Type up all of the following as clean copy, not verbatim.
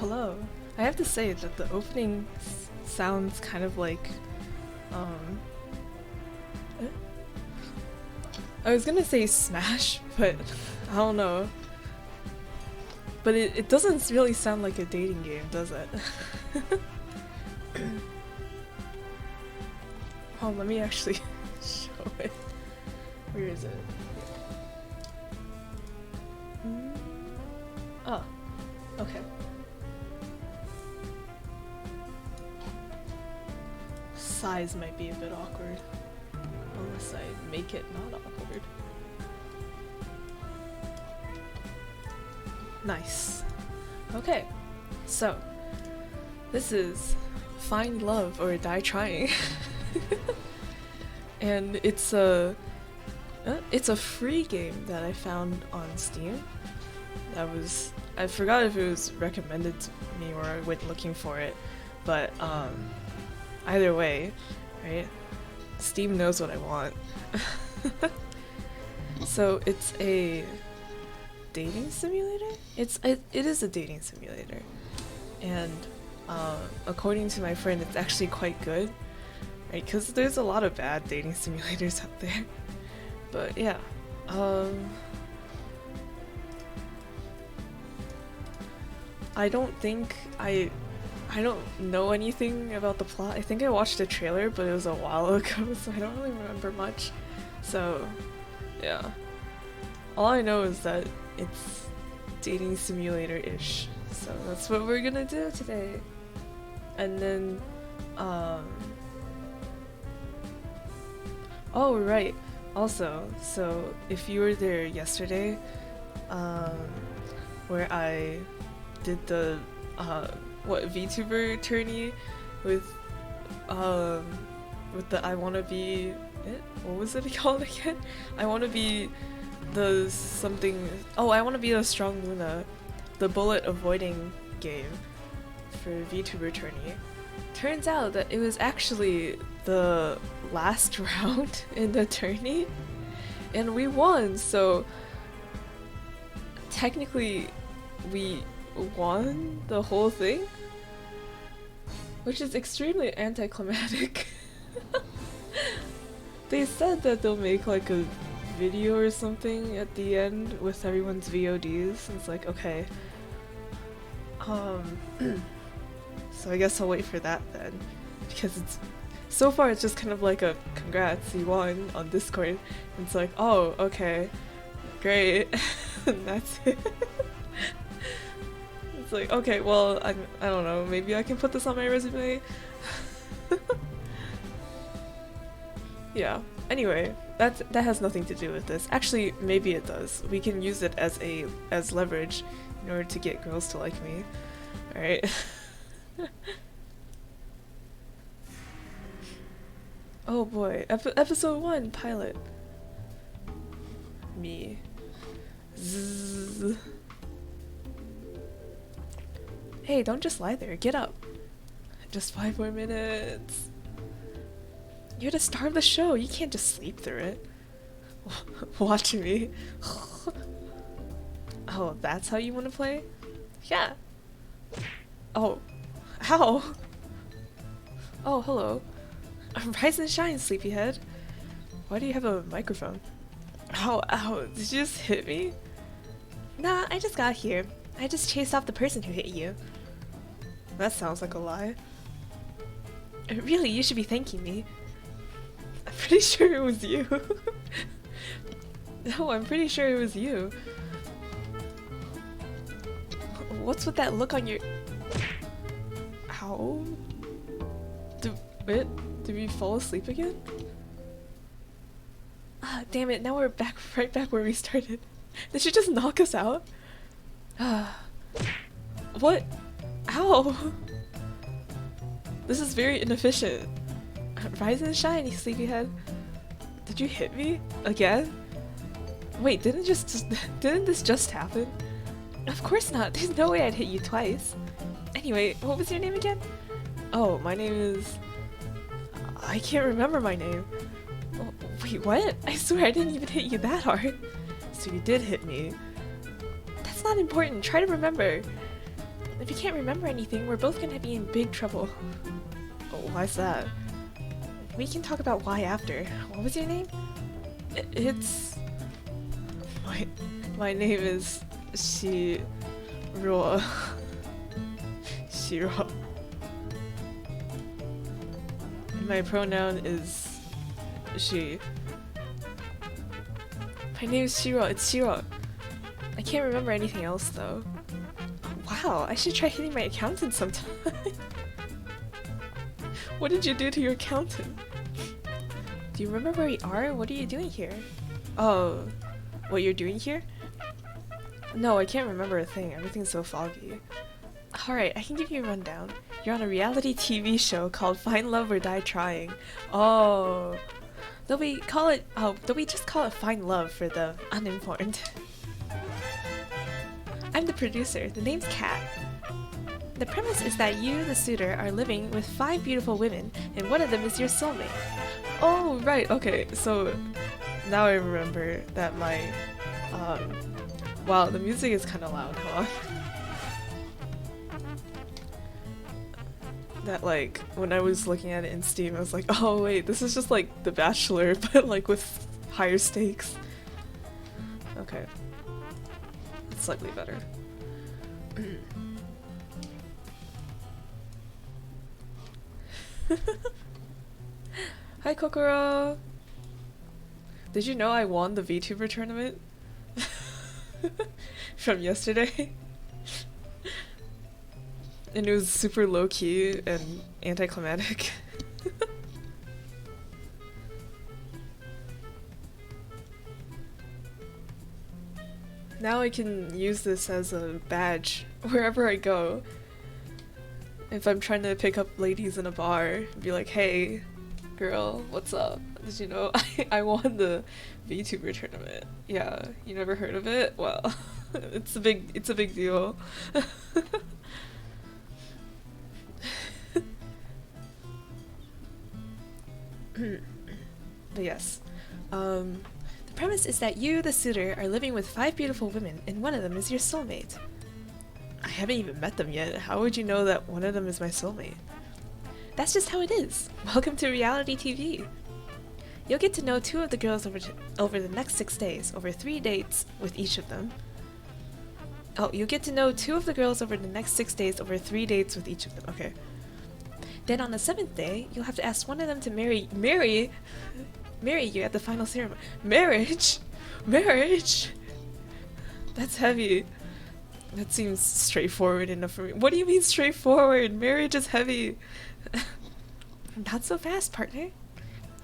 hello. I have to say that the opening sounds kind of like, um, eh? I was gonna say Smash, but I don't know. But it doesn't really sound like a dating game, does it? Oh, let me actually show it. Where is it? Oh, okay. Size might be a bit awkward, unless I make it not awkward. Nice. Okay, so this is Find Love or Die Trying. And it's a free game that I found on Steam. I forgot if it was recommended to me or I went looking for it, but either way, right? Steam knows what I want. So it's a dating simulator? It is a dating simulator, and according to my friend, it's actually quite good, right? Because there's a lot of bad dating simulators out there. But yeah, I don't think I don't know anything about the plot. I think I watched a trailer, but it was a while ago, so I don't really remember much. So yeah, all I know is that it's dating simulator-ish. So that's what we're gonna do today. And then, oh right, also, so if you were there yesterday, where I did the, VTuber tourney with the I wanna be it? What was it called again? I wanna be the something. Oh, I wanna be the Strong Luna, the bullet avoiding game for VTuber tourney. Turns out that it was actually the last round in the tourney, and we won. So technically, we won the whole thing, which is extremely anticlimactic. They said that they'll make like a video or something at the end with everyone's VODs, and it's like, okay. So I guess I'll wait for that then, because so far it's just kind of like a congrats, you won on Discord. And it's like, oh, okay, great. And that's it. It's like, okay, well, I don't know, maybe I can put this on my resume. Yeah. Anyway, that has nothing to do with this. Actually, maybe it does. We can use it as leverage in order to get girls to like me. All right. Oh boy, episode 1 pilot. Me. Zzz. Hey, don't just lie there. Get up. Just 5 more minutes. You're the star of the show. You can't just sleep through it. Watch me. Oh, that's how you want to play? Yeah. Oh. Ow. Oh, hello. Rise and shine, sleepyhead. Why do you have a microphone? Ow, ow. Did you just hit me? Nah, I just got here. I just chased off the person who hit you. That sounds like a lie. Really, you should be thanking me. I'm pretty sure it was you. No, I'm pretty sure it was you. What's with that look on your... Ow? Did we fall asleep again? Ah, damn it, now we're right back where we started. Did she just knock us out? What? Ow! This is very inefficient. Rise and shine, you sleepyhead. Did you hit me? Again? Wait, didn't this just happen? Of course not, there's no way I'd hit you twice. Anyway, what was your name again? Oh, my name is... I can't remember my name. Oh, wait, what? I swear I didn't even hit you that hard. So you did hit me. That's not important, try to remember. If you can't remember anything, we're both gonna be in big trouble. Oh, why's that? We can talk about why after. What was your name? It's... My name is... Shiro. Shiro. My pronoun is... she. My name is Shiro. It's Shiro. I can't remember anything else though. Wow, I should try hitting my accountant sometime. What did you do to your accountant? Do you remember where you are? What are you doing here? Oh, what you're doing here? No, I can't remember a thing. Everything's so foggy. Alright, I can give you a rundown. You're on a reality TV show called Find Love or Die Trying. Oh. Though we just call it Find Love for the uninformed. I'm the producer. The name's Kat. The premise is that you, the suitor, are living with 5 beautiful women, and one of them is your soulmate. Oh, right, okay, so now I remember that my, wow, the music is kind of loud, huh? That, like, when I was looking at it in Steam, I was like, oh wait, this is just like The Bachelor, but like with higher stakes. Okay. It's slightly better. Hi Kokoro! Did you know I won the VTuber tournament? From yesterday? And it was super low-key and anticlimactic. Now I can use this as a badge wherever I go. If I'm trying to pick up ladies in a bar, be like, hey, girl, what's up? Did you know I won the VTuber tournament? Yeah, you never heard of it? Well, it's a big deal. But yes, the premise is that you, the suitor, are living with 5 beautiful women, and one of them is your soulmate. I haven't even met them yet. How would you know that one of them is my soulmate? That's just how it is. Welcome to reality TV. You'll get to know 2 of the girls over the next 6 days, over 3 dates with each of them. Oh, you'll get to know 2 of the girls over the next 6 days, over 3 dates with each of them. Okay. Then on the 7th day, you'll have to ask one of them to marry you at the final ceremony. Marriage? Marriage? That's heavy. That seems straightforward enough for me. What do you mean straightforward? Marriage is heavy. Not so fast, partner.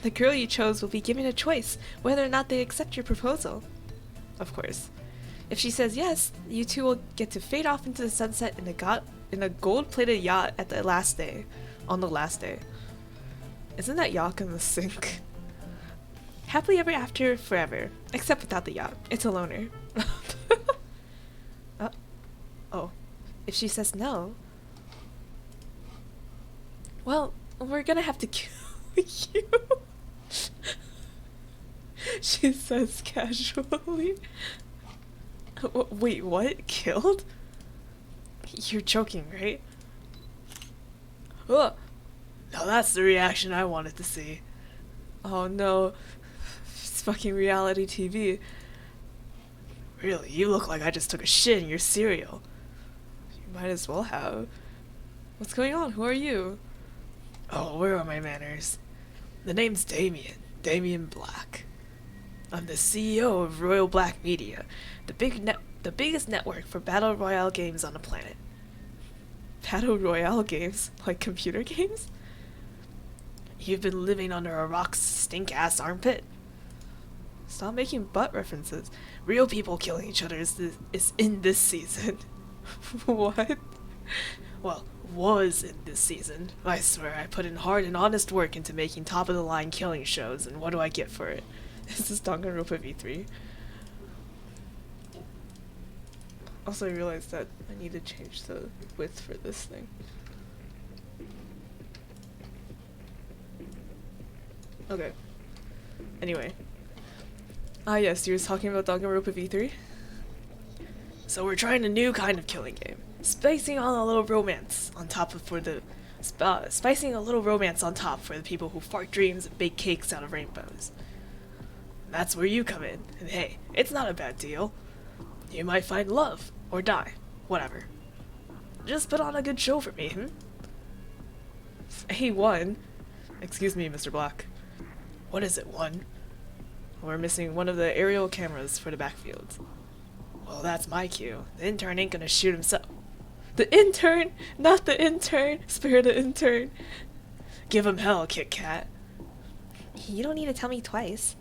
The girl you chose will be given a choice whether or not they accept your proposal. Of course. If she says yes, you 2 will get to fade off into the sunset in a gold-plated yacht at the last day. On the last day. Isn't that yacht in the sink? Happily ever after forever. Except without the yacht. It's a loner. Oh. If she says no... well, we're gonna have to kill you. She says casually. Wait, what? Killed? You're joking, right? Oh, now that's the reaction I wanted to see. Oh no, it's fucking reality TV. Really, you look like I just took a shit in your cereal. You might as well have. What's going on? Who are you? Oh, where are my manners? The name's Damien Black. I'm the CEO of Royal Black Media, the biggest network for Battle Royale games on the planet. Battle Royale games? Like computer games? You've been living under a rock's stink-ass armpit? Stop making butt references. Real people killing each other is in this season. What? Well, was in this season. I swear I put in hard and honest work into making top-of-the-line killing shows, and what do I get for it? This is Danganronpa V3. Also, I realized that I need to change the width for this thing. Okay. Anyway. Ah yes, you were talking about Danganronpa V3? So we're trying a new kind of killing game. Spicing on a little romance on top of for the spicing a little romance on top for the people who fart dreams and bake cakes out of rainbows. That's where you come in, and hey, it's not a bad deal. You might find love, or die, whatever. Just put on a good show for me, A1? Excuse me, Mr. Black. What is it, 1? We're missing one of the aerial cameras for the backfield. Well, that's my cue. The intern ain't gonna shoot himself. The intern? Not the intern! Spare the intern! Give him hell, Kit Kat. You don't need to tell me twice.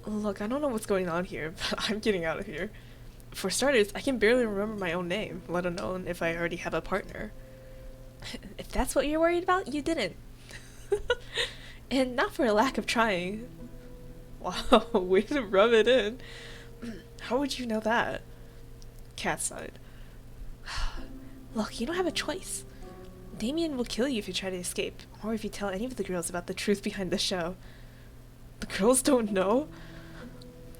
Look, I don't know what's going on here, but I'm getting out of here. For starters, I can barely remember my own name, let alone if I already have a partner. If that's what you're worried about, you didn't. And not for a lack of trying. Wow, way to rub it in. How would you know that? Cat side. Look, you don't have a choice. Damien will kill you if you try to escape, or if you tell any of the girls about the truth behind the show. The girls don't know?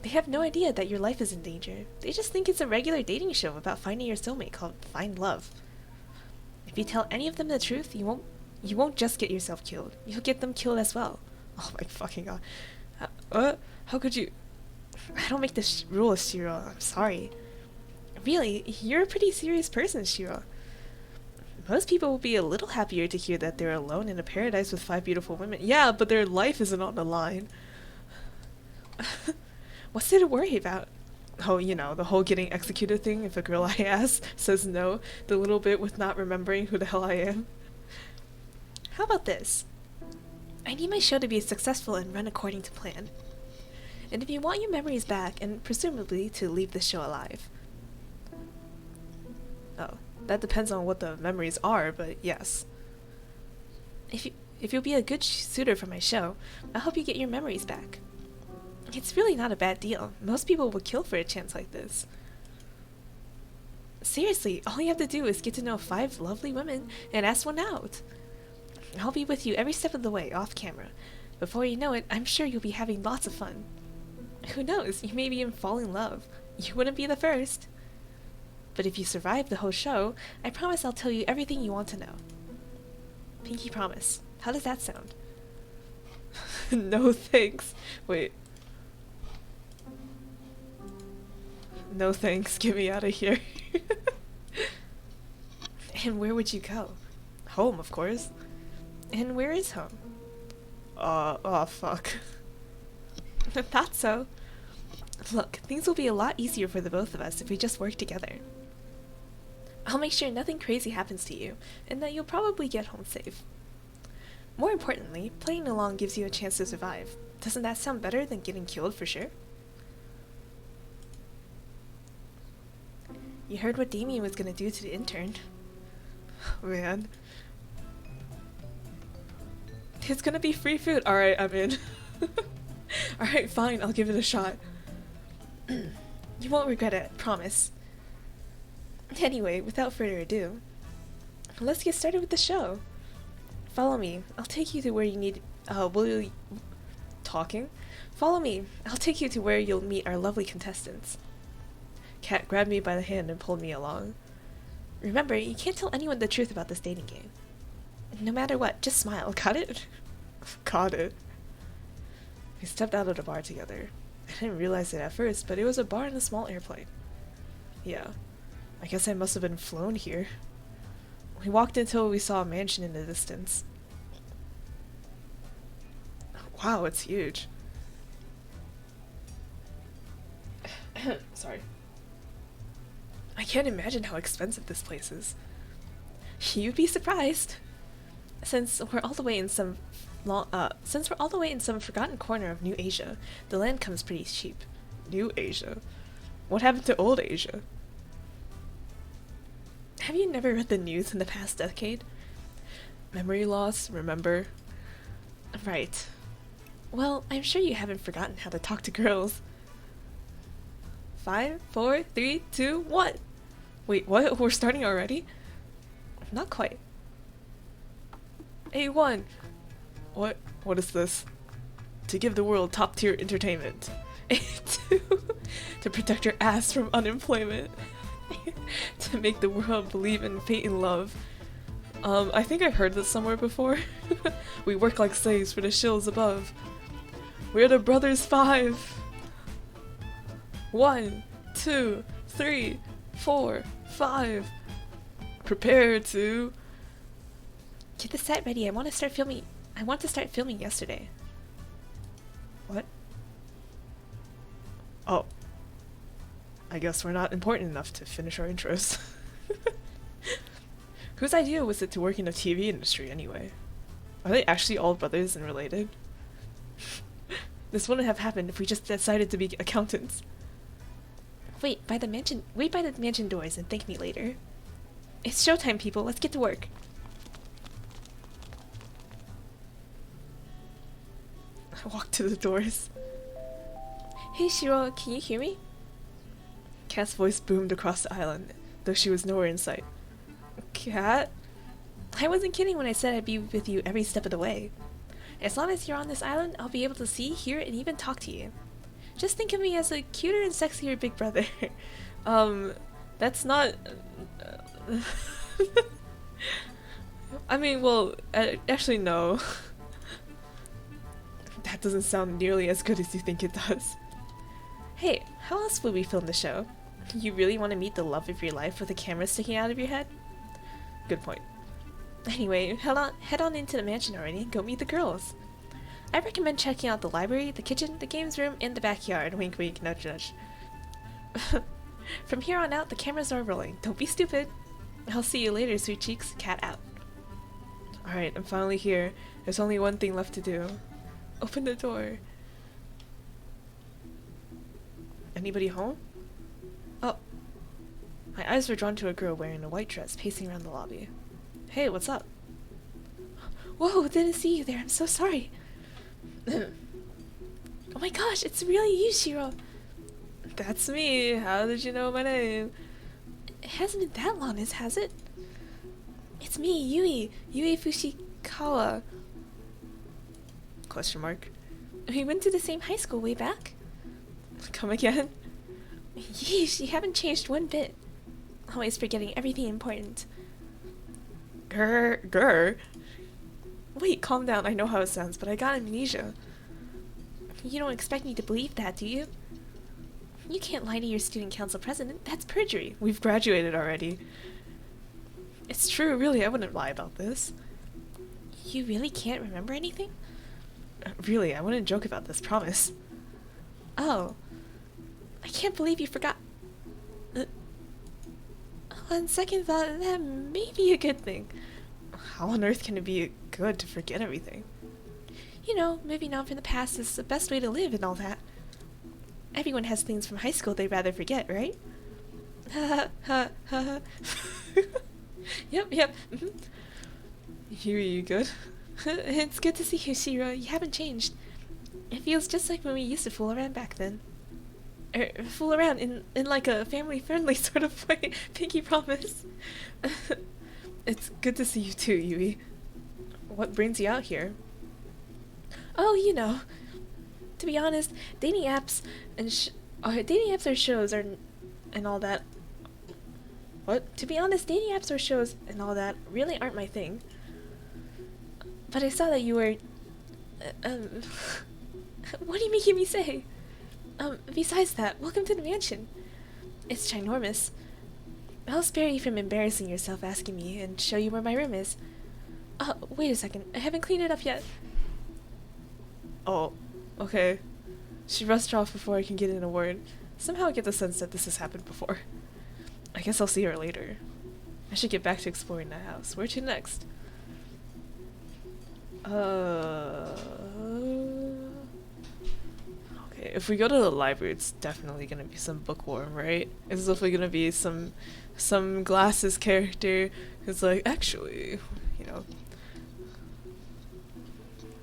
They have no idea that your life is in danger. They just think it's a regular dating show about finding your soulmate called Find Love. If you tell any of them the truth, you won't just get yourself killed. You'll get them killed as well. Oh my fucking god. How could you... I don't make this rule, Shiro. I'm sorry. Really, you're a pretty serious person, Shiro. Most people will be a little happier to hear that they're alone in a paradise with 5 beautiful women. Yeah, but their life isn't on the line. What's there to worry about? Oh, you know, the whole getting executed thing if a girl I ask says no. The little bit with not remembering who the hell I am. How about this? I need my show to be successful and run according to plan. And if you want your memories back, and presumably to leave the show alive. Oh, that depends on what the memories are, but yes. If you'll be a good suitor for my show, I'll help you get your memories back. It's really not a bad deal. Most people would kill for a chance like this. Seriously, all you have to do is get to know 5 lovely women and ask one out. I'll be with you every step of the way, off camera. Before you know it, I'm sure you'll be having lots of fun. Who knows, you may even fall in love. You wouldn't be the first. But if you survive the whole show, I promise I'll tell you everything you want to know. Pinky promise. How does that sound? No thanks. Wait. No thanks, get me out of here. And where would you go? Home, of course. And where is home? Oh fuck. I thought so. Look, things will be a lot easier for the both of us if we just work together. I'll make sure nothing crazy happens to you, and that you'll probably get home safe. More importantly, playing along gives you a chance to survive. Doesn't that sound better than getting killed for sure? You heard what Damien was gonna do to the intern. Man. It's gonna be free food. Alright, I'm in. Alright, fine, I'll give it a shot. You won't regret it, promise. Anyway, without further ado, let's get started with the show. Follow me. I'll take you to where you need... Talking? Follow me. I'll take you to where you'll meet our lovely contestants. Kat grabbed me by the hand and pulled me along. Remember, you can't tell anyone the truth about this dating game. No matter what, just smile. Got it? Got it. We stepped out of the bar together. I didn't realize it at first, but it was a bar in a small airplane. Yeah, I guess I must have been flown here. We walked until we saw a mansion in the distance. Wow, it's huge. Sorry. I can't imagine how expensive this place is. You'd be surprised. Since we're all the way in some forgotten corner of New Asia, the land comes pretty cheap. New Asia? What happened to old Asia? Have you never read the news in the past decade? Memory loss, remember? Right. Well, I'm sure you haven't forgotten how to talk to girls. 5, 4, 3, 2, 1. Wait, what? We're starting already? Not quite. A1. What is this? To give the world top-tier entertainment. to, to protect your ass from unemployment. To make the world believe in fate and love. I think I've heard this somewhere before. We work like slaves for the shills above. We're the Brothers 5. 1, 2, 3, 4, 5. Prepare to... Get the set ready. I want to start filming yesterday. What? Oh. I guess we're not important enough to finish our intros. Whose idea was it to work in the TV industry anyway? Are they actually all brothers and related? This wouldn't have happened if we just decided to be accountants. Wait by the mansion doors and thank me later. It's showtime, people. Let's get to work. I walked to the doors. Hey Shiro, can you hear me? Kat's voice boomed across the island, though she was nowhere in sight. Kat? I wasn't kidding when I said I'd be with you every step of the way. As long as you're on this island, I'll be able to see, hear, and even talk to you. Just think of me as a cuter and sexier big brother. That's not... I mean, well, actually no. That doesn't sound nearly as good as you think it does. Hey, how else would we film the show? You really want to meet the love of your life with a camera sticking out of your head? Good point. Anyway, head on into the mansion already and go meet the girls. I recommend checking out the library, the kitchen, the games room, and the backyard. Wink wink, nudge nudge. From here on out, the cameras are rolling. Don't be stupid. I'll see you later, sweet cheeks. Cat out. Alright, I'm finally here. There's only one thing left to do. Open the door. Anybody home? Oh. My eyes were drawn to a girl wearing a white dress pacing around the lobby. Hey, what's up? Whoa, didn't see you there. I'm so sorry. Oh my gosh, it's really you, Shiro. That's me. How did you know my name? It hasn't been that long, has it? It's me, Yui Fushikawa. Question mark. We went to the same high school way back. Come again? Yeesh, you haven't changed one bit. Always forgetting everything important. Grr. Wait, calm down. I know how it sounds, but I got amnesia. You don't expect me to believe that, do you? You can't lie to your student council president. That's perjury. We've graduated already. It's true, really. I wouldn't lie about this. You really can't remember anything? Really, I wouldn't joke about this, promise. Oh. I can't believe you forgot. On second thought, that may be a good thing. How on earth can it be good to forget everything? You know, moving on from the past is the best way to live and all that. Everyone has things from high school they'd rather forget, right? Ha ha ha ha. Yep. Mm-hmm. You good? It's good to see you, Shiro. You haven't changed. It feels just like when we used to fool around back then. Fool around in like a family-friendly sort of way. Pinky promise. It's good to see you too, Yui. What brings you out here? Oh, you know. To be honest, dating apps or shows and all that. What? To be honest, dating apps or shows and all that really aren't my thing. But I saw that you were... what are you making me say? Besides that, welcome to the mansion. It's ginormous. I'll spare you from embarrassing yourself asking me and show you where my room is. Wait a second. I haven't cleaned it up yet. Oh, okay. She rushed off before I can get in a word. Somehow I get the sense that this has happened before. I guess I'll see her later. I should get back to exploring that house. Where to next? Okay, if we go to the library, it's definitely gonna be some bookworm, right? It's definitely gonna be some glasses character who's like, actually, you know,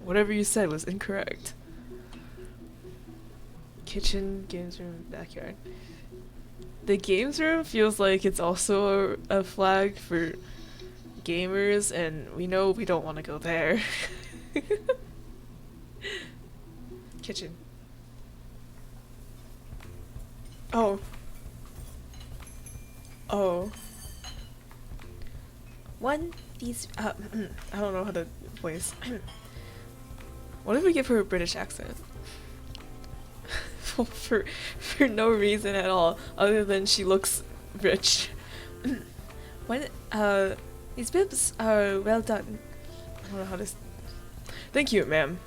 whatever you said was incorrect. Kitchen, games room, backyard. The games room feels like it's also a flag for gamers, and we know we don't want to go there. Kitchen. Oh. Oh. One, these. I don't know how to voice. What if we give her a British accent? for no reason at all, other than she looks rich. One, these bibs are well done. I don't know how to. Thank you, ma'am.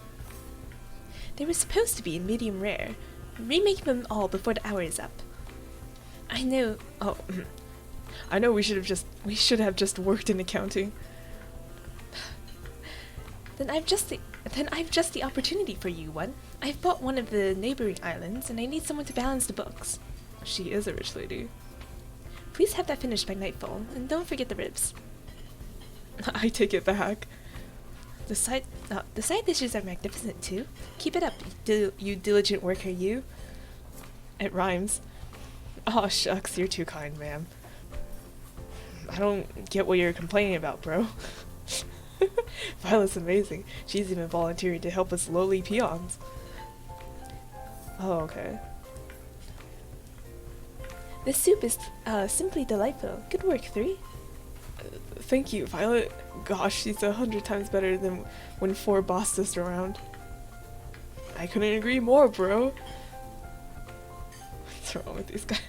They were supposed to be in medium rare. Remake them all before the hour is up. I know. Oh, I know. We should have just worked in accounting. Then I've just the opportunity for you, one. I've bought one of the neighboring islands, and I need someone to balance the books. She is a rich lady. Please have that finished by nightfall, and don't forget the ribs. I take it back. The side dishes are magnificent too. Keep it up, you diligent worker, you. It rhymes. Oh shucks, you're too kind, ma'am. I don't get what you're complaining about, bro. Violet's amazing. She's even volunteering to help us lowly peons. Oh, okay. The soup is simply delightful. Good work, 3. Thank you, Violet. Gosh, she's 100 times better than when 4 bossed us around. I couldn't agree more, bro. What's wrong with these guys?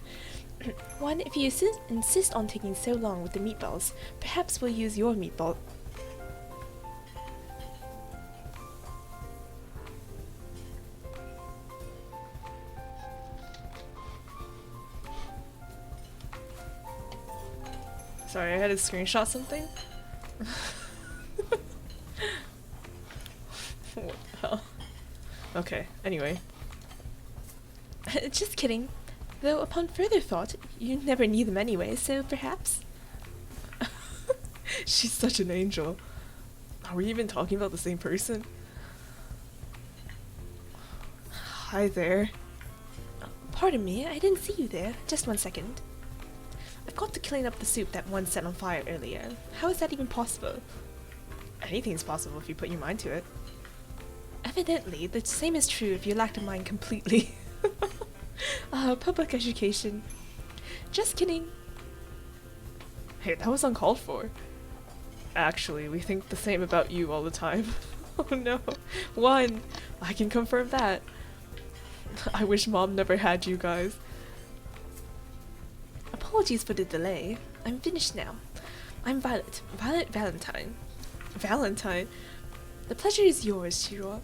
One, if you insist on taking so long with the meatballs, perhaps we'll use your meatball. Sorry, I had to screenshot something. What the hell? Okay, anyway. Just kidding. Though upon further thought, you never need them anyway, so perhaps. She's such an angel. Are we even talking about the same person? Hi there. Pardon me, I didn't see you there. Just 1 second. I've got to clean up the soup that one set on fire earlier. How is that even possible? Anything's possible if you put your mind to it. Evidently, the same is true if you lacked a mind completely. Public education. Just kidding. Hey, that was uncalled for. Actually, we think the same about you all the time. Oh no. 1! I can confirm that. I wish Mom never had you guys. Apologies for the delay. I'm finished now. I'm Violet. Violet Valentine. Valentine? The pleasure is yours, Shiro.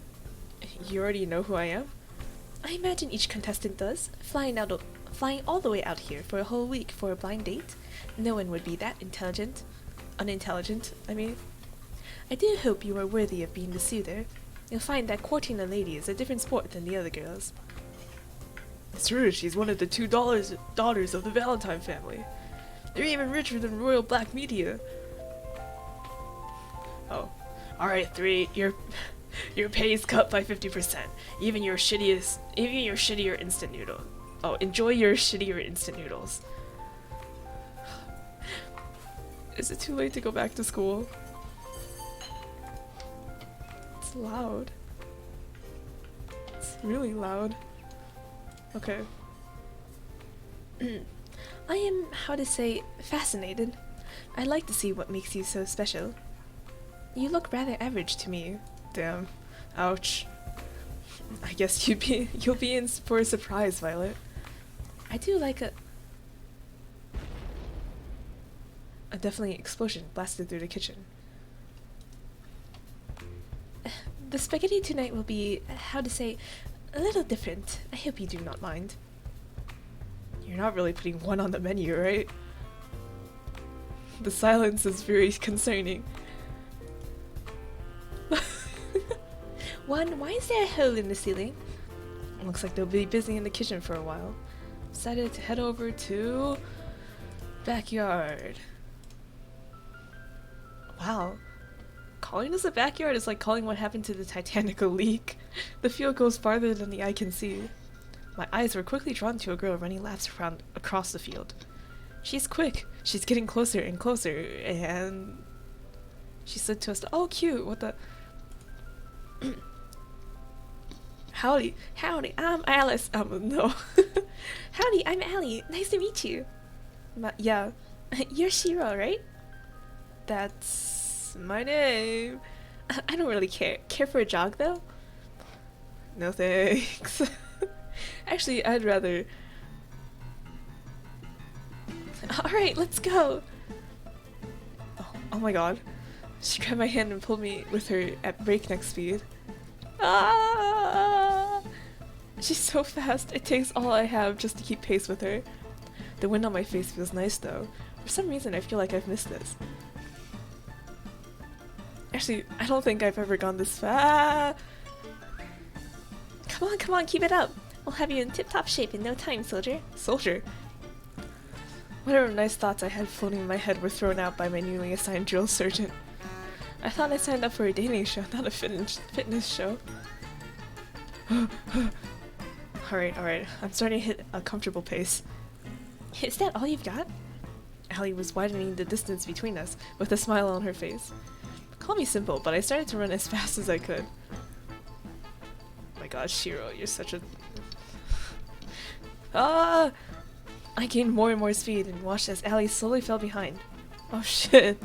You already know who I am? I imagine each contestant does. Flying all the way out here for a whole week for a blind date. No one would be that unintelligent, I mean. I do hope you are worthy of being the suitor. You'll find that courting a lady is a different sport than the other girls. It's true, she's one of the 2 daughters of the Valentine family. They're even richer than Royal Black Media. Oh. Alright, 3, your pay is cut by 50%. Even your shittier instant noodle. Oh, enjoy your shittier instant noodles. Is it too late to go back to school? It's loud. It's really loud. Okay. I am, how to say, fascinated. I'd like to see what makes you so special. You look rather average to me. Damn. Ouch. I guess you'll be in for a surprise, Violet. I do like a definitely explosion blasted through the kitchen. The spaghetti tonight will be, how to say, a little different. I hope you do not mind. You're not really putting 1 on the menu, right? The silence is very concerning. 1, why is there a hole in the ceiling? Looks like they'll be busy in the kitchen for a while. Decided to head over to backyard. Wow. Calling this a backyard is like calling what happened to the Titanic a leak. The field goes farther than the eye can see. My eyes were quickly drawn to a girl running laps around across the field. She's quick. She's getting closer and closer, and she said to us, "Oh, cute! What the?" Howdy, I'm Alice. No. Howdy, I'm Allie. Nice to meet you. Yeah, You're Shiro, right? that's my name. I don't really care. Care for a jog, though? No thanks. Actually, I'd rather... Alright, let's go. Oh my god. She grabbed my hand and pulled me with her at breakneck speed. Ah! She's so fast, it takes all I have just to keep pace with her. The wind on my face feels nice though. For some reason I feel like I've missed this. Actually, I don't think I've ever gone this fast. Come on, keep it up. We'll have you in tip-top shape in no time, soldier. Soldier? Whatever nice thoughts I had floating in my head were thrown out by my newly assigned drill sergeant. I thought I signed up for a dating show, not a fitness show. Alright, I'm starting to hit a comfortable pace. Is that all you've got? Allie was widening the distance between us, with a smile on her face. Call me simple, but I started to run as fast as I could. Oh my god, Shiro, you're such a... Ah! I gained more and more speed and watched as Allie slowly fell behind. Oh shit.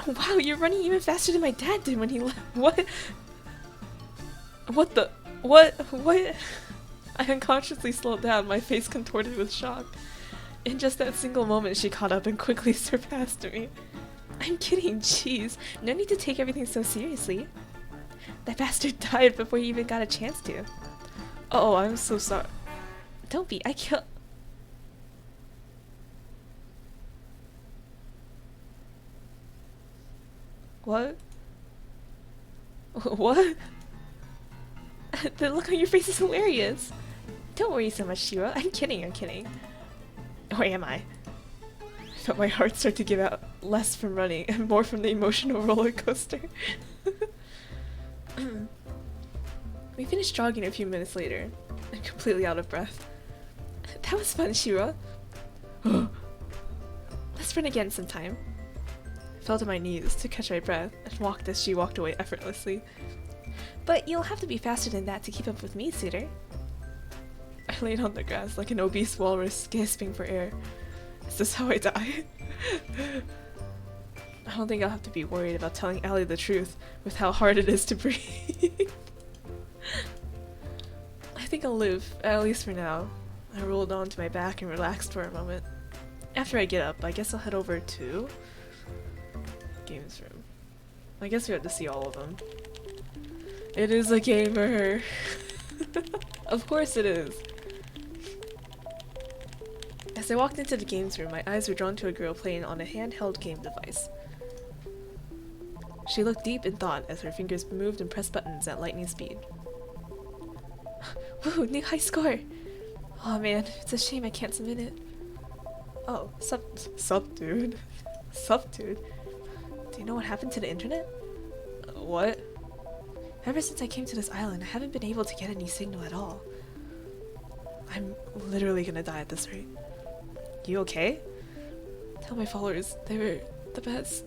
Wow, you're running even faster than my dad did when he left. What? What the? What? I unconsciously slowed down, my face contorted with shock. In just that single moment, she caught up and quickly surpassed me. I'm kidding, jeez. No need to take everything so seriously. That bastard died before you even got a chance to. Oh, I'm so sorry. Don't be, I killed... What? What? The look on your face is hilarious. Don't worry so much, Shiro. I'm kidding. Or am I? I felt my heart start to give out, less from running and more from the emotional roller coaster. We finished jogging a few minutes later. I'm completely out of breath. That was fun, Shiro. Let's run again sometime. I fell to my knees to catch my breath and walked as she walked away effortlessly. But you'll have to be faster than that to keep up with me, suitor. I laid on the grass like an obese walrus, gasping for air. Is this how I die? I don't think I'll have to be worried about telling Allie the truth with how hard it is to breathe. I think I'll live, at least for now. I rolled onto my back and relaxed for a moment. After I get up, I guess I'll head over to... Games room. I guess we have to see all of them. It is a gamer! Of course it is! As I walked into the games room, my eyes were drawn to a girl playing on a handheld game device. She looked deep in thought as her fingers moved and pressed buttons at lightning speed. Woo, new high score! Oh man, it's a shame I can't submit it. Oh, sup dude? Sup dude? Do you know what happened to the internet? What? Ever since I came to this island, I haven't been able to get any signal at all. I'm literally gonna die at this rate. You okay? Tell my followers they were the best.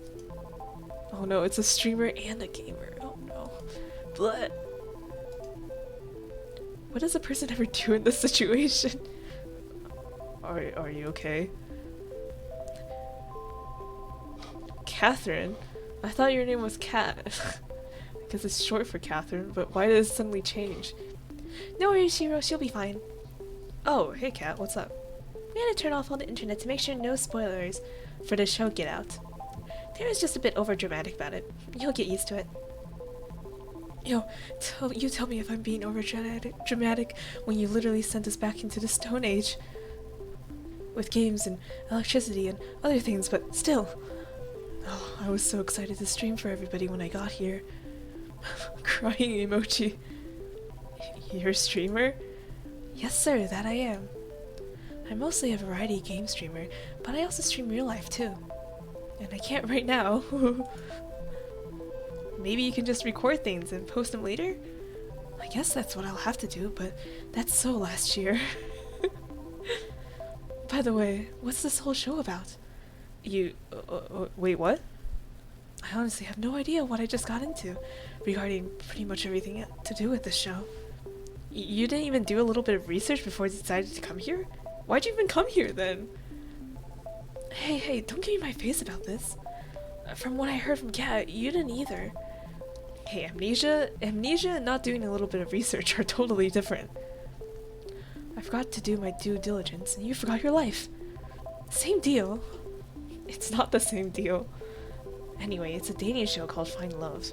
Oh no, it's a streamer and a gamer. Oh no. Blood. What does a person ever do in this situation? Are you okay? Catherine? I thought your name was Kat. Because it's short for Catherine, but why did it suddenly change? No worries, Shiro, she'll be fine. Oh, hey Kat, what's up? We had to turn off all the internet to make sure no spoilers for the show Get Out. There was just a bit overdramatic about it. You'll get used to it. Yo, you tell me if I'm being overdramatic when you literally sent us back into the Stone Age. With games and electricity and other things, but still. Oh, I was so excited to stream for everybody when I got here. Crying emoji. You're a streamer? Yes sir, that I am. I'm mostly a variety game streamer, but I also stream real life too. And I can't right now. Maybe you can just record things and post them later? I guess that's what I'll have to do, but that's so last year. By the way, what's this whole show about? Wait, what? I honestly have no idea what I just got into regarding pretty much everything to do with this show. You didn't even do a little bit of research before you decided to come here? Why'd you even come here then? Hey, don't get in my face about this. From what I heard from Kat, you didn't either. Hey, amnesia and not doing a little bit of research are totally different. I forgot to do my due diligence, and you forgot your life. Same deal. It's not the same deal. Anyway, it's a dating show called Find Love.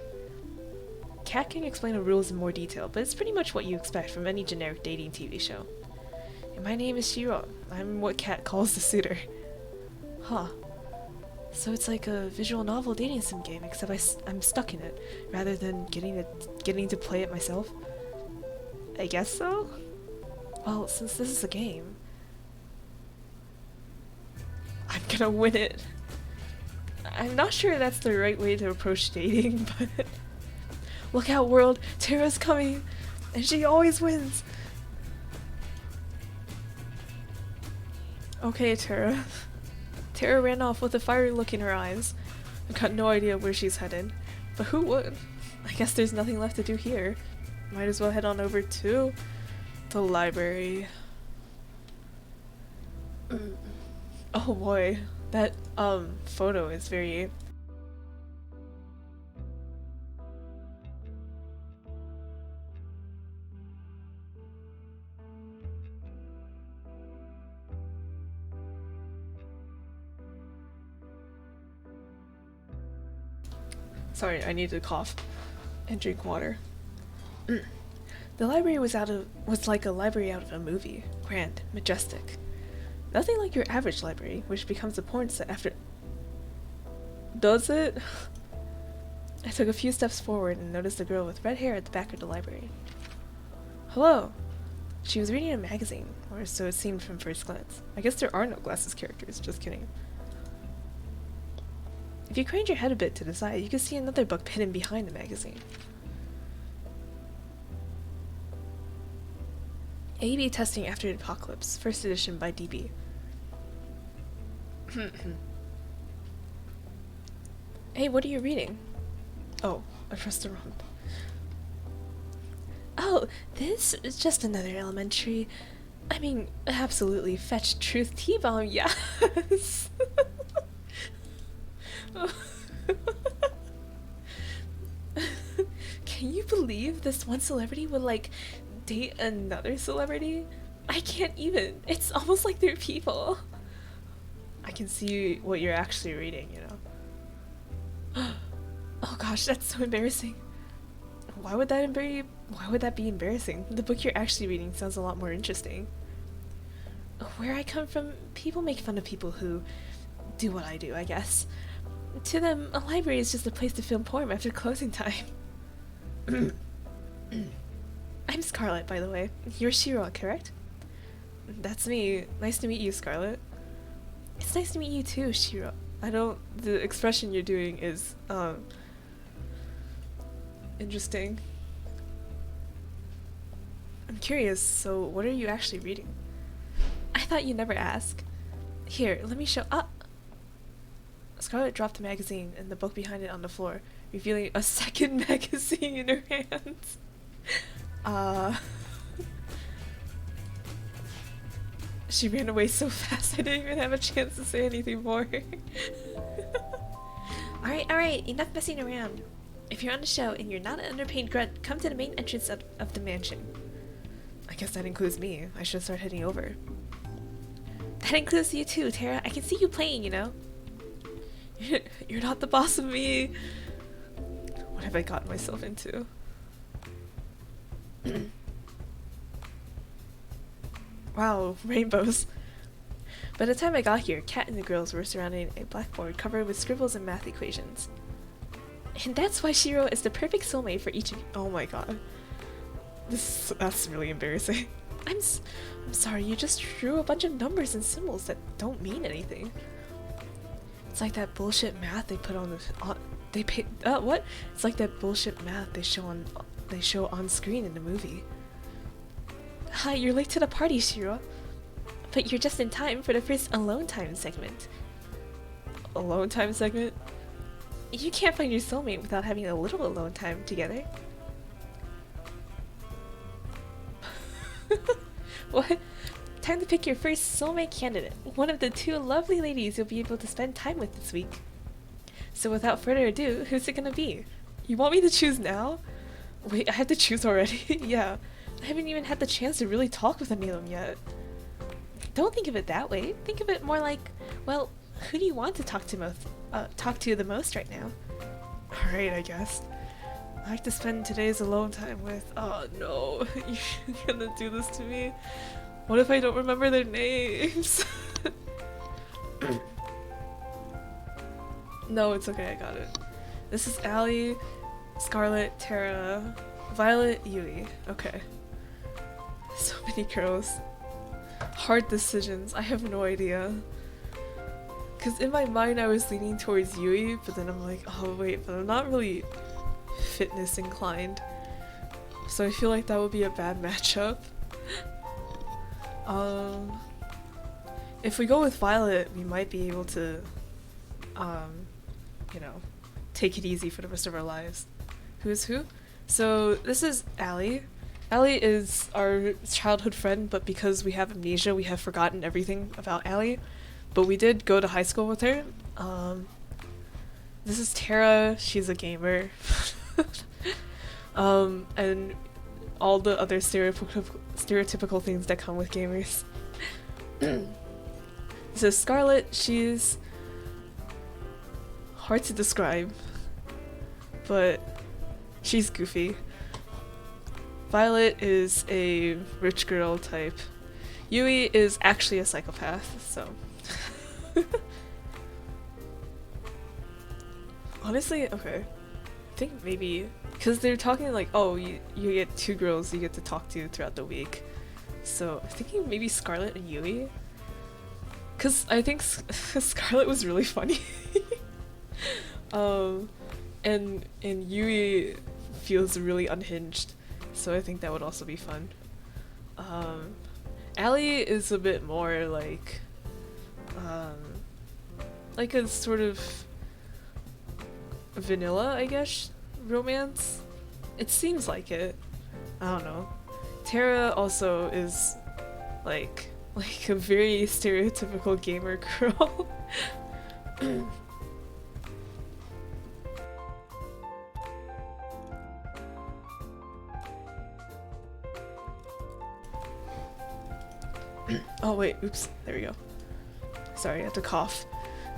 Kat can explain the rules in more detail, but it's pretty much what you expect from any generic dating TV show. And my name is Shiro. I'm what Kat calls the suitor. Huh. So it's like a visual novel dating sim game, except I'm stuck in it, rather than getting to play it myself. I guess so? Well, since this is a game, I'm gonna win it. I'm not sure that's the right way to approach dating, but... Look out, world! Terra's coming! And she always wins! Okay, Terra. Terra ran off with a fiery look in her eyes. I've got no idea where she's headed. But who would? I guess there's nothing left to do here. Might as well head on over to the library. Oh boy, that photo is very... Sorry, I need to cough and drink water. The library was like a library out of a movie. Grand, majestic. Nothing like your average library, which becomes a porn set after... Does it? I took a few steps forward and noticed a girl with red hair at the back of the library. Hello! She was reading a magazine, or so it seemed from first glance. I guess there are no glasses characters, just kidding. If you craned your head a bit to the side, you could see another book hidden behind the magazine. A/B Testing After the Apocalypse, first edition by DB. Hey, what are you reading? Oh, I pressed the wrong. Oh, this is just another elementary. I mean, absolutely fetch truth T-bomb, yes! Can you believe this one celebrity would, like, date another celebrity? I can't even. It's almost like they're people. I can see what you're actually reading, you know. Oh gosh, that's so embarrassing. Why would that be embarrassing? The book you're actually reading sounds a lot more interesting. Where I come from, people make fun of people who do what I do, I guess. To them, a library is just a place to film porn after closing time. I'm Scarlet, by the way. You're Shiro, correct? That's me. Nice to meet you, Scarlet. It's nice to meet you too, Shiro. The expression you're doing is, interesting. I'm curious, so what are you actually reading? I thought you'd never ask. Here, let me show up. Scarlet dropped the magazine and the book behind it on the floor, revealing a second magazine in her hands. She ran away so fast I didn't even have a chance to say anything more. Alright, enough messing around. If you're on the show and you're not an underpaid grunt, come to the main entrance of the mansion. I guess that includes me. I should start heading over. That includes you too, Terra. I can see you playing, you know. You're not the boss of me. What have I gotten myself into? Wow, rainbows. By the time I got here, Kat and the girls were surrounding a blackboard covered with scribbles and math equations. And that's why Shiro is the perfect soulmate for each of you. Oh my god. That's really embarrassing. I'm sorry, you just drew a bunch of numbers and symbols that don't mean anything. It's like that bullshit math they put on the what? It's like that bullshit math they show on screen in the movie. Hi, you're late to the party, Shiro. But you're just in time for the first alone time segment. Alone time segment? You can't find your soulmate without having a little alone time together. What? Time to pick your first soulmate candidate. One of the two lovely ladies you'll be able to spend time with this week. So without further ado, who's it gonna be? You want me to choose now? Wait, I have to choose already? Yeah. I haven't even had the chance to really talk with any of them yet. Don't think of it that way. Think of it more like, well, who do you want to talk to the most right now? Alright, I guess. I like to spend today's alone time with... Oh no, you're gonna do this to me? What if I don't remember their names? No, it's okay, I got it. This is Allie, Scarlet, Tara, Violet, Yui. Okay. So many girls. Hard decisions, I have no idea. Cause in my mind I was leaning towards Yui, but then I'm like, oh wait, but I'm not really fitness inclined. So I feel like that would be a bad matchup. If we go with Violet, we might be able to, you know, take it easy for the rest of our lives. Who's who? So this is Allie. Allie is our childhood friend, but because we have amnesia, we have forgotten everything about Allie. But we did go to high school with her. This is Tara. She's a gamer. And all the other stereotypical things that come with gamers. So Scarlet, she's hard to describe, but she's goofy. Violet is a rich girl type. Yui is actually a psychopath, so... Honestly, okay. I think maybe... Because they're talking like, oh, you get two girls you get to talk to throughout the week. So I'm thinking maybe Scarlet and Yui. Because I think Scarlet was really funny. And Yui feels really unhinged. So I think that would also be fun. Allie is a bit more like a sort of vanilla, I guess, romance. It seems like it. I don't know. Tara also is like a very stereotypical gamer girl. Oh wait, oops, there we go. Sorry, I had to cough.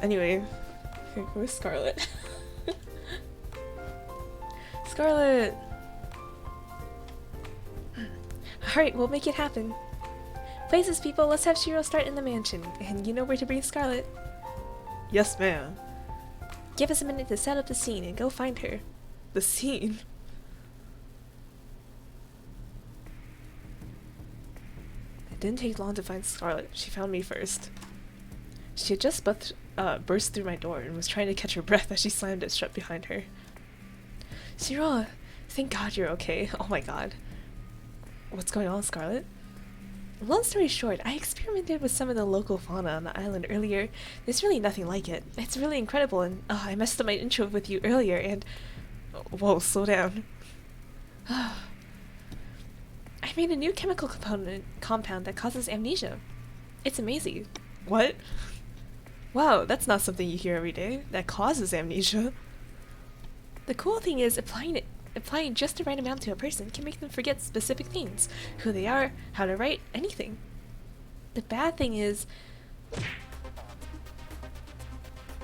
Anyway, here goes Scarlet. Scarlet! Alright, we'll make it happen. Places, people, let's have Shiro start in the mansion, and you know where to bring Scarlet. Yes, ma'am. Give us a minute to set up the scene and go find her. The scene? It didn't take long to find Scarlet. She found me first. She had just burst through my door and was trying to catch her breath as she slammed it shut behind her. Shiro, thank God you're okay. Oh my God. What's going on, Scarlet? Long story short, I experimented with some of the local fauna on the island earlier. There's really nothing like it. It's really incredible, and I messed up my intro with you earlier, and... Whoa, slow down. I made a new chemical compound that causes amnesia. It's amazing. What? Wow, that's not something you hear every day. That causes amnesia. The cool thing is applying just the right amount to a person can make them forget specific things. Who they are, how to write, anything. The bad thing is...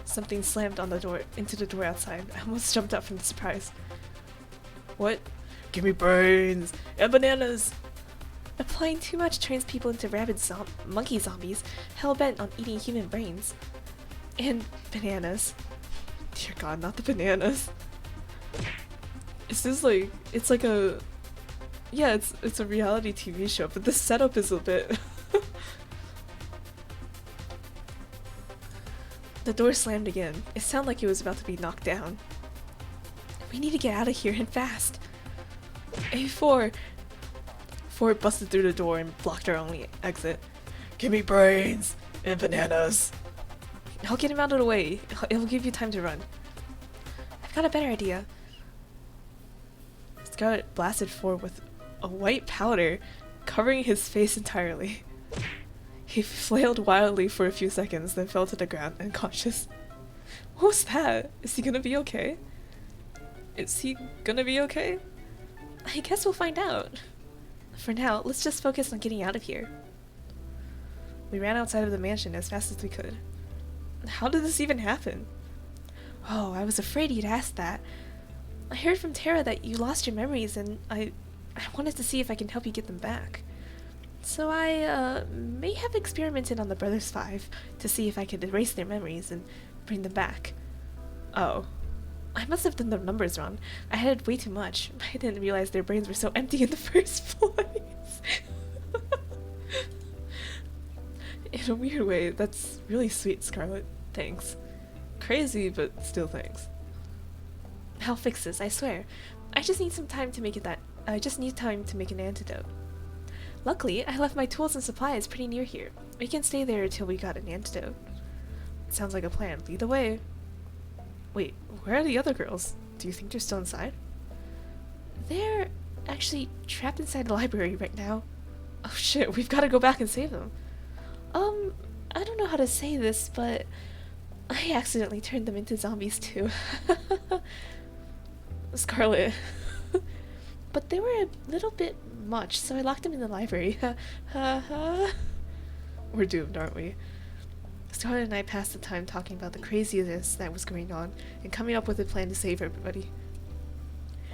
Something slammed on the door, into the door outside. I almost jumped up from the surprise. What? Give me brains and bananas! Applying too much turns people into rabid monkey zombies, hell-bent on eating human brains. And bananas. Dear God, not the bananas. Is this like... It's like a... Yeah, it's a reality TV show, but the setup is a bit... The door slammed again. It sounded like it was about to be knocked down. We need to get out of here and fast. A4! 4 busted through the door and blocked our only exit. Give me brains and bananas. I'll get him out of the way. It'll give you time to run. I've got a better idea. Scarlet blasted 4 with a white powder covering his face entirely. He flailed wildly for a few seconds, then fell to the ground, unconscious. What was that? Is he gonna be okay? Is he gonna be okay? I guess we'll find out. For now, let's just focus on getting out of here. We ran outside of the mansion as fast as we could. How did this even happen? Oh, I was afraid you'd ask that. I heard from Tara that you lost your memories, and I wanted to see if I can help you get them back. So I, may have experimented on the Brothers 5 to see if I could erase their memories and bring them back. Oh. I must have done the numbers wrong. I had way too much. I didn't realize their brains were so empty in the first place. In a weird way, that's really sweet, Scarlet. Thanks. Crazy, but still thanks. I'll fix this, I swear. I just need some time to make it I just need time to make an antidote. Luckily, I left my tools and supplies pretty near here. We can stay there until we got an antidote. Sounds like a plan. Lead the way. Wait, where are the other girls? Do you think they're still inside? They're actually trapped inside the library right now. Oh shit, we've got to go back and save them. I don't know how to say this, but I accidentally turned them into zombies too. Scarlet. But they were a little bit much, so I locked them in the library. We're doomed, aren't we? Scarlet and I passed the time talking about the craziness that was going on and coming up with a plan to save everybody.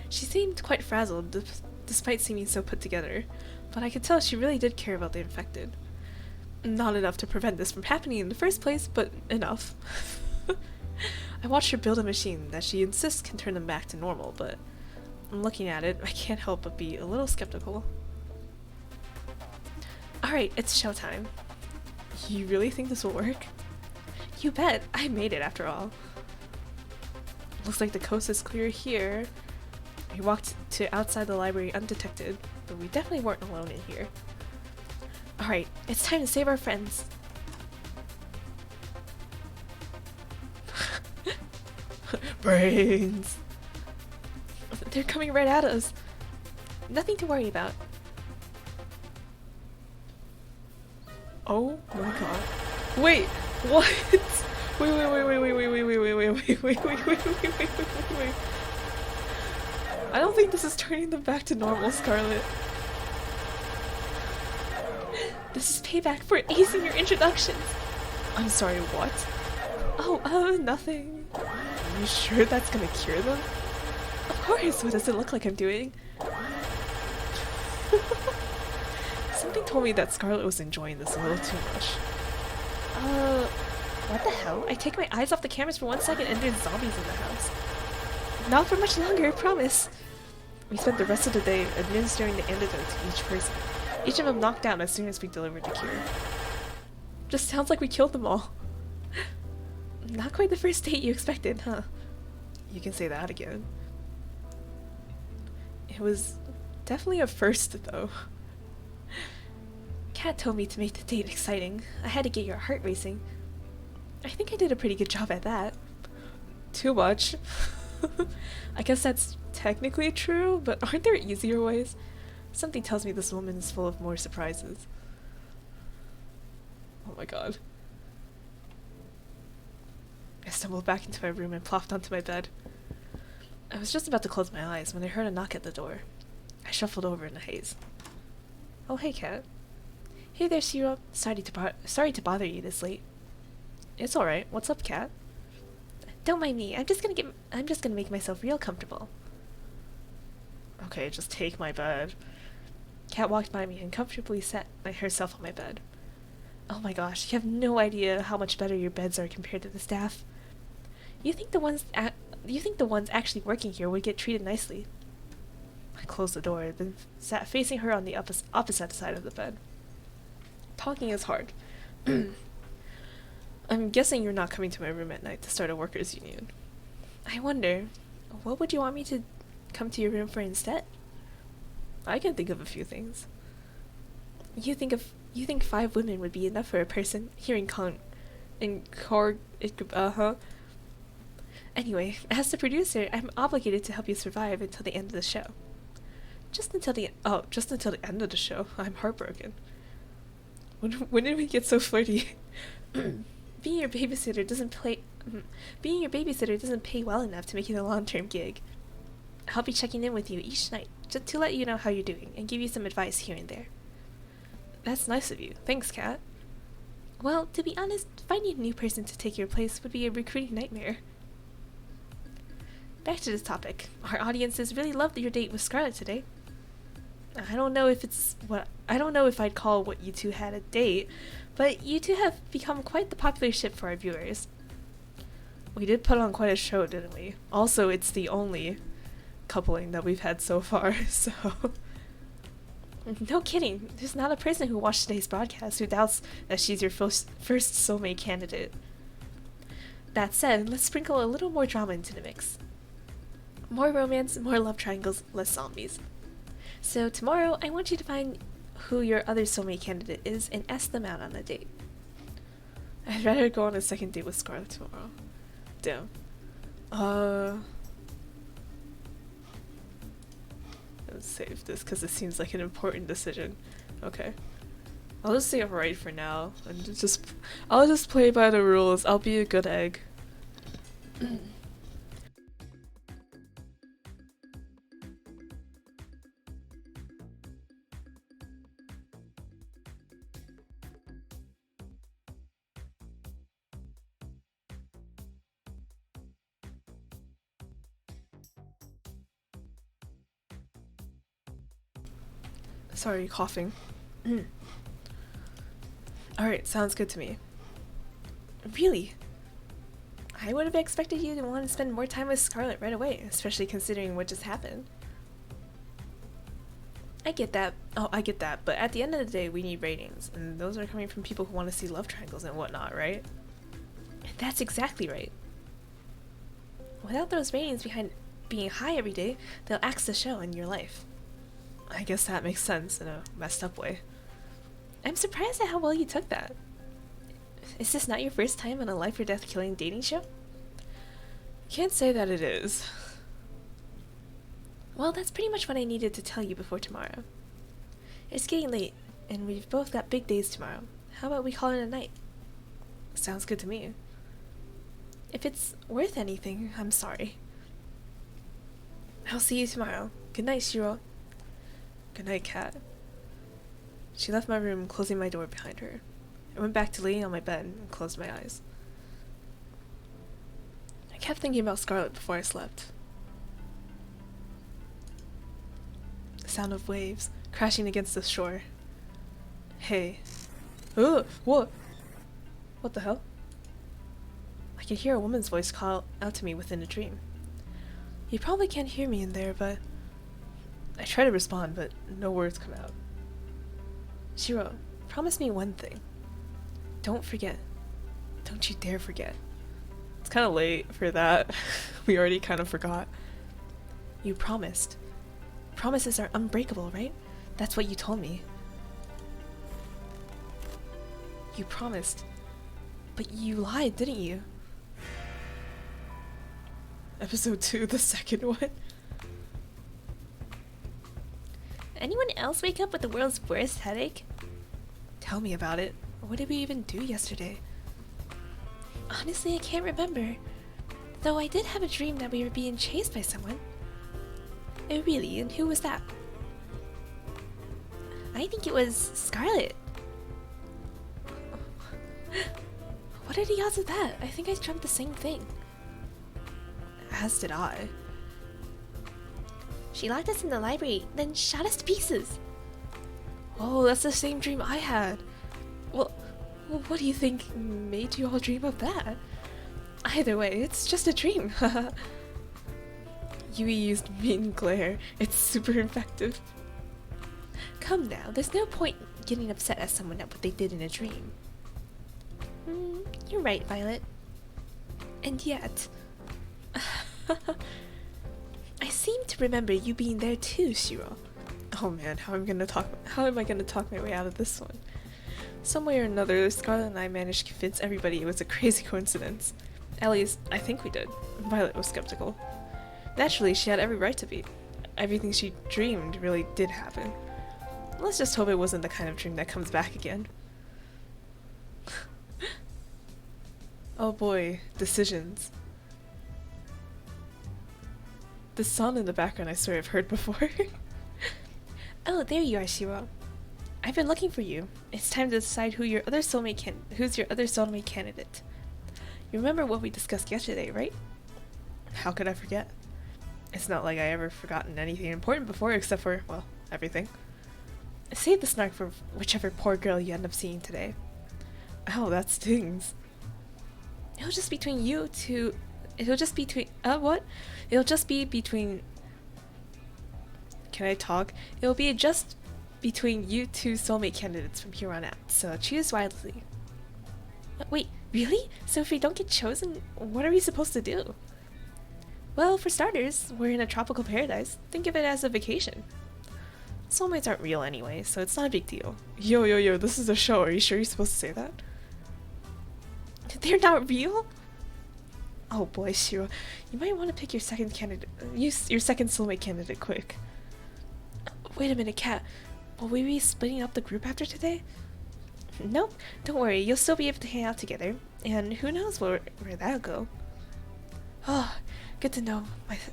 She seemed quite frazzled, despite seeming so put together, but I could tell she really did care about the infected. Not enough to prevent this from happening in the first place, but enough. I watched her build a machine that she insists can turn them back to normal, but looking at it, I can't help but be a little skeptical. Alright, it's showtime. You really think this will work? You bet. I made it after all. Looks like the coast is clear here. We walked to outside the library undetected, but we definitely weren't alone in here. Alright, it's time to save our friends. Brains! They're coming right at us. Nothing to worry about. Oh my god. Wait! What? Wait. I don't think this is turning them back to normal, Scarlet. This is payback for acing your introductions. I'm sorry, what? Oh, nothing. Are you sure that's gonna cure them? Of course, what does it look like I'm doing? Something told me that Scarlet was enjoying this a little too much. What the hell? I take my eyes off the cameras for 1 second and there's zombies in the house. Not for much longer, I promise. We spent the rest of the day administering the antidote to each person. Each of them knocked out as soon as we delivered the cure. Just sounds like we killed them all. Not quite the first date you expected, huh? You can say that again. It was definitely a first, though. Kat told me to make the date exciting. I had to get your heart racing. I think I did a pretty good job at that. Too much. I guess that's technically true, but aren't there easier ways? Something tells me this woman is full of more surprises. Oh my god. I stumbled back into my room and plopped onto my bed. I was just about to close my eyes when I heard a knock at the door. I shuffled over in a haze. Oh, hey, Kat. Hey there, Shiro. Sorry to bother you this late. It's alright. What's up, Kat? Don't mind me. I'm just gonna make myself real comfortable. Okay, just take my bed. Kat walked by me and comfortably sat herself on my bed. Oh my gosh, you have no idea how much better your beds are compared to the staff. You think the ones actually working here would get treated nicely? I closed the door, then sat facing her on the opposite side of the bed. Talking is hard. I'm guessing you're not coming to my room at night to start a workers' union. I wonder, what would you want me to come to your room for instead? I can think of a few things. You think 5 women would be enough for a person? Anyway, as the producer, I'm obligated to help you survive until the end of the show. just until the end of the show. I'm heartbroken. When did we get so flirty? Being your babysitter doesn't pay well enough to make it a long-term gig. I'll be checking in with you each night, just to let you know how you're doing, and give you some advice here and there. That's nice of you. Thanks, Kat. Well, to be honest, finding a new person to take your place would be a recruiting nightmare. Back to this topic. Our audiences really loved your date with Scarlet today. I don't know if I'd call what you two had a date, but you two have become quite the popular ship for our viewers. We did put on quite a show, didn't we? Also, it's the only coupling that we've had so far, so... No kidding, there's not a person who watched today's broadcast who doubts that she's your first soulmate candidate. That said, let's sprinkle a little more drama into the mix. More romance, more love triangles, less zombies. So tomorrow, I want you to find who your other soulmate candidate is and ask them out on a date. I'd rather go on a second date with Scarlet tomorrow. Damn. Let's save this because it seems like an important decision. Okay. I'll just say alright for now. And I'll just play by the rules. I'll be a good egg. Sorry, coughing. Alright, sounds good to me. Really? I would have expected you to want to spend more time with Scarlet right away, especially considering what just happened. I get that. Oh, I get that, but at the end of the day, we need ratings, and those are coming from people who want to see love triangles and whatnot, right? That's exactly right. Without those ratings behind being high every day, they'll axe the show in your life. I guess that makes sense in a messed up way. I'm surprised at how well you took that. Is this not your first time on a life or death killing dating show? Can't say that it is. Well, that's pretty much what I needed to tell you before tomorrow. It's getting late, and we've both got big days tomorrow. How about we call it a night? Sounds good to me. If it's worth anything, I'm sorry. I'll see you tomorrow. Good night, Shiro. Good night, Kat. She left my room, closing my door behind her. I went back to laying on my bed and closed my eyes. I kept thinking about Scarlet before I slept. The sound of waves crashing against the shore. Hey. Ugh, what? What the hell? I could hear a woman's voice call out to me within a dream. You probably can't hear me in there, but... I try to respond, but no words come out. Shiro, promise me one thing. Don't forget. Don't you dare forget. It's kind of late for that. We already kind of forgot. You promised. Promises are unbreakable, right? That's what you told me. You promised. But you lied, didn't you? Episode 2, the second one. Anyone else wake up with the world's worst headache? Tell me about it. What did we even do yesterday? Honestly, I can't remember. Though I did have a dream that we were being chased by someone. Oh really? And who was that? I think it was Scarlet. What are the odds of that? I think I dreamt the same thing. As did I. She locked us in the library, then shot us to pieces. Oh, that's the same dream I had. Well, what do you think made you all dream of that? Either way, it's just a dream. Yui used mean glare. It's super effective. Come now, there's no point getting upset at someone at what they did in a dream. You're right, Violet. And yet... I seem to remember you being there too, Shiro. Oh man, how am I gonna talk my way out of this one? Some way or another, Scarlet and I managed to convince everybody it was a crazy coincidence. At least, I think we did. Violet was skeptical. Naturally, she had every right to be. everything she dreamed really did happen. Let's just hope it wasn't the kind of dream that comes back again. Oh boy, decisions. This sound in the background I swear I've heard before. Oh, there you are, Shiro. I've been looking for you. It's time to decide who's your other soulmate candidate. You remember what we discussed yesterday, right? How could I forget? It's not like I ever forgotten anything important before except for, well, everything. Save the snark for whichever poor girl you end up seeing today. Oh, that stings. It'll just be between you two. It'll just be between. What? It'll just be between. Can I talk? It'll be just between you two soulmate candidates from here on out, so choose wisely. Wait, really? So if we don't get chosen, what are we supposed to do? Well, for starters, we're in a tropical paradise. Think of it as a vacation. Soulmates aren't real anyway, so it's not a big deal. Yo, this is a show. Are you sure you're supposed to say that? They're not real? Oh boy, Shiro, you might want to pick your second candidate. Your second soulmate candidate quick. Wait a minute, Kat. Will we be splitting up the group after today? Nope, don't worry. You'll still be able to hang out together, and who knows where that'll go. Oh, good to know.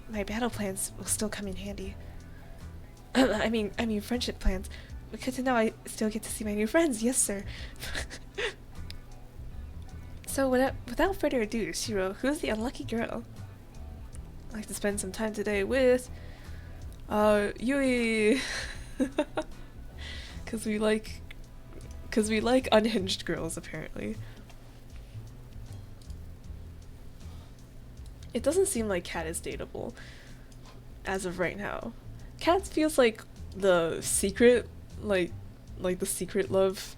My battle plans will still come in handy. I mean friendship plans. Good to know I still get to see my new friends. Yes, sir. So without further ado, Shiro, who's the unlucky girl? I'd like to spend some time today with Yui. Cause we like unhinged girls apparently. It doesn't seem like Kat is dateable as of right now. Kat feels like the secret, like the secret love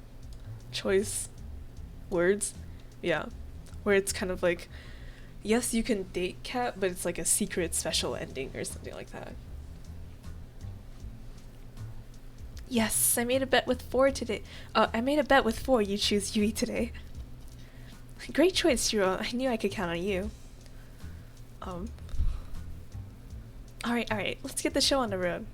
choice words. Yeah. Where it's kind of like, yes, you can date Kat, but it's like a secret special ending or something like that. Yes, I made a bet with 4 today. I made a bet with 4 you choose Yui today. Great choice, Shiro. I knew I could count on you. Alright, let's get the show on the road.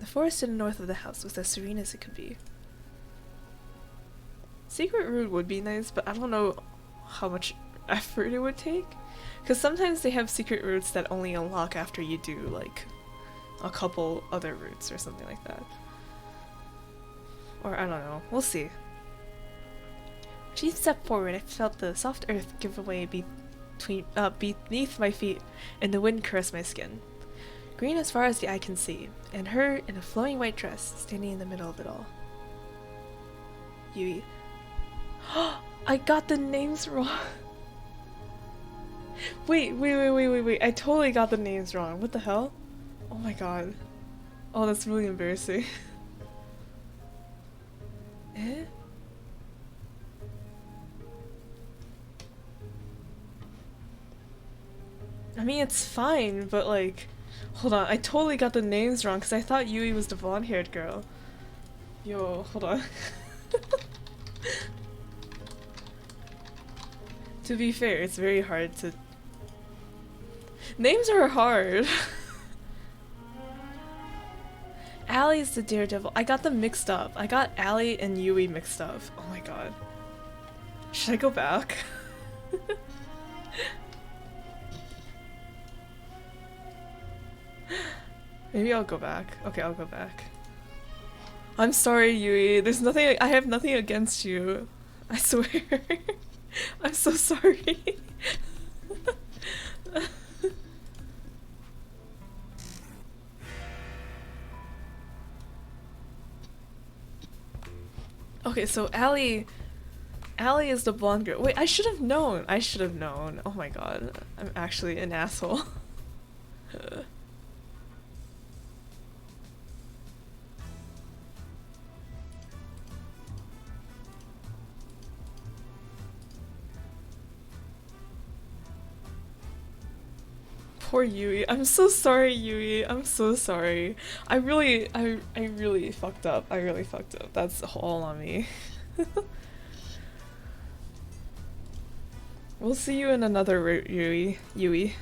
The forest to the north of the house was as serene as it could be. Secret route would be nice, but I don't know how much effort it would take. Because sometimes they have secret routes that only unlock after you do, like, a couple other routes or something like that. Or I don't know. We'll see. As she stepped forward, I felt the soft earth give away beneath my feet, and the wind caress my skin. Green as far as the eye can see, and her in a flowing white dress, standing in the middle of it all. Yui. I got the names wrong. Wait. I totally got the names wrong. What the hell? Oh my god. Oh, that's really embarrassing. Eh? I mean, it's fine, but like... Hold on, I totally got the names wrong because I thought Yui was the blonde-haired girl. Yo, hold on. To be fair, it's very hard to... Names are hard. Allie's the daredevil. I got them mixed up. I got Allie and Yui mixed up. Oh my god. Should I go back? Maybe I'll go back. Okay, I'll go back. I'm sorry, Yui. There's nothing- I have nothing against you. I swear. I'm so sorry. Okay, so Allie is the blonde girl. Wait, I should have known. I should have known. Oh my god. I'm actually an asshole. Poor Yui. I'm so sorry, Yui. I'm so sorry. I really fucked up. I really fucked up. That's all on me. We'll see you in another Yui.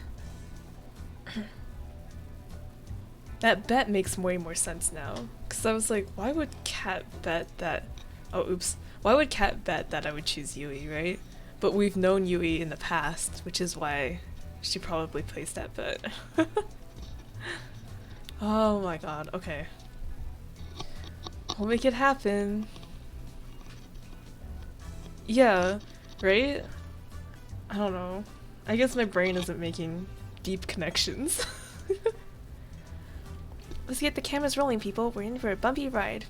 That bet makes way more sense now. Because I was like, why would Cat bet that... Oh, oops. Why would Cat bet that I would choose Yui, right? But we've known Yui in the past, which is why she probably placed that bet. Oh my god, okay. We'll make it happen. Yeah, right? I don't know. I guess my brain isn't making deep connections. Let's get the cameras rolling, people. We're in for a bumpy ride.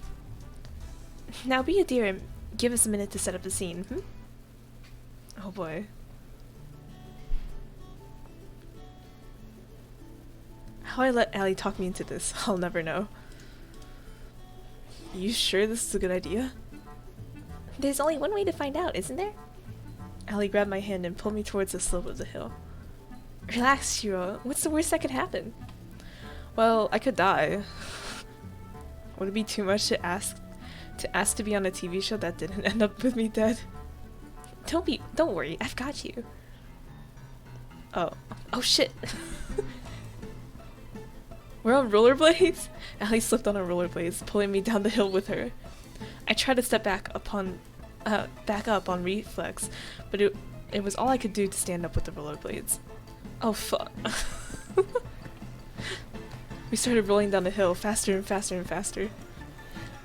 Now be a dear and give us a minute to set up the scene, hmm? Oh boy. How I let Allie talk me into this, I'll never know. You sure this is a good idea? There's only one way to find out, isn't there? Allie grabbed my hand and pulled me towards the slope of the hill. Relax, Shiro. What's the worst that could happen? Well, I could die. Would it be too much to ask to be on a TV show that didn't end up with me dead? Don't worry, I've got you. Oh shit. We're on rollerblades? Allie slipped on her rollerblades, pulling me down the hill with her. I tried to step back up on reflex, but it was all I could do to stand up with the rollerblades. Oh fuck. We started rolling down the hill, faster and faster and faster.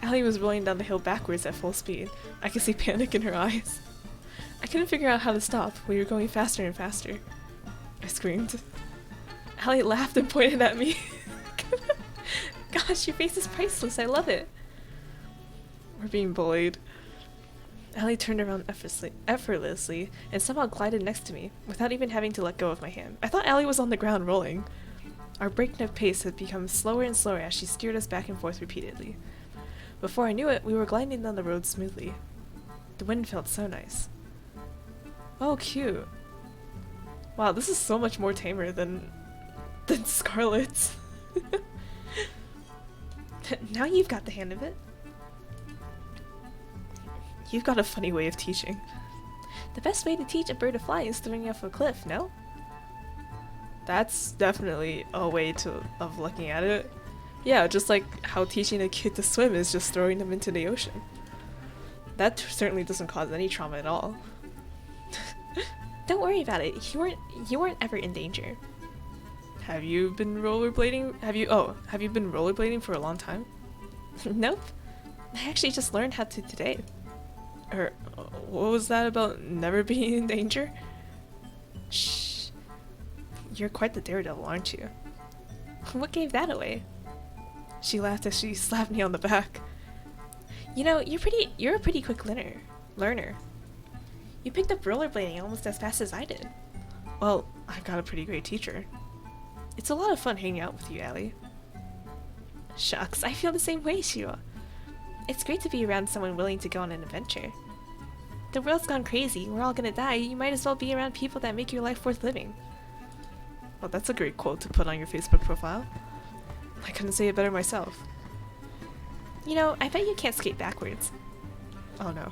Allie was rolling down the hill backwards at full speed. I could see panic in her eyes. I couldn't figure out how to stop. We were going faster and faster. I screamed. Allie laughed and pointed at me. Gosh, your face is priceless. I love it. We're being bullied. Allie turned around effortlessly and somehow glided next to me, without even having to let go of my hand. I thought Allie was on the ground rolling. Our breakneck pace had become slower and slower as she steered us back and forth repeatedly. Before I knew it, we were gliding down the road smoothly. The wind felt so nice. Oh, cute. Wow, this is so much more tamer than Scarlet's. Now you've got the hang of it. You've got a funny way of teaching. The best way to teach a bird to fly is throwing it off a cliff, no? That's definitely a way of looking at it. Yeah, just like how teaching a kid to swim is just throwing them into the ocean. That certainly doesn't cause any trauma at all. Don't worry about it. You weren't ever in danger. Have you been rollerblading? Have you been rollerblading for a long time? Nope. I actually just learned how to today. What was that about never being in danger? Shh. You're quite the daredevil, aren't you? What gave that away? She laughed as she slapped me on the back. You know, you're a pretty quick learner. You picked up rollerblading almost as fast as I did. Well, I've got a pretty great teacher. It's a lot of fun hanging out with you, Allie. Shucks, I feel the same way, Shiro. It's great to be around someone willing to go on an adventure. The world's gone crazy, we're all gonna die, you might as well be around people that make your life worth living. Well, that's a great quote to put on your Facebook profile. I couldn't say it better myself. You know, I bet you can't skate backwards. Oh no.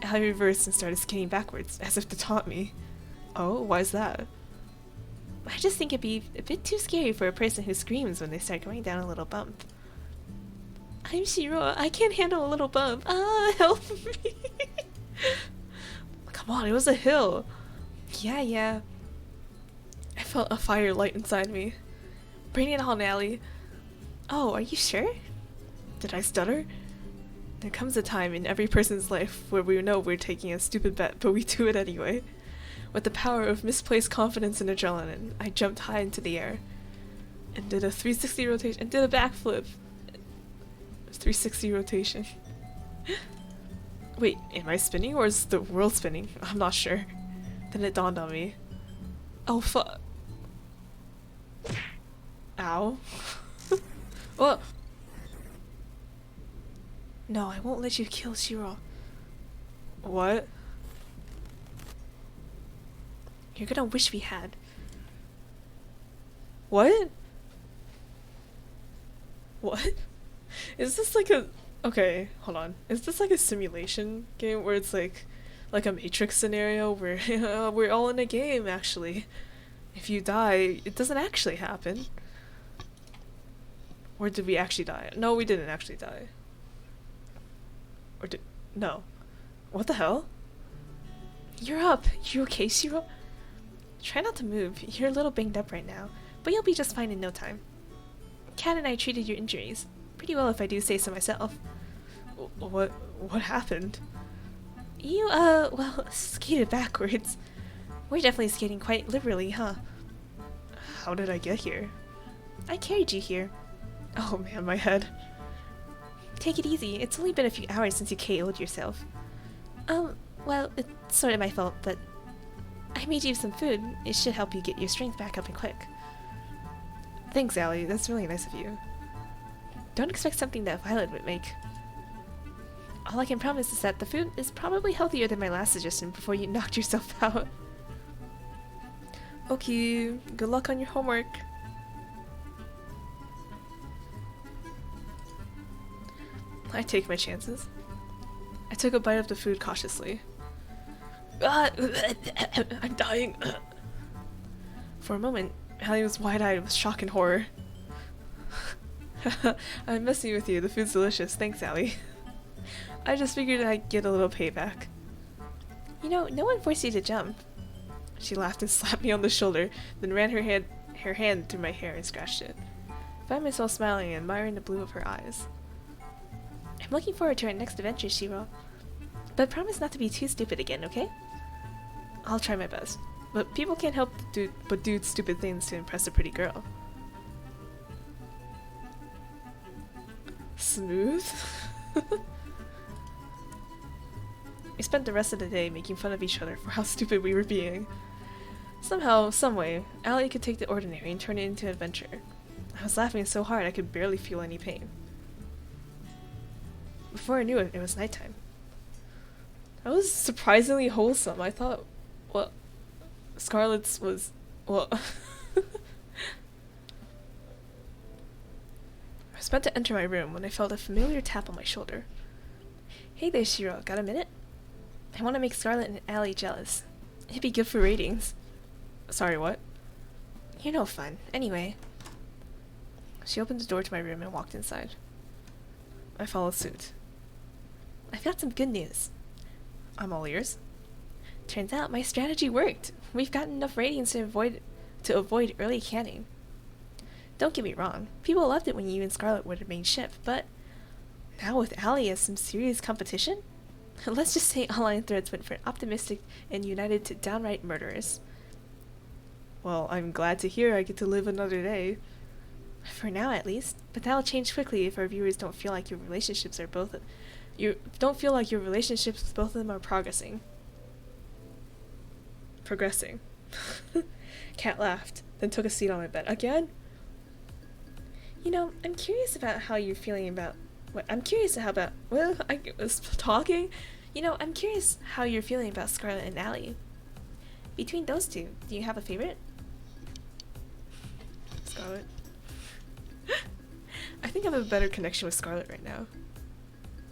Allie reversed and started skating backwards, as if to taunt me. Oh, why's that? I just think it'd be a bit too scary for a person who screams when they start going down a little bump. I'm Shiro, I can't handle a little bump. Ah, help me! Come on, it was a hill! Yeah. I felt a fire light inside me. Bring it on, Allie. Oh, are you sure? Did I stutter? There comes a time in every person's life where we know we're taking a stupid bet, but we do it anyway. With the power of misplaced confidence and adrenaline, I jumped high into the air and did a 360 rotation and did a backflip. 360 rotation. Wait, am I spinning or is the world spinning? I'm not sure. Then it dawned on me. Oh fuck. Ow. Whoa. No, I won't let you kill Shiro. What? You're gonna wish we had. What? What? Is this like a... Okay, hold on. Is this like a simulation game where it's like like a Matrix scenario where we're all in a game, actually. If you die, it doesn't actually happen. Or did we actually die? No, we didn't actually die. Or did... No. What the hell? You're up. You okay, Shiro? Try not to move. You're a little banged up right now, but you'll be just fine in no time. Kat and I treated your injuries pretty well, if I do say so myself. What happened? You, well, skated backwards. We're definitely skating quite liberally, huh? How did I get here? I carried you here. Oh man, my head. Take it easy. It's only been a few hours since you KO'd yourself. Well, it's sort of my fault, but I made you some food. It should help you get your strength back up and quick. Thanks, Allie. That's really nice of you. Don't expect something that Violet would make. All I can promise is that the food is probably healthier than my last suggestion before you knocked yourself out. Okay, good luck on your homework. I take my chances. I took a bite of the food cautiously. I'm dying. For a moment, Allie was wide-eyed with shock and horror. I'm messing with you. The food's delicious. Thanks, Allie. I just figured I'd get a little payback. You know, no one forced you to jump. She laughed and slapped me on the shoulder, then ran her hand through my hair and scratched it. I found myself smiling and admiring the blue of her eyes. I'm looking forward to our next adventure, Shiro. But promise not to be too stupid again, okay? I'll try my best. But people can't help but do stupid things to impress a pretty girl. Smooth? We spent the rest of the day making fun of each other for how stupid we were being. Somehow, someway, Allie could take the ordinary and turn it into an adventure. I was laughing so hard I could barely feel any pain. Before I knew it, it was nighttime. That was surprisingly wholesome. I thought, well, Scarlet's was, well... I was about to enter my room when I felt a familiar tap on my shoulder. Hey there, Shiro, got a minute? I want to make Scarlet and Allie jealous. It'd be good for ratings. Sorry, what? You're no fun. Anyway. She opened the door to my room and walked inside. I followed suit. I've got some good news. I'm all ears. Turns out my strategy worked. We've gotten enough ratings to avoid early canning. Don't get me wrong, people loved it when you and Scarlet were the main ship, but now with Allie as some serious competition? Let's just say online threads went from optimistic and united to downright murderous. Well, I'm glad to hear I get to live another day. For now, at least. But that'll change quickly if our viewers don't feel like your relationships with both of them are progressing. Progressing. Kat laughed, then took a seat on my bed. Again? You know, I'm curious about how you're feeling about... Well, I was talking. You know, I'm curious how you're feeling about Scarlet and Allie. Between those two, do you have a favorite? Scarlet. I think I have a better connection with Scarlet right now.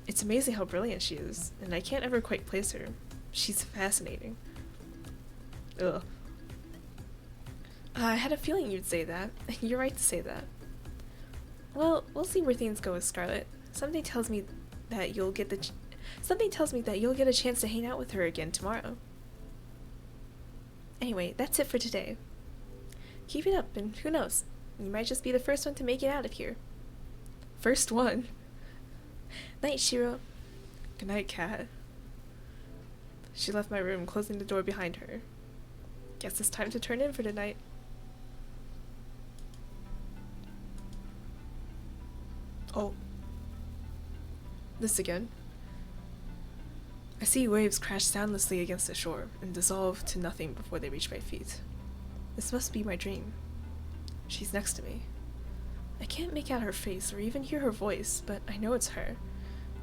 It's amazing how brilliant she is, and I can't ever quite place her. She's fascinating. Ugh. I had a feeling you'd say that. You're right to say that. Well, we'll see where things go with Scarlet. Something tells me that you'll get a chance to hang out with her again tomorrow. Anyway, that's it for today. Keep it up, and who knows? You might just be the first one to make it out of here. First one? Night, Shiro. Good night, Kat. She left my room, closing the door behind her. Guess it's time to turn in for the night. Oh. This again. I see waves crash soundlessly against the shore and dissolve to nothing before they reach my feet. This must be my dream. She's next to me. I can't make out her face or even hear her voice, but I know it's her.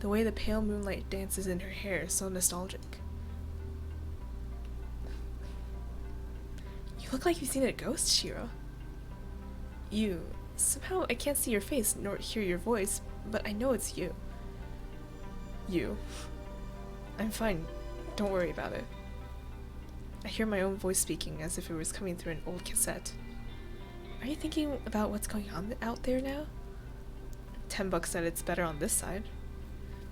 The way the pale moonlight dances in her hair is so nostalgic. You look like you've seen a ghost, Shiro. You. Somehow I can't see your face nor hear your voice, but I know it's you. You. I'm fine. Don't worry about it. I hear my own voice speaking as if it was coming through an old cassette. Are you thinking about what's going on out there now? $10 said it's better on this side.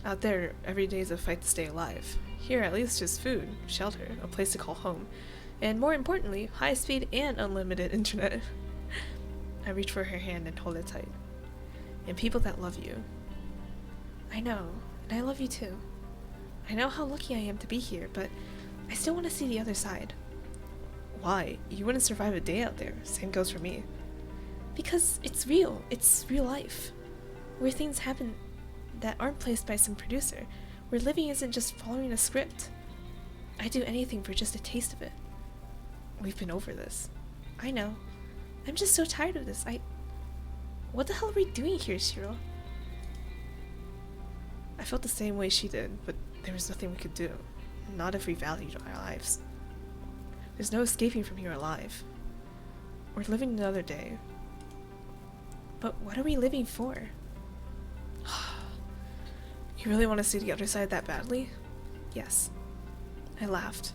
Out there, every day is a fight to stay alive. Here, at least, just food, shelter, a place to call home, and more importantly, high speed and unlimited internet. I reach for her hand and hold it tight. And people that love you. I know, and I love you too. I know how lucky I am to be here, but I still want to see the other side. Why? You wouldn't survive a day out there. Same goes for me. Because it's real. It's real life. Where things happen that aren't placed by some producer. Where living isn't just following a script. I'd do anything for just a taste of it. We've been over this. I know. I'm just so tired of this. What the hell are we doing here, Shiro? I felt the same way she did, but there was nothing we could do. Not if we valued our lives. There's no escaping from here alive. We're living another day. But what are we living for? You really want to see the other side that badly? Yes. I laughed.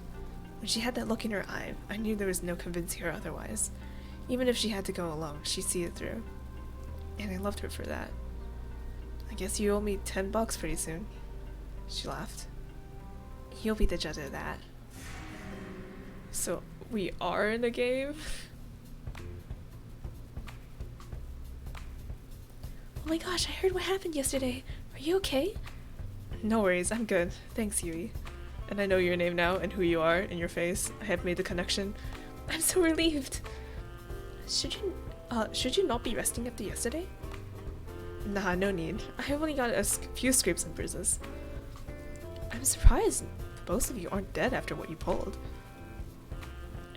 When she had that look in her eye, I knew there was no convincing her otherwise. Even if she had to go alone, she'd see it through. And I loved her for that. I guess you owe me $10 pretty soon. She laughed. You'll be the judge of that. So, we are in a game? Oh my gosh, I heard what happened yesterday. Are you okay? No worries, I'm good. Thanks, Yui. And I know your name now and who you are and your face. I have made the connection. I'm so relieved. Should you not be resting after yesterday? Nah, no need. I only got a few scrapes and bruises. I'm surprised both of you aren't dead after what you pulled.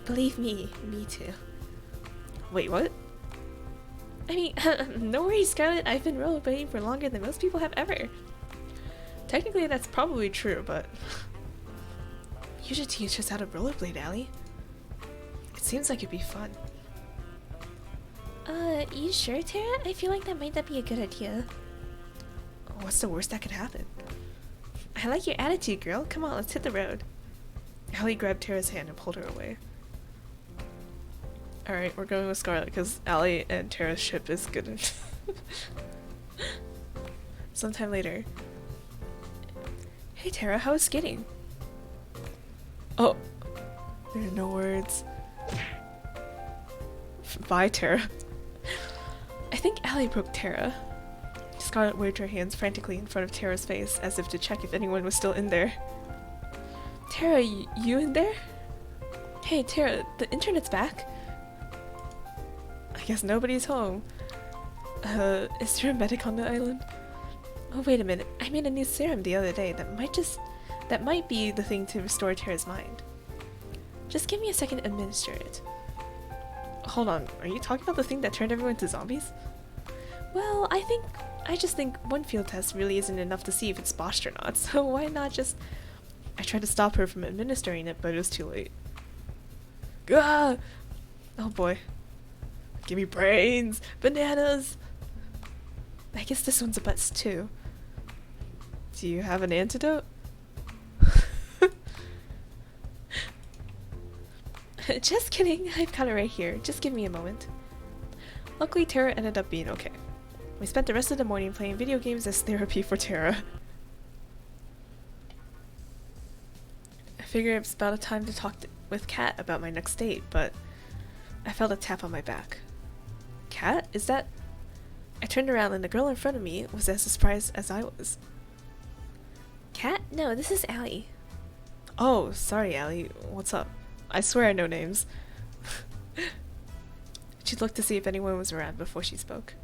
Believe me too. Wait, what? I mean, no worries, Scarlet. I've been rollerblading for longer than most people have ever. Technically, that's probably true, but you should teach us how to rollerblade, Allie. It seems like it'd be fun. You sure, Tara? I feel like that might not be a good idea. What's the worst that could happen? I like your attitude, girl. Come on, let's hit the road. Allie grabbed Tara's hand and pulled her away. Alright, we're going with Scarlet because Allie and Tara's ship is good. Sometime later. Hey Tara, how is skating? Oh, there are no words. Bye, Tara. I think Allie broke Tara. Scarlet waved her hands frantically in front of Tara's face as if to check if anyone was still in there. Tara, you in there? Hey Tara, the internet's back. I guess nobody's home. Is there a medic on the island? Oh, wait a minute. I made a new serum the other day that might be the thing to restore Tara's mind. Just give me a second to administer it. Hold on, are you talking about the thing that turned everyone into zombies? Well, I just think one field test really isn't enough to see if it's botched or not, so why not just... I tried to stop her from administering it, but it was too late. Ah! Oh boy. Give me brains! Bananas! I guess this one's a bust too. Do you have an antidote? Just kidding, I've got it right here. Just give me a moment. Luckily, Tara ended up being okay. We spent the rest of the morning playing video games as therapy for Tara. I figured it's about time to talk with Kat about my next date, but I felt a tap on my back. Kat? Is that... I turned around and the girl in front of me was as surprised as I was. Kat? No, this is Allie. Oh, sorry Allie. What's up? I swear I know names. She looked to see if anyone was around before she spoke.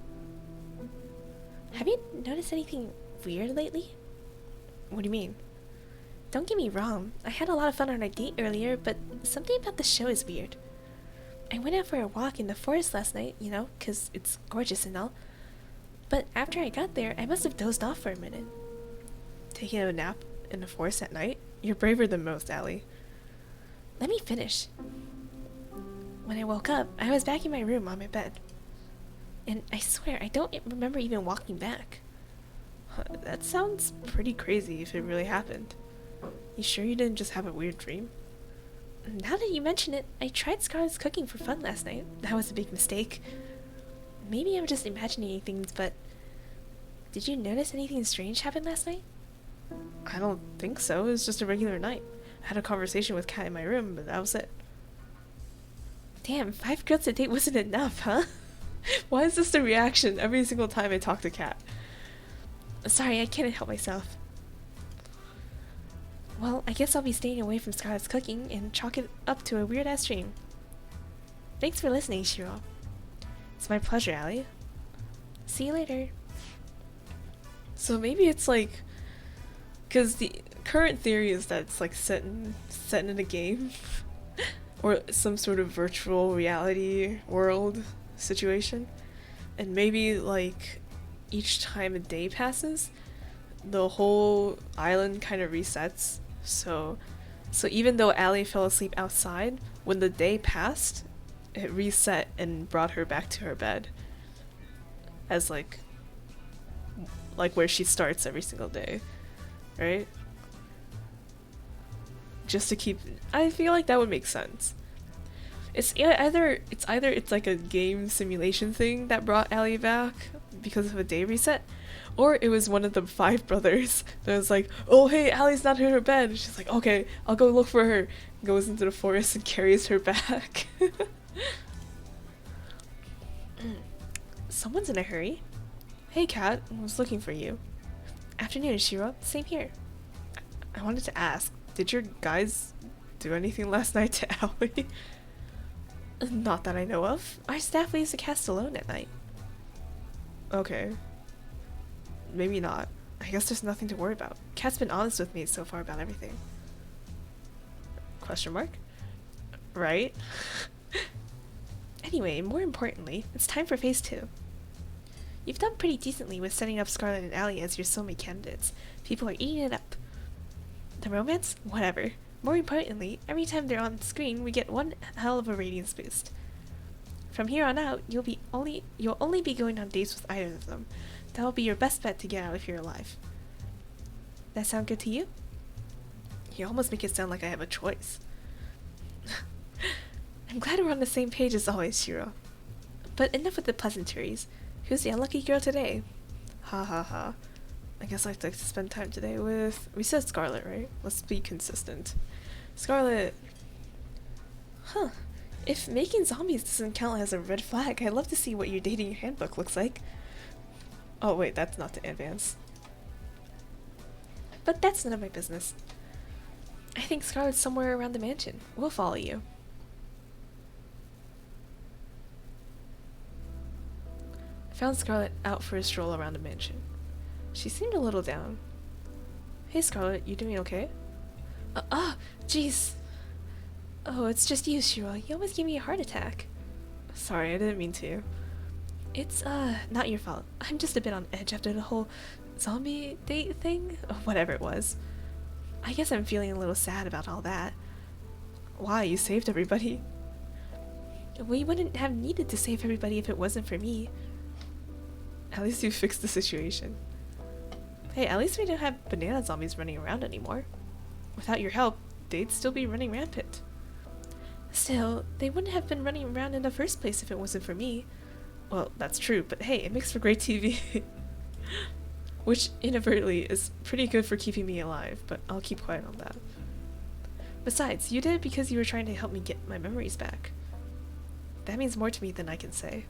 Have you noticed anything weird lately? What do you mean? Don't get me wrong, I had a lot of fun on our date earlier, but something about the show is weird. I went out for a walk in the forest last night, you know, 'cause it's gorgeous and all. But after I got there, I must have dozed off for a minute. Taking a nap in the forest at night? You're braver than most, Allie. Let me finish. When I woke up, I was back in my room on my bed. And I swear, I don't remember even walking back. That sounds pretty crazy if it really happened. You sure you didn't just have a weird dream? Now that you mention it, I tried Scarlett's cooking for fun last night. That was a big mistake. Maybe I'm just imagining things, but... Did you notice anything strange happen last night? I don't think so. It was just a regular night. I had a conversation with Kat in my room, but that was it. Damn, 5 girls a date wasn't enough, huh? Why is this the reaction every single time I talk to Kat? Sorry, I couldn't help myself. Well, I guess I'll be staying away from Scarlett's cooking and chalk it up to a weird-ass dream. Thanks for listening, Shiro. It's my pleasure, Allie. See you later. So maybe it's like... Because the current theory is that it's like set in a game. Or some sort of virtual reality world situation. And maybe like each time a day passes, the whole island kind of resets. So even though Allie fell asleep outside, when the day passed, it reset and brought her back to her bed. As like where she starts every single day. Right? Just to keep... I feel like that would make sense. It's either it's like a game simulation thing that brought Allie back because of a day reset, or it was one of the 5 brothers that was like, oh hey, Allie's not in her bed. And she's like, okay, I'll go look for her. Goes into the forest and carries her back. Someone's in a hurry. Hey Kat, I was looking for you. Afternoon, Shiro. Same here. I wanted to ask, did your guys do anything last night to Allie? Not that I know of. Our staff leaves the cast alone at night. Okay. Maybe not. I guess there's nothing to worry about. Kat's been honest with me so far about everything. Question mark? Right? Anyway, more importantly, it's time for phase 2. You've done pretty decently with setting up Scarlett and Allie as your soulmate candidates. People are eating it up. The romance? Whatever. More importantly, every time they're on screen, we get one hell of a ratings boost. From here on out, you'll only be going on dates with either of them. That'll be your best bet to get out if you're alive. That sound good to you? You almost make it sound like I have a choice. I'm glad we're on the same page as always, Shiro. But enough with the pleasantries. Who's the unlucky girl today? Ha ha ha. I guess I'd like to spend time today with... We said Scarlett, right? Let's be consistent. Scarlett! Huh. If making zombies doesn't count as a red flag, I'd love to see what your dating handbook looks like. Oh wait, that's not to advance. But that's none of my business. I think Scarlett's somewhere around the mansion. We'll follow you. I found Scarlett out for a stroll around the mansion. She seemed a little down. Hey Scarlett, you doing okay? Jeez. Oh, it's just you, Shiro. You almost gave me a heart attack. Sorry, I didn't mean to. It's, not your fault. I'm just a bit on edge after the whole zombie date thing. Or whatever it was. I guess I'm feeling a little sad about all that. Why? You saved everybody. We wouldn't have needed to save everybody if it wasn't for me. At least you fixed the situation. Hey, at least we don't have banana zombies running around anymore. Without your help, they'd still be running rampant. Still, they wouldn't have been running around in the first place if it wasn't for me. Well, that's true, but hey, it makes for great TV. Which, inadvertently, is pretty good for keeping me alive, but I'll keep quiet on that. Besides, you did it because you were trying to help me get my memories back. That means more to me than I can say.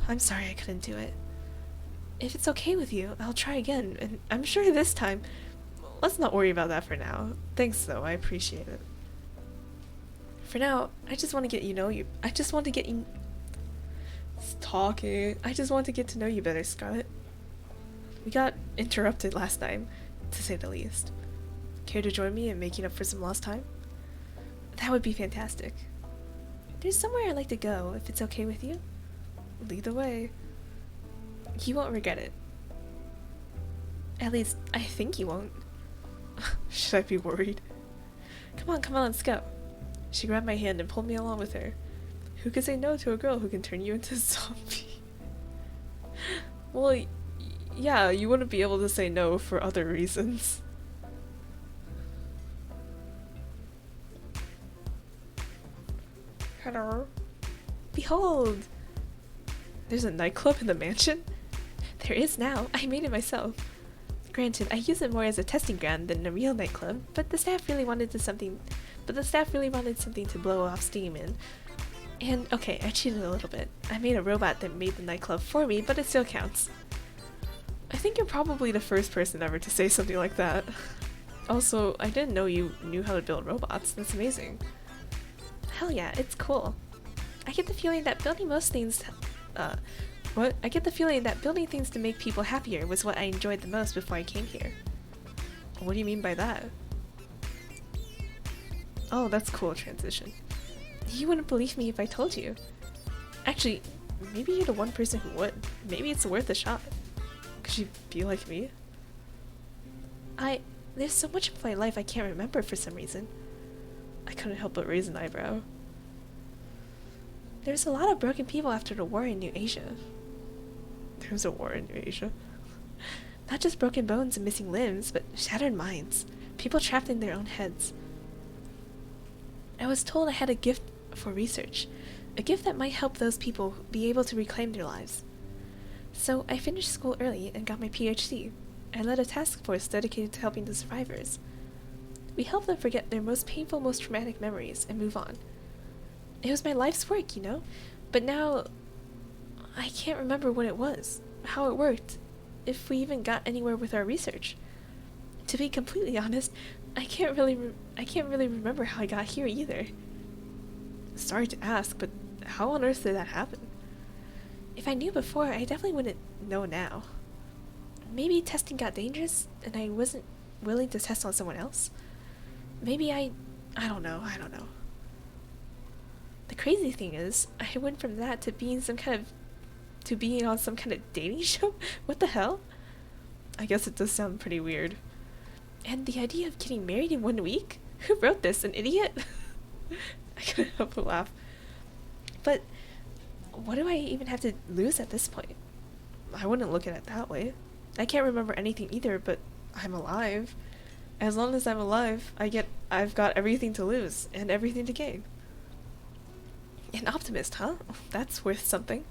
I'm sorry I couldn't do it. If it's okay with you, I'll try again, and I'm sure this time... Let's not worry about that for now. Thanks, though. I appreciate it. For now, I just want to get you know you. I just want to get you... Talking. I just want to get to know you better, Scarlett. We got interrupted last time, to say the least. Care to join me in making up for some lost time? That would be fantastic. There's somewhere I'd like to go, if it's okay with you. Lead the way. You won't regret it. At least, I think you won't. Should I be worried? Come on, let's go. She grabbed my hand and pulled me along with her. Who could say no to a girl who can turn you into a zombie? Well, yeah, you wouldn't be able to say no for other reasons. Hello. Behold! There's a nightclub in the mansion? There is now. I made it myself. Granted, I use it more as a testing ground than a real nightclub, but the staff really wanted something to blow off steam in. And okay, I cheated a little bit. I made a robot that made the nightclub for me, but it still counts. I think you're probably the first person ever to say something like that. Also, I didn't know you knew how to build robots. That's amazing. Hell yeah, it's cool. I get the feeling that building things to make people happier was what I enjoyed the most before I came here. What do you mean by that? Oh, that's cool transition. You wouldn't believe me if I told you. Actually, maybe you're the one person who would. Maybe it's worth a shot. Could you be like me? There's so much of my life I can't remember for some reason. I couldn't help but raise an eyebrow. There's a lot of broken people after the war in New Asia. There was a war in New Asia. Not just broken bones and missing limbs, but shattered minds. People trapped in their own heads. I was told I had a gift for research. A gift that might help those people be able to reclaim their lives. So I finished school early and got my PhD. I led a task force dedicated to helping the survivors. We helped them forget their most painful, most traumatic memories and move on. It was my life's work, you know? But now, I can't remember what it was, how it worked, if we even got anywhere with our research. To be completely honest, I can't really remember how I got here either. Sorry to ask, but how on earth did that happen? If I knew before, I definitely wouldn't know now. Maybe testing got dangerous, and I wasn't willing to test on someone else. Maybe I don't know. The crazy thing is, I went from that to being on some kind of dating show? What the hell? I guess it does sound pretty weird. And the idea of getting married in 1 week? Who wrote this? An idiot? I couldn't help but laugh. But what do I even have to lose at this point? I wouldn't look at it that way. I can't remember anything either, but I'm alive. As long as I'm alive, I've got everything to lose and everything to gain. An optimist, huh? That's worth something.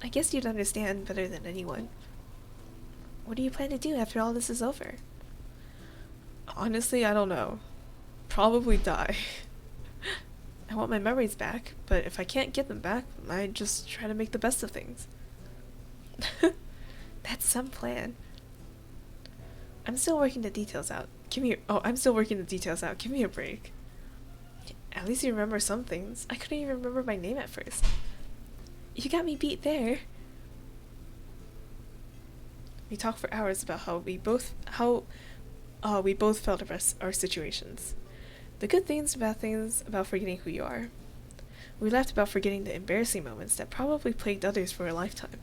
I guess you'd understand better than anyone. What do you plan to do after all this is over? Honestly, I don't know. Probably die. I want my memories back, but if I can't get them back, I just try to make the best of things. That's some plan. I'm still working the details out. Give me a break. At least you remember some things. I couldn't even remember my name at first. You got me beat there. We talked for hours about how we both felt about our situations. The good things, bad things about forgetting who you are. We laughed about forgetting the embarrassing moments that probably plagued others for a lifetime.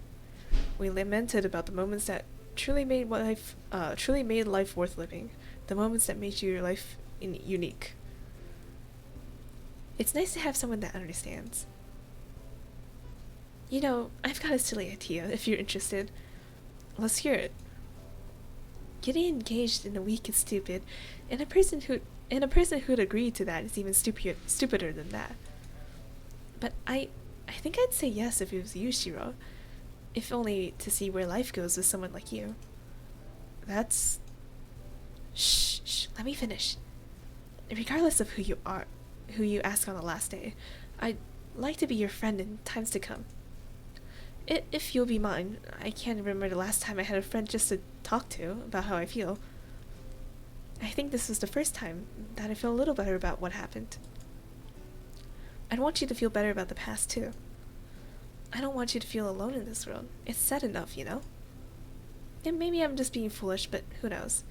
We lamented about the moments that truly made life worth living, the moments that made your life unique. It's nice to have someone that understands. You know, I've got a silly idea, if you're interested. Let's hear it. Getting engaged in a week is stupid, and a person who'd agree to that is even stupider than that. But I think I'd say yes if it was you, Shiro. If only to see where life goes with someone like you. Shh, let me finish. Regardless of who you ask on the last day, I'd like to be your friend in times to come. If you'll be mine, I can't remember the last time I had a friend just to talk to about how I feel. I think this was the first time that I feel a little better about what happened. I'd want you to feel better about the past, too. I don't want you to feel alone in this world. It's sad enough, you know? And maybe I'm just being foolish, but who knows?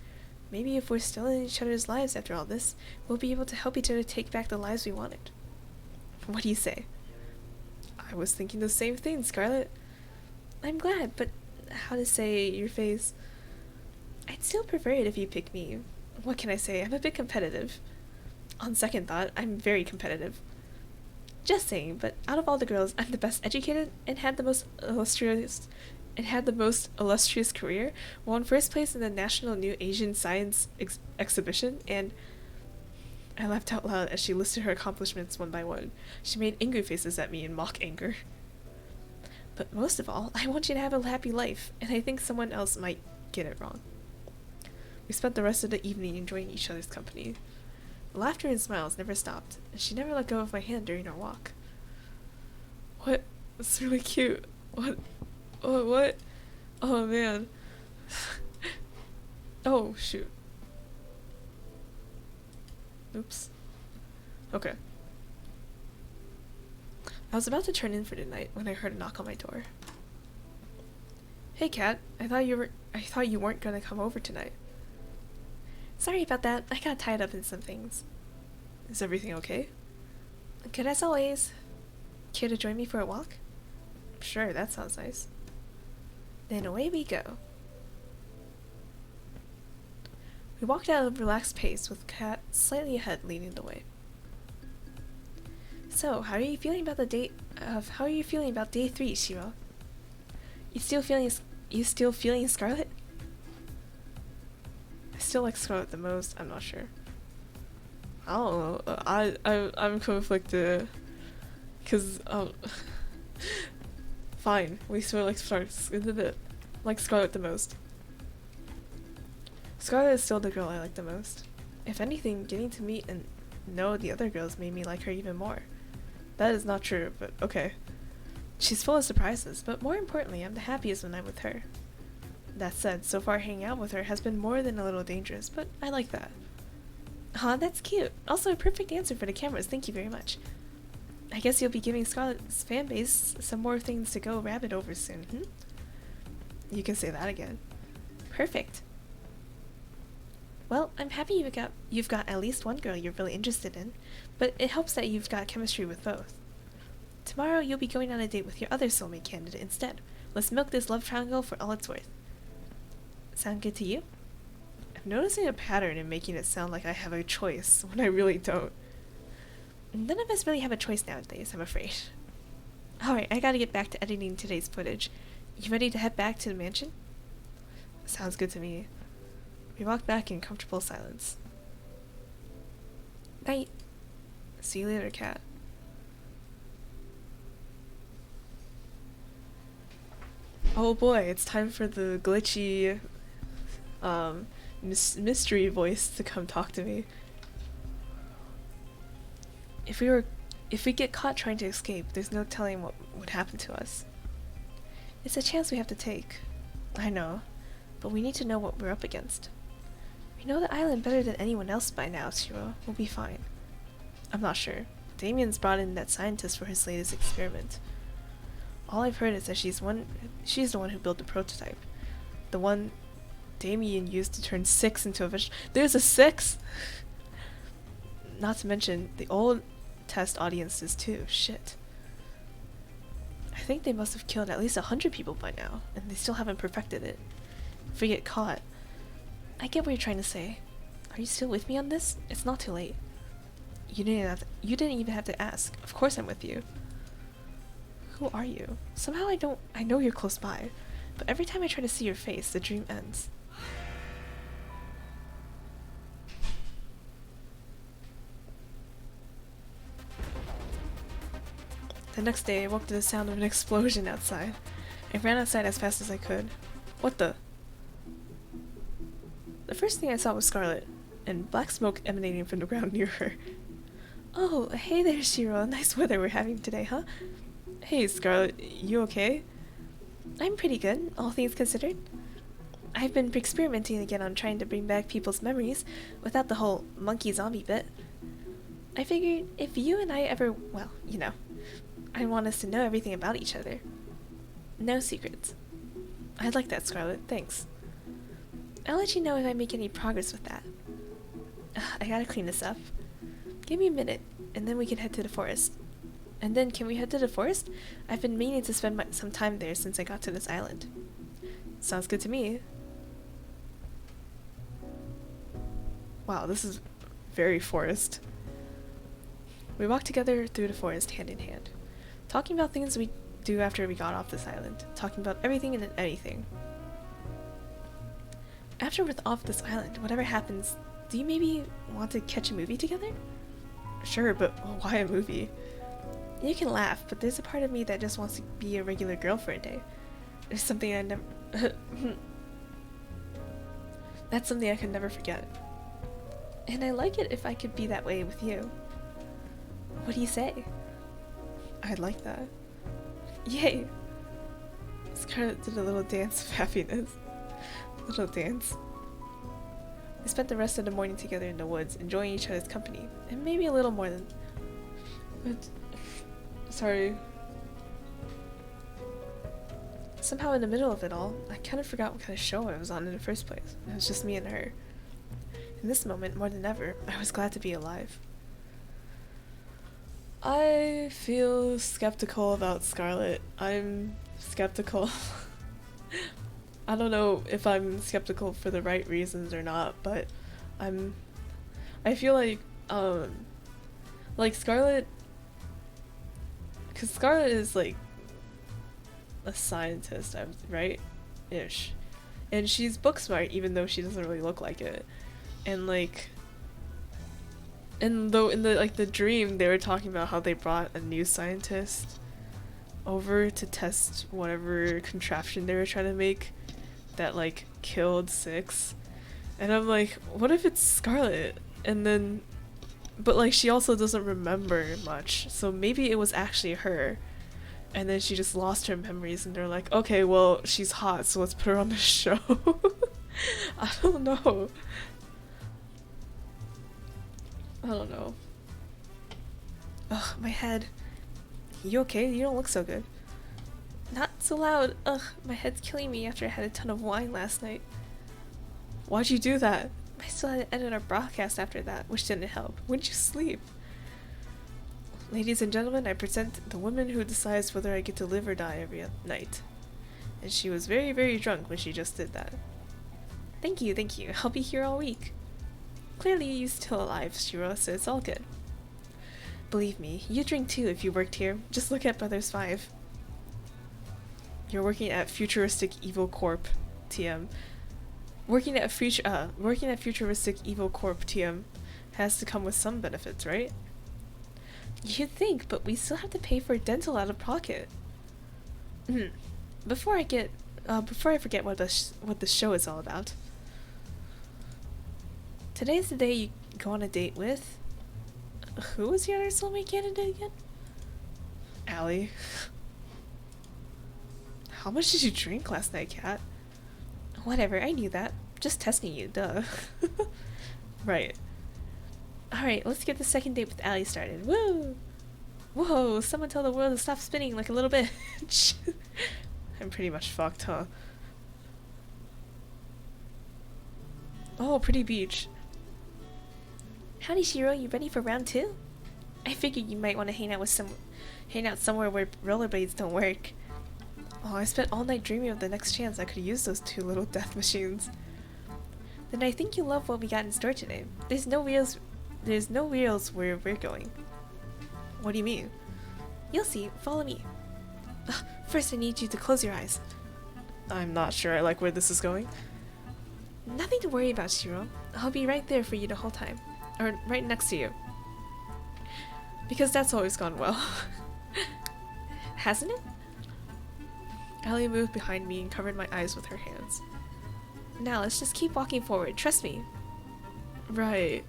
Maybe if we're still in each other's lives after all this, we'll be able to help each other take back the lives we wanted. What do you say? I was thinking the same thing, Scarlet. I'm glad, but how to say your face? I'd still prefer it if you pick me. What can I say? I'm a bit competitive. On second thought, I'm very competitive. Just saying, but out of all the girls, I'm the best educated and had the most illustrious career, won first place in the National New Asian Science Exhibition, and I laughed out loud as she listed her accomplishments one by one. She made angry faces at me in mock anger. But most of all, I want you to have a happy life, and I think someone else might get it wrong. We spent the rest of the evening enjoying each other's company. The laughter and smiles never stopped, and she never let go of my hand during our walk. What? That's really cute. What? Oh, what? Oh, man. Oh, shoot. Oops. Okay. I was about to turn in for the night when I heard a knock on my door. Hey, Kat. I thought you weren't gonna come over tonight. Sorry about that. I got tied up in some things. Is everything okay? Good as always. Care to join me for a walk? Sure, that sounds nice. Then away we go. We walked at a relaxed pace with Kat slightly ahead leading the way. So, how are you feeling about day 3, Shiro? You still feeling Scarlet? I still like Scarlet the most. I'm not sure. I don't know. I'm conflicted. Cause fine. We still like Scarlet the most. Scarlet is still the girl I like the most. If anything, getting to meet and know the other girls made me like her even more. That is not true, but okay. She's full of surprises, but more importantly, I'm the happiest when I'm with her. That said, so far hanging out with her has been more than a little dangerous, but I like that. Aw, that's cute. Also a perfect answer for the cameras, thank you very much. I guess you'll be giving Scarlet's fanbase some more things to go rabbit over soon, hmm? You can say that again. Perfect. Well, I'm happy you've got at least one girl you're really interested in, but it helps that you've got chemistry with both. Tomorrow you'll be going on a date with your other soulmate candidate instead. Let's milk this love triangle for all it's worth. Sound good to you? I'm noticing a pattern in making it sound like I have a choice when I really don't. None of us really have a choice nowadays, I'm afraid. Alright, I gotta get back to editing today's footage. You ready to head back to the mansion? Sounds good to me. We walked back in comfortable silence. Night. See you later, Kat. Oh boy, it's time for the glitchy, mystery voice to come talk to me. If we get caught trying to escape, there's no telling what would happen to us. It's a chance we have to take. I know, but we need to know what we're up against. We know the island better than anyone else by now, Shiro. We'll be fine. I'm not sure. Damien's brought in that scientist for his latest experiment. All I've heard is that she's the one who built the prototype. The one Damien used to turn 6 into a vegetable. There's a 6?! Not to mention, the old test audiences too. Shit. I think they must have killed at least 100 people by now, and they still haven't perfected it. If we get caught... I get what you're trying to say. Are you still with me on this? It's not too late. You didn't even have to ask. Of course I'm with you. Who are you? Somehow I know you're close by, but every time I try to see your face, the dream ends. The next day, I woke to the sound of an explosion outside. I ran outside as fast as I could. What the? The first thing I saw was Scarlet, and black smoke emanating from the ground near her. Oh, hey there, Shiro. Nice weather we're having today, huh? Hey, Scarlet, you okay? I'm pretty good, all things considered. I've been experimenting again on trying to bring back people's memories without the whole monkey zombie bit. I figured if you and I ever, well, you know, I want us to know everything about each other. No secrets. I'd like that, Scarlet, thanks. I'll let you know if I make any progress with that. I gotta clean this up. Give me a minute, and then we can head to the forest. And then, can we head to the forest? I've been meaning to spend some time there since I got to this island. Sounds good to me. Wow, this is very forest. We walked together through the forest hand in hand, talking about things we do after we got off this island, talking about everything and anything. After we're off this island, whatever happens Do you maybe want to catch a movie together? Sure, but why a movie? You can laugh, but there's a part of me that just wants to be a regular girl for a day. It's something I never... That's something I could never forget. And I like it if I could be that way with you. What do you say? I'd like that. Yay! Scarlet did a little dance of happiness. Little dance. We spent the rest of the morning together in the woods, enjoying each other's company, and maybe a little more than... Sorry. Somehow in the middle of it all, I kind of forgot what kind of show I was on in the first place. It was just me and her. In this moment, more than ever, I was glad to be alive. I feel skeptical about Scarlet. I'm skeptical. I don't know if I'm skeptical for the right reasons or not, but I feel like Scarlet, because Scarlet is like a scientist, right? Ish. And she's book smart even though she doesn't really look like it. And like, and though in the dream they were talking about how they brought a new scientist over to test whatever contraption they were trying to make that like killed Six. And I'm like, what if it's Scarlet? And then, but like she also doesn't remember much, so maybe it was actually her. And then she just lost her memories and they're like, okay, well, she's hot, so let's put her on the show. I don't know. I don't know. Ugh, my head. You okay? You don't look so good. Not so loud. Ugh, my head's killing me after I had a ton of wine last night. Why'd you do that? I still had to edit our broadcast after that, which didn't help. When'd you sleep? Ladies and gentlemen, I present the woman who decides whether I get to live or die every night. And she was very, very drunk when she just did that. Thank you, thank you. I'll be here all week. Clearly you're still alive, Shiro, so it's all good. Believe me, you drink too if you worked here. Just look at Brothers 5. You're working at Futuristic Evil Corp, TM. Working at Futuristic Evil Corp, TM has to come with some benefits, right? You'd think, but we still have to pay for dental out of pocket. Before I forget what the show is all about. Today's the day you go on a date with... Who was the other soulmate candidate again? Allie. How much did you drink last night, Kat? Whatever, I knew that. Just testing you, duh. Right. Alright, let's get the second date with Allie started. Woo! Whoa, someone tell the world to stop spinning like a little bitch. I'm pretty much fucked, huh? Oh, pretty beach. Howdy, Shiro, you ready for round 2? I figured you might want to hang out somewhere where rollerblades don't work. Oh, I spent all night dreaming of the next chance I could use those 2 little death machines. Then I think you'll love what we got in store today. There's no reals where we're going. What do you mean? You'll see. Follow me. First, I need you to close your eyes. I'm not sure I like where this is going. Nothing to worry about, Shiro. I'll be right there for you the whole time. Or right next to you. Because that's always gone well. Hasn't it? Allie moved behind me and covered my eyes with her hands. Now, let's just keep walking forward. Trust me. Right.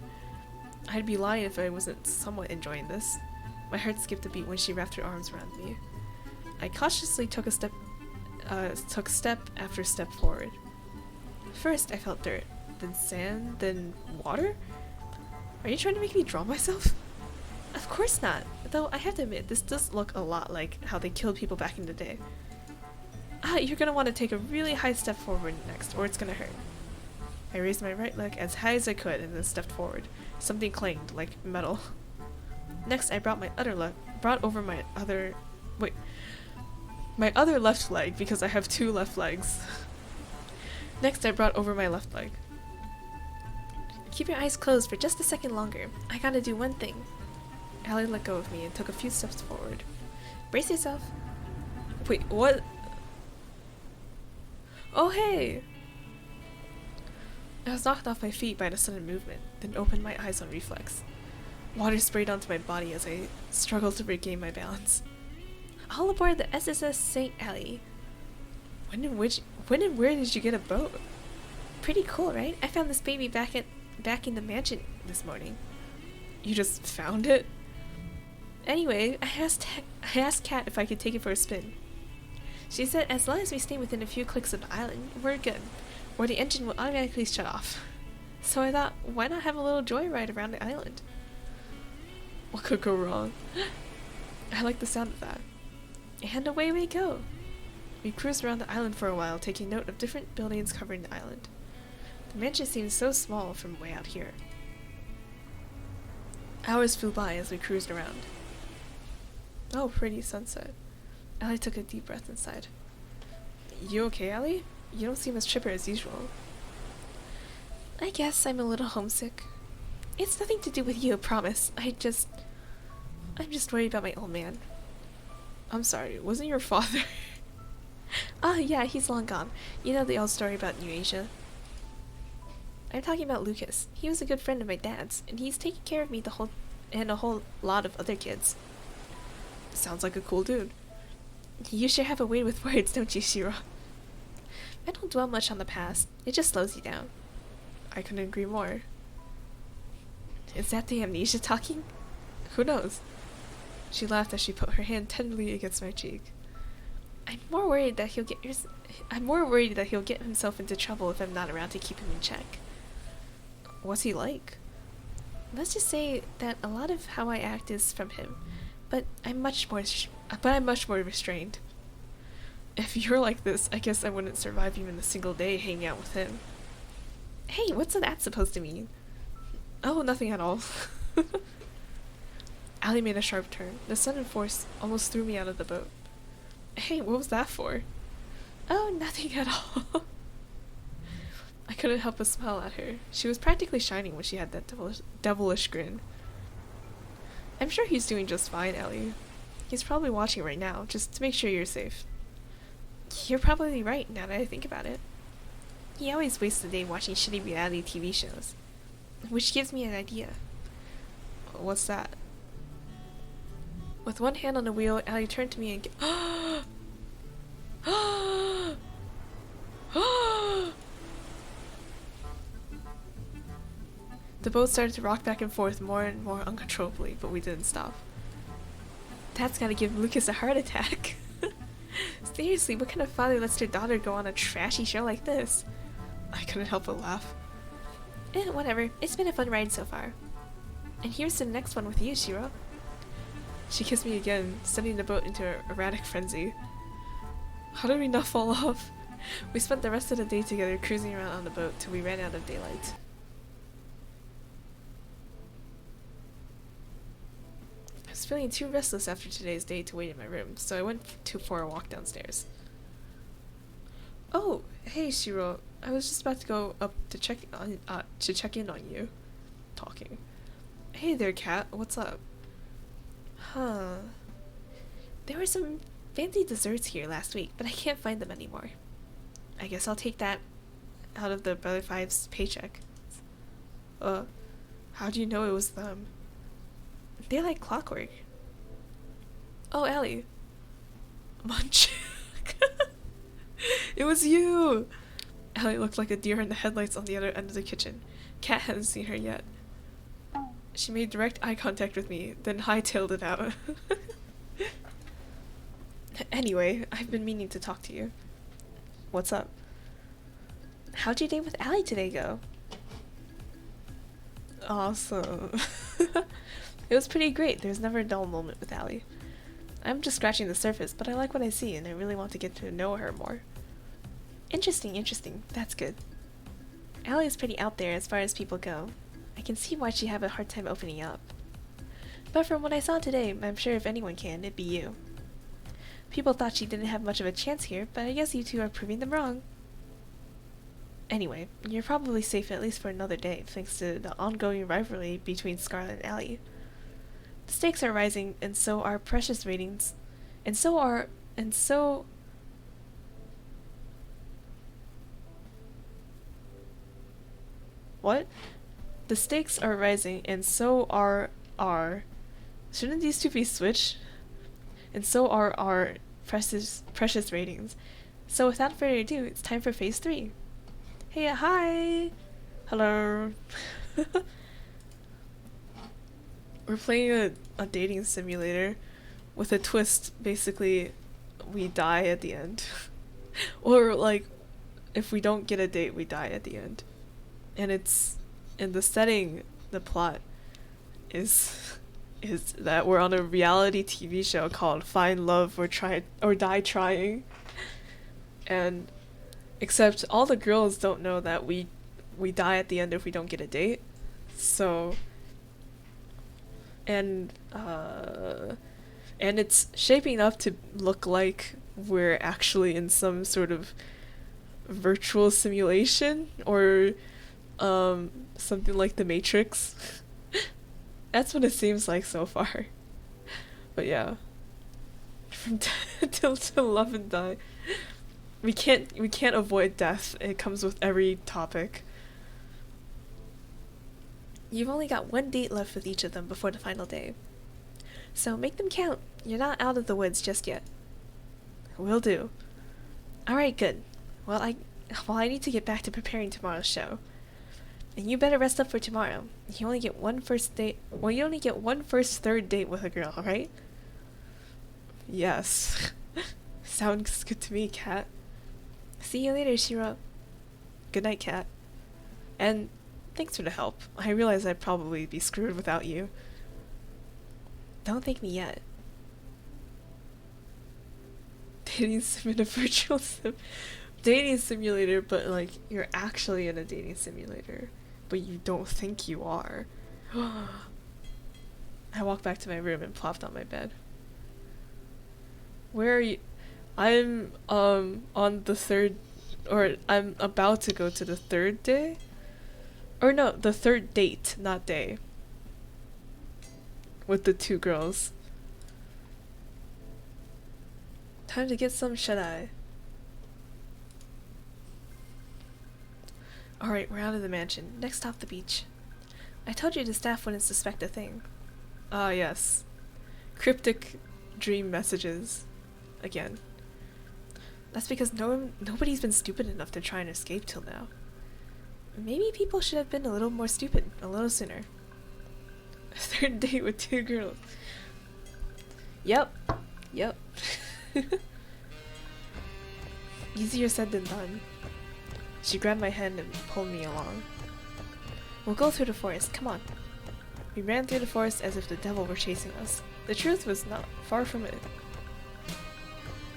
I'd be lying if I wasn't somewhat enjoying this. My heart skipped a beat when she wrapped her arms around me. I cautiously took step after step forward. First, I felt dirt, then sand, then water? Are you trying to make me draw myself? Of course not, though I have to admit, this does look a lot like how they killed people back in the day. You're gonna want to take a really high step forward next, or it's gonna hurt. I raised my right leg as high as I could and then stepped forward. Something clanged, like metal. Next, I brought over my other left leg, because I have 2 left legs. Next, I brought over my left leg. Keep your eyes closed for just a second longer. I gotta do one thing. Allie let go of me and took a few steps forward. Brace yourself. Wait, what? Oh, hey! I was knocked off my feet by the sudden movement, then opened my eyes on reflex. Water sprayed onto my body as I struggled to regain my balance. All aboard the SSS St. Alley. When and where did you get a boat? Pretty cool, right? I found this baby back in the mansion this morning. You just found it? Anyway, I asked Kat if I could take it for a spin. She said as long as we stay within a few clicks of the island, we're good, or the engine will automatically shut off. So I thought, why not have a little joyride around the island? What could go wrong? I like the sound of that. And away we go. We cruised around the island for a while, taking note of different buildings covering the island. The mansion seemed so small from way out here. Hours flew by as we cruised around. Oh, pretty sunset. Allie took a deep breath inside. You okay, Allie? You don't seem as chipper as usual. I guess I'm a little homesick. It's nothing to do with you, promise. I'm just worried about my old man. I'm sorry, wasn't your father? Oh yeah, he's long gone. You know the old story about New Asia. I'm talking about Lucas. He was a good friend of my dad's, and he's taken care of me and a whole lot of other kids. Sounds like a cool dude. You sure have a way with words, don't you, Shiro? I don't dwell much on the past. It just slows you down. I couldn't agree more. Is that the amnesia talking? Who knows? She laughed as she put her hand tenderly against my cheek. I'm more worried that he'll get himself into trouble if I'm not around to keep him in check. What's he like? Let's just say that a lot of how I act is from him, but I'm much more restrained. If you're like this, I guess I wouldn't survive even a single day hanging out with him. Hey, what's that supposed to mean? Oh, nothing at all. Allie made a sharp turn. The sudden force almost threw me out of the boat. Hey, what was that for? Oh, nothing at all. I couldn't help but smile at her. She was practically shining when she had that devilish grin. I'm sure he's doing just fine, Ellie. He's probably watching right now, just to make sure you're safe. You're probably right, now that I think about it. He always wastes the day watching shitty reality TV shows. Which gives me an idea. What's that? With one hand on the wheel, Allie turned to me and The boat started to rock back and forth more and more uncontrollably, but we didn't stop. That's gotta give Lucas a heart attack. Seriously, what kind of father lets their daughter go on a trashy show like this? I couldn't help but laugh. Whatever. It's been a fun ride so far. And here's to the next one with you, Shiro. She kissed me again, sending the boat into an erratic frenzy. How did we not fall off? We spent the rest of the day together cruising around on the boat till we ran out of daylight. I was feeling too restless after today's day to wait in my room, so I went for a walk downstairs. Oh, hey Shiro. I was just about to go up to check in on you. Talking. Hey there, Kat. What's up? Huh. There were some fancy desserts here last week, but I can't find them anymore. I guess I'll take that out of the Brother Five's paycheck. How do you know it was them? They're like clockwork. Oh, Allie. Munch. It was you! Allie looked like a deer in the headlights on the other end of the kitchen. Kat hadn't seen her yet. She made direct eye contact with me, then hightailed it out. Anyway, I've been meaning to talk to you. What's up? How'd your date with Allie today go? Awesome. It was pretty great. There's never a dull moment with Allie. I'm just scratching the surface, but I like what I see, and I really want to get to know her more. Interesting. That's good. Allie is pretty out there as far as people go. I can see why she'd have a hard time opening up. But from what I saw today, I'm sure if anyone can, it'd be you. People thought she didn't have much of a chance here, but I guess you two are proving them wrong. Anyway, you're probably safe at least for another day, thanks to the ongoing rivalry between Scarlet and Allie. The stakes are rising, and so are precious ratings, and so What? The stakes are rising, and so are our... Shouldn't these two be switched? And so are our precious ratings. So without further ado, it's time for phase 3. Hey, hi! Hello. We're playing a dating simulator with a twist. Basically, we die at the end. Or, like, if we don't get a date, we die at the end. And it's... in the setting, the plot is that we're on a reality TV show called Find Love or Die Trying. And except all the girls don't know that we die at the end if we don't get a date. So and it's shaping up to look like we're actually in some sort of virtual simulation or something like The Matrix. That's what it seems like so far. But yeah. From till to love and die. We can't avoid death. It comes with every topic. You've only got one date left with each of them before the final day. So make them count. You're not out of the woods just yet. Will do. Alright, good. Well, I need to get back to preparing tomorrow's show. And you better rest up for tomorrow. You only get one first date. Well, you only get one first third date with a girl, right? Yes. Sounds good to me, Cat. See you later, Shiro. Good night, Cat. And thanks for the help. I realize I'd probably be screwed without you. Don't thank me yet. Dating sim in a virtual dating simulator, but like you're actually in a dating simulator, but you don't think you are. I walked back to my room and plopped on my bed. Where are you? I'm on the third, or I'm about to go to the third day? Or no, the third date, not day. With the two girls. Time to get some shut-eye. Alright, we're out of the mansion. Next stop, the beach. I told you the staff wouldn't suspect a thing. Ah, yes. Cryptic dream messages. Again. That's because nobody's been stupid enough to try and escape till now. Maybe people should have been a little more stupid, a little sooner. A third date with two girls. Yep. Easier said than done. She grabbed my hand and pulled me along. We'll go through the forest, come on. We ran through the forest as if the devil were chasing us. The truth was not far from it.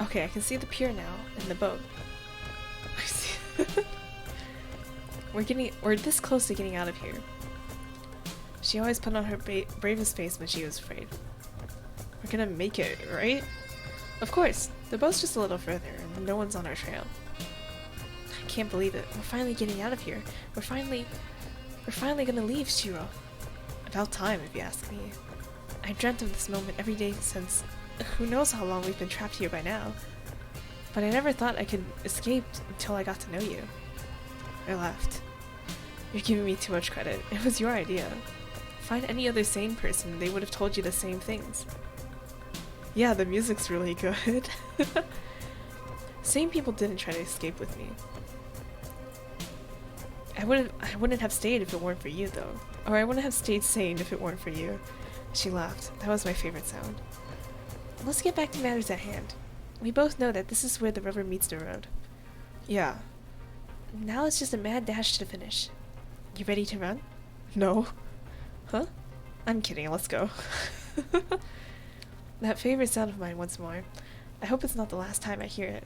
Okay, I can see the pier now, and the boat. I see. We're this close to getting out of here. She always put on her bravest face when she was afraid. We're gonna make it, right? Of course. The boat's just a little further, and no one's on our trail. I can't believe it. We're finally getting out of here. We're finally gonna leave, Shiro. About time, if you ask me. I dreamt of this moment every day since... who knows how long we've been trapped here by now. But I never thought I could escape until I got to know you. I laughed. You're giving me too much credit. It was your idea. Find any other sane person, they would have told you the same things. Yeah, the music's really good. Sane people didn't try to escape with me. I wouldn't have stayed if it weren't for you, though. Or I wouldn't have stayed sane if it weren't for you. She laughed. That was my favorite sound. Let's get back to matters at hand. We both know that this is where the rubber meets the road. Yeah. Now it's just a mad dash to the finish. You ready to run? No. Huh? I'm kidding, let's go. That favorite sound of mine once more. I hope it's not the last time I hear it.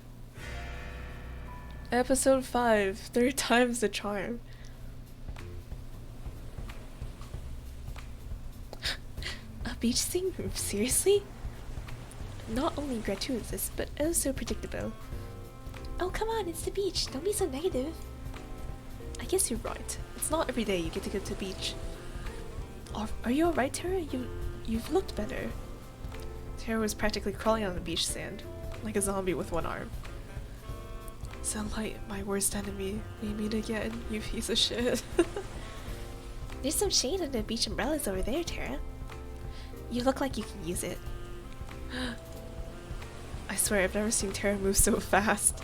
Episode 5, third time's the charm. A beach scene? Seriously? Not only gratuitous, but also predictable. Oh, come on, it's the beach. Don't be so negative. I guess you're right. It's not every day you get to go to the beach. Are you alright, Tara? You've looked better. Tara was practically crawling on the beach sand, like a zombie with one arm. Sunlight, my worst enemy. We meet again, you piece of shit. There's some shade on the beach umbrellas over there, Tara. You look like you can use it. I swear I've never seen Tara move so fast.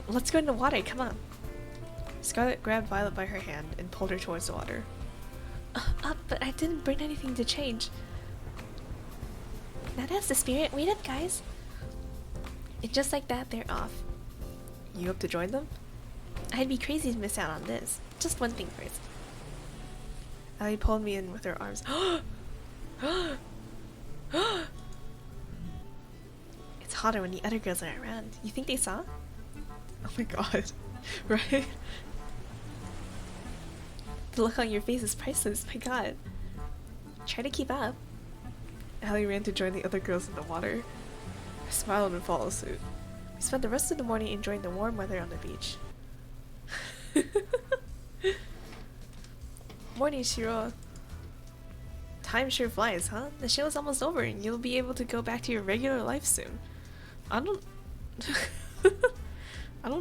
Let's go in the water, come on. Scarlet grabbed Violet by her hand and pulled her towards the water. But I didn't bring anything to change. Now that's the spirit. Wait up, guys. And just like that, they're off. You hope to join them? I'd be crazy to miss out on this. Just one thing first. Allie pulled me in with her arms. It's hotter when the other girls are around. You think they saw? Oh my god. Right? The look on your face is priceless. My god. Try to keep up. Allie ran to join the other girls in the water. I smiled and followed suit. We spent the rest of the morning enjoying the warm weather on the beach. Morning, Shiro. Time sure flies, huh? The show is almost over and you'll be able to go back to your regular life soon. I don't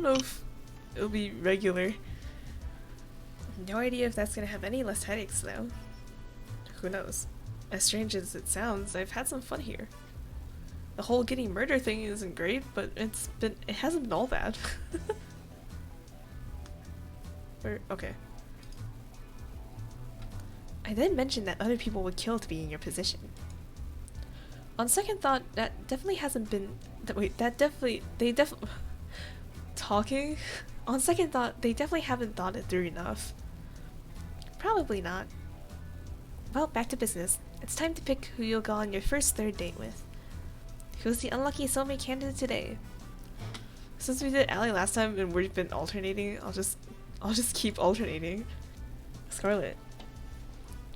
know if it'll be regular. No idea if that's gonna have any less headaches though. Who knows? As strange as it sounds, I've had some fun here. The whole getting murder thing isn't great, but it hasn't been all bad. Okay. I then mentioned that other people would kill to be in your position. On second thought, that definitely hasn't been... Talking? On second thought, they definitely haven't thought it through enough. Probably not. Well, back to business. It's time to pick who you'll go on your first third date with. Who's the unlucky soulmate candidate today? Since we did Allie last time and we've been alternating, I'll just keep alternating. Scarlet.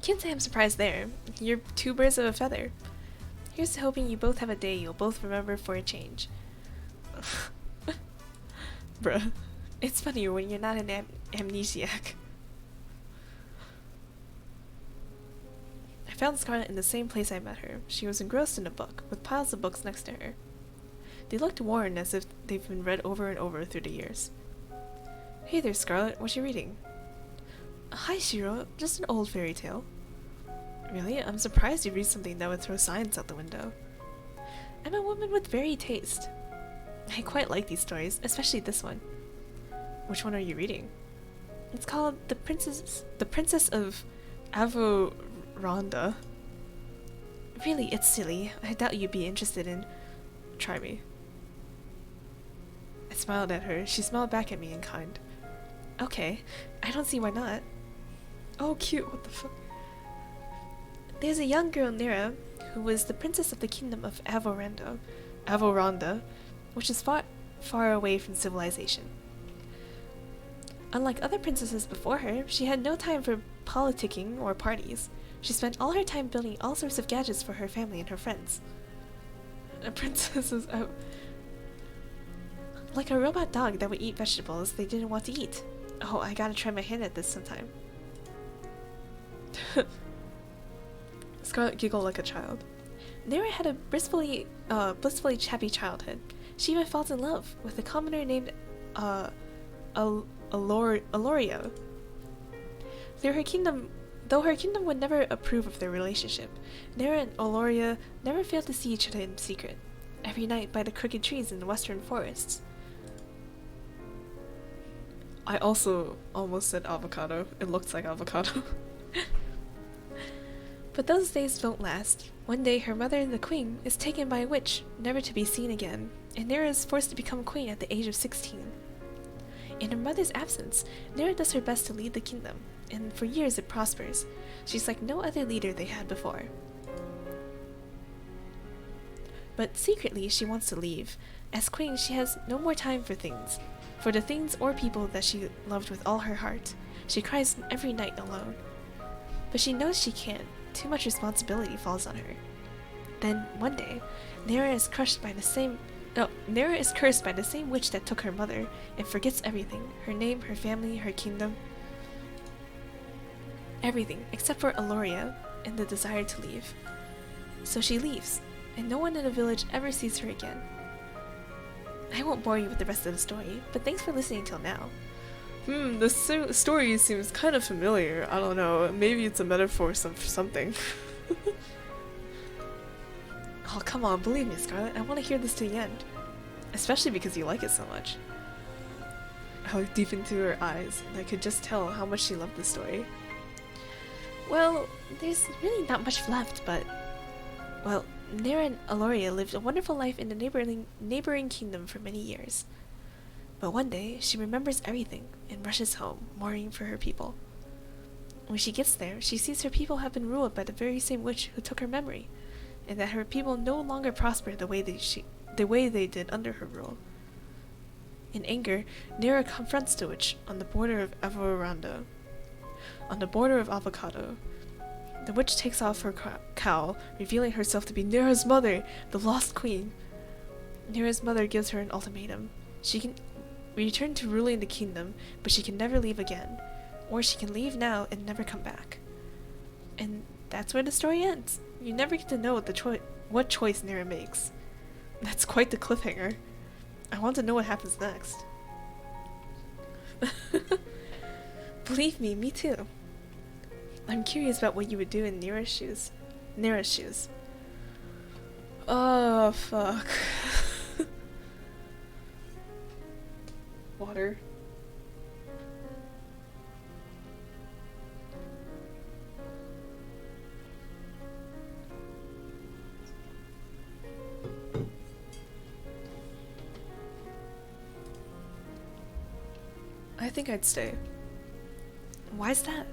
Can't say I'm surprised there. You're two birds of a feather. Here's to hoping you both have a day you'll both remember for a change. Bruh. It's funnier when you're not an amnesiac. I found Scarlet in the same place I met her. She was engrossed in a book, with piles of books next to her. They looked worn as if they've been read over and over through the years. Hey there, Scarlet. What you reading? Hi, Shiro. Just an old fairy tale. Really? I'm surprised you read something that would throw science out the window. I'm a woman with varied taste. I quite like these stories, especially this one. Which one are you reading? It's called The Princess of Avoronda. Really, it's silly. I doubt you'd be interested in... Try me. I smiled at her. She smiled back at me in kind. Okay, I don't see why not. Oh, cute. What the fuck? There's a young girl, Nera, who was the princess of the kingdom of Avoronda, which is far, far away from civilization. Unlike other princesses before her, she had no time for politicking or parties. She spent all her time building all sorts of gadgets for her family and her friends. A princess is out. Like a robot dog that would eat vegetables they didn't want to eat. Oh, I gotta try my hand at this sometime. Scarlet giggled like a child. Nera had a blissfully happy childhood. She even falls in love with a commoner named Aloria. Though her kingdom would never approve of their relationship, Nera and Aloria never failed to see each other in secret, every night by the crooked trees in the western forests. I also almost said avocado. It looks like avocado. But those days don't last. One day, her mother, the queen, is taken by a witch, never to be seen again, and Nera is forced to become queen at the age of 16. In her mother's absence, Nera does her best to lead the kingdom, and for years it prospers. She's like no other leader they had before. But secretly, she wants to leave. As queen, she has no more time for the things or people that she loved with all her heart. She cries every night alone. But she knows she can't. Too much responsibility falls on her. Then, one day, Nera is cursed by the same witch that took her mother, and forgets everything. Her name, her family, her kingdom. Everything, except for Aloria, and the desire to leave. So she leaves, and no one in the village ever sees her again. I won't bore you with the rest of the story, but thanks for listening till now. Story seems kind of familiar. I don't know. Maybe it's a metaphor for something. Oh, come on, believe me, Scarlet. I want to hear this to the end. Especially because you like it so much. I looked deep into her eyes, and I could just tell how much she loved the story. Well, there's really not much left, but... Well, Nera and Aloria lived a wonderful life in the neighboring kingdom for many years. But one day, she remembers everything and rushes home, mourning for her people. When she gets there, she sees her people have been ruled by the very same witch who took her memory, and that her people no longer prosper the way they did under her rule. In anger, Nera confronts the witch on the border of Avoranda. On the border of Avocado, the witch takes off her cowl, revealing herself to be Nera's mother, the Lost Queen. Nera's mother gives her an ultimatum. She can return to ruling the kingdom, but she can never leave again. Or she can leave now and never come back. And that's where the story ends. You never get to know what choice Nera makes. That's quite the cliffhanger. I want to know what happens next. Believe me too. I'm curious about what you would do in Nera's shoes. Oh, fuck. Water. I think I'd stay. Why's that?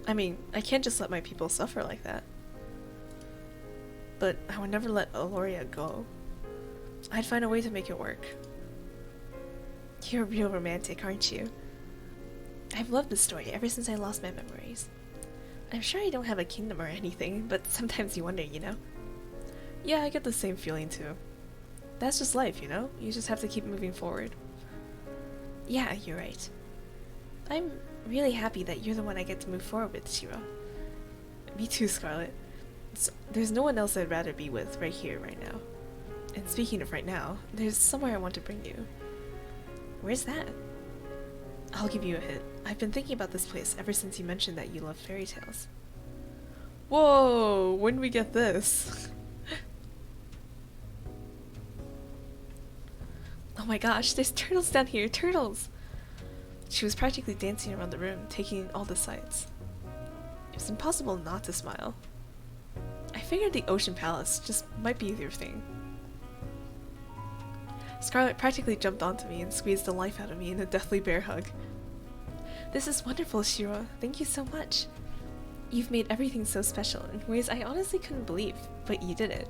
I mean, I can't just let my people suffer like that. But I would never let Aloria go. I'd find a way to make it work. You're a real romantic, aren't you? I've loved this story ever since I lost my memories. I'm sure I don't have a kingdom or anything, but sometimes you wonder, you know? Yeah, I get the same feeling too. That's just life, you know? You just have to keep moving forward. Yeah, you're right. I'm really happy that you're the one I get to move forward with, Shiro. Me too, Scarlet. There's no one else I'd rather be with right here, right now. And speaking of right now, there's somewhere I want to bring you. Where's that? I'll give you a hint. I've been thinking about this place ever since you mentioned that you love fairy tales. Whoa! When did we get this? Oh my gosh, there's turtles down here! Turtles! She was practically dancing around the room, taking in all the sights. It was impossible not to smile. I figured the Ocean Palace just might be your thing. Scarlet practically jumped onto me and squeezed the life out of me in a deathly bear hug. This is wonderful, Shiro. Thank you so much. You've made everything so special in ways I honestly couldn't believe, but you did it.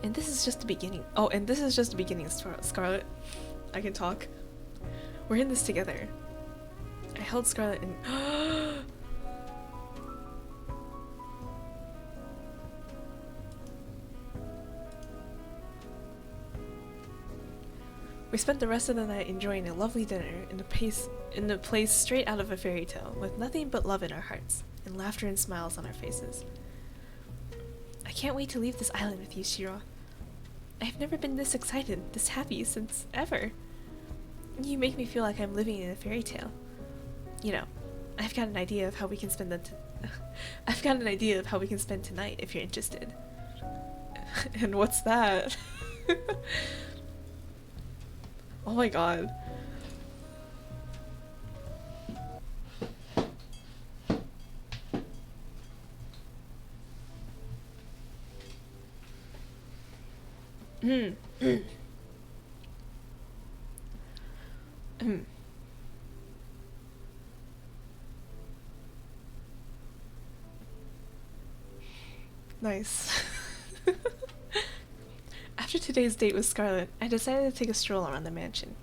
And this is just the beginning. Oh, and this is just the beginning, Scarlet. I can talk. We're in this together. I held Scarlet and... We spent the rest of the night enjoying a lovely dinner in a place straight out of a fairy tale, with nothing but love in our hearts, and laughter and smiles on our faces. I can't wait to leave this island with you, Shiro. I've never been this excited, this happy since ever. You make me feel like I'm living in a fairy tale. You know, I've got an idea of how we can spend tonight if you're interested. And what's that? Oh my god. Nice. After today's date with Scarlet, I decided to take a stroll around the mansion.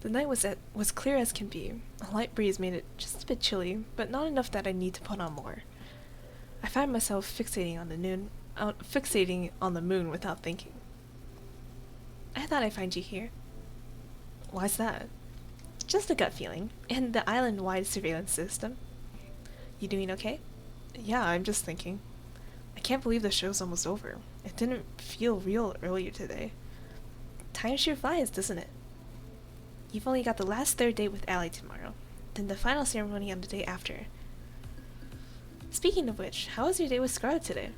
The night was clear as can be. A light breeze made it just a bit chilly, but not enough that I need to put on more. I found myself fixating on the moon without thinking. I thought I'd find you here. Why's that? Just a gut feeling, and the island-wide surveillance system. You doing okay? Yeah, I'm just thinking. I can't believe the show's almost over. It didn't feel real earlier today. Time sure flies, doesn't it? You've only got the last third date with Allie tomorrow, then the final ceremony on the day after. Speaking of which, how was your day with Scarlet today?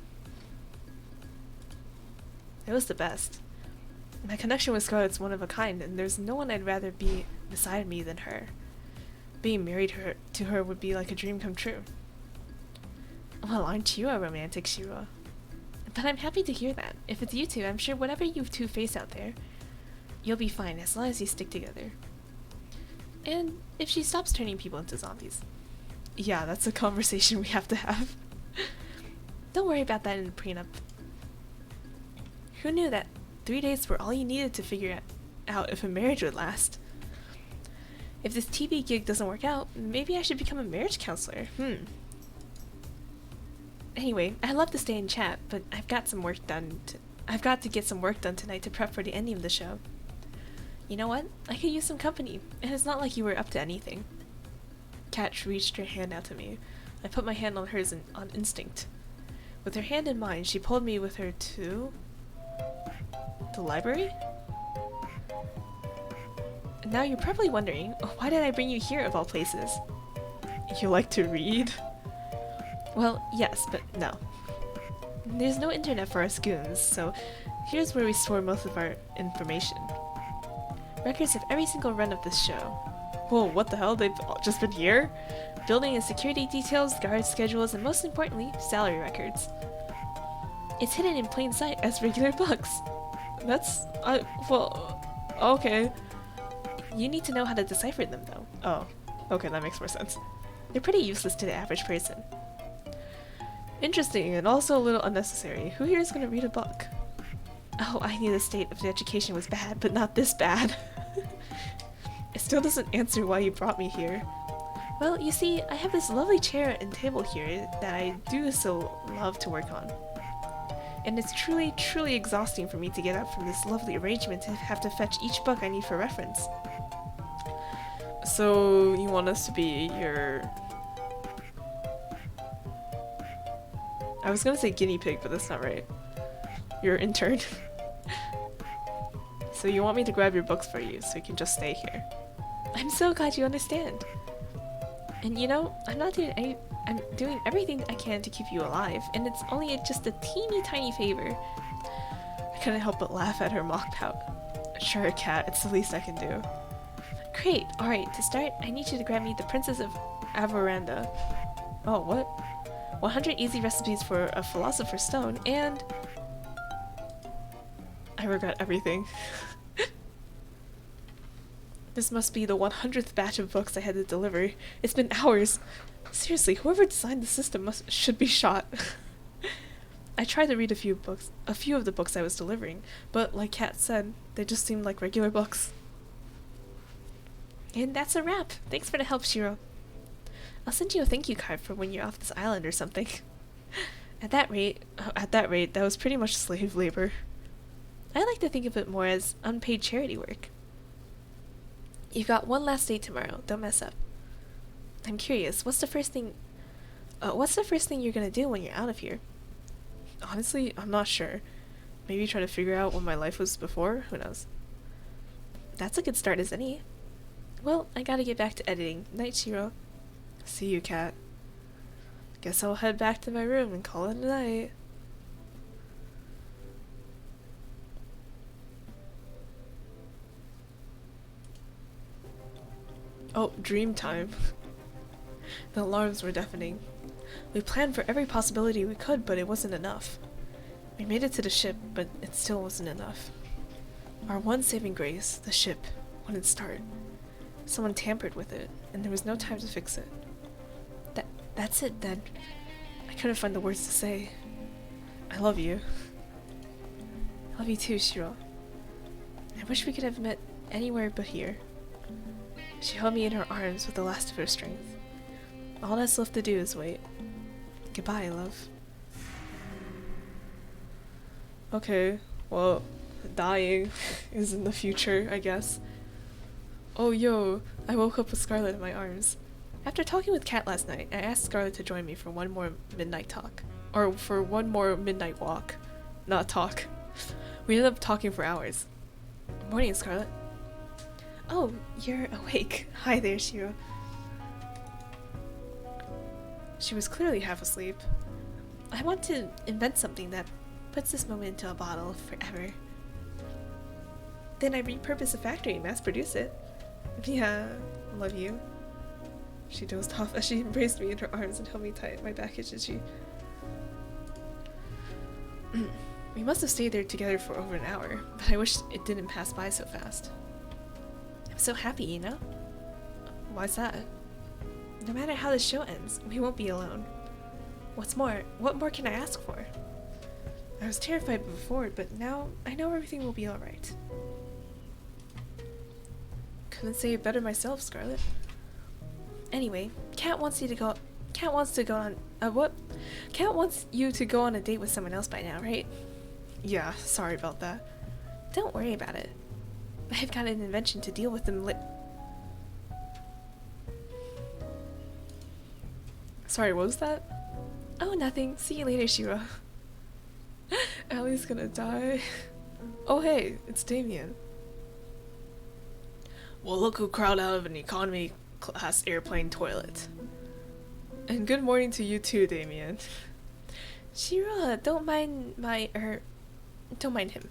It was the best. My connection with Scarlet's one of a kind, and there's no one I'd rather be beside me than her. Being married to her would be like a dream come true. Well, aren't you a romantic, Shiro? But I'm happy to hear that. If it's you two, I'm sure whatever you two face out there, you'll be fine as long as you stick together. And if she stops turning people into zombies. Yeah, that's a conversation we have to have. Don't worry about that in the prenup. Who knew that 3 days were all you needed to figure out if a marriage would last? If this TV gig doesn't work out, maybe I should become a marriage counselor. Anyway, I'd love to stay and chat, but I've got to get some work done tonight to prep for the ending of the show. You know what? I could use some company, and it's not like you were up to anything. Kat reached her hand out to me. I put my hand on hers on instinct. With her hand in mine, she pulled me with her to the library? And now you're probably wondering, why did I bring you here of all places? You like to read? Well, yes, but no. There's no internet for us goons, so here's where we store most of our information. Records of every single run of this show. Whoa, what the hell? They've just been here? Building and security details, guard schedules, and most importantly, salary records. It's hidden in plain sight as regular books. That's... well... okay. You need to know how to decipher them, though. Oh. Okay, that makes more sense. They're pretty useless to the average person. Interesting, and also a little unnecessary. Who here is going to read a book? Oh, I knew the state of the education was bad, but not this bad. It still doesn't answer why you brought me here. Well, you see, I have this lovely chair and table here that I do so love to work on. And it's truly, truly exhausting for me to get up from this lovely arrangement to have to fetch each book I need for reference. So, you want us to be your... I was gonna say guinea pig, but that's not right. Your intern. So you want me to grab your books for you so you can just stay here. I'm so glad you understand. And you know, I'm doing everything I can to keep you alive, and it's only just a teeny tiny favor. I couldn't help but laugh at her mock pout. Sure, Kat, it's the least I can do. Great, alright, to start, I need you to grab me The Princess of Avaranda. Oh, what? 100 easy recipes for a philosopher's stone, and... I regret everything. This must be the 100th batch of books I had to deliver. It's been hours. Seriously, whoever designed the system should be shot. I tried to read a few of the books I was delivering, but like Kat said, they just seemed like regular books. And that's a wrap. Thanks for the help, Shiro. I'll send you a thank you card for when you're off this island or something. At that rate, that was pretty much slave labor. I like to think of it more as unpaid charity work. You've got one last day tomorrow. Don't mess up. I'm curious, what's the first thing you're gonna do when you're out of here? Honestly, I'm not sure. Maybe try to figure out what my life was before? Who knows? That's a good start as any. Well, I gotta get back to editing. Night, Shiro. See you, Kat. Guess I'll head back to my room and call it a night. Oh, dream time. The alarms were deafening. We planned for every possibility we could, but it wasn't enough. We made it to the ship, but it still wasn't enough. Our one saving grace, the ship, wouldn't start. Someone tampered with it, and there was no time to fix it. That's it then. I couldn't find the words to say. I love you. I love you too, Shiro. I wish we could have met anywhere but here. She held me in her arms with the last of her strength. All that's left to do is wait. Goodbye, love. Okay, well, dying is in the future, I guess. Oh yo, I woke up with Scarlet in my arms. After talking with Kat last night, I asked Scarlet to join me for one more midnight talk. Or for one more midnight walk. Not talk. We ended up talking for hours. Morning, Scarlet. Oh, you're awake. Hi there, Shiro. She was clearly half asleep. I want to invent something that puts this moment into a bottle forever. Then I repurpose a factory and mass produce it. Yeah, love you. She dozed off as she embraced me in her arms and held me tight. My back itched as she... We must have stayed there together for over an hour, but I wish it didn't pass by so fast. I'm so happy, you know? Why's that? No matter how the show ends, we won't be alone. What's more, what more can I ask for? I was terrified before, but now I know everything will be alright. Couldn't say it better myself, Scarlet. Anyway, Cat wants you to go on a date with someone else by now, right? Yeah, sorry about that. Don't worry about it. I've got an invention to deal with them Sorry, what was that? Oh, nothing. See you later, Shiro. Allie's gonna die. Oh hey, it's Damien. Well, look who crawled out of an economy class airplane toilet. And good morning to you too, Damien. Shiro, don't mind him.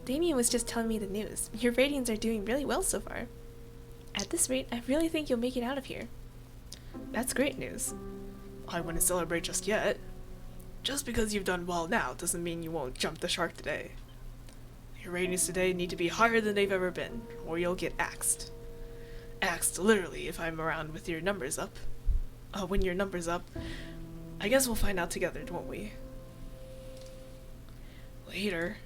Damien was just telling me the news. Your ratings are doing really well so far. At this rate, I really think you'll make it out of here. That's great news. I wouldn't celebrate just yet. Just because you've done well now doesn't mean you won't jump the shark today. Your ratings today need to be higher than they've ever been, or you'll get axed. Axed, literally, if I'm around with your numbers up. When your number's up, I guess we'll find out together, won't we? Later.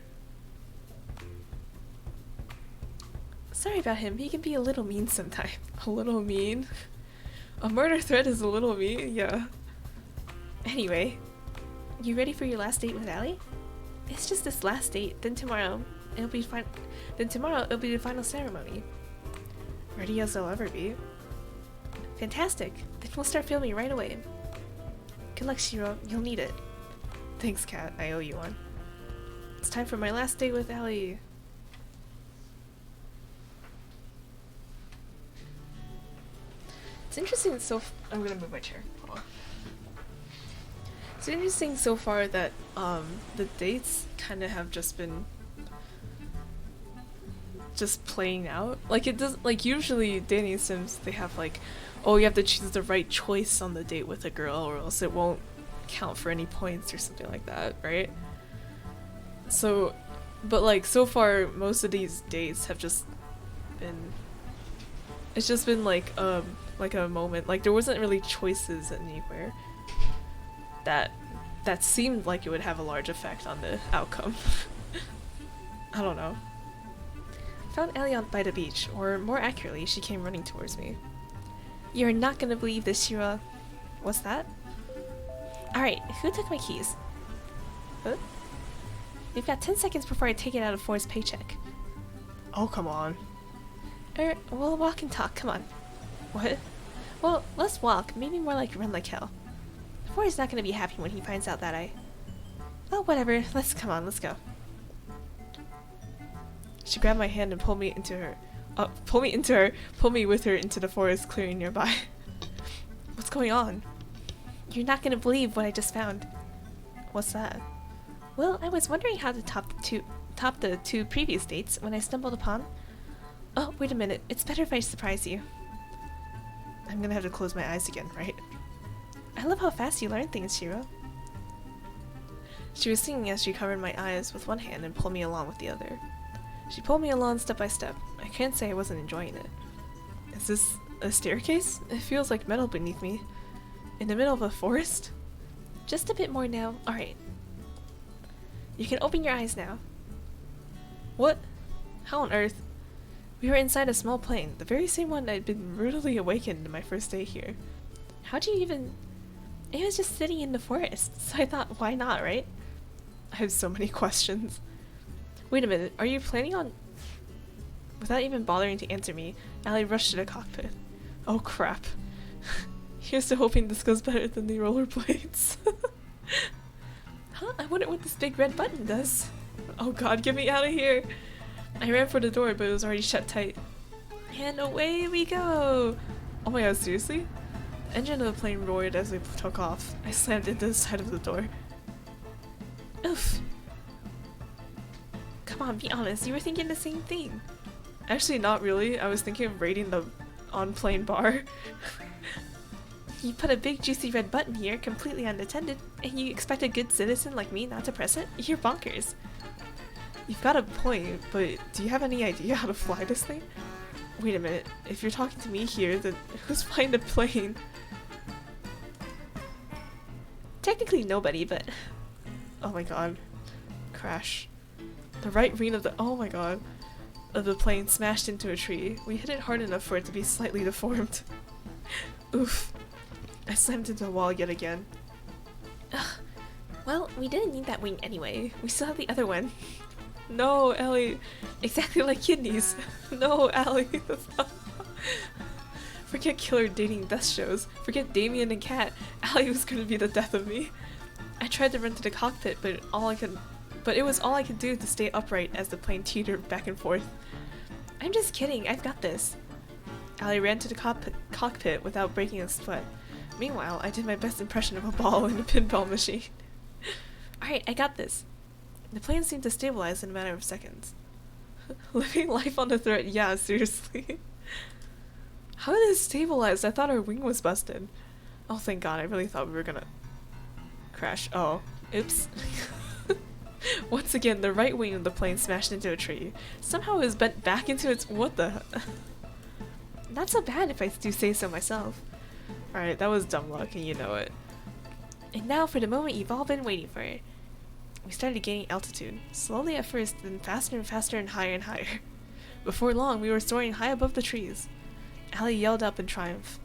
Sorry about him, he can be a little mean sometimes. A little mean? A murder threat is a little mean, yeah. Anyway, you ready for your last date with Allie? It's just this last date, then tomorrow it'll be the final ceremony. Ready as I'll ever be. Fantastic, then we'll start filming right away. Good luck, Shiro, you'll need it. Thanks, Kat, I owe you one. It's time for my last date with Allie. It's interesting I'm gonna move my chair. Hold on. It's interesting so far that the dates kind of have just been playing out. Like it does. Like usually dating sims, they have like, oh, you have to choose the right choice on the date with a girl, or else it won't count for any points or something like that, right? So, but like so far, most of these dates have just been. It's just been like a moment. Like there wasn't really choices anywhere that seemed like it would have a large effect on the outcome. I don't know. Found Allie by the beach, or more accurately, she came running towards me. You're not gonna believe this, Shiro. What's that? Alright, who took my keys? Huh? You've got 10 seconds before I take it out of Forrest's paycheck. Oh, come on. We'll walk and talk, come on. What? Well, let's walk, maybe more like run like hell. Forrest's not gonna be happy when he finds out that Oh, whatever, let's go. She grabbed my hand and pulled me with her into the forest clearing nearby. What's going on? You're not gonna believe what I just found. What's that? Well, I was wondering how to top the two previous dates when I stumbled upon... Oh, wait a minute, it's better if I surprise you. I'm gonna have to close my eyes again, right? I love how fast you learn things, Shiro. She was singing as she covered my eyes with one hand and pulled me along with the other. She pulled me along step by step. I can't say I wasn't enjoying it. Is this a staircase? It feels like metal beneath me. In the middle of a forest? Just a bit more now. Alright. You can open your eyes now. What? How on earth? We were inside a small plane, the very same one I'd been rudely awakened my first day here. How'd you even... It was just sitting in the forest, so I thought, why not, right? I have so many questions. Wait a minute, are you planning on... Without even bothering to answer me, Allie rushed to the cockpit. Oh crap. Here's to hoping this goes better than the rollerblades. Huh? I wonder what this big red button does. Oh god, get me out of here! I ran for the door, but it was already shut tight. And away we go! Oh my god, seriously? The engine of the plane roared as we took off. I slammed into the side of the door. Oof! Come on, be honest, you were thinking the same thing. Actually, not really. I was thinking of raiding the on-plane bar. You put a big juicy red button here, completely unattended, and you expect a good citizen like me not to press it? You're bonkers. You've got a point, but do you have any idea how to fly this thing? Wait a minute, if you're talking to me here, then who's flying the plane? Technically nobody, but... Oh my god. Crash. The right wing of the- oh my god. Of the plane smashed into a tree. We hit it hard enough for it to be slightly deformed. Oof. I slammed into the wall yet again. Ugh. Well, we didn't need that wing anyway. We still have the other one. No, Ellie. Exactly like kidneys. No, Ellie. Forget killer dating death shows. Forget Damien and Kat. Ellie was gonna be the death of me. I tried to run to the cockpit, but it was all I could do to stay upright as the plane teetered back and forth. I'm just kidding. I've got this. Ellie ran to the cockpit without breaking a sweat. Meanwhile, I did my best impression of a ball in a pinball machine. Alright, I got this. The plane seemed to stabilize in a matter of seconds. Living life on the threat, yeah, seriously. How did it stabilize? I thought our wing was busted. Oh, thank god, I really thought we were gonna... crash. Oh, oops. Once again, the right wing of the plane smashed into a tree. Somehow it was bent back into its... what the... Not so bad if I do say so myself. Alright, that was dumb luck and you know it. And now for the moment you've all been waiting for. We started gaining altitude, slowly at first, then faster and faster and higher. Before long, we were soaring high above the trees. Allie yelled up in triumph.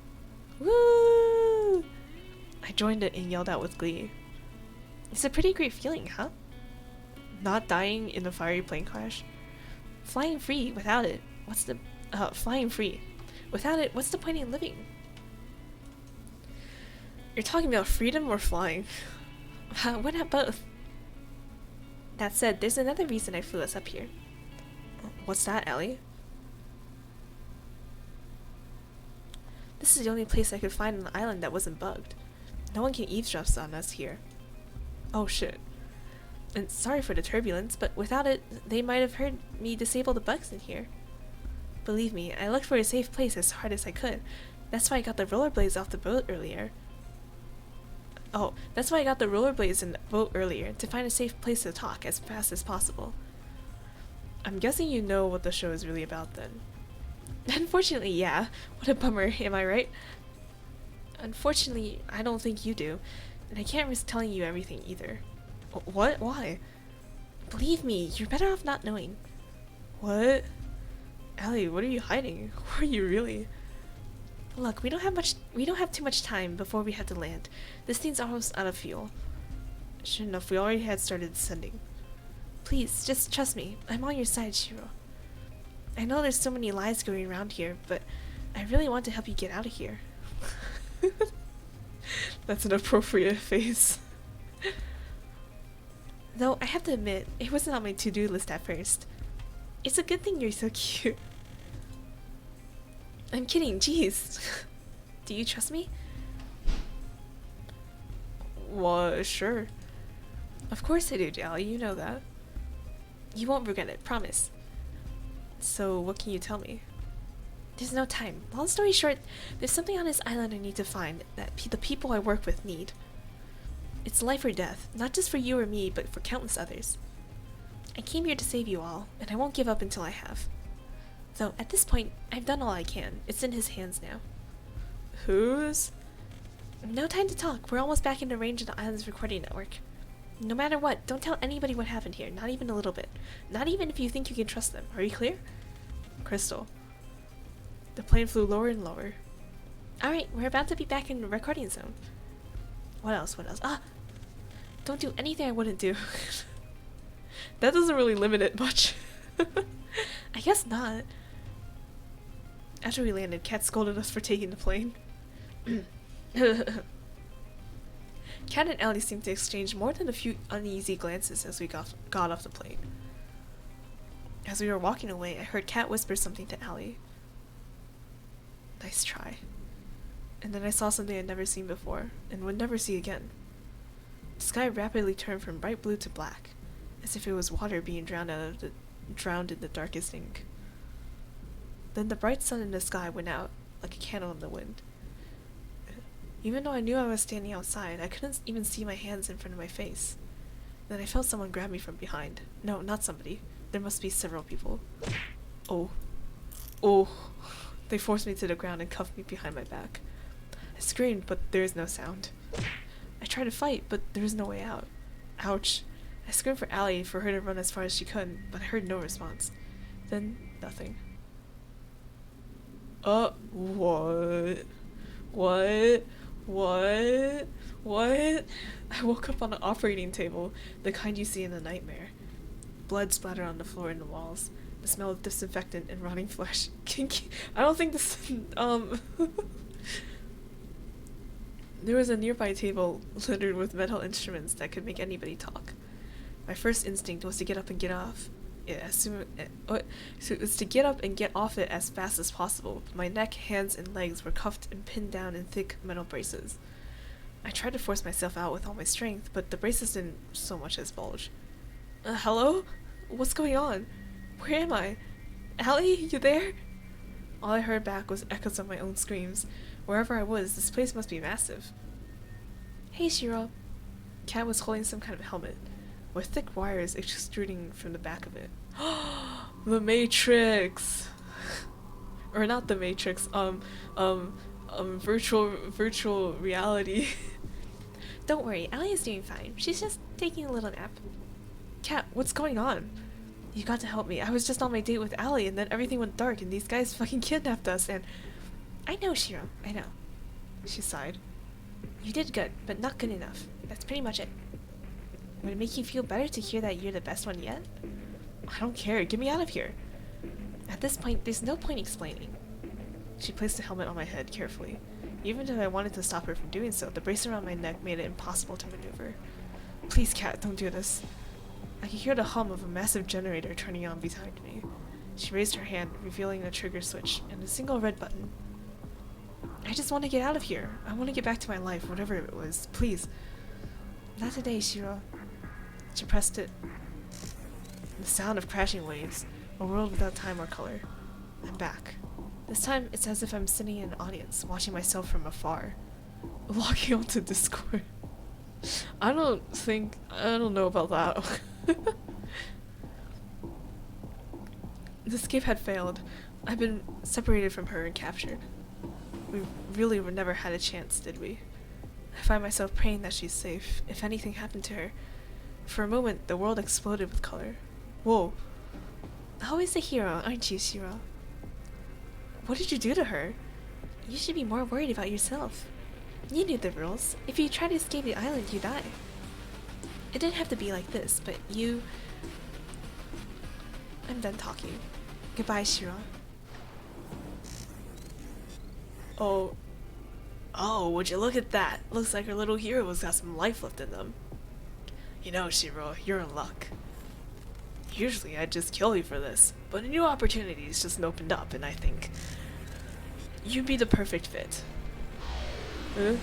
Woo! I joined it and yelled out with glee. It's a pretty great feeling, huh? Not dying in a fiery plane crash. Flying free without it. Flying free. Without it, what's the point in living? You're talking about freedom or flying? Why not both? That said, there's another reason I flew us up here. What's that, Ellie? This is the only place I could find on the island that wasn't bugged. No one can eavesdrop on us here. Oh shit. And sorry for the turbulence, but without it, they might have heard me disable the bugs in here. Believe me, I looked for a safe place as hard as I could. That's why I got the rollerblades off the boat earlier. Oh, that's why I got the rollerblades in the boat earlier, to find a safe place to talk as fast as possible. I'm guessing you know what the show is really about then. Unfortunately, yeah. What a bummer, am I right? Unfortunately, I don't think you do, and I can't risk telling you everything either. What? Why? Believe me, you're better off not knowing. What? Ellie, what are you hiding? Who are you really? Look, we don't have too much time before we have to land. This thing's almost out of fuel. Sure enough, we already had started descending. Please, just trust me. I'm on your side, Shiro. I know there's so many lies going around here, but I really want to help you get out of here. That's an appropriate face. Though, I have to admit, it wasn't on my to-do list at first. It's a good thing you're so cute. I'm kidding, jeez. Do you trust me? Well, sure. Of course I do, Jally, you know that. You won't regret it, promise. So, what can you tell me? There's no time. Long story short, there's something on this island I need to find that the people I work with need. It's life or death, not just for you or me, but for countless others. I came here to save you all, and I won't give up until I have. Though, at this point, I've done all I can. It's in his hands now. Whose? No time to talk. We're almost back into range of the island's recording network. No matter what, don't tell anybody what happened here, not even a little bit. Not even if you think you can trust them. Are you clear? Crystal. The plane flew lower and lower. Alright, we're about to be back in the recording zone. What else? Ah! Don't do anything I wouldn't do. That doesn't really limit it much. I guess not. After we landed, Kat scolded us for taking the plane. Kat and Ellie seemed to exchange more than a few uneasy glances as we got off the plane. As we were walking away, I heard Kat whisper something to Allie. Nice try. And then I saw something I'd never seen before, and would never see again. The sky rapidly turned from bright blue to black, as if it was water being drowned in the darkest ink. Then the bright sun in the sky went out, like a candle in the wind. Even though I knew I was standing outside, I couldn't even see my hands in front of my face. Then I felt someone grab me from behind. No, not somebody. There must be several people. Oh. Oh. They forced me to the ground and cuffed me behind my back. I screamed, but there is no sound. I tried to fight, but there is no way out. Ouch. I screamed for Allie for her to run as far as she could, but I heard no response. Then, nothing. What? What? What? What? I woke up on an operating table, the kind you see in a nightmare. Blood splattered on the floor and the walls. The smell of disinfectant and rotting flesh. I don't think this, There was a nearby table littered with metal instruments that could make anybody talk. My first instinct was to get up and get off. So it was to get up and get off it as fast as possible, but my neck, hands, and legs were cuffed and pinned down in thick metal braces. I tried to force myself out with all my strength, but the braces didn't so much as bulge. Hello? What's going on? Where am I? Allie, you there? All I heard back was echoes of my own screams. Wherever I was, this place must be massive. Hey, Shiro. Kat was holding some kind of helmet, with thick wires extruding from the back of it. The Matrix! Or not the Matrix, virtual reality. Don't worry, Allie is doing fine. She's just taking a little nap. Kat, what's going on? You got to help me. I was just on my date with Allie, and then everything went dark, and these guys fucking kidnapped us, and... I know, Shiro. I know. She sighed. You did good, but not good enough. That's pretty much it. Would it make you feel better to hear that you're the best one yet? I don't care. Get me out of here. At this point, there's no point explaining. She placed the helmet on my head carefully. Even though I wanted to stop her from doing so, the brace around my neck made it impossible to maneuver. Please, Kat, don't do this. I could hear the hum of a massive generator turning on behind me. She raised her hand, revealing a trigger switch and a single red button. I just want to get out of here. I want to get back to my life, whatever it was. Please. Not today, Shiro. She pressed it. The sound of crashing waves. A world without time or color. I'm back. This time, it's as if I'm sitting in an audience, watching myself from afar. Logging onto Discord. I don't know about that. The escape had failed. I'd been separated from her and captured. We really never had a chance, did we? I find myself praying that she's safe, if anything happened to her. For a moment, the world exploded with color. Whoa. Always the hero, aren't you, Shiro? What did you do to her? You should be more worried about yourself. You knew the rules. If you try to escape the island, you die. It didn't have to be like this, but you... I'm done talking. Goodbye, Shiro. Oh, would you look at that? Looks like our little hero's got some life left in them. You know, Shiro, you're in luck. Usually I'd just kill you for this, but a new opportunity's just opened up, and I think you'd be the perfect fit. Huh?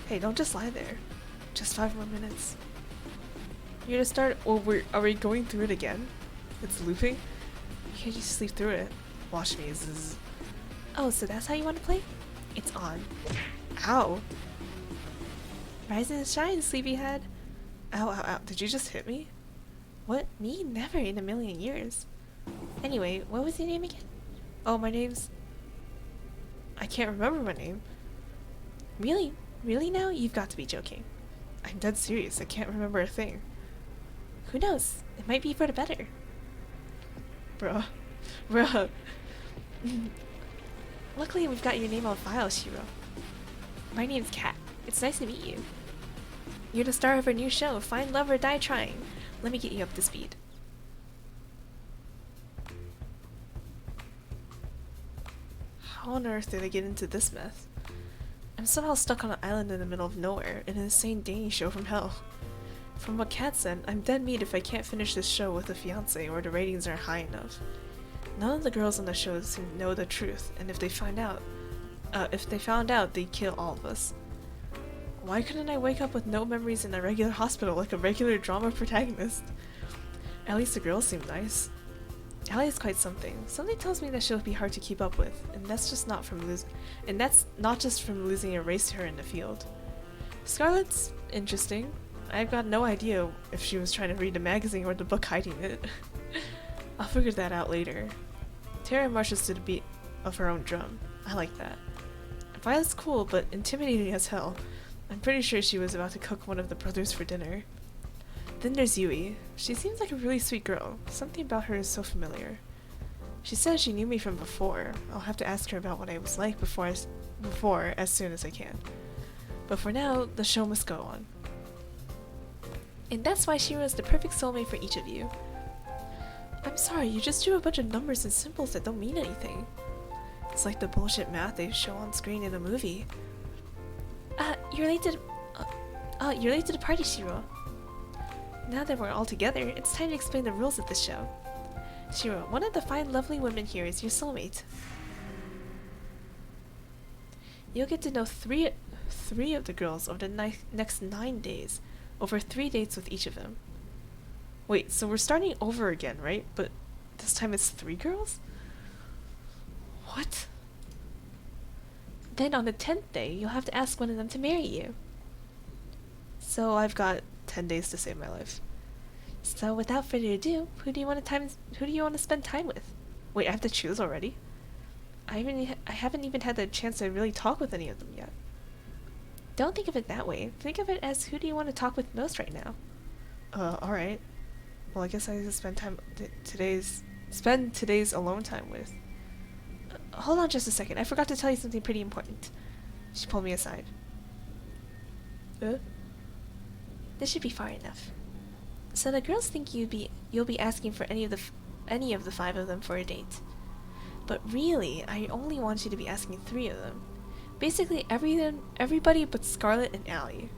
Hey, don't just lie there. Just 5 more minutes. You're gonna start, are we going through it again? It's looping? You can't just sleep through it. Watch me, zzz. Oh, so that's how you want to play? It's on. Ow. Rise and shine, sleepyhead. Ow, ow, ow. Did you just hit me? What? Me? Never in a million years. Anyway, what was your name again? Oh, my name's... I can't remember my name. Really? Really now? You've got to be joking. I'm dead serious. I can't remember a thing. Who knows? It might be for the better. Bruh. Bruh. Luckily, we've got your name on file, Shiro. My name's Kat. It's nice to meet you. You're the star of our new show, Find Love or Die Trying. Let me get you up to speed. How on earth did I get into this mess? I'm somehow stuck on an island in the middle of nowhere in an insane dating show from hell. From what Kat said, I'm dead meat if I can't finish this show with a fiancé or the ratings aren't high enough. None of the girls on the show seem to know the truth, and if they found out, they'd kill all of us. Why couldn't I wake up with no memories in a regular hospital like a regular drama protagonist? At least the girls seem nice. Allie is quite something. Something tells me that she'll be hard to keep up with, and that's not just from losing a race to her in the field. Scarlett's interesting. I've got no idea if she was trying to read the magazine or the book hiding it. I'll figure that out later. Tara marches to the beat of her own drum. I like that. Violet's cool, but intimidating as hell. I'm pretty sure she was about to cook one of the brothers for dinner. Then there's Yui. She seems like a really sweet girl. Something about her is so familiar. She says she knew me from before. I'll have to ask her about what I was like before as soon as I can. But for now, the show must go on. And that's why Shiro is the perfect soulmate for each of you. I'm sorry, you just drew a bunch of numbers and symbols that don't mean anything. It's like the bullshit math they show on screen in a movie. You're late to the party, Shiro. Now that we're all together, it's time to explain the rules of the show. Shiro, one of the fine lovely women here is your soulmate. You'll get to know three of the girls over the next 9 days, over 3 dates with each of them. Wait, so we're starting over again, right? But this time it's 3 girls? What? Then on the 10th day, you'll have to ask one of them to marry you. So I've got 10 days to save my life. So without further ado, who do you want to spend time with? Wait, I have to choose already? I haven't even had the chance to really talk with any of them yet. Don't think of it that way. Think of it as who do you want to talk with most right now? Alright. Well, I guess I just spend today's alone time with. Hold on just a second. I forgot to tell you something pretty important. She pulled me aside. This should be far enough. So the girls think you'll be asking for any of the 5 of them for a date. But really, I only want you to be asking 3 of them. Basically everybody but Scarlett and Allie.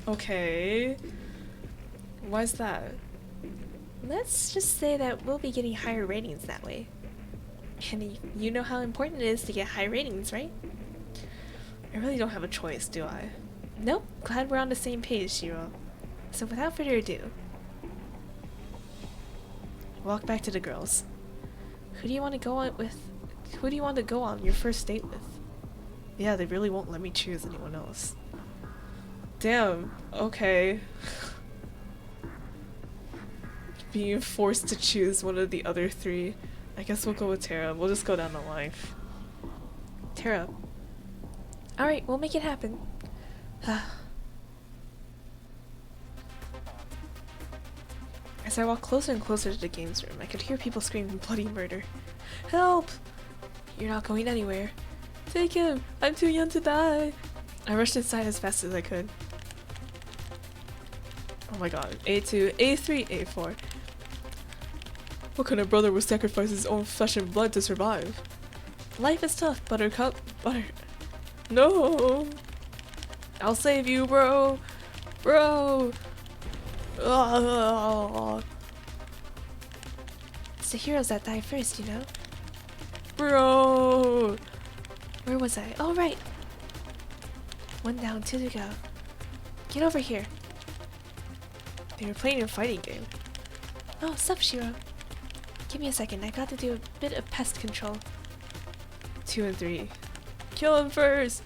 Okay. Why's that? Let's just say that we'll be getting higher ratings that way. And you know how important it is to get high ratings, right? I really don't have a choice, do I? Nope. Glad we're on the same page, Shiro. So without further ado, walk back to the girls. Who do you want to go on with? Who do you want to go on your first date with? Yeah, they really won't let me choose anyone else. Damn. Okay. Being forced to choose one of the other 3. I guess we'll go with Tara. We'll just go down the line. Tara. Alright, we'll make it happen. As I walked closer and closer to the games room, I could hear people screaming bloody murder. Help! You're not going anywhere. Take him! I'm too young to die! I rushed inside as fast as I could. Oh my god. A2, A3, A4. What kind of brother would sacrifice his own flesh and blood to survive? Life is tough, Buttercup. No! I'll save you, bro! Bro! It's the heroes that die first, you know? Bro! Where was I? Oh, right! 1 down, 2 to go. Get over here. They were playing a fighting game. Oh, sup, Shiro? Give me a second, I got to do a bit of pest control. 2 and 3. Kill him first!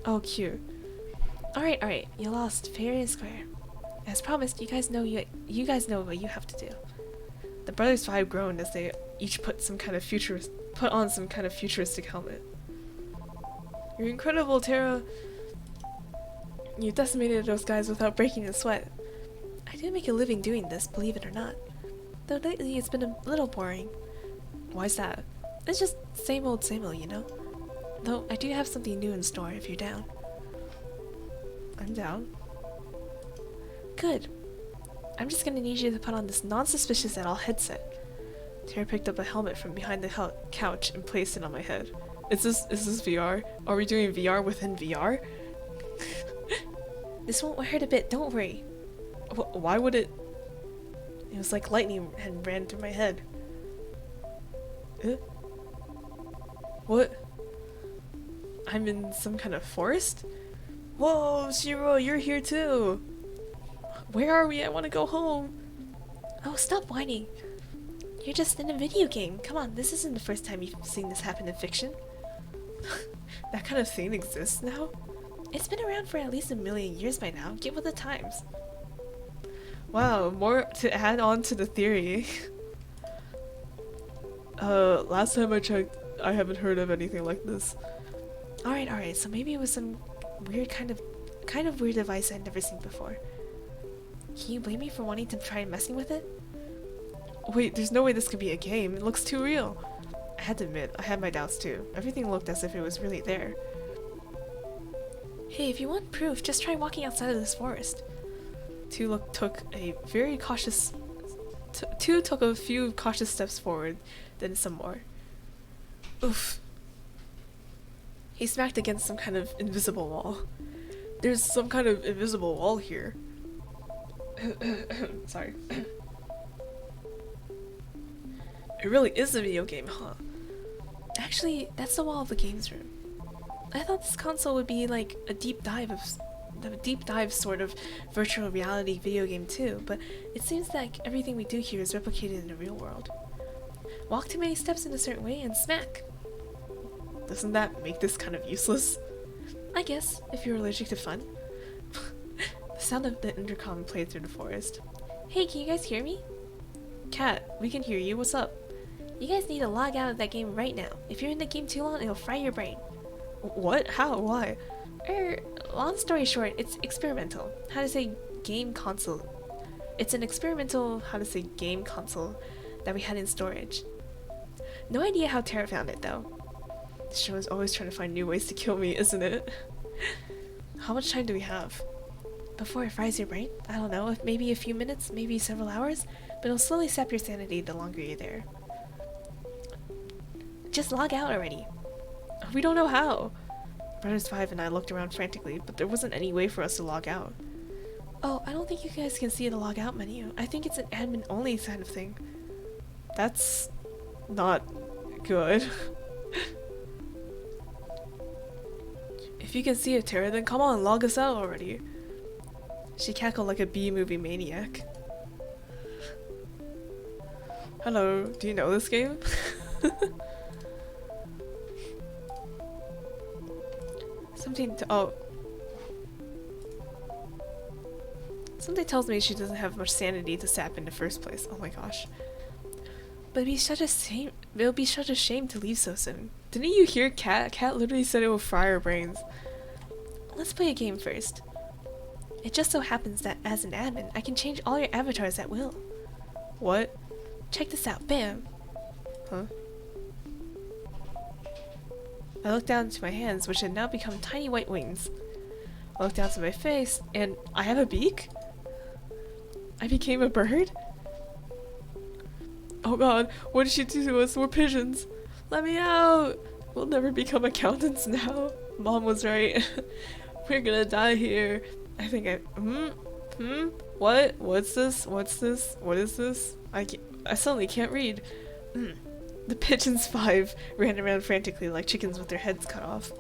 Oh, cute. Alright, you lost fair and square. As promised, you guys know what you have to do. The brothers' vibe groaned as they each put on some kind of futuristic helmet. You're incredible, Tara! You decimated those guys without breaking a sweat. I do make a living doing this, believe it or not. Though lately it's been a little boring. Why's that? It's just same old, you know? Though I do have something new in store if you're down. I'm down. Good. I'm just gonna need you to put on this non-suspicious at all headset. Tara picked up a helmet from behind the couch and placed it on my head. Is this VR? Are we doing VR within VR? This won't hurt a bit, don't worry. Why would it? It was like lightning had ran through my head. What? I'm in some kind of forest? Whoa, Shiro, you're here too! Where are we? I want to go home! Oh, stop whining. You're just in a video game. Come on, this isn't the first time you've seen this happen in fiction. That kind of thing exists now? It's been around for at least 1,000,000 years by now. Get with the times. Wow, more to add on to the theory. Last time I checked, I haven't heard of anything like this. Alright, so maybe it was some weird kind of weird device I'd never seen before. Can you blame me for wanting to try messing with it? Wait, there's no way this could be a game. It looks too real. I had to admit, I had my doubts too. Everything looked as if it was really there. Hey, if you want proof, just try walking outside of this forest. Two took a few cautious steps forward, then some more. Oof. He smacked against some kind of invisible wall. There's some kind of invisible wall here. Sorry. It really is a video game, huh? Actually, that's the wall of the games room. I thought this console would be like a deep dive sort of virtual reality video game too, but it seems like everything we do here is replicated in the real world. Walk too many steps in a certain way and smack. Doesn't that make this kind of useless? I guess, if you're allergic to fun. The sound of the intercom played through the forest. Hey, can you guys hear me? Cat, we can hear you. What's up? You guys need to log out of that game right now. If you're in the game too long, it'll fry your brain. What? How? Why? Long story short, it's experimental. How to say game console. It's an experimental, game console that we had in storage. No idea how Tara found it though. This show is always trying to find new ways to kill me, isn't it? How much time do we have? Before it fries your brain? I don't know, maybe a few minutes, maybe several hours, but it'll slowly sap your sanity the longer you're there. Just log out already. We don't know how. Brothers 5 and I looked around frantically, but there wasn't any way for us to log out. Oh, I don't think you guys can see the log out menu. I think it's an admin only kind of thing. That's not good. If you can see it, Tara, then come on, log us out already. She cackled like a B-movie maniac. Hello, do you know this game? Something tells me she doesn't have much sanity to sap in the first place. Oh my gosh. But it'll be such a shame to leave so soon. Didn't you hear Cat? Cat literally said it will fry our brains. Let's play a game first. It just so happens that as an admin, I can change all your avatars at will. What? Check this out. Bam! Huh? I looked down to my hands, which had now become tiny white wings. I looked down to my face, and I have a beak? I became a bird? Oh god, what did she do to us? We're pigeons. Let me out! We'll never become accountants now. Mom was right. We're gonna die here. I think What? What's this? What is this? I suddenly can't read. The pigeons 5 ran around frantically like chickens with their heads cut off.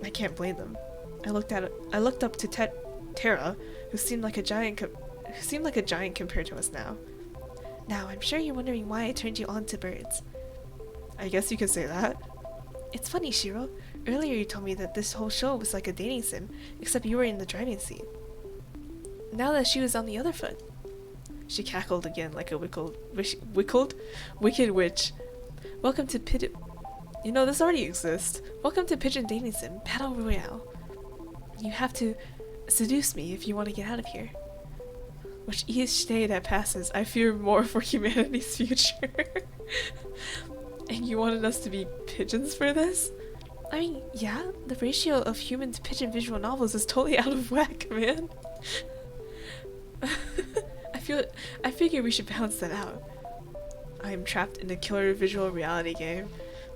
I can't blame them. I looked up to Tara, who seemed like a giant compared to us now. Now, I'm sure you're wondering why I turned you on to birds. I guess you could say that. It's funny, Shiro. Earlier you told me that this whole show was like a dating sim, except you were in the driving seat. Now that she was on the other foot. She cackled again like a wicked witch. Welcome to You know, this already exists. Welcome to Pigeon Dating Sim Battle Royale. You have to seduce me if you want to get out of here. With each day that passes, I fear more for humanity's future. And you wanted us to be pigeons for this? I mean, yeah, the ratio of human to pigeon visual novels is totally out of whack, man. I figure we should balance that out. I am trapped in a killer visual reality game.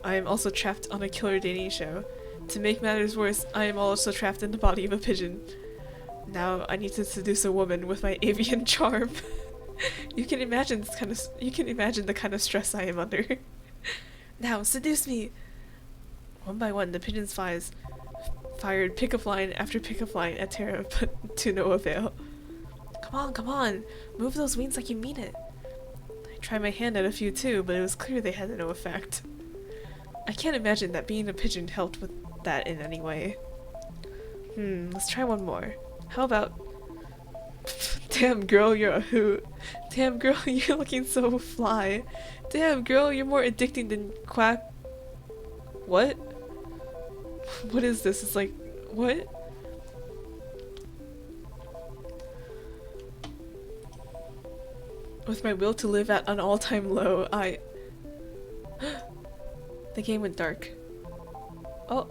I am also trapped on a killer dating show. To make matters worse, I am also trapped in the body of a pigeon. Now I need to seduce a woman with my avian charm. You can imagine the kind of stress I am under. Now seduce me. One by one, the pigeons fired pickup line after pickup line at Terra, but to no avail. Come on, move those wings like you mean it. I tried my hand at a few too, but it was clear they had no effect. I can't imagine that being a pigeon helped with that in any way. Let's try one more. How about... Damn girl, you're a hoot. Damn girl, you're looking so fly. Damn girl, you're more addicting than quack... What? What is this? It's like... What? With my will to live at an all-time low, The game went dark. Oh.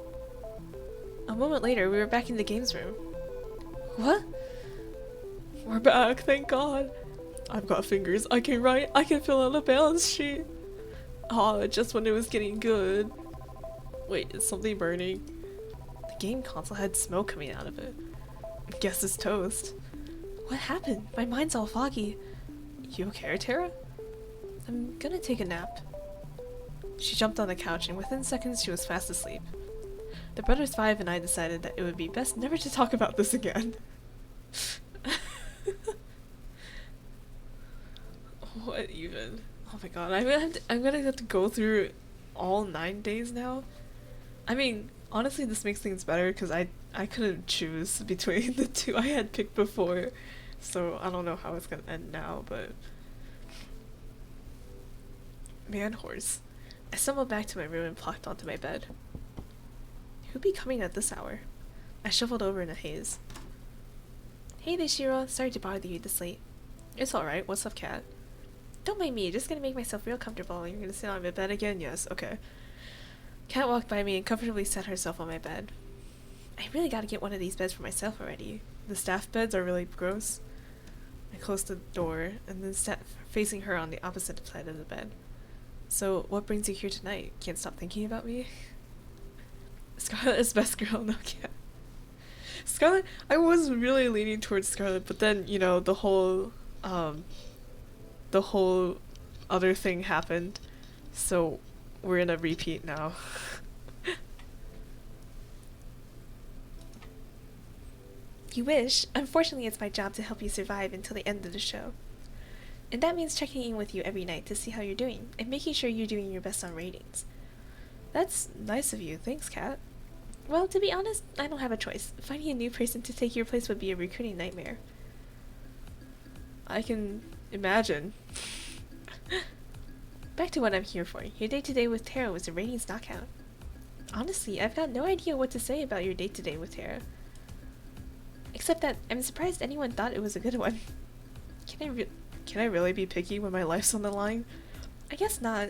A moment later, we were back in the games room. What? We're back, thank God. I've got fingers, I can write, I can fill out a balance sheet. Oh, just when it was getting good. Wait, is something burning? The game console had smoke coming out of it. Guess it's toast. What happened? My mind's all foggy. You okay, Terra? I'm gonna take a nap. She jumped on the couch and within seconds she was fast asleep. The Brothers 5 and I decided that it would be best never to talk about this again. What even? Oh my god, I'm gonna have to go through all 9 days now? I mean, honestly this makes things better because I couldn't choose between the two I had picked before. So I don't know how it's gonna end now, but... Man horse. I stumbled back to my room and plopped onto my bed. Who'd be coming at this hour? I shuffled over in a haze. Hey there, Shiro. Sorry to bother you this late. It's alright. What's up, cat? Don't mind me. Just gonna make myself real comfortable. You're gonna sit on my bed again? Yes, okay. Cat walked by me and comfortably sat herself on my bed. I really gotta get one of these beds for myself already. The staff beds are really gross. I closed the door and then sat facing her on the opposite side of the bed. So, what brings you here tonight? Can't stop thinking about me? Scarlet is best girl, no cat. Scarlet, I was really leaning towards Scarlet, but then, you know, the whole other thing happened. So, we're in a repeat now. You wish. Unfortunately, it's my job to help you survive until the end of the show. And that means checking in with you every night to see how you're doing, and making sure you're doing your best on ratings. That's nice of you. Thanks, Kat. Well, to be honest, I don't have a choice. Finding a new person to take your place would be a recruiting nightmare. I can imagine. Back to what I'm here for. Your day-to-day with Terra was a ratings knockout. Honestly, I've got no idea what to say about your day-to-day with Terra. Except that I'm surprised anyone thought it was a good one. Can I really be picky when my life's on the line? I guess not.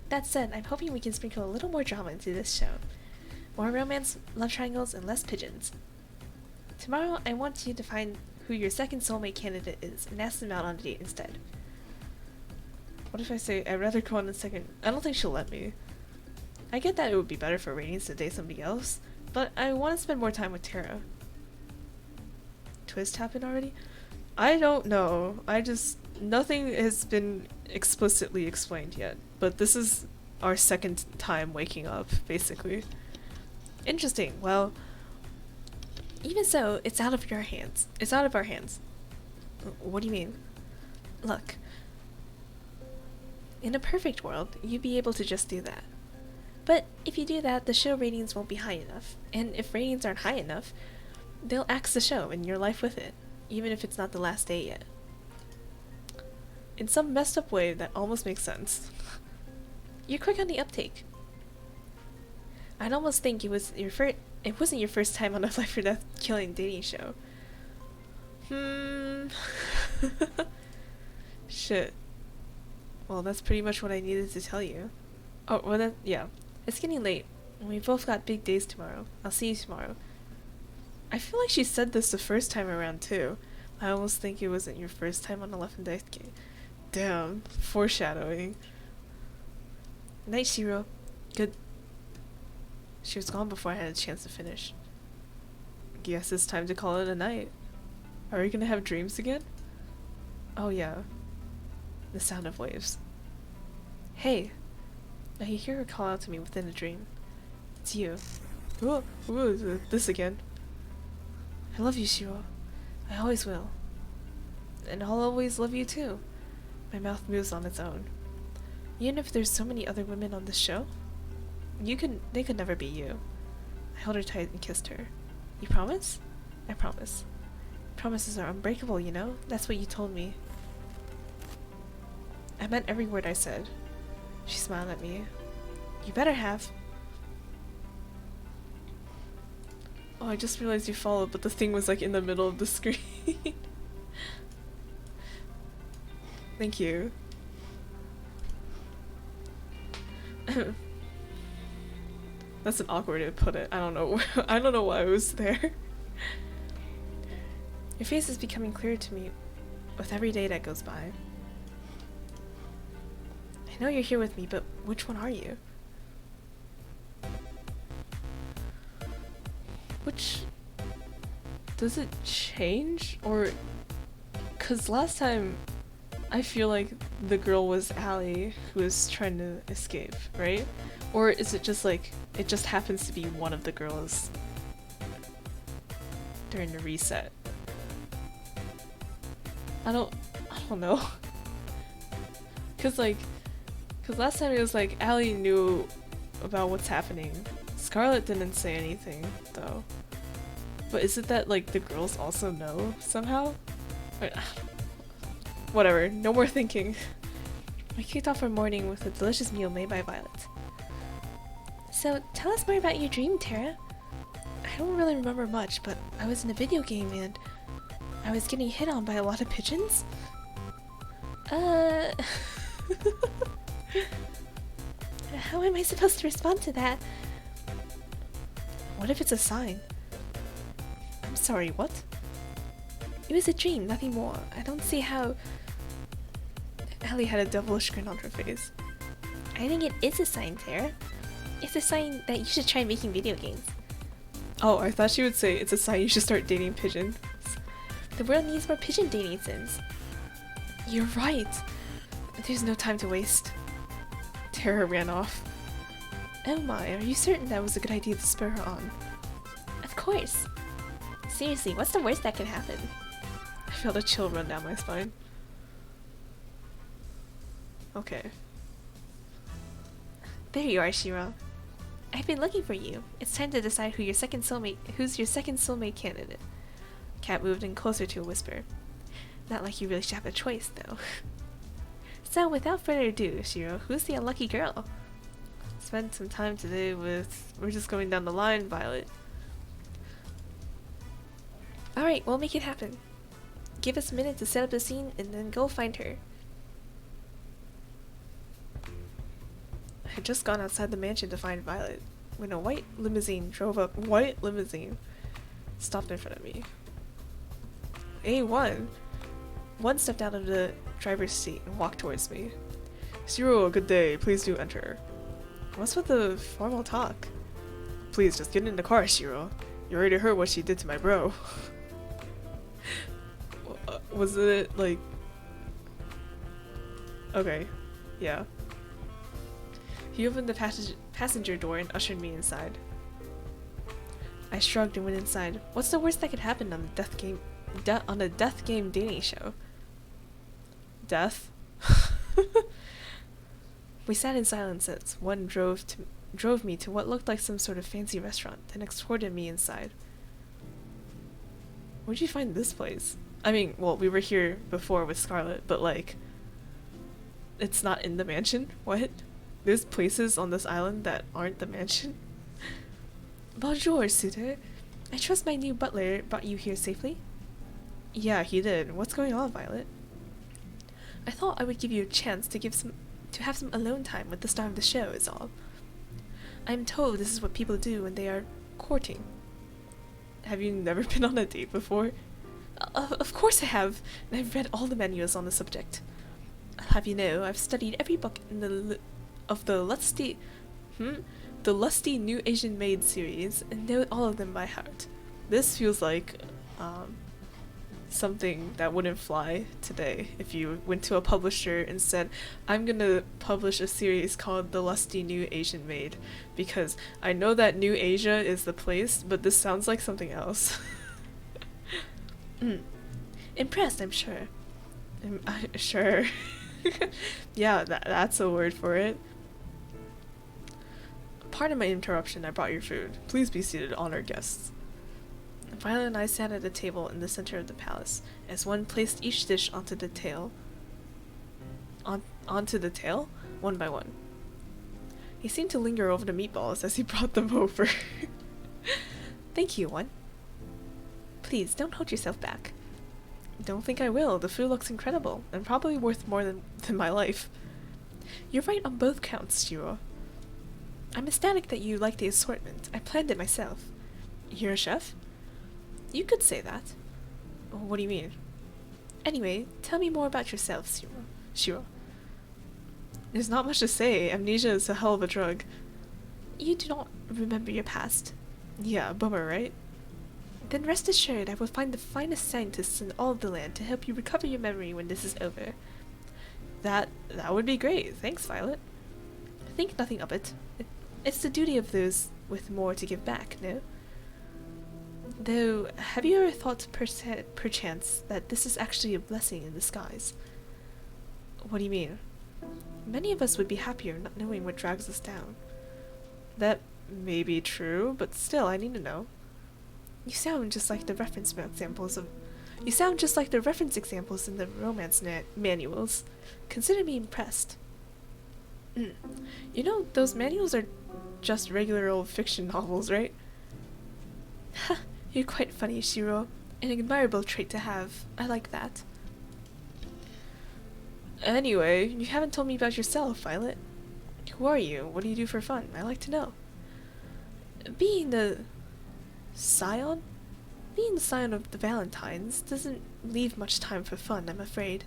That said, I'm hoping we can sprinkle a little more drama into this show. More romance, love triangles, and less pigeons. Tomorrow, I want you to find who your second soulmate candidate is and ask them out on a date instead. What if I say, I'd rather go on a second? I don't think she'll let me. I get that it would be better for ratings to date somebody else, but I want to spend more time with Terra. Twist happened already? I don't know. Nothing has been explicitly explained yet, but this is our second time waking up, basically. Interesting. Well, even so, it's out of your hands. It's out of our hands. What do you mean? Look. In a perfect world, you'd be able to just do that. But if you do that, the show ratings won't be high enough. And if ratings aren't high enough, they'll axe the show and your life with it, even if it's not the last day yet. In some messed up way that almost makes sense. You're quick on the uptake. I'd almost think it wasn't your first time on a life or death killing dating show. Shit. Well, that's pretty much what I needed to tell you. Oh, well yeah. It's getting late. We both got big days tomorrow. I'll see you tomorrow. I feel like she said this the first time around too. I almost think it wasn't your first time on 11 Death Game. Damn, foreshadowing. Night, Shiro. Good. She was gone before I had a chance to finish. Guess it's time to call it a night. Are we gonna have dreams again? Oh yeah. The sound of waves. Hey! I hear her call out to me within a dream. It's you. Ooh, this again. I love you, Shiro. I always will. And I'll always love you too. My mouth moves on its own. Even if there's so many other women on this show, they could never be you. I held her tight and kissed her. You promise? I promise. Promises are unbreakable, you know? That's what you told me. I meant every word I said. She smiled at me. You better have. Oh, I just realized you followed, but the thing was like in the middle of the screen. Thank you. That's an awkward way to put it. I don't know. I don't know why I was there. Your face is becoming clearer to me with every day that goes by. I know you're here with me, but which one are you? Which... Does it change? Or... Cause last time, I feel like the girl was Allie who was trying to escape, right? Or is it just like, it just happens to be one of the girls during the reset? I don't know. Cause last time it was like Allie knew about what's happening. Scarlet didn't say anything though. But is it that like the girls also know somehow? Or, whatever, no more thinking. We kicked off our morning with a delicious meal made by Violet. So, tell us more about your dream, Terra. I don't really remember much, but I was in a video game and I was getting hit on by a lot of pigeons. How am I supposed to respond to that? What if it's a sign? I'm sorry, what? It was a dream, nothing more. I don't see how... Ellie had a devilish grin on her face. I think it is a sign, Terra. It's a sign that you should try making video games. Oh, I thought she would say it's a sign you should start dating pigeons. The world needs more pigeon dating sims. You're right. There's no time to waste. Terra ran off. Oh my, are you certain that was a good idea to spur her on? Of course. Seriously, what's the worst that could happen? I felt a chill run down my spine. Okay. There you are, Shiro. I've been looking for you. It's time to decide who's your second soulmate candidate. Cat moved in closer to a whisper. Not like you really should have a choice, though. So, without further ado, Shiro, who's the unlucky girl? Spend some time today with... We're just going down the line, Violet. Alright, we'll make it happen. Give us a minute to set up the scene and then go find her. I had just gone outside the mansion to find Violet when a white limousine stopped in front of me. A1! One stepped out of the driver's seat and walked towards me. Shiro, good day. Please do enter. What's with the formal talk? Please, just get in the car, Shiro. You already heard what she did to my bro. Was it, like... Okay. Yeah. He opened the passenger door and ushered me inside. I shrugged and went inside. What's the worst that could happen on a death game dating show? Death? We sat in silence as one drove me to what looked like some sort of fancy restaurant, then escorted me inside. Where'd you find this place? I mean, well, we were here before with Scarlet, but like, it's not in the mansion? What? There's places on this island that aren't the mansion? Bonjour, suitor. I trust my new butler brought you here safely? Yeah, he did. What's going on, Violet? I thought I would give you a chance to have some alone time with the star of the show, is all. I'm told this is what people do when they are courting. Have you never been on a date before? Of course I have, and I've read all the manuals on the subject. I'll have you know, I've studied every book in the Lusty New Asian Maid series, and know all of them by heart. This feels like, something that wouldn't fly today if you went to a publisher and said, I'm gonna publish a series called The Lusty New Asian Maid, because I know that New Asia is the place, but this sounds like something else. Impressed, I'm sure. Sure. Yeah, that's a word for it. Pardon my interruption, I brought your food. Please be seated, honored guests. Violet and I sat at a table in the center of the palace, as one placed each dish onto the tail, one by one. He seemed to linger over the meatballs as he brought them over. Thank you, one. Please, don't hold yourself back. Don't think I will. The food looks incredible, and probably worth more than my life. You're right on both counts, Shiro. I'm ecstatic that you like the assortment. I planned it myself. You're a chef? You could say that. What do you mean? Anyway, tell me more about yourself, Shiro. There's not much to say. Amnesia is a hell of a drug. You do not remember your past. Yeah, bummer, right? Then rest assured I will find the finest scientists in all of the land to help you recover your memory when this is over. That would be great. Thanks, Violet. Think nothing of it. It's the duty of those with more to give back, no? Though, have you ever thought perchance that this is actually a blessing in disguise? What do you mean? Many of us would be happier not knowing what drags us down. That may be true, but still, I need to know. You sound just like the reference examples in the romance manuals. Consider me impressed. You know, those manuals are just regular old fiction novels, right? Ha! You're quite funny, Shiro. An admirable trait to have. I like that. Anyway, you haven't told me about yourself, Violet. Who are you? What do you do for fun? I like to know. Being the scion of the Valentines doesn't leave much time for fun, I'm afraid.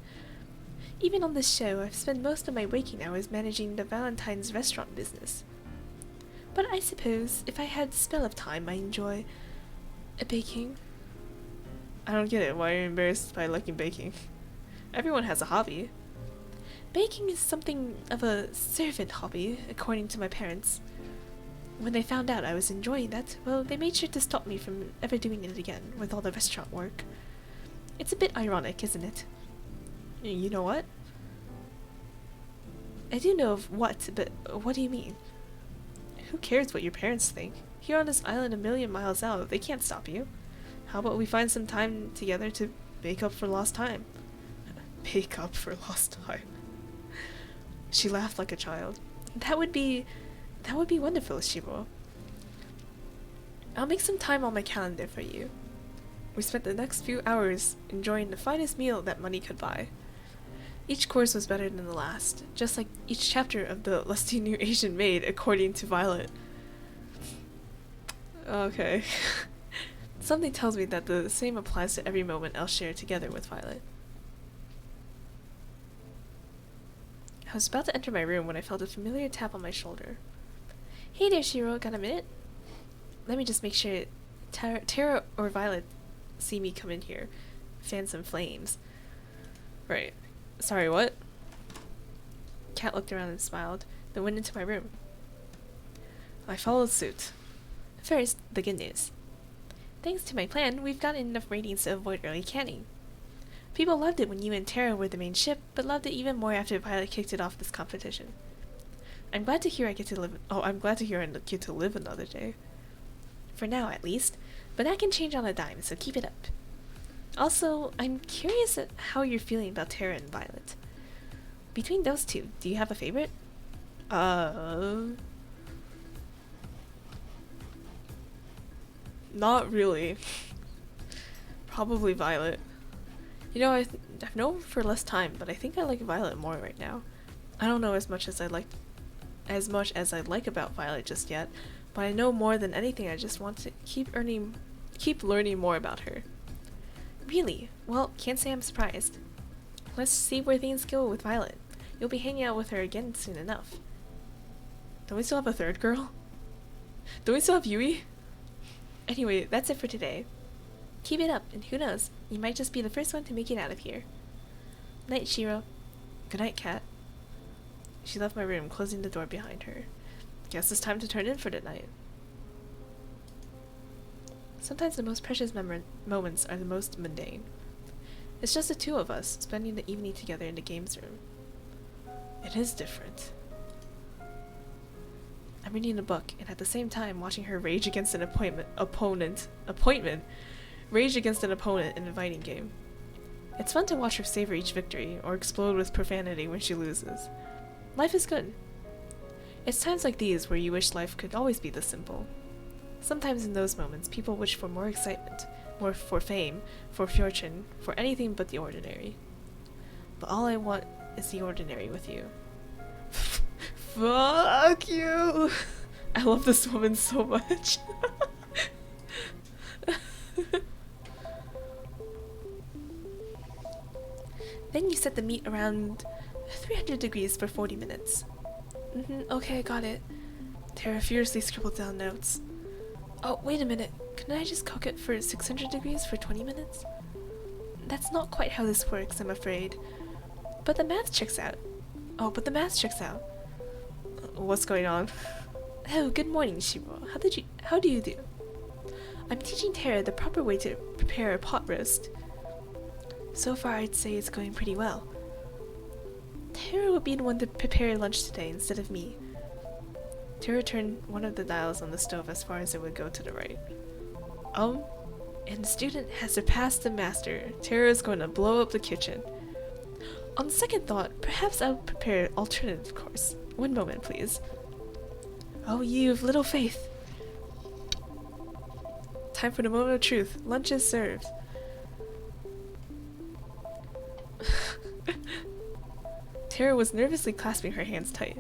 Even on this show, I've spent most of my waking hours managing the Valentine's restaurant business. But I suppose, if I had a spell of time, I enjoy baking. I don't get it. Why are you embarrassed by liking baking? Everyone has a hobby. Baking is something of a servant hobby, according to my parents. When they found out I was enjoying that, well, they made sure to stop me from ever doing it again with all the restaurant work. It's a bit ironic, isn't it? You know what? I do know of what, but what do you mean? Who cares what your parents think? Here on this island a million miles out, they can't stop you. How about we find some time together to make up for lost time? Make up for lost time. She laughed like a child. That would be wonderful, Shiro. I'll make some time on my calendar for you. We spent the next few hours enjoying the finest meal that money could buy. Each course was better than the last, just like each chapter of the Lusty New Asian Maid, according to Violet. Okay. Something tells me that the same applies to every moment I'll share together with Violet. I was about to enter my room when I felt a familiar tap on my shoulder. Hey there, Shiro, got a minute? Let me just make sure Tara or Violet see me come in here. Fan some flames. Right. Sorry, what? Cat looked around and smiled, then went into my room. I followed suit. First, the good news. Thanks to my plan, we've gotten enough ratings to avoid early canning. People loved it when you and Tara were the main ship, but loved it even more after Violet kicked it off this competition. I'm glad to hear I get to live another day. For now, at least, but that can change on a dime, so keep it up. Also, I'm curious at how you're feeling about Tara and Violet. Between those two, do you have a favorite? Not really. Probably Violet. You know, I've known her for less time, but I think I like Violet more right now. I don't know as much as I liked as much as I like about Violet just yet, but I know more than anything I just want to keep learning more about her. Really? Well, can't say I'm surprised. Let's see where things go with Violet. You'll be hanging out with her again soon enough. Don't we still have a third girl? Don't we still have Yui? Anyway, that's it for today. Keep it up, and who knows, you might just be the first one to make it out of here. Night, Shiro. Good night, Kat. She left my room, closing the door behind her. Guess it's time to turn in for the night. Sometimes the most precious moments are the most mundane. It's just the two of us, spending the evening together in the games room. It is different. I'm reading a book, and at the same time watching her rage against an rage against an opponent in a fighting game. It's fun to watch her savor each victory, or explode with profanity when she loses. Life is good. It's times like these where you wish life could always be this simple. Sometimes in those moments, people wish for more excitement, more for fame, for fortune, for anything but the ordinary. But all I want is the ordinary with you. Fuck you! I love this woman so much. Then you set the meat around 300 degrees for 40 minutes. Okay, got it. Terra furiously scribbled down notes. Oh, wait a minute. Couldn't I just cook it for 600 degrees for 20 minutes? That's not quite how this works, I'm afraid. But the math checks out. What's going on? Oh, good morning, Shiro. How do you do? I'm teaching Terra the proper way to prepare a pot roast. So far, I'd say it's going pretty well. Terra would be the one to prepare lunch today instead of me. Terra turned one of the dials on the stove as far as it would go to the right. And the student has surpassed the master. Terra is going to blow up the kitchen. On second thought, perhaps I'll prepare an alternative course. One moment, please. Oh, you have little faith. Time for the moment of truth. Lunch is served. Terra was nervously clasping her hands tight.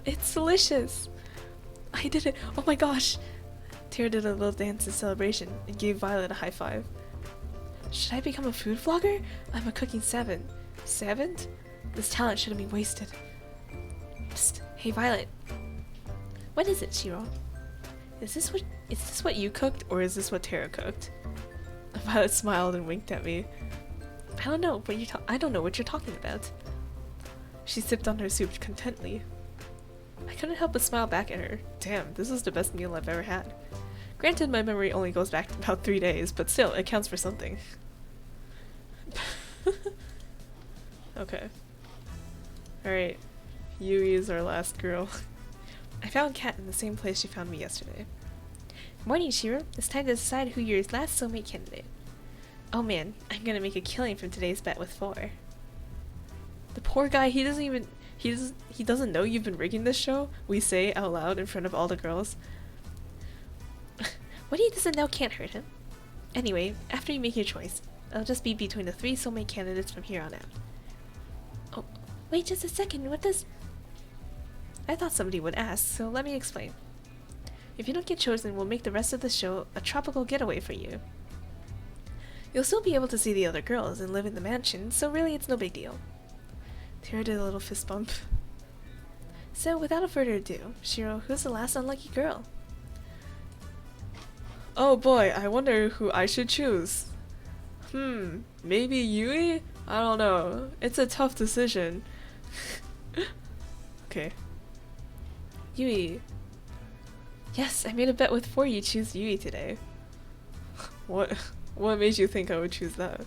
It's delicious! I did it! Oh my gosh! Terra did a little dance in celebration and gave Violet a high five. Should I become a food vlogger? I'm a cooking savant. Savant? This talent shouldn't be wasted. Psst. Hey Violet. What is it, Shiro? Is this what you cooked, or is this what Terra cooked? Violet smiled and winked at me. I don't know what you're talking about. She sipped on her soup contently. I couldn't help but smile back at her. Damn, this is the best meal I've ever had. Granted, my memory only goes back about 3 days, but still, it counts for something. Okay. Alright. Yui is our last girl. I found Kat in the same place she found me yesterday. Morning, Shiro. It's time to decide who your last soulmate candidate. Oh man, I'm gonna make a killing from today's bet with 4. The poor guy, he doesn't know you've been rigging this show? We say out loud in front of all the girls. What he doesn't know can't hurt him. Anyway, after you make your choice, it'll just be between the 3 soulmate candidates from here on out. Oh, wait just a second, what does... I thought somebody would ask, so let me explain. If you don't get chosen, we'll make the rest of the show a tropical getaway for you. You'll still be able to see the other girls and live in the mansion, so really it's no big deal. Terra did a little fist bump. So, without further ado, Shiro, who's the last unlucky girl? Oh boy, I wonder who I should choose. Maybe Yui? I don't know. It's a tough decision. Okay. Yui. Yes, I made a bet with 4 you choose Yui today. What made you think I would choose that?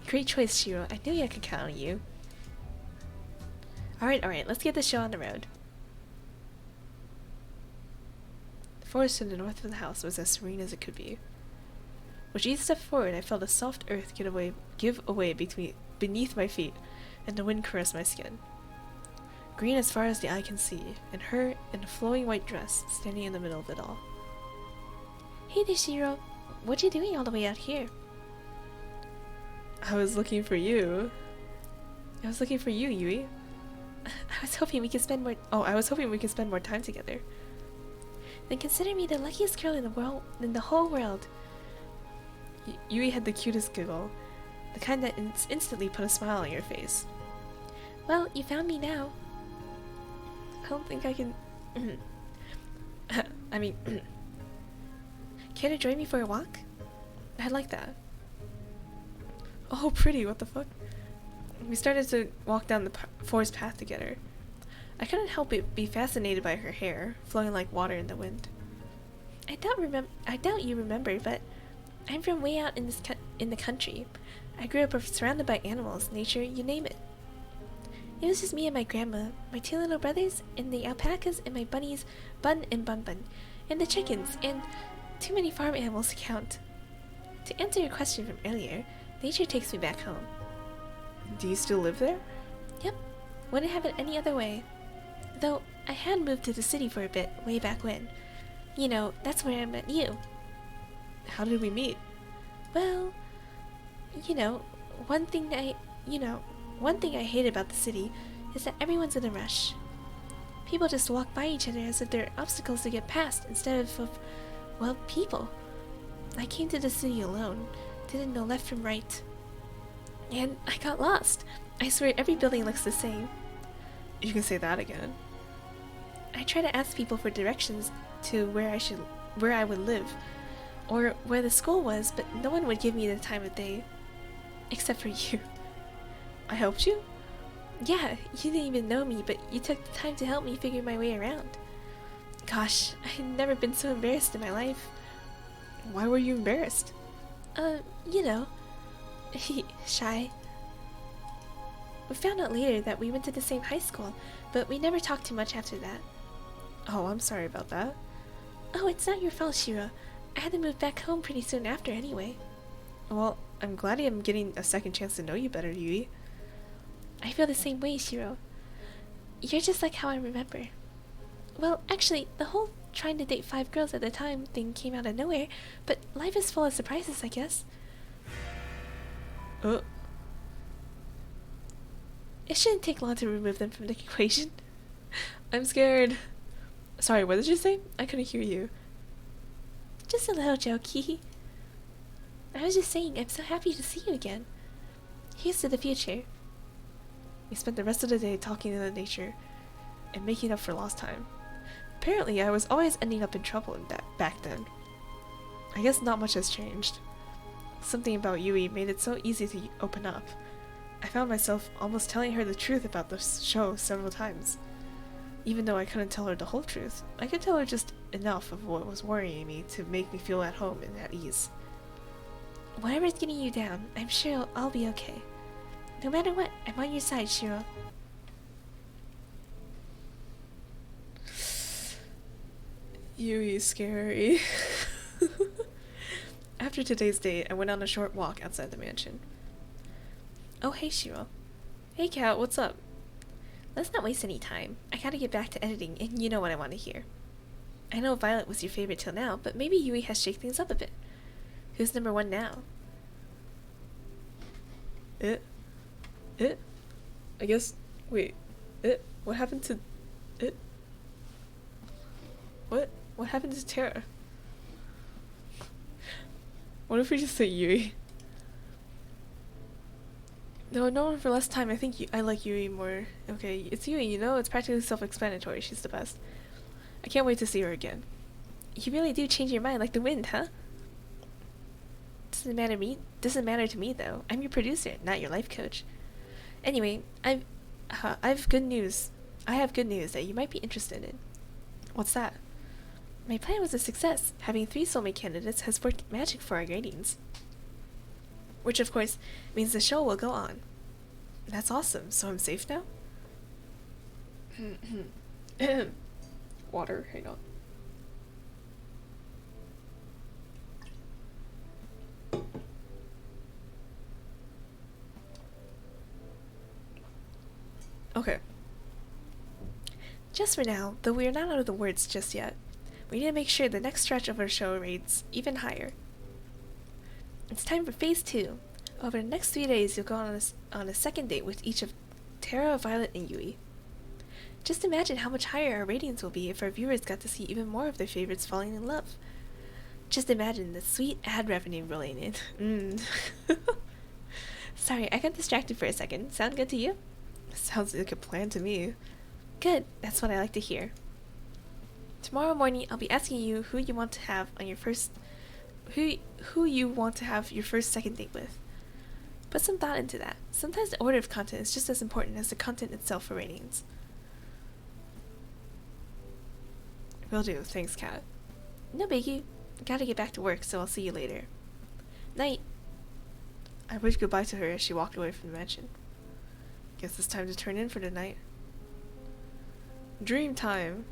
Great choice, Shiro. I knew I could count on you. Alright, let's get the show on the road. The forest to the north of the house was as serene as it could be. With each step forward, I felt a soft earth give away beneath my feet, and the wind caress my skin. Green as far as the eye can see, and her in a flowing white dress, standing in the middle of it all. Hey there, Shiro. What you doing all the way out here? I was looking for you. I was looking for you, Yui. I was hoping we could spend more. Oh, I was hoping we could spend more time together. Then consider me the luckiest girl in the world, in the whole world. Yui had the cutest giggle, the kind that instantly put a smile on your face. Well, you found me now. I don't think I can. I mean, Care to join me for a walk? I'd like that. Oh, pretty, what the fuck? We started to walk down the forest path together. I couldn't help but be fascinated by her hair, flowing like water in the wind. I doubt you remember, but I'm from way out in the country. I grew up surrounded by animals, nature, you name it. It was just me and my grandma, my 2 little brothers, and the alpacas, and my bunnies, Bun and Bun Bun, and the chickens, and too many farm animals to count. To answer your question from earlier, nature takes me back home. Do you still live there? Yep, wouldn't have it any other way. Though, I had moved to the city for a bit, way back when. You know, that's where I met you. How did we meet? Well, one thing I hate about the city is that everyone's in a rush. People just walk by each other as if they're obstacles to get past instead of, well, people. I came to the city alone, didn't know left from right. And I got lost. I swear every building looks the same. You can say that again. I try to ask people for directions to where I would live, or where the school was, but no one would give me the time of day. Except for you. I helped you? Yeah, you didn't even know me, but you took the time to help me figure my way around. Gosh, I've never been so embarrassed in my life. Why were you embarrassed? You know. Shy. We found out later that we went to the same high school, but we never talked too much after that. Oh, I'm sorry about that. Oh, it's not your fault, Shiro. I had to move back home pretty soon after anyway. Well, I'm glad I'm getting a second chance to know you better, Yui. I feel the same way, Shiro. You're just like how I remember. Well, actually, the whole trying to date 5 girls at a time thing came out of nowhere, but life is full of surprises, I guess. It shouldn't take long to remove them from the equation. I'm scared. Sorry, what did you say? I couldn't hear you. Just a little jokey. I was just saying, I'm so happy to see you again. Here's to the future. We spent the rest of the day talking to the nature and making up for lost time. Apparently, I was always ending up in trouble back then. I guess not much has changed. Something about Yui made it so easy to open up. I found myself almost telling her the truth about the show several times. Even though I couldn't tell her the whole truth, I could tell her just enough of what was worrying me to make me feel at home and at ease. Whatever's getting you down, I'm sure I'll be okay. No matter what, I'm on your side, Shiro. Yui's scary. After today's date, I went on a short walk outside the mansion. Oh, hey, Shiro. Hey, Kat, what's up? Let's not waste any time. I gotta get back to editing, and you know what I want to hear. I know Violet was your favorite till now, but maybe Yui has shaked things up a bit. Who's number 1 now? I guess, wait, what happened to, what happened to Terra? What if we just say Yui? No, for less time, I think I like Yui more. Okay, it's Yui, you know, it's practically self-explanatory, she's the best. I can't wait to see her again. You really do change your mind like the wind, huh? Doesn't matter to me though. I'm your producer, not your life coach. Anyway, I have good news. I have good news that you might be interested in. What's that? My plan was a success. Having 3 soulmate candidates has worked magic for our ratings. Which of course means the show will go on. That's awesome. So I'm safe now? Water, hang on. Okay. Just for now, though we are not out of the woods just yet, We need to make sure the next stretch of our show rates even higher. It's time for Phase 2. Over the next 3 days, you'll go on a second date with each of Terra, Violet, and Yui. Just imagine how much higher our ratings will be if our viewers got to see even more of their favorites falling in love. Just imagine the sweet ad revenue rolling in. Sorry, I got distracted for a second. Sound good to you? Sounds like a plan to me. Good, that's what I like to hear. Tomorrow morning, I'll be asking you who you want to have on your first... who you want to have your first second date with. Put some thought into that. Sometimes the order of content is just as important as the content itself for ratings. Will do, thanks, Kat. No biggie. Gotta get back to work, so I'll see you later. Night. I waved goodbye to her as she walked away from the mansion. Guess it's time to turn in for the night. Dream time!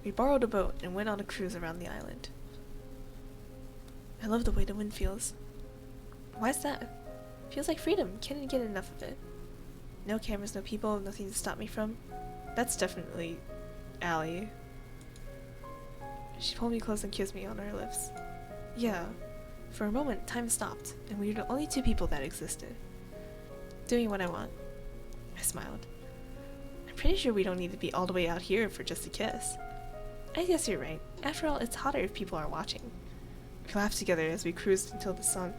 We borrowed a boat and went on a cruise around the island. I love the way the wind feels. Why's that? Feels like freedom. Can't get enough of it. No cameras, no people, nothing to stop me from. That's definitely Allie. She pulled me close and kissed me on her lips. Yeah, for a moment, time stopped, and we were the only two people that existed. Doing what I want. I smiled. I'm pretty sure we don't need to be all the way out here for just a kiss. I guess you're right. After all, it's hotter if people are watching. We laughed together as we cruised until the sun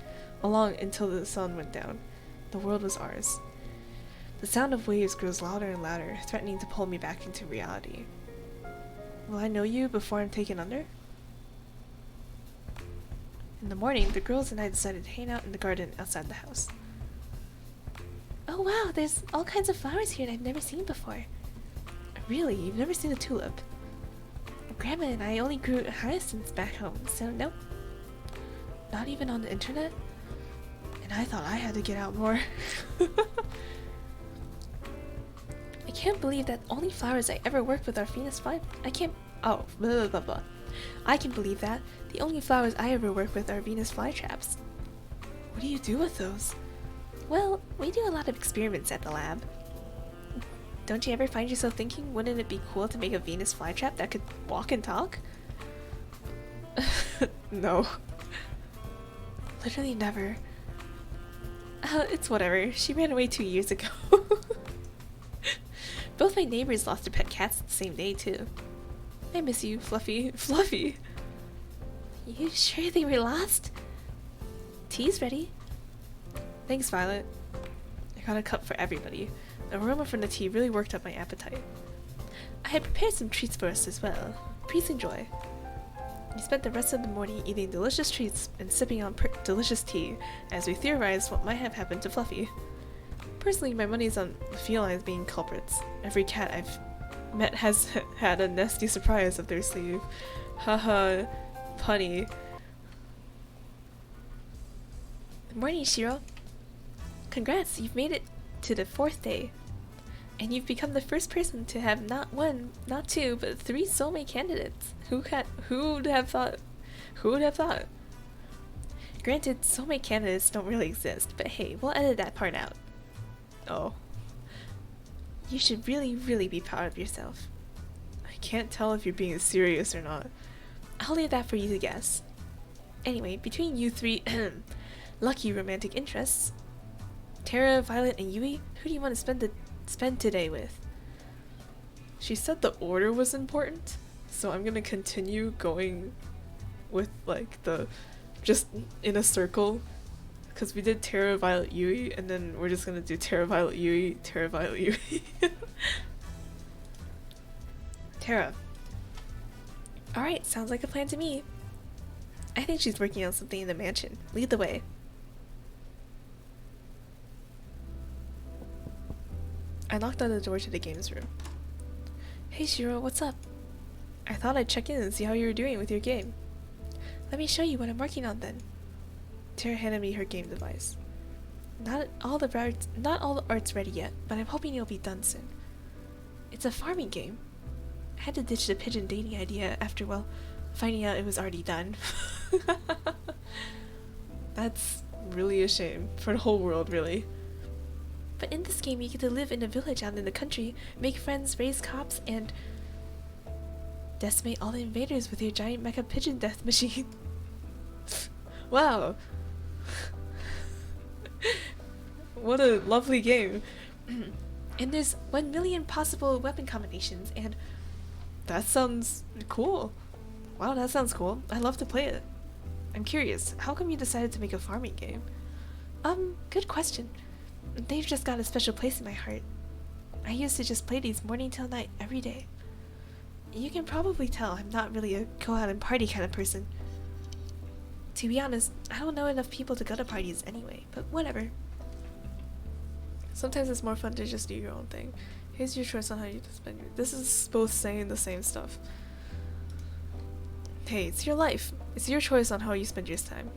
went down. The world was ours. The sound of waves grows louder and louder, threatening to pull me back into reality. Will I know you before I'm taken under? In the morning, the girls and I decided to hang out in the garden outside the house. Oh wow, there's all kinds of flowers here that I've never seen before. Really? You've never seen a tulip? Grandma and I only grew hyacinths back home, so nope. Not even on the internet? And I thought I had to get out more. I can't believe that only flowers I ever worked with are Venus fly. I can believe that the only flowers I ever work with are Venus flytraps. What do you do with those? Well, we do a lot of experiments at the lab. Don't you ever find yourself thinking, wouldn't it be cool to make a Venus flytrap that could walk and talk? No. Literally never. It's whatever. She ran away 2 years ago. Both my neighbors lost their pet cats the same day, too. I miss you, Fluffy. Fluffy! You sure they were lost? Tea's ready. Thanks, Violet. I got a cup for everybody. The aroma from the tea really worked up my appetite. I had prepared some treats for us as well. Please enjoy. We spent the rest of the morning eating delicious treats and sipping on delicious tea as we theorized what might have happened to Fluffy. Personally, my money's on the felines being culprits. Every cat I've met has had a nasty surprise up their sleeve. Haha, punny. Good morning, Shiro. Congrats, you've made it to the 4th day. And you've become the first person to have not 1, not 2, but 3 soulmate candidates. Who would have thought? Who would have thought? Granted, soulmate candidates don't really exist, but hey, we'll edit that part out. Oh. You should really, really be proud of yourself. I can't tell if you're being serious or not. I'll leave that for you to guess. Anyway, between you 3 lucky romantic interests, Terra, Violet, and Yui, who do you want to spend today with? She said the order was important, so I'm gonna continue going with like the just in a circle, because we did Terra, Violet, Yui, and then we're just gonna do Terra, Violet, Yui, Terra, Violet, Yui. Terra. Alright, sounds like a plan to me. I think she's working on something in the mansion. Lead the way. I knocked on the door to the games room. Hey Shiro, what's up? I thought I'd check in and see how you were doing with your game. Let me show you what I'm working on then. Terra handed me her game device. Not all the art's ready yet, but I'm hoping it'll be done soon. It's a farming game. I had to ditch the pigeon dating idea after, well, finding out it was already done. That's really a shame for the whole world, really. But in this game, you get to live in a village out in the country, make friends, raise crops, and Decimate all the invaders with your giant mecha pigeon death machine. Wow. What a lovely game. And there's 1 million possible weapon combinations, and That sounds cool. wow, that sounds cool. I'd love to play it. I'm curious, how come you decided to make a farming game? Good question. They've just got a special place in my heart. I used to just play these morning till night every day. You can probably tell I'm not really a go out and party kind of person. To be honest, I don't know enough people to go to parties anyway, but whatever. Sometimes it's more fun to just do your own thing. Here's your choice on how you spend your... This is both saying the same stuff. Hey, it's your life. It's your choice on how you spend your time.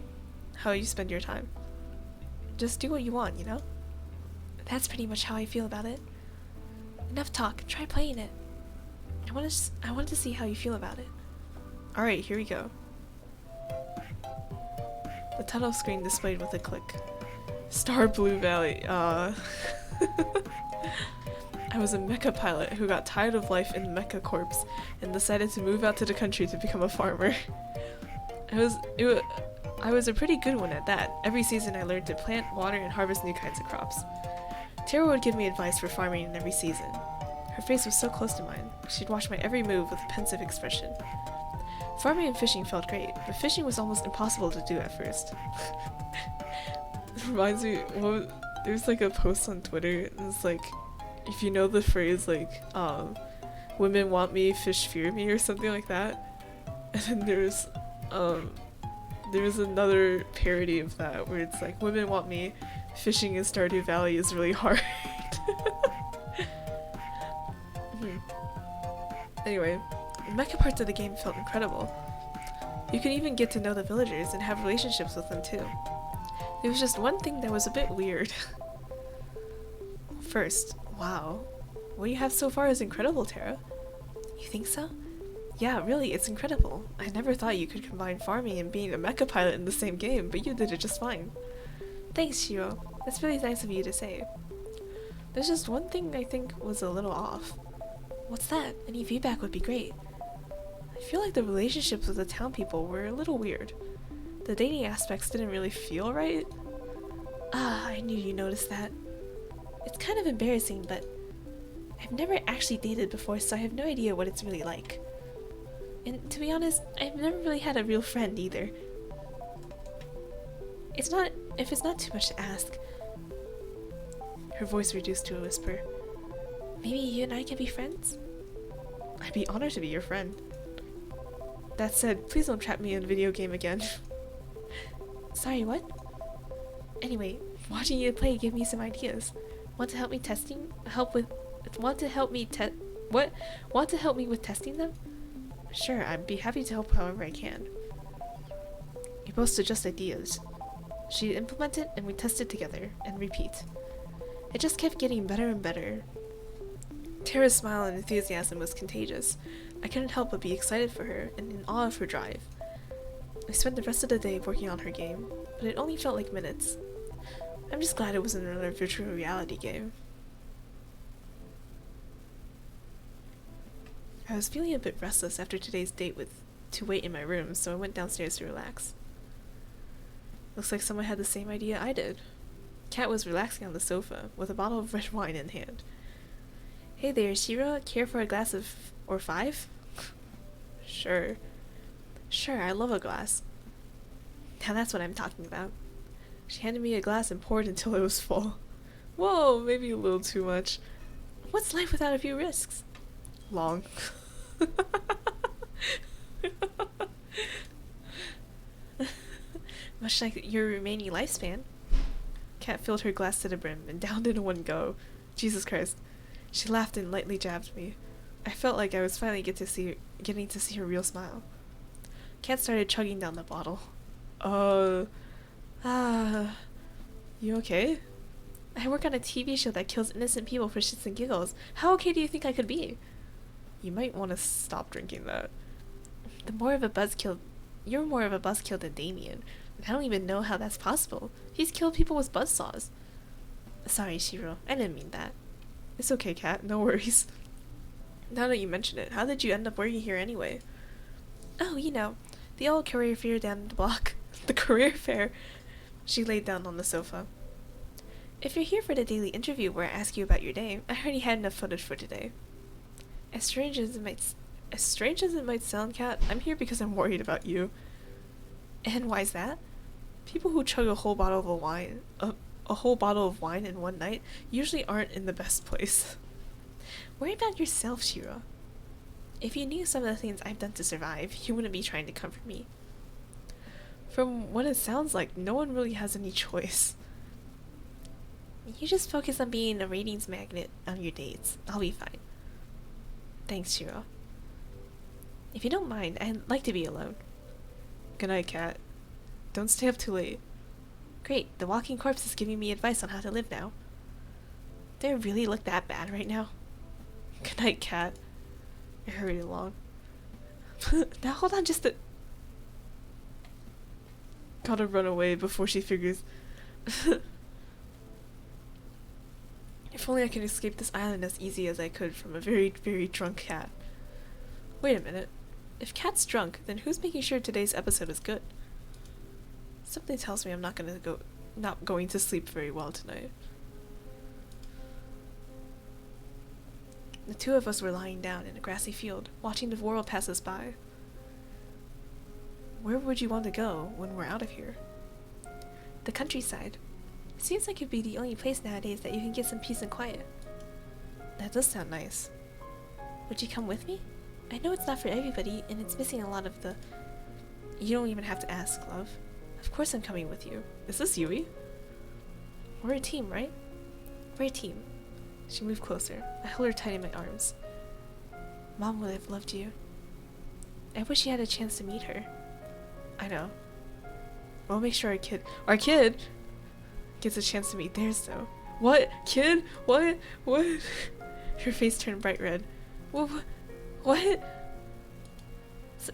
How you spend your time. Just do what you want, you know? That's pretty much how I feel about it. Enough talk, try playing it. I want to see how you feel about it. Alright, here we go. The title screen displayed with a click. Star Blue Valley. I was a mecha pilot who got tired of life in the mecha corps and decided to move out to the country to become a farmer. I was a pretty good one at that. Every season I learned to plant, water, and harvest new kinds of crops. Tara would give me advice for farming in every season. Her face was so close to mine. She'd watch my every move with a pensive expression. Farming and fishing felt great, but fishing was almost impossible to do at first. It reminds me, there's like a post on Twitter, and it's like, if you know the phrase like, women want me, fish fear me, or something like that. And then there's another parody of that where it's like, women want me, fishing in Stardew Valley is really hard. Anyway, the mecha parts of the game felt incredible. You could even get to know the villagers and have relationships with them too. There was just one thing that was a bit weird. First, wow, what you have so far is incredible, Tara. You think so? Yeah, really, it's incredible. I never thought you could combine farming and being a mecha pilot in the same game, but you did it just fine. Thanks, Shiro. That's really nice of you to say. There's just one thing I think was a little off. What's that? Any feedback would be great. I feel like the relationships with the town people were a little weird. The dating aspects didn't really feel right. Ah, I knew you noticed that. It's kind of embarrassing, but I've never actually dated before, so I have no idea what it's really like. And to be honest, I've never really had a real friend either. If it's not too much to ask. Her voice reduced to a whisper. Maybe you and I can be friends? I'd be honored to be your friend. That said, please don't trap me in a video game again. Sorry, what? Anyway, watching you play gave me some ideas. Want to help me Want to help me with testing them? Sure, I'd be happy to help however I can. We both suggest ideas. She'd implement it and we test it together, and repeat. It just kept getting better and better. Tara's smile and enthusiasm was contagious. I couldn't help but be excited for her and in awe of her drive. I spent the rest of the day working on her game, but it only felt like minutes. I'm just glad it wasn't another virtual reality game. I was feeling a bit restless after today's date to wait in my room, so I went downstairs to relax. Looks like someone had the same idea I did. Kat was relaxing on the sofa, with a bottle of red wine in hand. Hey there, Shiro, care for a glass of... or 5? Sure. Sure, I love a glass. Now that's what I'm talking about. She handed me a glass and poured until it was full. Whoa, maybe a little too much. What's life without a few risks? Long. Much like your remaining lifespan. Kat filled her glass to the brim and downed it in one go. Jesus Christ. She laughed and lightly jabbed me. I felt like I was finally getting to see her real smile. Kat started chugging down the bottle. You okay? I work on a TV show that kills innocent people for shits and giggles. How okay do you think I could be? You might want to stop drinking that. You're more of a buzzkill than Damien. I don't even know how that's possible. He's killed people with buzzsaws. Sorry, Shiro. I didn't mean that. It's okay, Kat. No worries. Now that you mention it, how did you end up working here anyway? Oh, you know, the old career fair down the block. The career fair. She laid down on the sofa. If you're here for the daily interview where I ask you about your day, I already had enough footage for today. As strange as it might sound, Kat, I'm here because I'm worried about you. And why's that? People who chug a whole bottle of wine in one night usually aren't in the best place. Worry about yourself, Shiro. If you knew some of the things I've done to survive, you wouldn't be trying to comfort me. From what it sounds like, no one really has any choice. You just focus on being a ratings magnet on your dates. I'll be fine. Thanks, Shiro. If you don't mind, I'd like to be alone. Good night, Kat. Don't stay up too late. Great, the walking corpse is giving me advice on how to live now. Do I really look that bad right now? Good night, Kat. I hurried along. Now hold on just a... Gotta run away before she figures... If only I could escape this island as easy as I could from a very, very drunk cat. Wait a minute. If Kat's drunk, then who's making sure today's episode is good? Something tells me I'm not going to sleep very well tonight. The two of us were lying down in a grassy field, watching the world pass us by. Where would you want to go when we're out of here? The countryside. Seems like it'd be the only place nowadays that you can get some peace and quiet. That does sound nice. Would you come with me? I know it's not for everybody, and it's missing a lot of the... You don't even have to ask, love. Of course I'm coming with you. Is this Yui? We're a team, right? We're a team. She moved closer. I held her tight in my arms. Mom would have loved you. I wish you had a chance to meet her. I know. We'll make sure our kid gets a chance to meet theirs, though. What? Kid? What? What? Her face turned bright red. What?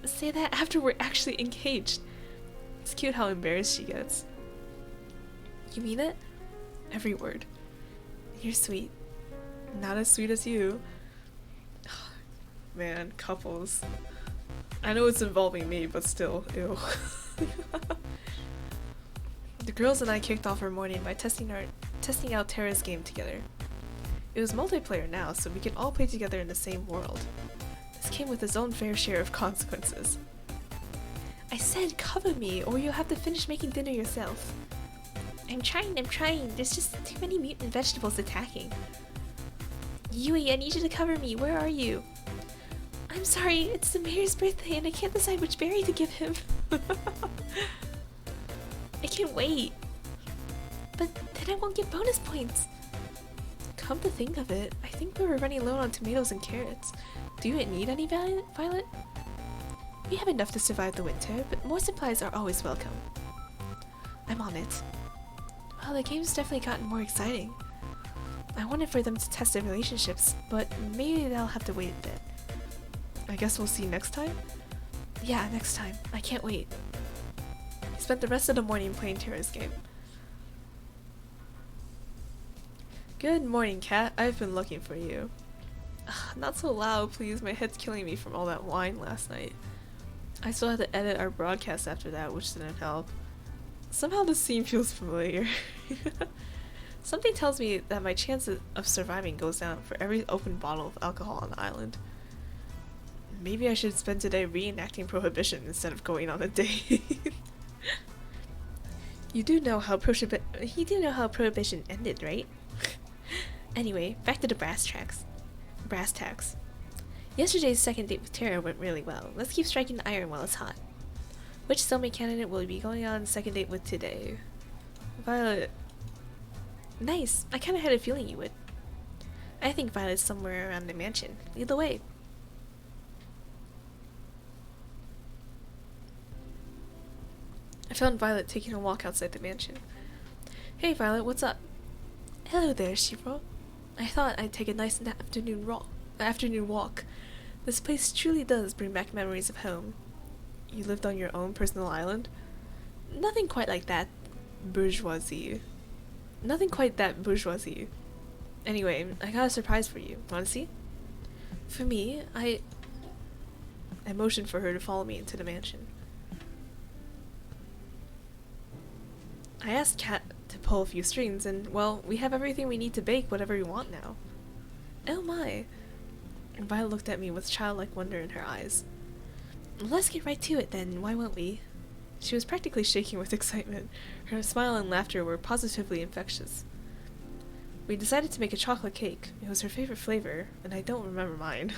Say that after we're actually engaged. It's cute how embarrassed she gets. You mean it? Every word. You're sweet. Not as sweet as you. Man, couples. I know it's involving me, but still, ew. The girls and I kicked off our morning by testing out Terra's game together. It was multiplayer now, so we could all play together in the same world. This came with its own fair share of consequences. I said cover me, or you'll have to finish making dinner yourself. I'm trying. There's just too many mutant vegetables attacking. Yui, I need you to cover me. Where are you? I'm sorry, it's the mayor's birthday and I can't decide which berry to give him. I can't wait. But then I won't get bonus points. Come to think of it, I think we were running low on tomatoes and carrots. Do you need any, Violet? We have enough to survive the winter, but more supplies are always welcome. I'm on it. Well, the game's definitely gotten more exciting. I wanted for them to test their relationships, but maybe they'll have to wait a bit. I guess we'll see next time? Yeah, next time. I can't wait. I spent the rest of the morning playing Terra's game. Good morning, Kat. I've been looking for you. Ugh, not so loud, please. My head's killing me from all that wine last night. I still had to edit our broadcast after that, which didn't help. Somehow this scene feels familiar. Something tells me that my chances of surviving goes down for every open bottle of alcohol on the island. Maybe I should spend today reenacting Prohibition instead of going on a date. You do know how Prohibition ended, right? Anyway, back to the brass tacks. Yesterday's second date with Terra went really well. Let's keep striking the iron while it's hot. Which cellmate candidate will we be going on second date with today? Violet. Nice. I kinda had a feeling you would. I think Violet's somewhere around the mansion. Lead the way. I found Violet taking a walk outside the mansion. Hey Violet, what's up? Hello there, Shiro. I thought I'd take a nice afternoon walk. This place truly does bring back memories of home. You lived on your own personal island? Nothing quite that bourgeoisie. Anyway, I got a surprise for you. Wanna see? For me, I motioned for her to follow me into the mansion. I asked Kat to pull a few strings, and, well, we have everything we need to bake whatever we want now. Oh my. And Violet looked at me with childlike wonder in her eyes. Let's get right to it then, why won't we? She was practically shaking with excitement. Her smile and laughter were positively infectious. We decided to make a chocolate cake. It was her favorite flavor, and I don't remember mine.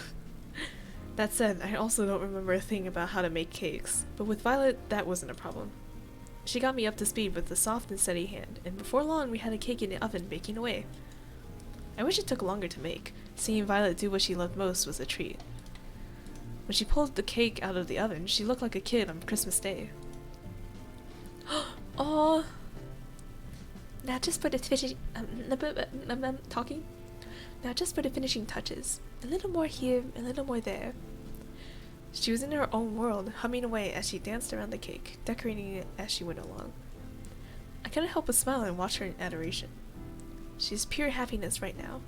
That said, I also don't remember a thing about how to make cakes, but with Violet, that wasn't a problem. She got me up to speed with a soft and steady hand, and before long we had a cake in the oven baking away. I wish it took longer to make. Seeing Violet do what she loved most was a treat. When she pulled the cake out of the oven, she looked like a kid on Christmas Day. Oh, now just for the finishing. Talking. Now just for the finishing touches. A little more here, a little more there. She was in her own world, humming away as she danced around the cake, decorating it as she went along. I couldn't help but smile and watch her in adoration. She's pure happiness right now.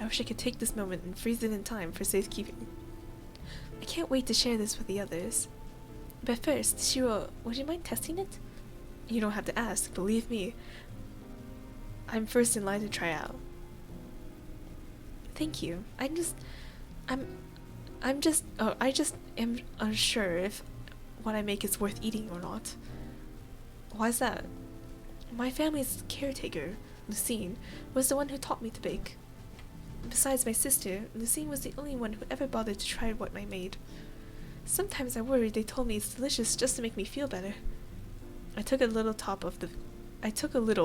I wish I could take this moment and freeze it in time for safekeeping. I can't wait to share this with the others. But first, Shiro, would you mind testing it? You don't have to ask, believe me. I'm first in line to try out. Thank you. I just am unsure if what I make is worth eating or not. Why's that? My family's caretaker, Lucine, was the one who taught me to bake. Besides my sister, Lucine was the only one who ever bothered to try what I made. Sometimes I worry they told me it's delicious just to make me feel better. I took a little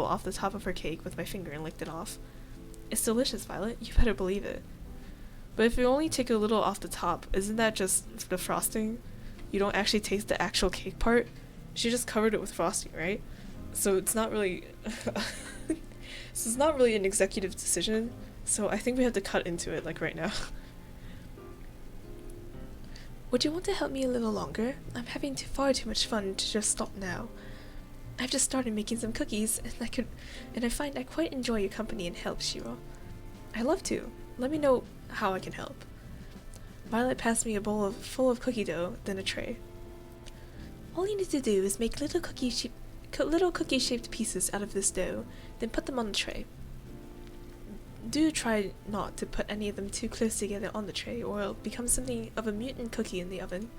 off the top of her cake with my finger and licked it off. It's delicious, Violet. You better believe it. But if you only take a little off the top, isn't that just the frosting? You don't actually taste the actual cake part? She just covered it with frosting, right? So it's not really it's not really an executive decision, so I think we have to cut into it, like right now. Would you want to help me a little longer? I'm having far too much fun to just stop now. I've just started making some cookies, and I find I quite enjoy your company and help, Shiro. I love to. Let me know how I can help. Violet passed me a bowl full of cookie dough, then a tray. All you need to do is make little cookie-shaped pieces out of this dough, then put them on the tray. Do try not to put any of them too close together on the tray, or it'll become something of a mutant cookie in the oven.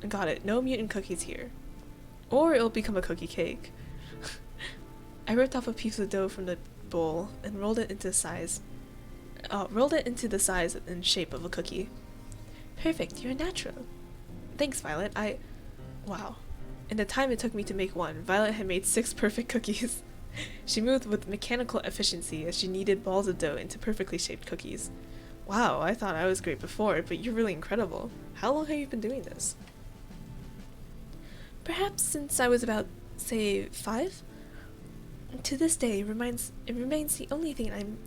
Got it, no mutant cookies here. Or it'll become a cookie cake. I ripped off a piece of dough from the bowl and rolled it into the size and shape of a cookie. Perfect, you're a natural. Thanks, Violet. Wow. In the time it took me to make one, Violet had made 6 perfect cookies. She moved with mechanical efficiency as she kneaded balls of dough into perfectly shaped cookies. Wow, I thought I was great before, but you're really incredible. How long have you been doing this? Perhaps since I was about, say, 5? To this day, it remains the only thing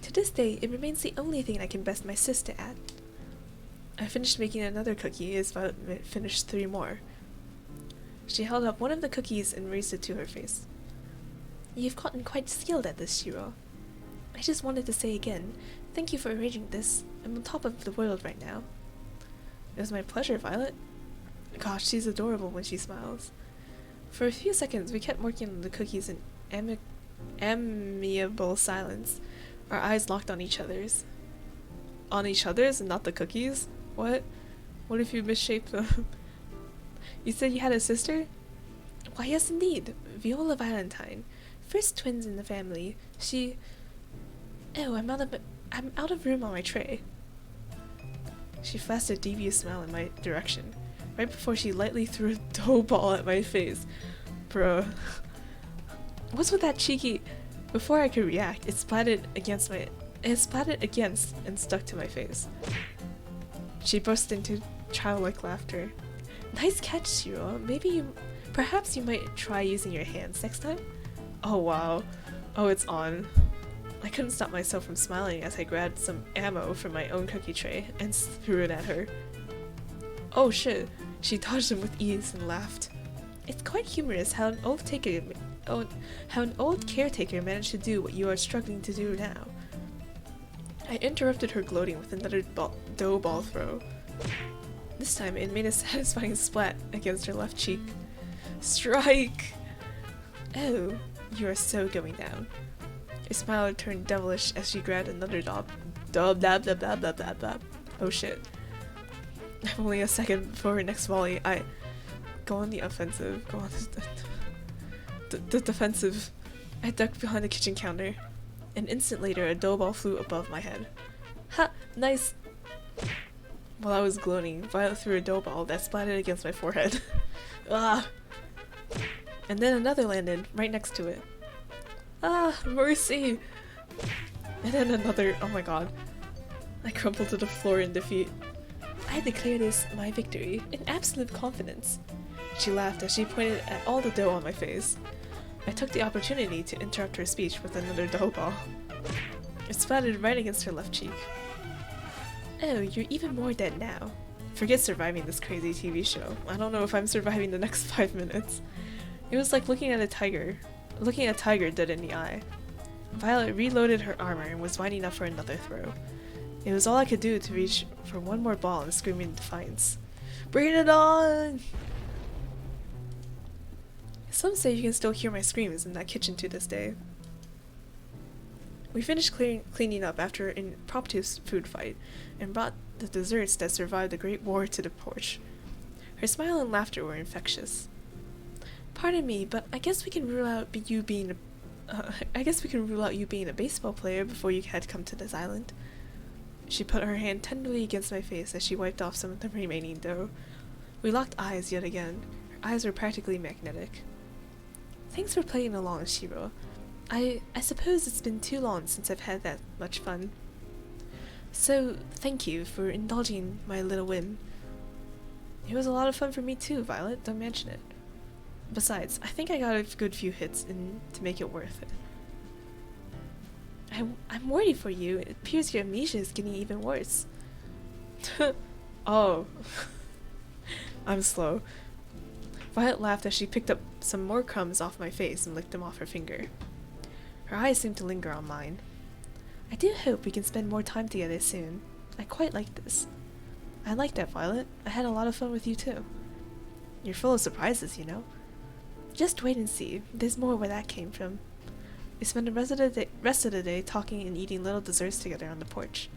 To this day, it remains the only thing I can best my sister at. I finished making another cookie as Violet finished 3 more. She held up one of the cookies and raised it to her face. You've gotten quite skilled at this, Shiro. I just wanted to say again, thank you for arranging this. I'm on top of the world right now. It was my pleasure, Violet. Gosh, she's adorable when she smiles. For a few seconds, we kept working on the cookies in amiable silence. Our eyes locked on each other's. On each other's and not the cookies? What? What if you misshaped them? You said you had a sister? Why, yes indeed. Viola Valentine. First twins in the family. She... Oh, I'm out of room on my tray. She flashed a devious smile in my direction, right before she lightly threw a dough ball at my face. Bruh. What's with that cheeky... Before I could react, it splatted against and stuck to my face. She burst into childlike laughter. Nice catch, Shiro. Perhaps you might try using your hands next time? Oh wow. Oh, it's on. I couldn't stop myself from smiling as I grabbed some ammo from my own cookie tray and threw it at her. Oh shit. She dodged them with ease and laughed. It's quite humorous how an old caretaker managed to do what you are struggling to do now. I interrupted her gloating with another dough ball throw. This time it made a satisfying splat against her left cheek. Strike! Oh, you are so going down. Her smile turned devilish as she grabbed another dab. Dab, dab, dab, dab, dab, dab, dab. Oh shit. I'm only a second before her next volley. I go on the offensive. Go on the defensive. I ducked behind the kitchen counter. An instant later, a dough ball flew above my head. Ha! Nice! While I was gloating, Violet threw a dough ball that splattered against my forehead. Ah! And then another landed right next to it. Ah! Mercy! And then another. Oh my god. I crumpled to the floor in defeat. I declare this my victory in absolute confidence. She laughed as she pointed at all the dough on my face. I took the opportunity to interrupt her speech with another dough ball. It splattered right against her left cheek. Oh, you're even more dead now. Forget surviving this crazy TV show. I don't know if I'm surviving the next 5 minutes. It was like looking at a tiger dead in the eye. Violet reloaded her armor and was winding up for another throw. It was all I could do to reach for one more ball and scream in defiance. Bring it on! Some say you can still hear my screams in that kitchen to this day. We finished cleaning up after an impromptu food fight, and brought the desserts that survived the Great War to the porch. Her smile and laughter were infectious. Pardon me, but I guess we can rule out you being a baseball player before you had come to this island. She put her hand tenderly against my face as she wiped off some of the remaining dough. We locked eyes yet again. Her eyes were practically magnetic. Thanks for playing along, Shiro. I suppose it's been too long since I've had that much fun. So, thank you for indulging my little whim. It was a lot of fun for me too, Violet, don't mention it. Besides, I think I got a good few hits in to make it worth it. I'm worried for you. It appears your amnesia is getting even worse. Oh. I'm slow. Violet laughed as she picked up some more crumbs off my face and licked them off her finger. Her eyes seemed to linger on mine. I do hope we can spend more time together soon. I quite like this. I like that, Violet. I had a lot of fun with you too. You're full of surprises, you know. Just wait and see. There's more where that came from. We spent the rest of the day talking and eating little desserts together on the porch.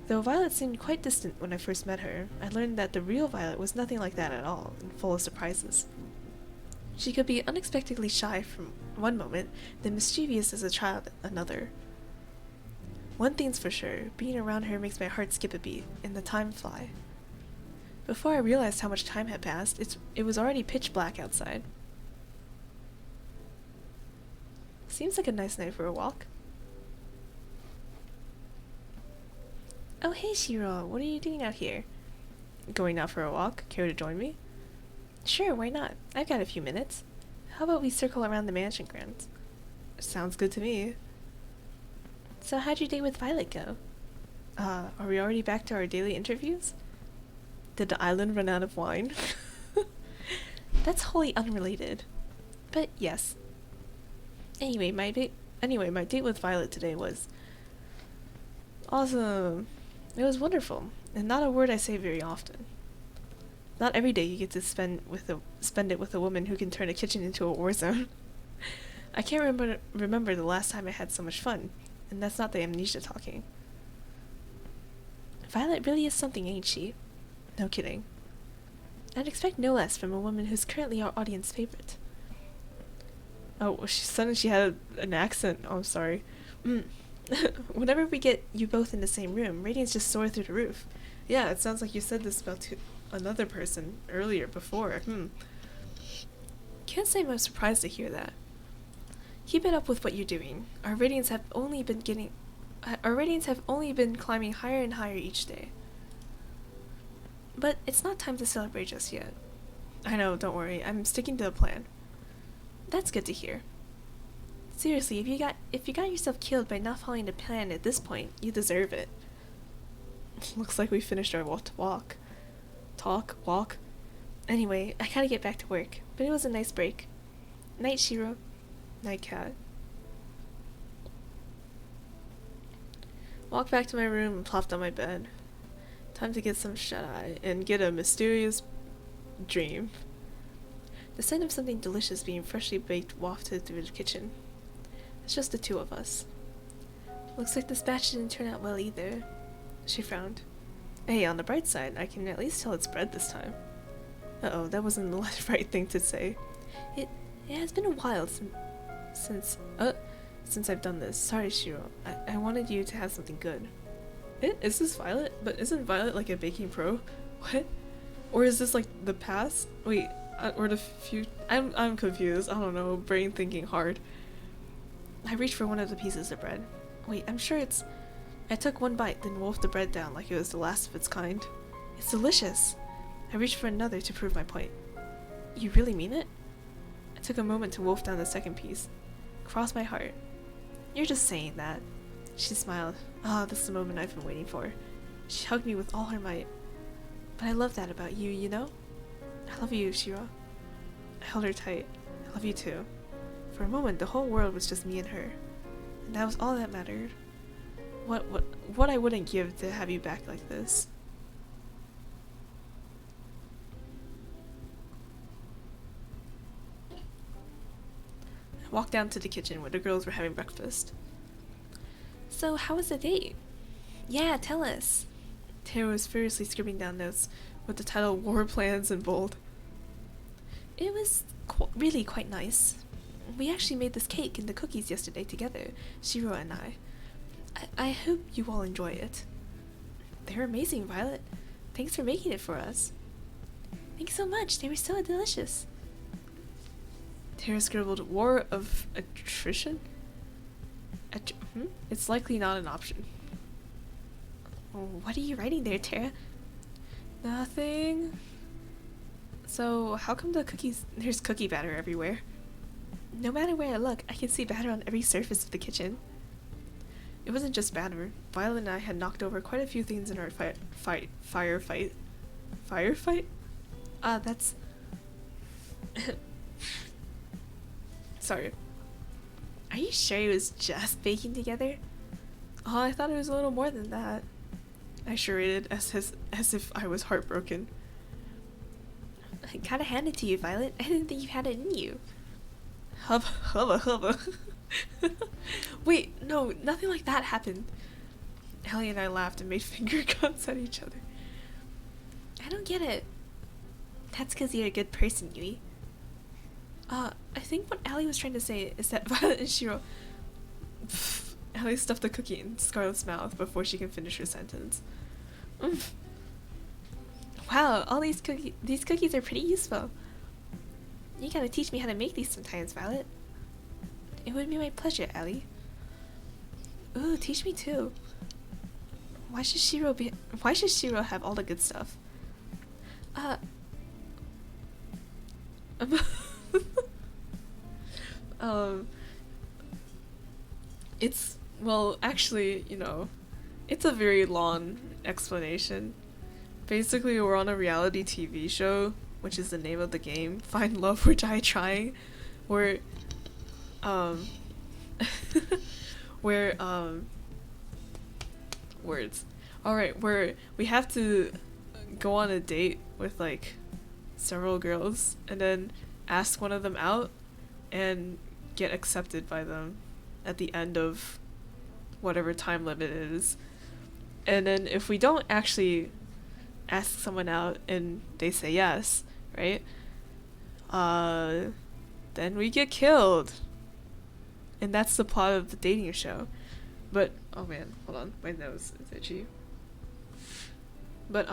Though Violet seemed quite distant when I first met her, I learned that the real Violet was nothing like that at all, and full of surprises. She could be unexpectedly shy from one moment, then mischievous as a child another. One thing's for sure, being around her makes my heart skip a beat, and the time fly. Before I realized how much time had passed, it was already pitch black outside. Seems like a nice night for a walk. Oh hey Shiro, what are you doing out here? Going out for a walk? Care to join me? Sure, why not? I've got a few minutes. How about we circle around the mansion grounds? Sounds good to me. So how'd your date with Violet go? Are we already back to our daily interviews? Did the island run out of wine? That's wholly unrelated. But yes. Anyway, my date with Violet today was awesome. It was wonderful, and not a word I say very often. Not every day you get to spend it with a woman who can turn a kitchen into a war zone. I can't remember the last time I had so much fun, and that's not the amnesia talking. Violet really is something, ain't she? No kidding. I'd expect no less from a woman who's currently our audience favorite. Oh, suddenly she had an accent. Oh, I'm sorry. Whenever we get you both in the same room, ratings just soar through the roof. Yeah, it sounds like you said this about another person earlier, before. Can't say I'm surprised to hear that. Keep it up with what you're doing. Our ratings have only been climbing higher and higher each day. But it's not time to celebrate just yet. I know, don't worry. I'm sticking to the plan. That's good to hear. Seriously, if you got yourself killed by not following the plan at this point, you deserve it. Looks like we finished our walk. Anyway, I gotta get back to work, but it was a nice break. Night, Shiro. Night, Cat. Walked back to my room and plopped on my bed. Time to get some shut-eye and get a mysterious dream. The scent of something delicious being freshly baked wafted through the kitchen. It's just the two of us. Looks like this batch didn't turn out well either. She frowned. Hey, on the bright side, I can at least tell it's bread this time. Uh-oh, that wasn't the right thing to say. It has been a while since I've done this. Sorry, Shiro. I wanted you to have something good. Is this Violet? But isn't Violet like a baking pro? What? Or is this like the past? Wait, or the future? I'm confused. I don't know. Brain thinking hard. I reached for one of the pieces of bread. Wait, I'm sure it's... I took one bite, then wolfed the bread down like it was the last of its kind. It's delicious. I reached for another to prove my point. You really mean it? I took a moment to wolf down the second piece. Crossed my heart. You're just saying that. She smiled. Ah, this is the moment I've been waiting for. She hugged me with all her might. But I love that about you, you know? I love you, Shiro. I held her tight. I love you too. For a moment, the whole world was just me and her. And that was all that mattered. What I wouldn't give to have you back like this. I walked down to the kitchen where the girls were having breakfast. So, how was the date? Yeah, tell us. Tara was furiously scribbling down notes with the title War Plans in bold. It was really quite nice. We actually made this cake and the cookies yesterday together, Shiro and I. I hope you all enjoy it. They're amazing, Violet. Thanks for making it for us. Thanks so much. They were so delicious. Tara scribbled War of Attrition? It's likely not an option. What are you writing there, Tara? Nothing. So, how come there's cookie batter everywhere? No matter where I look, I can see batter on every surface of the kitchen. It wasn't just batter. Violet and I had knocked over quite a few things in our firefight. Firefight? That's... Sorry. Are you sure it was just baking together? Oh, I thought it was a little more than that. I cherated as if I was heartbroken. I gotta hand it to you, Violet. I didn't think you had it in you. Hubba. Wait, no, nothing like that happened. Ellie and I laughed and made finger guns at each other. I don't get it. That's because you're a good person, Yui. I think what Ellie was trying to say is that Violet and Shiro... Ellie stuffed a cookie in Scarlet's mouth before she can finish her sentence. Wow, all these cookies are pretty useful. You gotta teach me how to make these sometimes, Violet. It would be my pleasure, Ellie. Ooh, teach me too. Why should Shiro have all the good stuff? It's, well, actually, you know, it's a very long explanation. Basically, we're on a reality TV show, which is the name of the game, Find Love or Die Trying, where, words. Alright, where we have to go on a date with, like, several girls, and then ask one of them out, and get accepted by them at the end of whatever time limit it is. And then if we don't actually ask someone out and they say yes, right? Then we get killed. And that's the plot of the dating show. But, oh man, hold on, my nose is itchy. But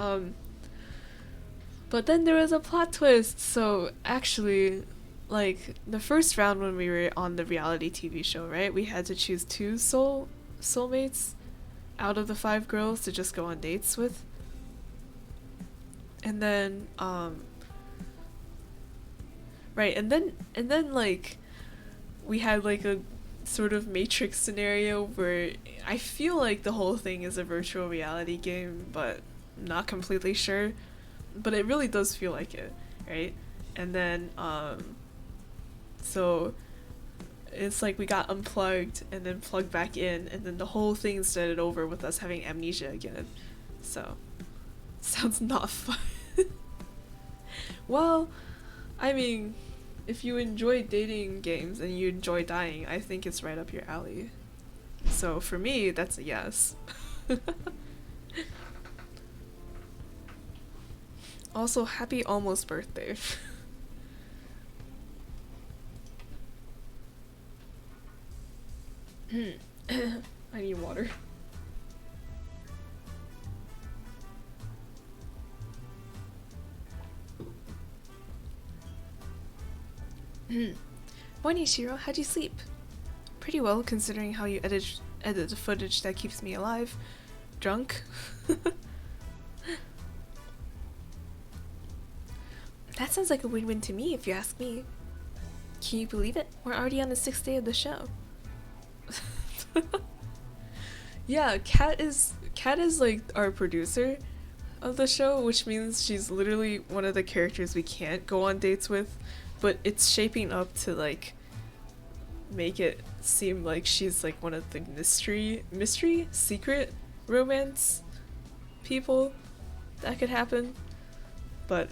then there was a plot twist, so actually, like, the first round when we were on the reality TV show, right, we had to choose 2 soulmates out of the 5 girls to just go on dates with. And then, right, and then, like, we had, like, a sort of Matrix scenario where I feel like the whole thing is a virtual reality game, but I'm not completely sure. But it really does feel like it, right? And then, so it's like we got unplugged and then plugged back in, and then the whole thing started over with us having amnesia again. So, sounds not fun. Well, I mean, if you enjoy dating games and you enjoy dying, I think it's right up your alley. So for me, that's a yes. Also, happy almost birthday. I need water. Morning, Shiro. How'd you sleep? Pretty well, considering how you edit the footage that keeps me alive. Drunk. That sounds like a win-win to me, if you ask me. Can you believe it? We're already on the 6th day of the show. Yeah, Kat is like our producer of the show, which means she's literally one of the characters we can't go on dates with, but it's shaping up to like make it seem like she's like one of the mystery secret romance people that could happen, but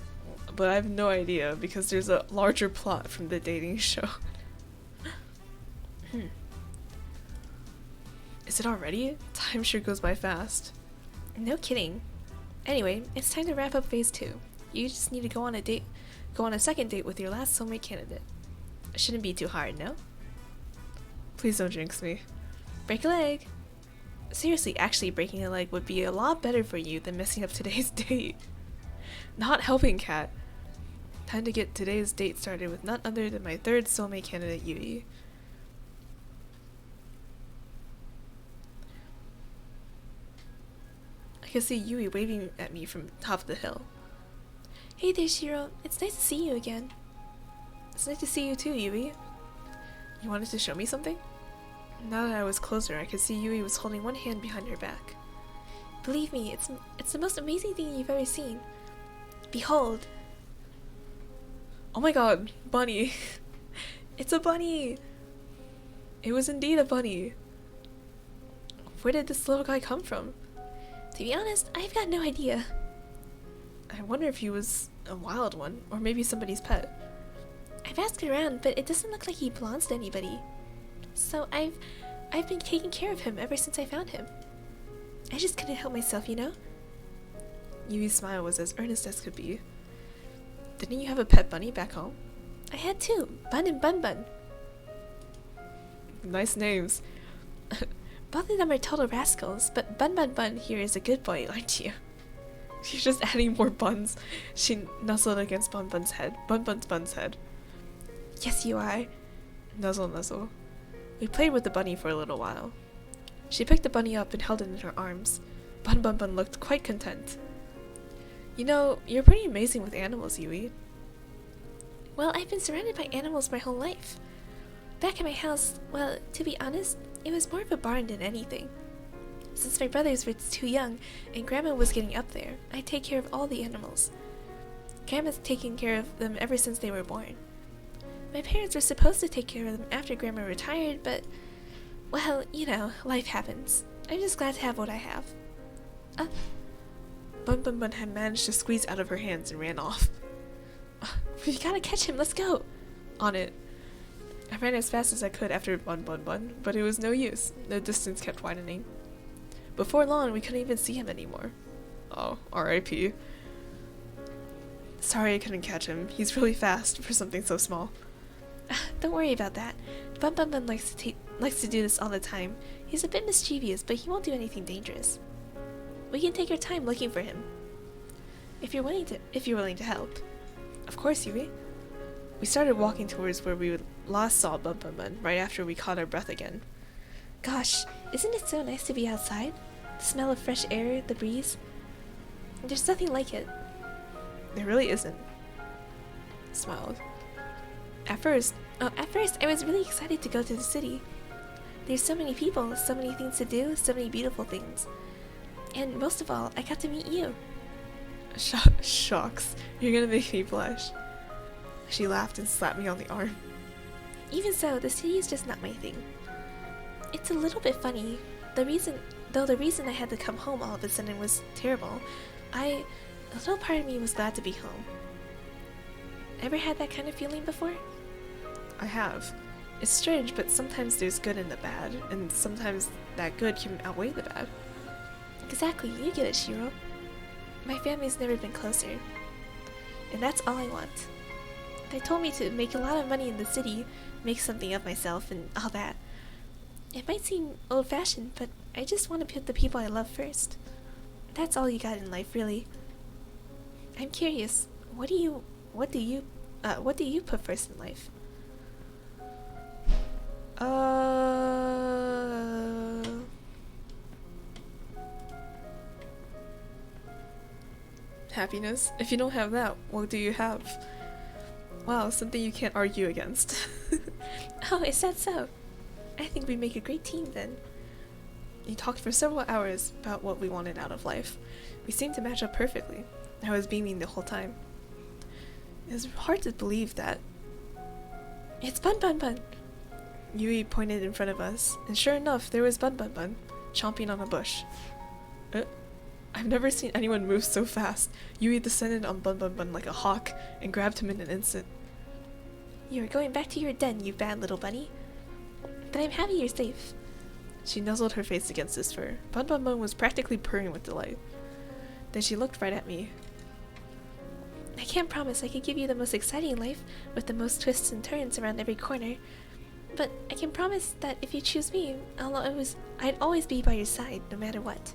I have no idea because there's a larger plot from the dating show. Is it already? Time sure goes by fast. No kidding. Anyway, it's time to wrap up phase 2. You just need to go on a second date with your last soulmate candidate. It shouldn't be too hard, no? Please don't jinx me. Break a leg. Seriously, actually breaking a leg would be a lot better for you than messing up today's date. Not helping, Kat. Time to get today's date started with none other than my third soulmate candidate, Yui. I can see Yui waving at me from top of the hill. Hey there, Shiro. It's nice to see you again. It's nice to see you too, Yui. You wanted to show me something? Now that I was closer, I could see Yui was holding one hand behind her back. Believe me, it's the most amazing thing you've ever seen. Behold. Oh my god, bunny. It's a bunny. It was indeed a bunny. Where did this little guy come from? To be honest, I've got no idea. I wonder if he was a wild one, or maybe somebody's pet. I've asked around, but it doesn't look like he belongs to anybody. So I've been taking care of him ever since I found him. I just couldn't help myself, you know? Yui's smile was as earnest as could be. Didn't you have a pet bunny back home? I had two, Bun and Bun Bun. Nice names. Both of them are total rascals, but Bun Bun Bun here is a good boy, aren't you? She's just adding more buns. She nuzzled against Bun Bun's head. Bun's head. Yes, you are. Nuzzle, nuzzle. We played with the bunny for a little while. She picked the bunny up and held it in her arms. Bun looked quite content. You know, you're pretty amazing with animals, Yui. Well, I've been surrounded by animals my whole life. Back at my house, well, to be honest, it was more of a barn than anything. Since my brothers were too young and Grandma was getting up there, I take care of all the animals. Grandma's taken care of them ever since they were born. My parents were supposed to take care of them after Grandma retired, but, well, you know, life happens. I'm just glad to have what I have. Bun had managed to squeeze out of her hands and ran off. We gotta catch him, let's go! On it. I ran as fast as I could after Bun, but it was no use. The distance kept widening. Before long, we couldn't even see him anymore. Oh, R.I.P. Sorry I couldn't catch him. He's really fast for something so small. Don't worry about that. Bun likes to do this all the time. He's a bit mischievous, but he won't do anything dangerous. We can take our time looking for him. If you're willing to help. Of course, Yui. We started walking towards where we last saw Bun right after we caught our breath again. Gosh, isn't it so nice to be outside? The smell of fresh air, the breeze. There's nothing like it. There really isn't. Smiled. At first, I was really excited to go to the city. There's so many people, so many things to do, so many beautiful things. And most of all, I got to meet you. Shucks, you're gonna make me blush. She laughed and slapped me on the arm. Even so, the city is just not my thing. It's a little bit funny. The reason I had to come home all of a sudden was terrible. A little part of me was glad to be home. Ever had that kind of feeling before? I have. It's strange, but sometimes there's good in the bad, and sometimes that good can outweigh the bad. Exactly, you get it, Shiro. My family's never been closer. And that's all I want. They told me to make a lot of money in the city, make something of myself, and all that. It might seem old-fashioned, but I just want to put the people I love first. That's all you got in life, really. I'm curious, what do you put first in life? Happiness. If you don't have that, what do you have? Wow, something you can't argue against. Oh, is that so? I think we make a great team then. You talked for several hours about what we wanted out of life. We seemed to match up perfectly. I was beaming the whole time. It was hard to believe that. It's Bun Bun Bun. Yui pointed in front of us, and sure enough, there was Bun Bun Bun, chomping on a bush. I've never seen anyone move so fast. Yui descended on Bun Bun Bun like a hawk and grabbed him in an instant. You're going back to your den, you bad little bunny. But I'm happy you're safe. She nuzzled her face against his fur. Bun Bun Bun was practically purring with delight. Then she looked right at me. I can't promise I could give you the most exciting life with the most twists and turns around every corner. But I can promise that if you choose me, I'd always be by your side, no matter what.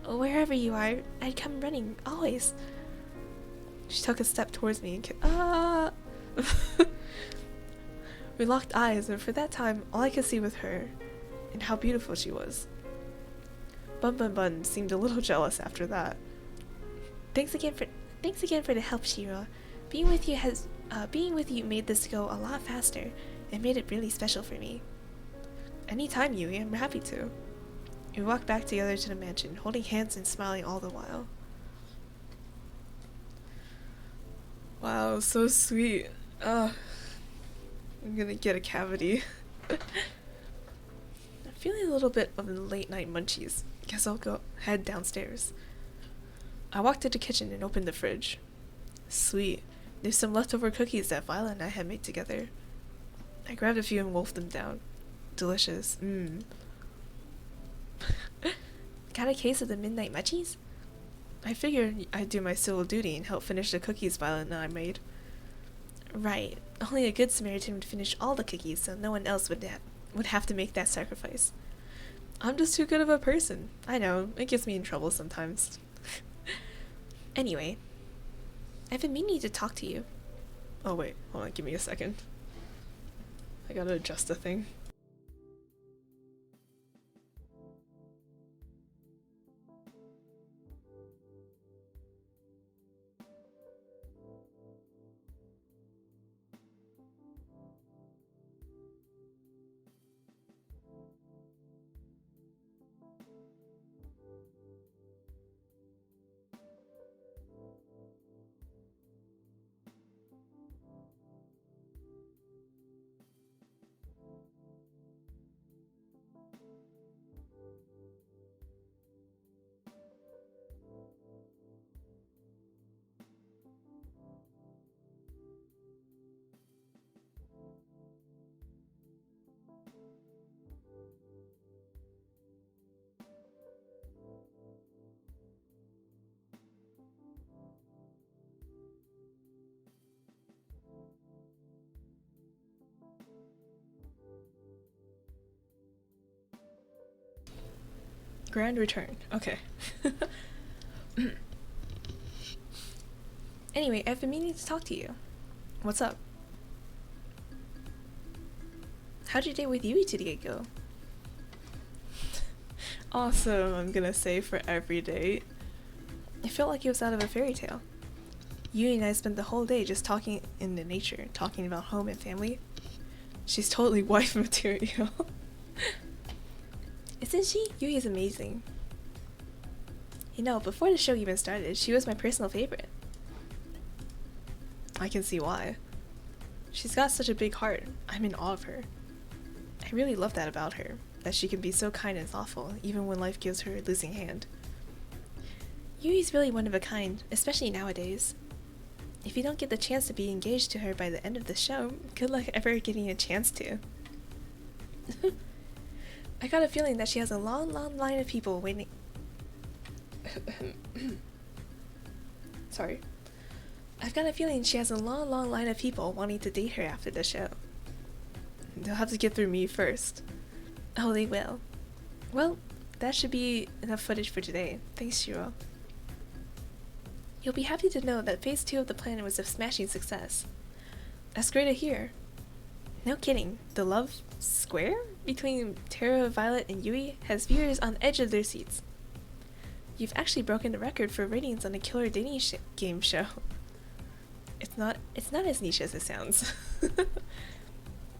Wherever you are, I'd come running, always. She took a step towards me and We locked eyes, and for that time, all I could see was her, and how beautiful she was. Bun Bun Bun seemed a little jealous after that. Thanks again for the help, Shiro. Being with you made this go a lot faster, and made it really special for me. Anytime, Yui, I'm happy to. We walked back together to the mansion, holding hands and smiling all the while. Wow, so sweet. I'm gonna get a cavity. I'm feeling a little bit of the late night munchies. Guess I'll go head downstairs. I walked to the kitchen and opened the fridge. Sweet. There's some leftover cookies that Violet and I had made together. I grabbed a few and wolfed them down. Delicious. Got a case of the midnight munchies? I figured I'd do my civil duty and help finish the cookies Violet and I made. Right. Only a good Samaritan would finish all the cookies, so no one else would have to make that sacrifice. I'm just too good of a person. I know, it gets me in trouble sometimes. Anyway, I've been meaning to talk to you. Oh wait, hold on, give me a second. I gotta adjust the thing. Grand return. Okay. Anyway, I've been meaning to talk to you. What's up? How'd your date with Yui today go? Awesome, I'm gonna say for every date. It felt like it was out of a fairy tale. Yui and I spent the whole day just talking in the nature, talking about home and family. She's totally wife material. Isn't she? Yui is amazing. You know, before the show even started, she was my personal favorite. I can see why. She's got such a big heart. I'm in awe of her. I really love that about her, that she can be so kind and thoughtful, even when life gives her a losing hand. Yui's really one of a kind, especially nowadays. If you don't get the chance to be engaged to her by the end of the show, good luck ever getting a chance to. I got a feeling that she has a long, long line of people waiting. Sorry. I've got a feeling she has a long, long line of people wanting to date her after the show. They'll have to get through me first. Oh, they will. Well, that should be enough footage for today. Thanks, Shiro. You'll be happy to know that Phase 2 of the plan was a smashing success. That's great to hear. No kidding, the love square between Terra, Violet, and Yui has viewers on the edge of their seats. You've actually broken the record for ratings on a killer dating game show. It's not as niche as it sounds.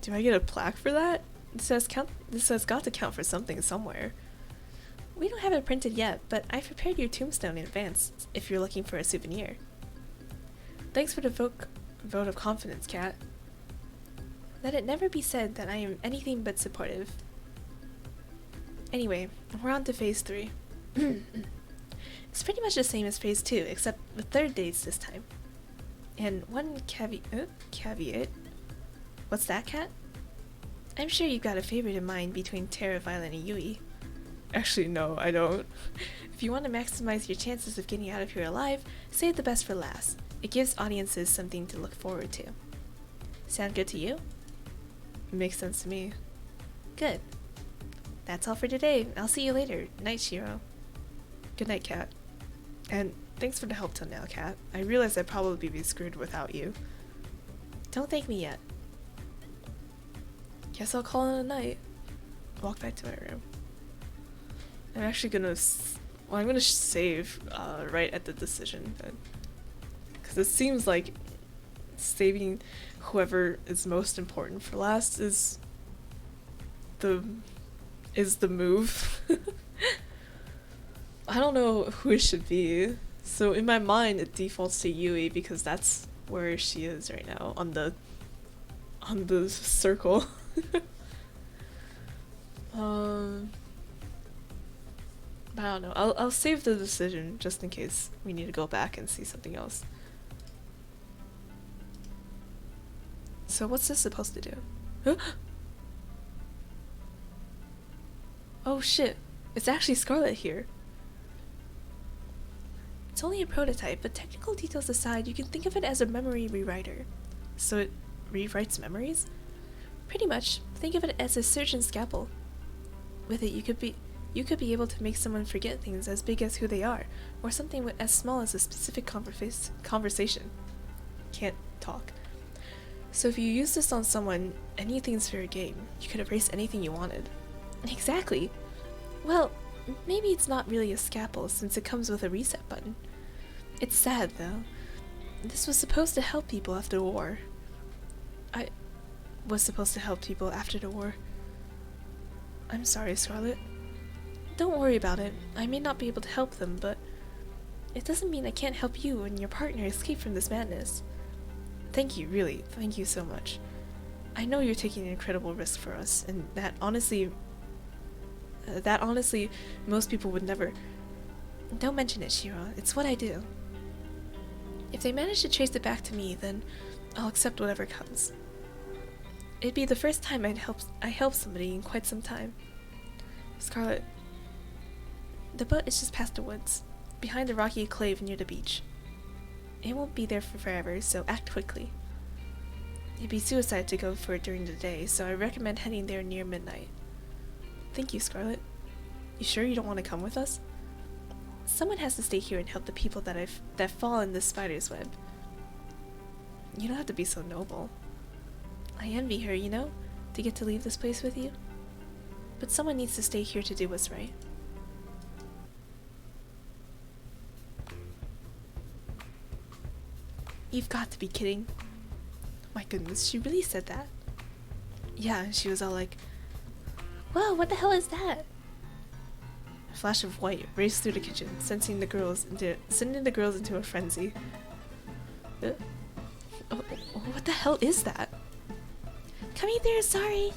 Do I get a plaque for that? This has got to count for something somewhere. We don't have it printed yet, but I've prepared your tombstone in advance if you're looking for a souvenir. Thanks for the vote of confidence, Kat. Let it never be said that I am anything but supportive. Anyway, we're on to Phase 3. It's pretty much the same as Phase 2, except with third dates this time. And one caveat. What's that, Kat? I'm sure you've got a favorite in mind between Terra, Violet, and Yui. Actually, no, I don't. If you want to maximize your chances of getting out of here alive, save the best for last. It gives audiences something to look forward to. Sound good to you? Makes sense to me. Good. That's all for today. I'll see you later. Night, Shiro. Good night, Kat. And thanks for the help till now, Kat. I realize I'd probably be screwed without you. Don't thank me yet. Guess I'll call it a night. Walk back to my room. I'm actually gonna I'm gonna save right at the decision, because it seems like saving whoever is most important for last is the move. I don't know who it should be, so in my mind it defaults to Yui because that's where she is right now on the circle. I don't know. I'll save the decision just in case we need to go back and see something else. So what's this supposed to do? Oh shit, it's actually Scarlet here. It's only a prototype, but technical details aside, you can think of it as a memory rewriter. So it rewrites memories? Pretty much. Think of it as a surgeon's scalpel. With it, you could be able to make someone forget things as big as who they are, or something as small as a specific conversation. Can't talk. So if you use this on someone, anything's fair game. You could erase anything you wanted. Exactly. Well, maybe it's not really a scalpel since it comes with a reset button. It's sad, though. This was supposed to help people after the war. I was supposed to help people after the war. I'm sorry, Scarlet. Don't worry about it. I may not be able to help them, but it doesn't mean I can't help you and your partner escape from this madness. Thank you, really. Thank you so much. I know you're taking an incredible risk for us, and that honestly, most people would never. Don't mention it, Shiro. It's what I do. If they manage to trace it back to me, then I'll accept whatever comes. It'd be the first time I helped somebody in quite some time. Scarlet, the boat is just past the woods, behind the rocky clave near the beach. It won't be there for forever, so act quickly. It'd be suicide to go for it during the day, so I recommend heading there near midnight. Thank you, Scarlet. You sure you don't want to come with us? Someone has to stay here and help the people that fall in this spider's web. You don't have to be so noble. I envy her, you know, to get to leave this place with you. But someone needs to stay here to do what's right. You've got to be kidding. My goodness, she really said that? Yeah, and she was all like, "Whoa, what the hell is that?" A flash of white raced through the kitchen, sending the girls into a frenzy. Oh, what the hell is that? Coming through, sorry.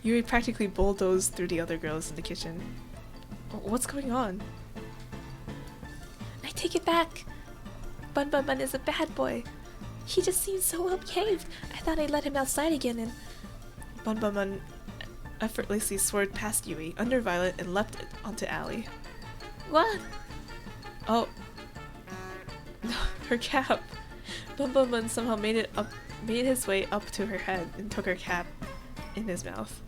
Yui practically bulldozed through the other girls in the kitchen. What's going on? I take it back. Bun Bun Bun is a bad boy. He just seems so well behaved. I thought I'd let him outside again and... Bun Bun Bun effortlessly soared past Yui, under Violet, and leapt onto Allie. What? Oh. Her cap. Bun Bun Bun somehow made his way up to her head and took her cap in his mouth.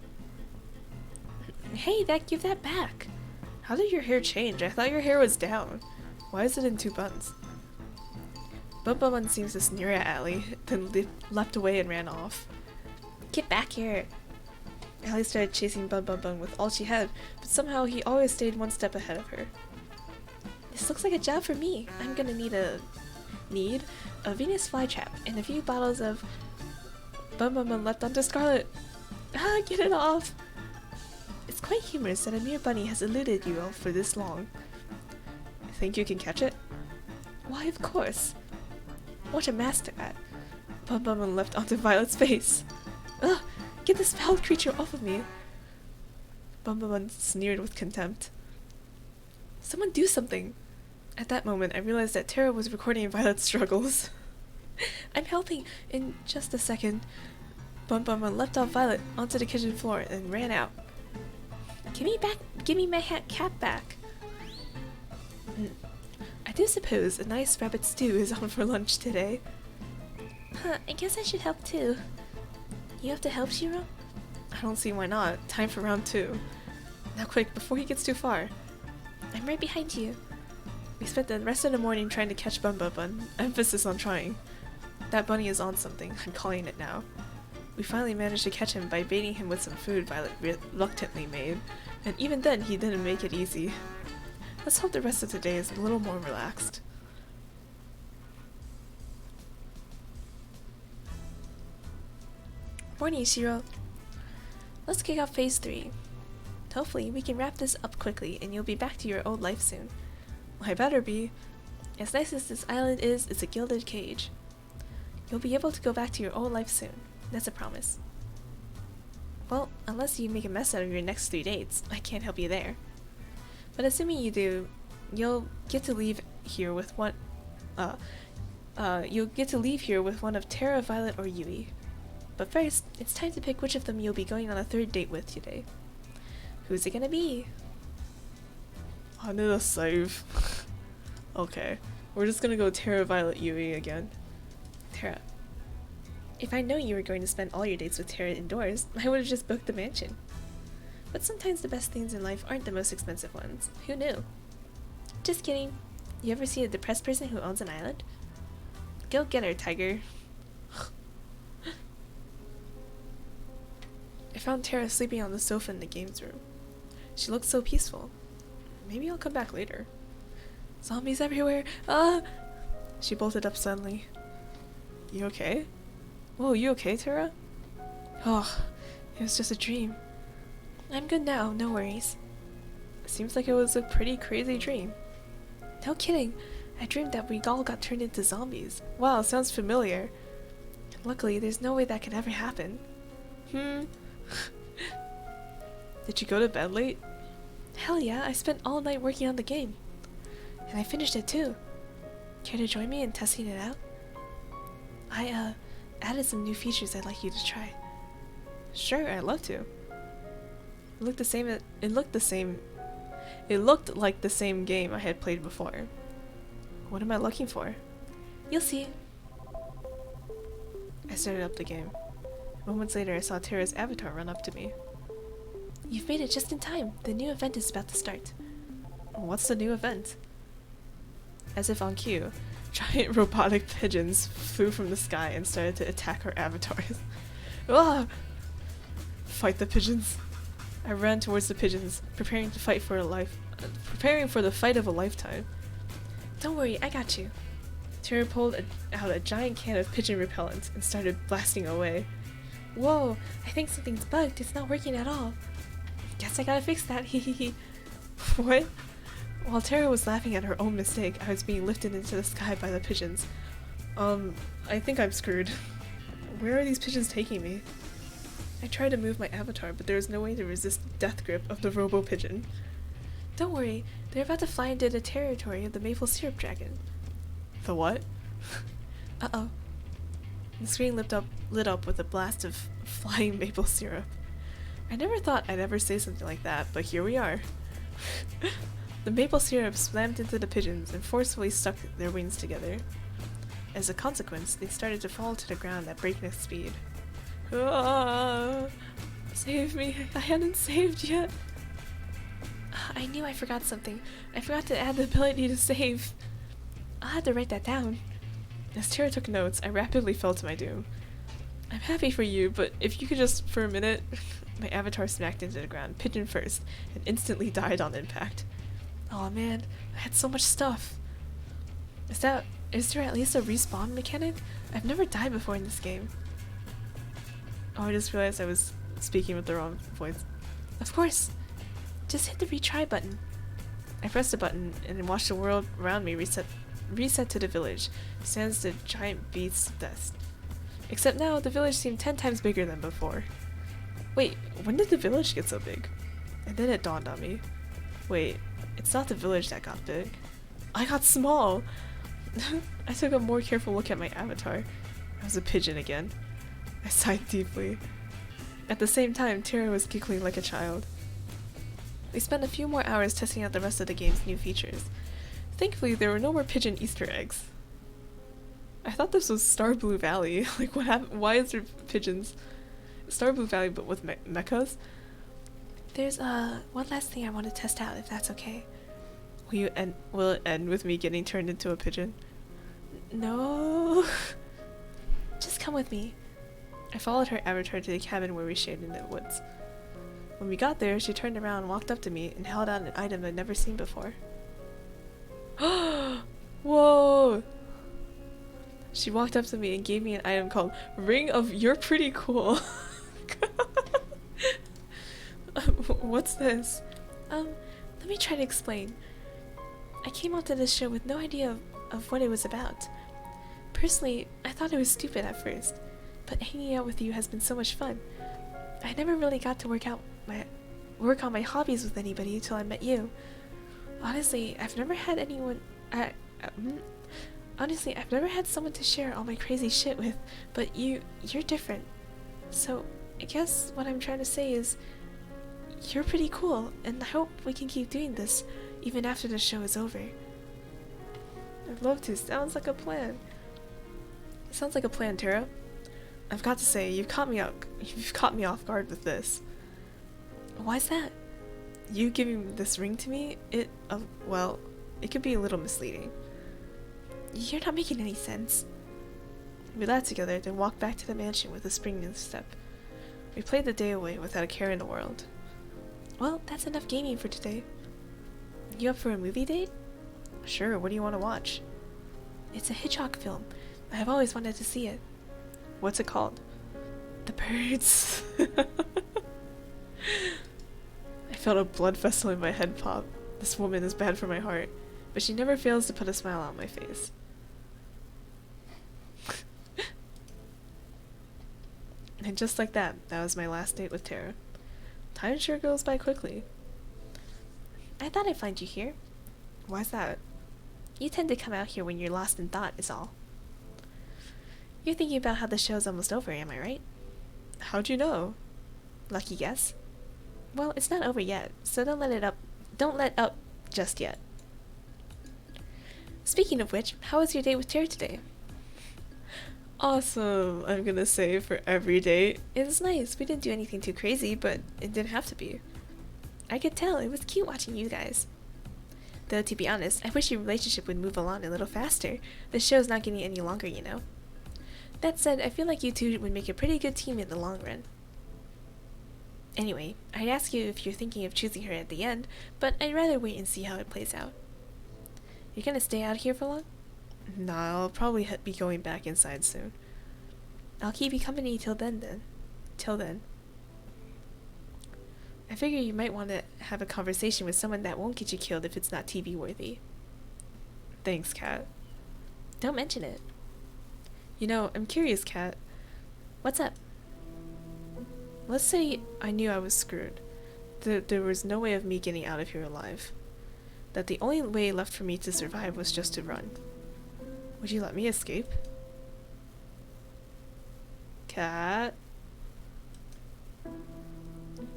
Hey, give that back. How did your hair change? I thought your hair was down. Why is it in two buns? Bun Bun Bun seems to sneer at Allie, then leapt away and ran off. Get back here. Allie started chasing Bun Bun Bun with all she had, but somehow he always stayed one step ahead of her. This looks like a job for me. I'm gonna need a Venus flytrap and a few bottles of... Bun Bun Bun leapt onto Scarlet. Ah, get it off. It's quite humorous that a mere bunny has eluded you all for this long. Think you can catch it? Why, of course. What a master at. Bun Bun Bun leapt onto Violet's face. Ugh, get this foul creature off of me. Bun Bun Bun sneered with contempt. Someone do something. At that moment, I realized that Terra was recording Violet's struggles. I'm helping. In just a second. Bun Bun Bun leapt off Violet onto the kitchen floor and ran out. Give me my cap back. I do suppose a nice rabbit stew is on for lunch today. Huh, I guess I should help too. You have to help, Shiro? I don't see why not. Time for round 2. Now quick, before he gets too far. I'm right behind you. We spent the rest of the morning trying to catch Bun Bun Bun. Emphasis on trying. That bunny is on something. I'm calling it now. We finally managed to catch him by baiting him with some food Violet reluctantly made, and even then he didn't make it easy. Let's hope the rest of the day is a little more relaxed. Morning, Shiro. Let's kick off phase 3. Hopefully, we can wrap this up quickly and you'll be back to your old life soon. I better be. As nice as this island is, it's a gilded cage. You'll be able to go back to your old life soon. That's a promise. Well, unless you make a mess out of your next 3 dates, I can't help you there. But assuming you do, you'll get to leave here with one of Terra, Violet, or Yui. But first, it's time to pick which of them you'll be going on a 3rd date with today. Who's it gonna be? I need a save. Okay, we're just gonna go Terra, Violet, Yui again. Terra. If I know you were going to spend all your dates with Terra indoors, I would have just booked the mansion. But sometimes the best things in life aren't the most expensive ones. Who knew? Just kidding. You ever see a depressed person who owns an island? Go get her, tiger. I found Terra sleeping on the sofa in the games room. She looked so peaceful. Maybe I'll come back later. Zombies everywhere! Ah! She bolted up suddenly. You okay? Whoa, you okay, Terra? Oh, it was just a dream. I'm good now, no worries. Seems like it was a pretty crazy dream. No kidding. I dreamed that we all got turned into zombies. Wow, sounds familiar. Luckily, there's no way that could ever happen. Did you go to bed late? Hell yeah, I spent all night working on the game. And I finished it too. Care to join me in testing it out? I, added some new features I'd like you to try. Sure, I'd love to. It looked like the same game I had played before. What am I looking for? You'll see. I started up the game. Moments later, I saw Terra's avatar run up to me. You've made it just in time. The new event is about to start. What's the new event? As if on cue, giant robotic pigeons flew from the sky and started to attack our avatars. Ah! Fight the pigeons. I ran towards the pigeons, preparing for the fight of a lifetime. Don't worry, I got you. Terra pulled out a giant can of pigeon repellent and started blasting away. Whoa, I think something's bugged. It's not working at all. Guess I gotta fix that, hehehe. What? While Terra was laughing at her own mistake, I was being lifted into the sky by the pigeons. I think I'm screwed. Where are these pigeons taking me? I tried to move my avatar, but there was no way to resist the death grip of the robo-pigeon. Don't worry, they're about to fly into the territory of the maple syrup dragon. The what? Uh-oh. The screen lit up with a blast of flying maple syrup. I never thought I'd ever say something like that, but here we are. The maple syrup slammed into the pigeons and forcefully stuck their wings together. As a consequence, they started to fall to the ground at breakneck speed. Ah, save me, I hadn't saved yet. I knew I forgot something. I forgot to add the ability to save. I'll have to write that down. As Tara took notes, I rapidly fell to my doom. I'm happy for you, but if you could just, for a minute... My avatar smacked into the ground, pigeon first, and instantly died on impact. Aw man, I had so much stuff. Is there at least a respawn mechanic? I've never died before in this game. Oh, I just realized I was speaking with the wrong voice. Of course. Just hit the retry button. I pressed the button and watched the world around me reset to the village, sans the giant beast's dust. Except now, the village seemed 10 times bigger than before. Wait, when did the village get so big? And then it dawned on me. Wait, it's not the village that got big. I got small! I took a more careful look at my avatar. I was a pigeon again. I sighed deeply. At the same time, Tara was giggling like a child. We spent a few more hours testing out the rest of the game's new features. Thankfully, there were no more pigeon Easter eggs. I thought this was Star Blue Valley. Like, what happened? Why is there pigeons? Star Blue Valley, but with mechas? There's one last thing I want to test out, if that's okay. Will it end with me getting turned into a pigeon? No. Just come with me. I followed her avatar to the cabin where we shared in the woods. When we got there, she turned around, walked up to me, and held out an item I'd never seen before. Whoa! She walked up to me and gave me an item called Ring of You're Pretty Cool. What's this? Let me try to explain. I came onto this show with no idea of what it was about. Personally, I thought it was stupid at first, but hanging out with you has been so much fun. I never really got to work on my hobbies with anybody until I met you. Honestly, I've never had someone to share all my crazy shit with, but you're different. So, I guess what I'm trying to say is, you're pretty cool, and I hope we can keep doing this, even after the show is over. I'd love to. Sounds like a plan. Sounds like a plan, Tara. I've got to say, you've caught me off guard with this. Why's that? You giving this ring to me, it could be a little misleading. You're not making any sense. We laughed together, then walked back to the mansion with a spring in the step. We played the day away without a care in the world. Well, that's enough gaming for today. You up for a movie date? Sure, what do you want to watch? It's a Hitchcock film. I've always wanted to see it. What's it called? The Birds. I felt a blood vessel in my head pop. This woman is bad for my heart, but she never fails to put a smile on my face. And just like that was my last date with Tara. Time sure goes by quickly. I thought I'd find you here. Why's that? You tend to come out here when you're lost in thought, is all. You're thinking about how the show's almost over, am I right? How'd you know? Lucky guess. Well, it's not over yet, so don't let up just yet. Speaking of which, how was your date with Tara today? Awesome, I'm gonna say, for every date. It was nice. We didn't do anything too crazy, but it didn't have to be. I could tell. It was cute watching you guys. Though, to be honest, I wish your relationship would move along a little faster. The show's not getting any longer, you know. That said, I feel like you two would make a pretty good team in the long run. Anyway, I'd ask you if you're thinking of choosing her at the end, but I'd rather wait and see how it plays out. You're gonna stay out here for long? Nah, I'll probably be going back inside soon. I'll keep you company till then. Till then. I figure you might want to have a conversation with someone that won't get you killed if it's not TV worthy. Thanks, Kat. Don't mention it. You know, I'm curious, Kat. What's up? Let's say I knew I was screwed. There was no way of me getting out of here alive. That the only way left for me to survive was just to run. Would you let me escape? Cat?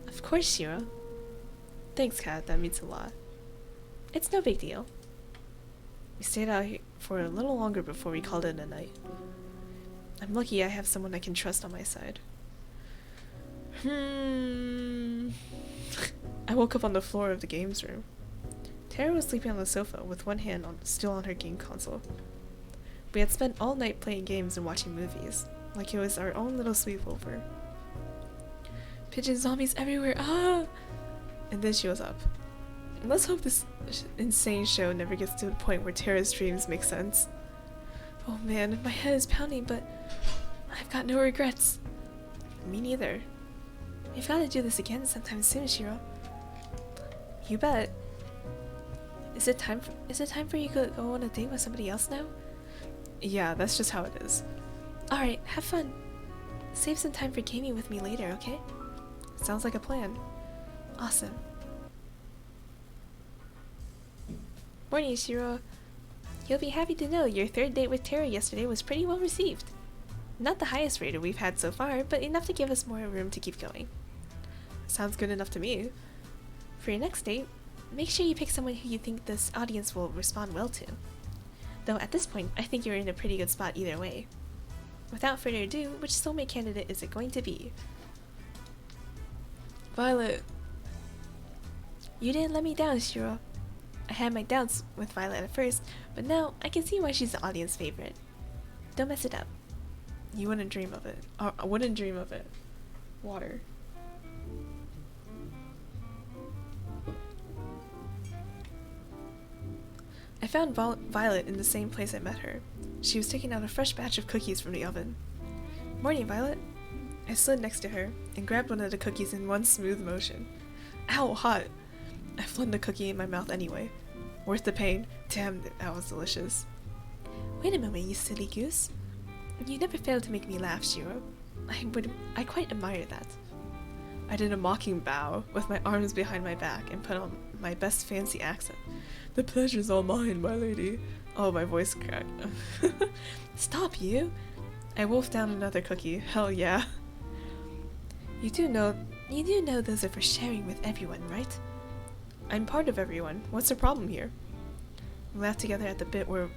Of course, Shiro. Thanks, Cat. That means a lot. It's no big deal. We stayed out here for a little longer before we called it a night. I'm lucky I have someone I can trust on my side. I woke up on the floor of the games room. Tara was sleeping on the sofa with one hand still on her game console. We had spent all night playing games and watching movies, like it was our own little sleepover. Pigeon zombies everywhere, ah! And then she was up. Let's hope this insane show never gets to the point where Tara's dreams make sense. Oh man, my head is pounding, but I've got no regrets. Me neither. We've got to do this again sometime soon, Shiro. You bet. Is it time for you to go on a date with somebody else now? Yeah, that's just how it is. Alright, have fun. Save some time for gaming with me later, okay? Sounds like a plan. Awesome. Morning, Shiro. You'll be happy to know your third date with Tara yesterday was pretty well received. Not the highest rated we've had so far, but enough to give us more room to keep going. Sounds good enough to me. For your next date, make sure you pick someone who you think this audience will respond well to. Though at this point, I think you're in a pretty good spot either way. Without further ado, which soulmate candidate is it going to be? Violet. You didn't let me down, Shiro. I had my doubts with Violet at first, but now I can see why she's the audience favorite. Don't mess it up. You wouldn't dream of it. I wouldn't dream of it. Water. I found Violet in the same place I met her. She was taking out a fresh batch of cookies from the oven. Morning, Violet. I slid next to her and grabbed one of the cookies in one smooth motion. Ow, hot. I flung the cookie in my mouth anyway. Worth the pain. Damn, that was delicious. Wait a moment, you silly goose. You never fail to make me laugh, Shiro. I quite admire that. I did a mocking bow with my arms behind my back and put on my best fancy accent. The pleasure's all mine, my lady. Oh, my voice cracked. Stop, you! I wolfed down another cookie. Hell yeah. You do know those are for sharing with everyone, right? I'm part of everyone. What's the problem here? We laughed together at the bit where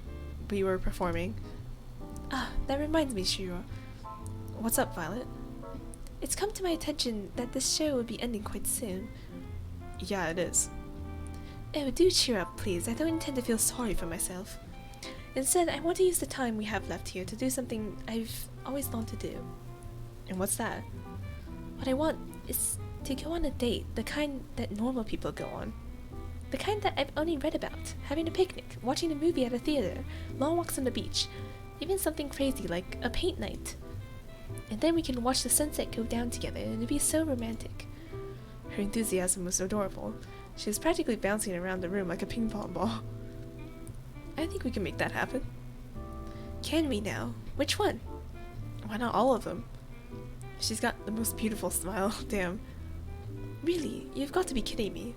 we were performing. Ah, that reminds me, Shiro. What's up, Violet? It's come to my attention that this show will be ending quite soon. Yeah, it is. Oh, do cheer up, please. I don't intend to feel sorry for myself. Instead, I want to use the time we have left here to do something I've always longed to do. And what's that? What I want is to go on a date, the kind that normal people go on. The kind that I've only read about. Having a picnic, watching a movie at a theater, long walks on the beach, even something crazy like a paint night. And then we can watch the sunset go down together and it'd be so romantic. Her enthusiasm was adorable. She was practically bouncing around the room like a ping pong ball. I think we can make that happen. Can we now? Which one? Why not all of them? She's got the most beautiful smile. Damn. Really? You've got to be kidding me.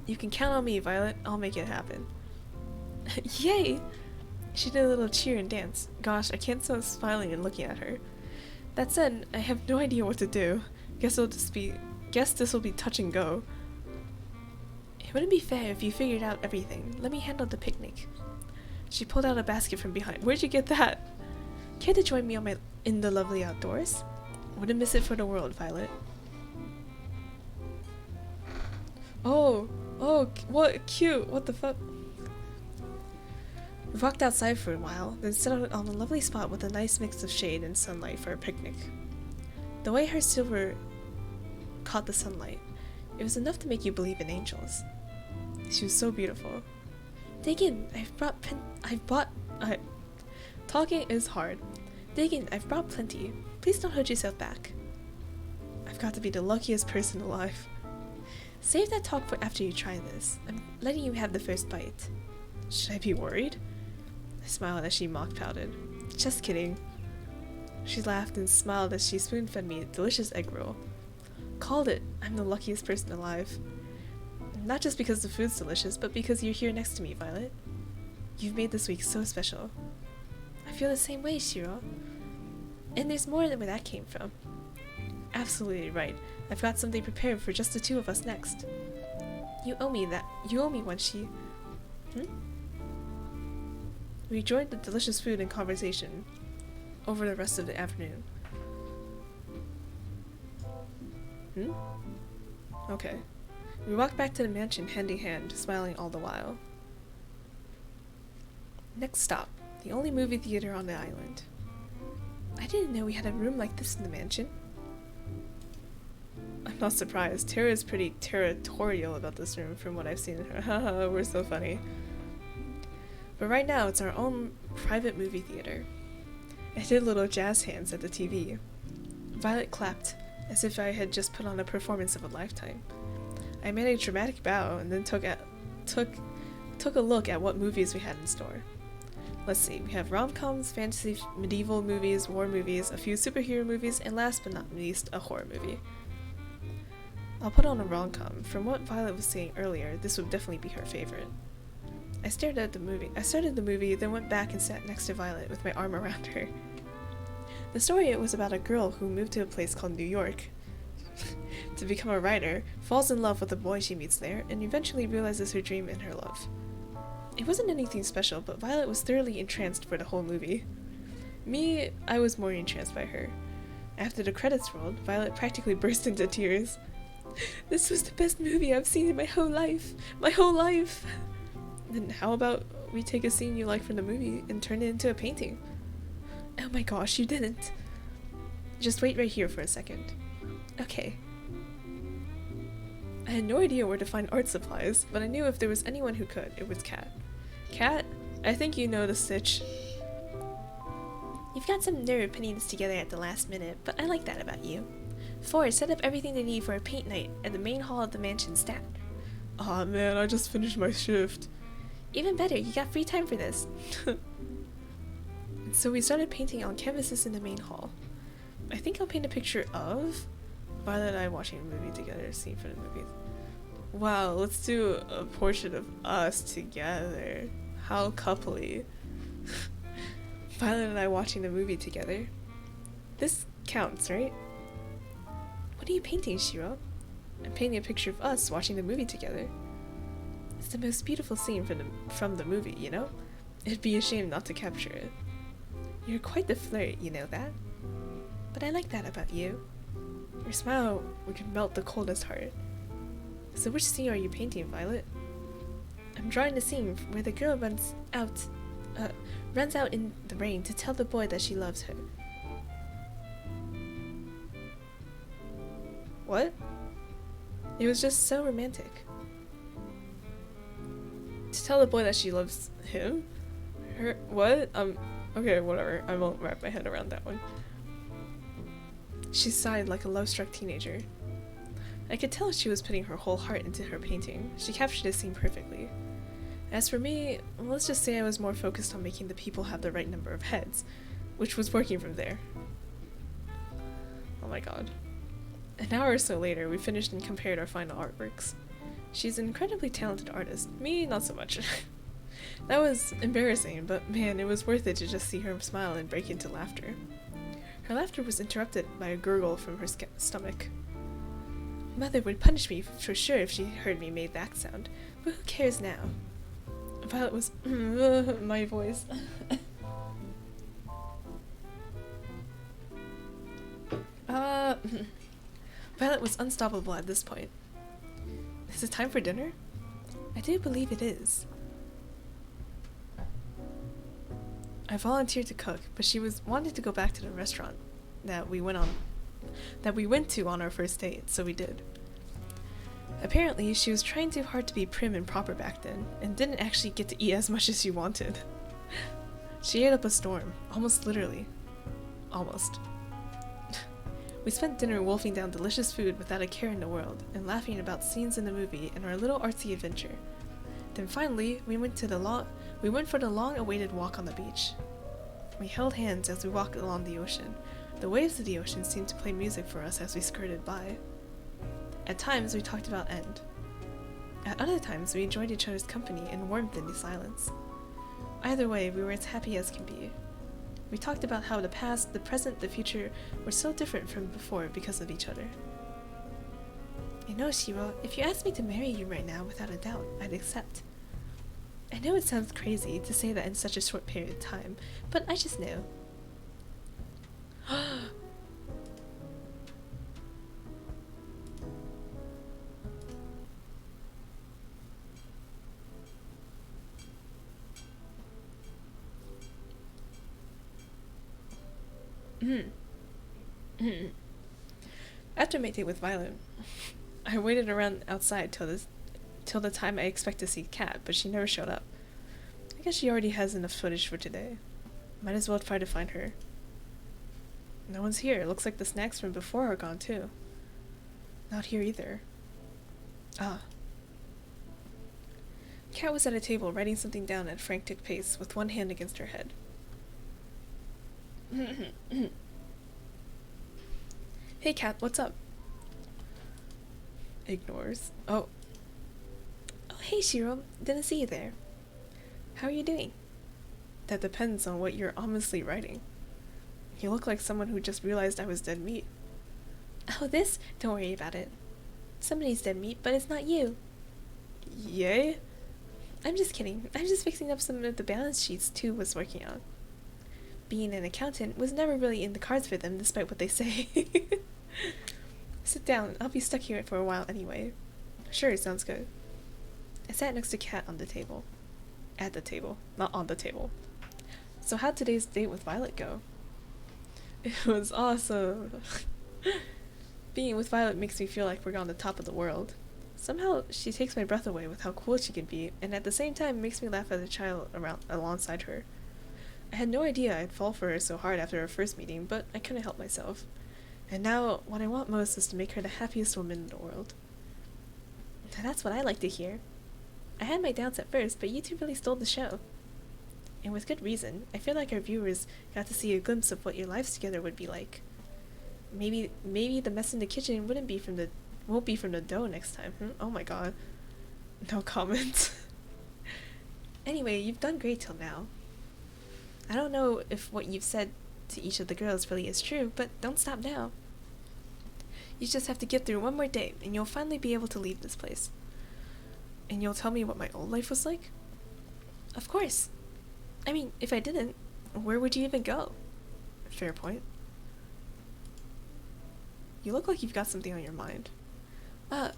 You can count on me, Violet. I'll make it happen. Yay! She did a little cheer and dance. Gosh, I can't stop smiling and looking at her. That said, I have no idea what to do. Guess this will be touch and go. It wouldn't be fair if you figured out everything. Let me handle the picnic. She pulled out a basket from behind. Where'd you get that? Care to join me in the lovely outdoors? Wouldn't miss it for the world, Violet. Oh, what cute. What the fuck? We walked outside for a while, then settled on a lovely spot with a nice mix of shade and sunlight for a picnic. The way her silver caught the sunlight, it was enough to make you believe in angels. She was so beautiful. Dig in, talking is hard. Dig in, I've brought plenty. Please don't hold yourself back. I've got to be the luckiest person alive. Save that talk for after you try this. I'm letting you have the first bite. Should I be worried? I smiled as she mock pouted. Just kidding. She laughed and smiled as she spoon-fed me a delicious egg roll. Called it! I'm the luckiest person alive. Not just because the food's delicious, but because you're here next to me, Violet. You've made this week so special. I feel the same way, Shiro. And there's more than where that came from. Absolutely right. I've got something prepared for just the two of us next. You owe me that. You owe me one, We enjoyed the delicious food and conversation over the rest of the afternoon. Okay. We walked back to the mansion hand in hand, smiling all the while. Next stop, the only movie theater on the island. I didn't know we had a room like this in the mansion. I'm not surprised. Tara is pretty territorial about this room from what I've seen. Haha, we're so funny. But right now, it's our own private movie theater. I did little jazz hands at the TV. Violet clapped, as if I had just put on a performance of a lifetime. I made a dramatic bow and then took a look at what movies we had in store. Let's see, we have rom-coms, fantasy, medieval movies, war movies, a few superhero movies, and last but not least, a horror movie. I'll put on a rom-com. From what Violet was saying earlier, this would definitely be her favorite. I started the movie, then went back and sat next to Violet with my arm around her. The story was about a girl who moved to a place called New York to become a writer, falls in love with a boy she meets there, and eventually realizes her dream in her love. It wasn't anything special, but Violet was thoroughly entranced for the whole movie. Me, I was more entranced by her. After the credits rolled, Violet practically burst into tears. This was the best movie I've seen in my whole life! My whole life! Then how about we take a scene you like from the movie and turn it into a painting? Oh my gosh, you didn't! Just wait right here for a second. Okay. I had no idea where to find art supplies, but I knew if there was anyone who could, it was Kat. Kat, I think you know the stitch. You've got some nerve putting this together at the last minute, but I like that about you. 4. Set up everything they need for a paint night at the main hall of the mansion stat. Aw man, I just finished my shift. Even better, you got free time for this. So we started painting on canvases in the main hall. I think I'll paint a picture of Violet and I watching a movie together, scene for the movie. Wow, let's do a portrait of us together. How coupley. Violet and I watching the movie together. This counts, right? What are you painting, Shiro? I'm painting a picture of us watching the movie together. It's the most beautiful scene from the movie, you know? It'd be a shame not to capture it. You're quite the flirt, you know that? But I like that about you. Your smile would melt the coldest heart. So which scene are you painting, Violet? I'm drawing the scene where the girl runs out in the rain to tell the boy that she loves her. What? It was just so romantic. To tell the boy that she loves him? Her? What? Okay, whatever. I won't wrap my head around that one. She sighed like a love-struck teenager. I could tell she was putting her whole heart into her painting. She captured the scene perfectly. As for me, let's just say I was more focused on making the people have the right number of heads, which was working from there. Oh my god. An hour or so later, we finished and compared our final artworks. She's an incredibly talented artist. Me, not so much. That was embarrassing, but man, it was worth it to just see her smile and break into laughter. Her laughter was interrupted by a gurgle from her stomach. Mother would punish me for sure if she heard me make that sound, but who cares now? Violet was my voice. Violet was unstoppable at this point. Is it time for dinner? I do believe it is. I volunteered to cook, but she wanted to go back to the restaurant that we went to on our first date, so we did. Apparently, she was trying too hard to be prim and proper back then, and didn't actually get to eat as much as she wanted. She ate up a storm, almost literally. Almost. We spent dinner wolfing down delicious food without a care in the world, and laughing about scenes in the movie and our little artsy adventure. Then finally, we went for the long-awaited walk on the beach. We held hands as we walked along the ocean, The waves of the ocean seemed to play music for us as we skirted by. At times, we talked about End. At other times, we enjoyed each other's company and warmth in the silence. Either way, we were as happy as can be. We talked about how the past, the present, the future were so different from before because of each other. You know, Shiro, if you asked me to marry you right now, without a doubt, I'd accept. I know it sounds crazy to say that in such a short period of time, but I just know. After my date with Violet, I waited around outside till the time I expect to see Kat, but she never showed up. I guess she already has enough footage for today. Might as well try to find her. No one's here. Looks like the snacks from before are gone too. Not here either. Ah. Kat was at a table writing something down at a frantic pace with one hand against her head. Hey Kat, what's up? Ignores. Oh, hey Shiro, didn't see you there. How are you doing? That depends on what you're ominously writing. You look like someone who just realized I was dead meat. Oh, this? Don't worry about it. Somebody's dead meat, but it's not you. Yay? I'm just kidding. I'm just fixing up some of the balance sheets Tu was working on. Being an accountant was never really in the cards for them, despite what they say. Sit down. I'll be stuck here for a while anyway. Sure, sounds good. I sat next to Kat on the table. At the table, not on the table. So how'd today's date with Violet go? It was awesome. Being with Violet makes me feel like we're on the top of the world. Somehow, she takes my breath away with how cool she can be, and at the same time makes me laugh as a child alongside her. I had no idea I'd fall for her so hard after our first meeting, but I couldn't help myself. And now, what I want most is to make her the happiest woman in the world. And that's what I like to hear. I had my doubts at first, but you two really stole the show. And with good reason. I feel like our viewers got to see a glimpse of what your lives together would be like. Maybe the mess in the kitchen won't be from the dough next time. Oh my god. No comment. Anyway, you've done great till now. I don't know if what you've said to each of the girls really is true, but don't stop now. You just have to get through one more day, and you'll finally be able to leave this place. And you'll tell me what my old life was like? Of course. I mean, if I didn't, where would you even go? Fair point. You look like you've got something on your mind. I'm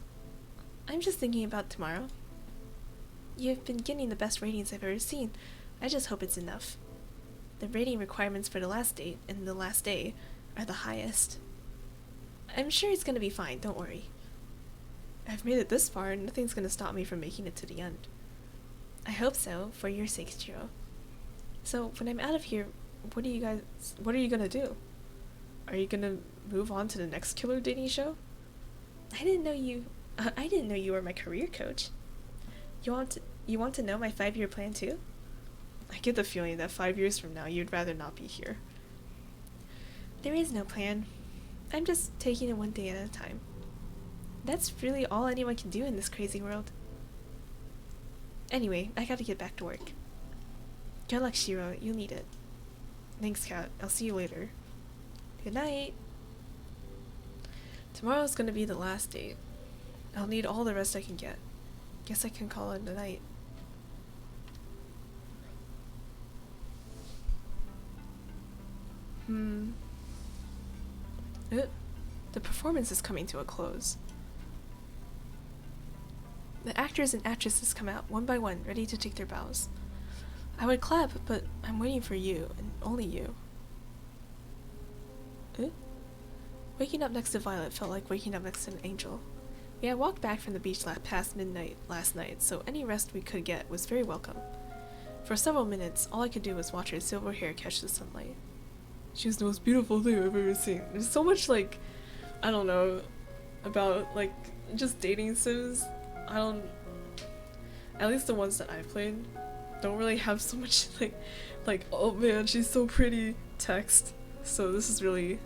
just thinking about tomorrow. You've been getting the best ratings I've ever seen. I just hope it's enough. The rating requirements for the last date and the last day are the highest. I'm sure it's gonna be fine, don't worry. I've made it this far, and nothing's gonna stop me from making it to the end. I hope so, for your sake, Shiro. So, when I'm out of here, what are you gonna do? Are you gonna move on to the next killer dating show? I didn't know you were my career coach. You want to know my 5-year plan too? I get the feeling that 5 years from now you'd rather not be here. There is no plan. I'm just taking it one day at a time. That's really all anyone can do in this crazy world. Anyway, I gotta get back to work. Good luck, Shiro. You'll need it. Thanks, Kat. I'll see you later. Good night. Tomorrow's gonna be the last date. I'll need all the rest I can get. Guess I can call it a night. The performance is coming to a close. The actors and actresses come out one by one, ready to take their bows. I would clap, but I'm waiting for you, and only you. Waking up next to Violet felt like waking up next to an angel. We had walked back from the beach past midnight last night, so any rest we could get was very welcome. For several minutes, all I could do was watch her silver hair catch the sunlight. She was the most beautiful thing I've ever seen. There's so much, like, I don't know, about, like, just dating sims. At least the ones that I've played, don't really have so much, like, oh man, she's so pretty text. So this is really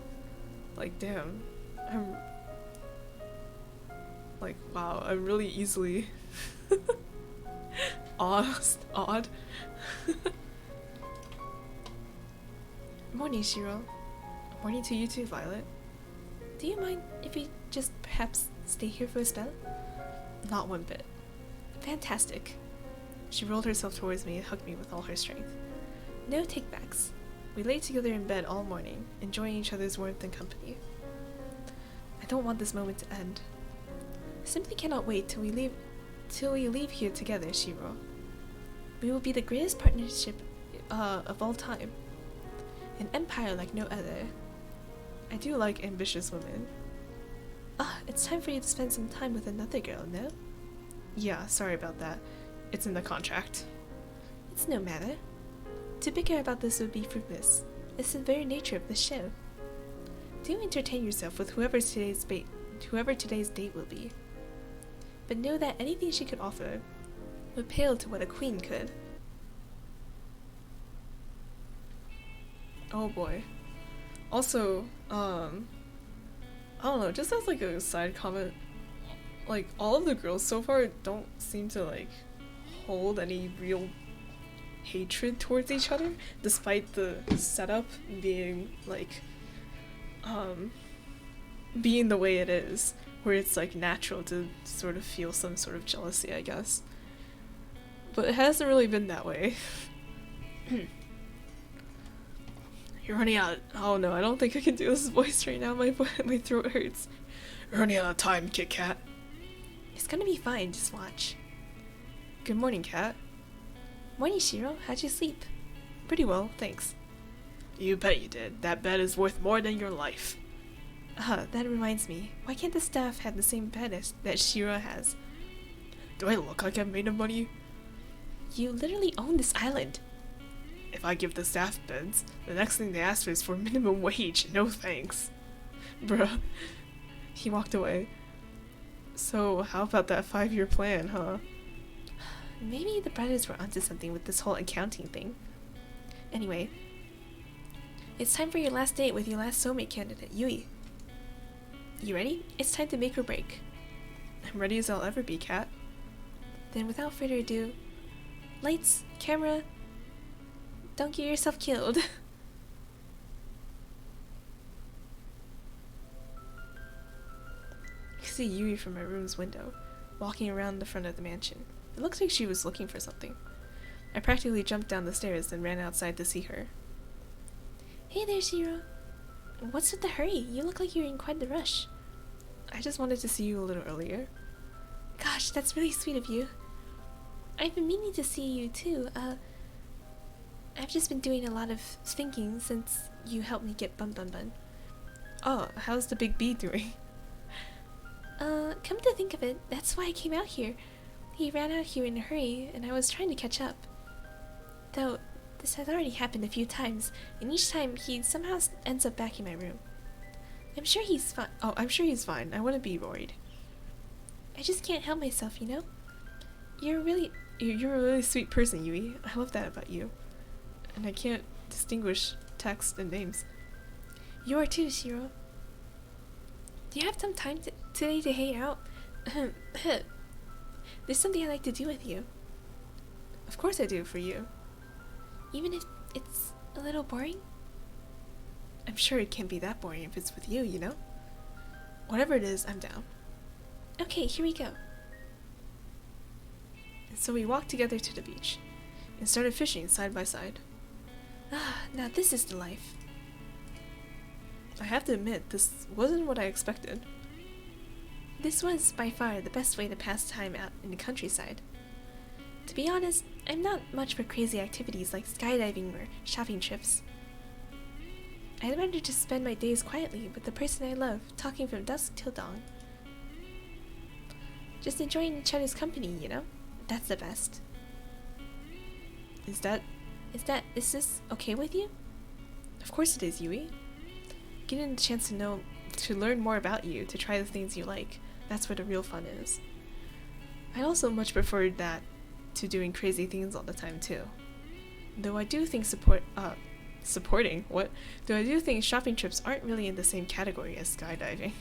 Like, damn. I'm... Like, wow, I'm really easily... odd. Morning, Shiro. Morning to you too, Violet. Do you mind if we just perhaps stay here for a spell? Not one bit. Fantastic. She rolled herself towards me and hugged me with all her strength. No takebacks. We lay together in bed all morning, enjoying each other's warmth and company. I don't want this moment to end. I simply cannot wait till we leave here together, Shiro. We will be the greatest partnership of all time. An empire like no other. I do like ambitious women. It's time for you to spend some time with another girl, no? Yeah, sorry about that. It's in the contract. It's no matter. To bicker about this would be fruitless. It's the very nature of the show. Do entertain yourself with whoever today's date will be. But know that anything she could offer would pale to what a queen could. Oh boy. Also, I don't know, just as like a side comment, like all of the girls so far don't seem to like hold any real hatred towards each other, despite the setup being like being the way it is, where it's like natural to sort of feel some sort of jealousy, I guess. But it hasn't really been that way. You're running out. Oh no, I don't think I can do this voice right now. My throat hurts. You're running out of time, Kit Kat. It's gonna be fine, just watch. Good morning, Kat. Morning, Shiro. How'd you sleep? Pretty well, thanks. You bet you did. That bed is worth more than your life. That reminds me. Why can't the staff have the same bed that Shiro has? Do I look like I'm made of money? You literally own this island. If I give the staff beds, the next thing they ask for is for minimum wage. No thanks. Bruh. He walked away. So, how about that 5-year plan, huh? Maybe the brothers were onto something with this whole accounting thing. Anyway, it's time for your last date with your last soulmate candidate, Yui. You ready? It's time to make or break. I'm ready as I'll ever be, Kat. Then without further ado, lights, camera, don't get yourself killed. You can see Yui from my room's window, walking around the front of the mansion. It looks like she was looking for something. I practically jumped down the stairs and ran outside to see her. Hey there, Shiro. What's with the hurry? You look like you're in quite the rush. I just wanted to see you a little earlier. Gosh, that's really sweet of you. I've been meaning to see you too. I've just been doing a lot of thinking since you helped me get Bun Bun Bun. Oh, how's the big bee doing? Come to think of it, that's why I came out here. He ran out here in a hurry, and I was trying to catch up. Though, this has already happened a few times, and each time he somehow ends up back in my room. I'm sure he's fine. Oh, I'm sure he's fine. I wouldn't be worried. I just can't help myself, you know? You're a really sweet person, Yui. I love that about you. And I can't distinguish text and names. You are too, Shiro. Do you have some time today to hang out? There's something I'd like to do with you. Of course I do, for you. Even if it's a little boring? I'm sure it can't be that boring if it's with you, you know? Whatever it is, I'm down. Okay, here we go. And so we walked together to the beach and started fishing side by side. Now this is the life. I have to admit, this wasn't what I expected. This was by far the best way to pass time out in the countryside. To be honest, I'm not much for crazy activities like skydiving or shopping trips. I'd rather just spend my days quietly with the person I love, talking from dusk till dawn. Just enjoying each other's company, you know? That's the best. Is this okay with you? Of course it is, Yui. Getting the chance to learn more about you, to try the things you like, that's where the real fun is. I also much preferred that to doing crazy things all the time too. Though I do think Supporting? What? Though I do think shopping trips aren't really in the same category as skydiving.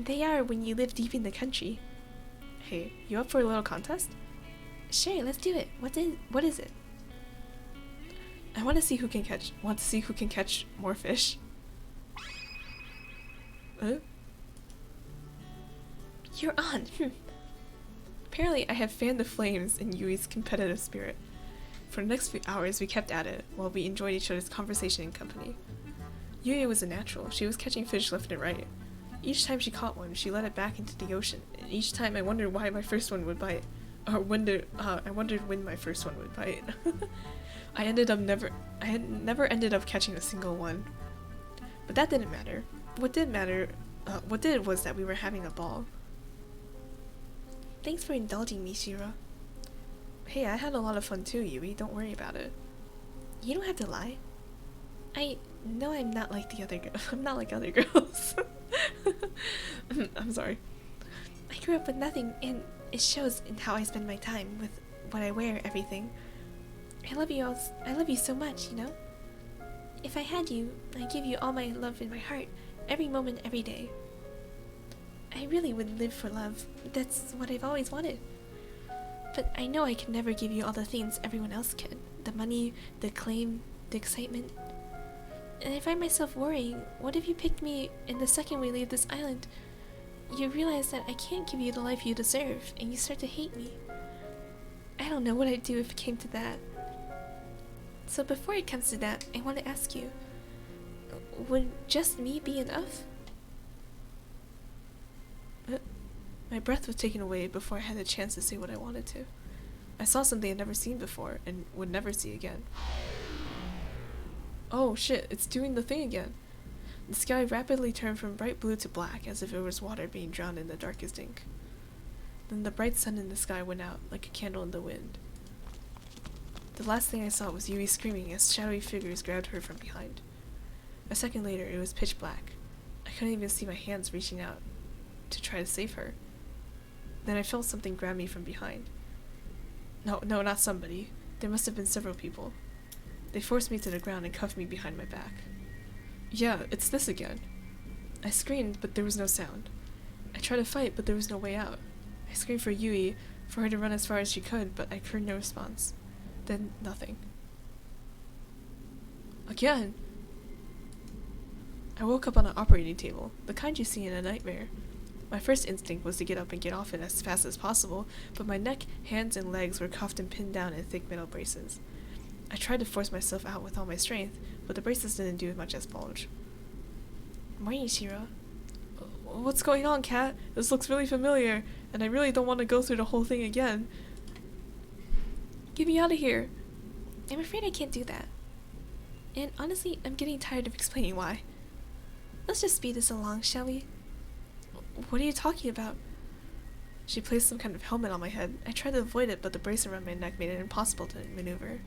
They are when you live deep in the country. Hey, you up for a little contest? Sure, let's do it. What is it? I want to see who can catch more fish. You're on. Apparently, I have fanned the flames in Yui's competitive spirit. For the next few hours, we kept at it, while we enjoyed each other's conversation and company. Yui was a natural. She was catching fish left and right. Each time she caught one, she let it back into the ocean, and each time I wondered why my first one would bite. Or I wondered when my first one would bite. I had never ended up catching a single one. But that didn't matter. What did was that we were having a ball. Thanks for indulging me, Shiro. Hey, I had a lot of fun too, Yui. Don't worry about it. You don't have to lie. I know I'm not like the other I'm not like other girls. I'm sorry. I grew up with nothing, and it shows in how I spend my time, with what I wear, everything. I love you all. I love you so much, you know? If I had you, I'd give you all my love in my heart, every moment, every day. I really would live for love. That's what I've always wanted. But I know I can never give you all the things everyone else can. The money, the acclaim, the excitement. And I find myself worrying, what if you picked me and the second we leave this island, you realize that I can't give you the life you deserve, and you start to hate me. I don't know what I'd do if it came to that. So before it comes to that, I want to ask you, would just me be enough? My breath was taken away before I had the chance to say what I wanted to. I saw something I'd never seen before, and would never see again. Oh shit, it's doing the thing again. The sky rapidly turned from bright blue to black, as if it was water being drowned in the darkest ink. Then the bright sun in the sky went out, like a candle in the wind. The last thing I saw was Yui screaming as shadowy figures grabbed her from behind. A second later, it was pitch black. I couldn't even see my hands reaching out to try to save her. Then I felt something grab me from behind. No, not somebody. There must have been several people. They forced me to the ground and cuffed me behind my back. Yeah, it's this again. I screamed, but there was no sound. I tried to fight, but there was no way out. I screamed for Yui, for her to run as far as she could, but I heard no response. Then nothing. Again! I woke up on an operating table, the kind you see in a nightmare. My first instinct was to get up and get off it as fast as possible, but my neck, hands, and legs were cuffed and pinned down in thick metal braces. I tried to force myself out with all my strength, but the braces didn't do as much as bulge. Morning, Shiro. What's going on, Kat? This looks really familiar, and I really don't want to go through the whole thing again. Get me out of here. I'm afraid I can't do that. And honestly, I'm getting tired of explaining why. Let's just speed this along, shall we? What are you talking about? She placed some kind of helmet on my head. I tried to avoid it, but the brace around my neck made it impossible to maneuver.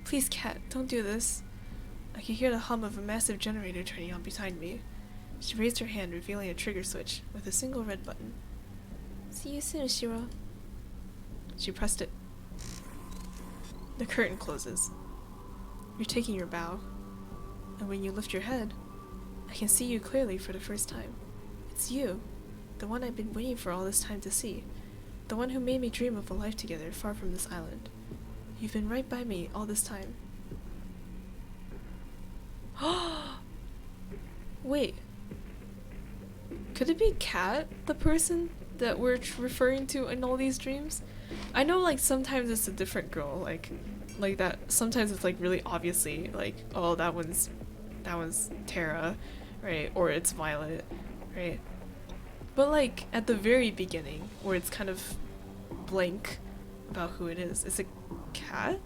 Please, Kat, don't do this. I could hear the hum of a massive generator turning on behind me. She raised her hand, revealing a trigger switch with a single red button. See you soon, Shiro. She pressed it. The curtain closes. You're taking your bow. And when you lift your head, I can see you clearly for the first time. It's you, the one I've been waiting for all this time to see. The one who made me dream of a life together far from this island. You've been right by me all this time. Wait. Could it be Kat, the person that we're referring to in all these dreams? I know, like, sometimes it's a different girl, like that. Sometimes it's, like, really obviously, like, oh, that one's Terra, right? Or it's Violet, right? But, like, at the very beginning, where it's kind of blank about who it is it Kat?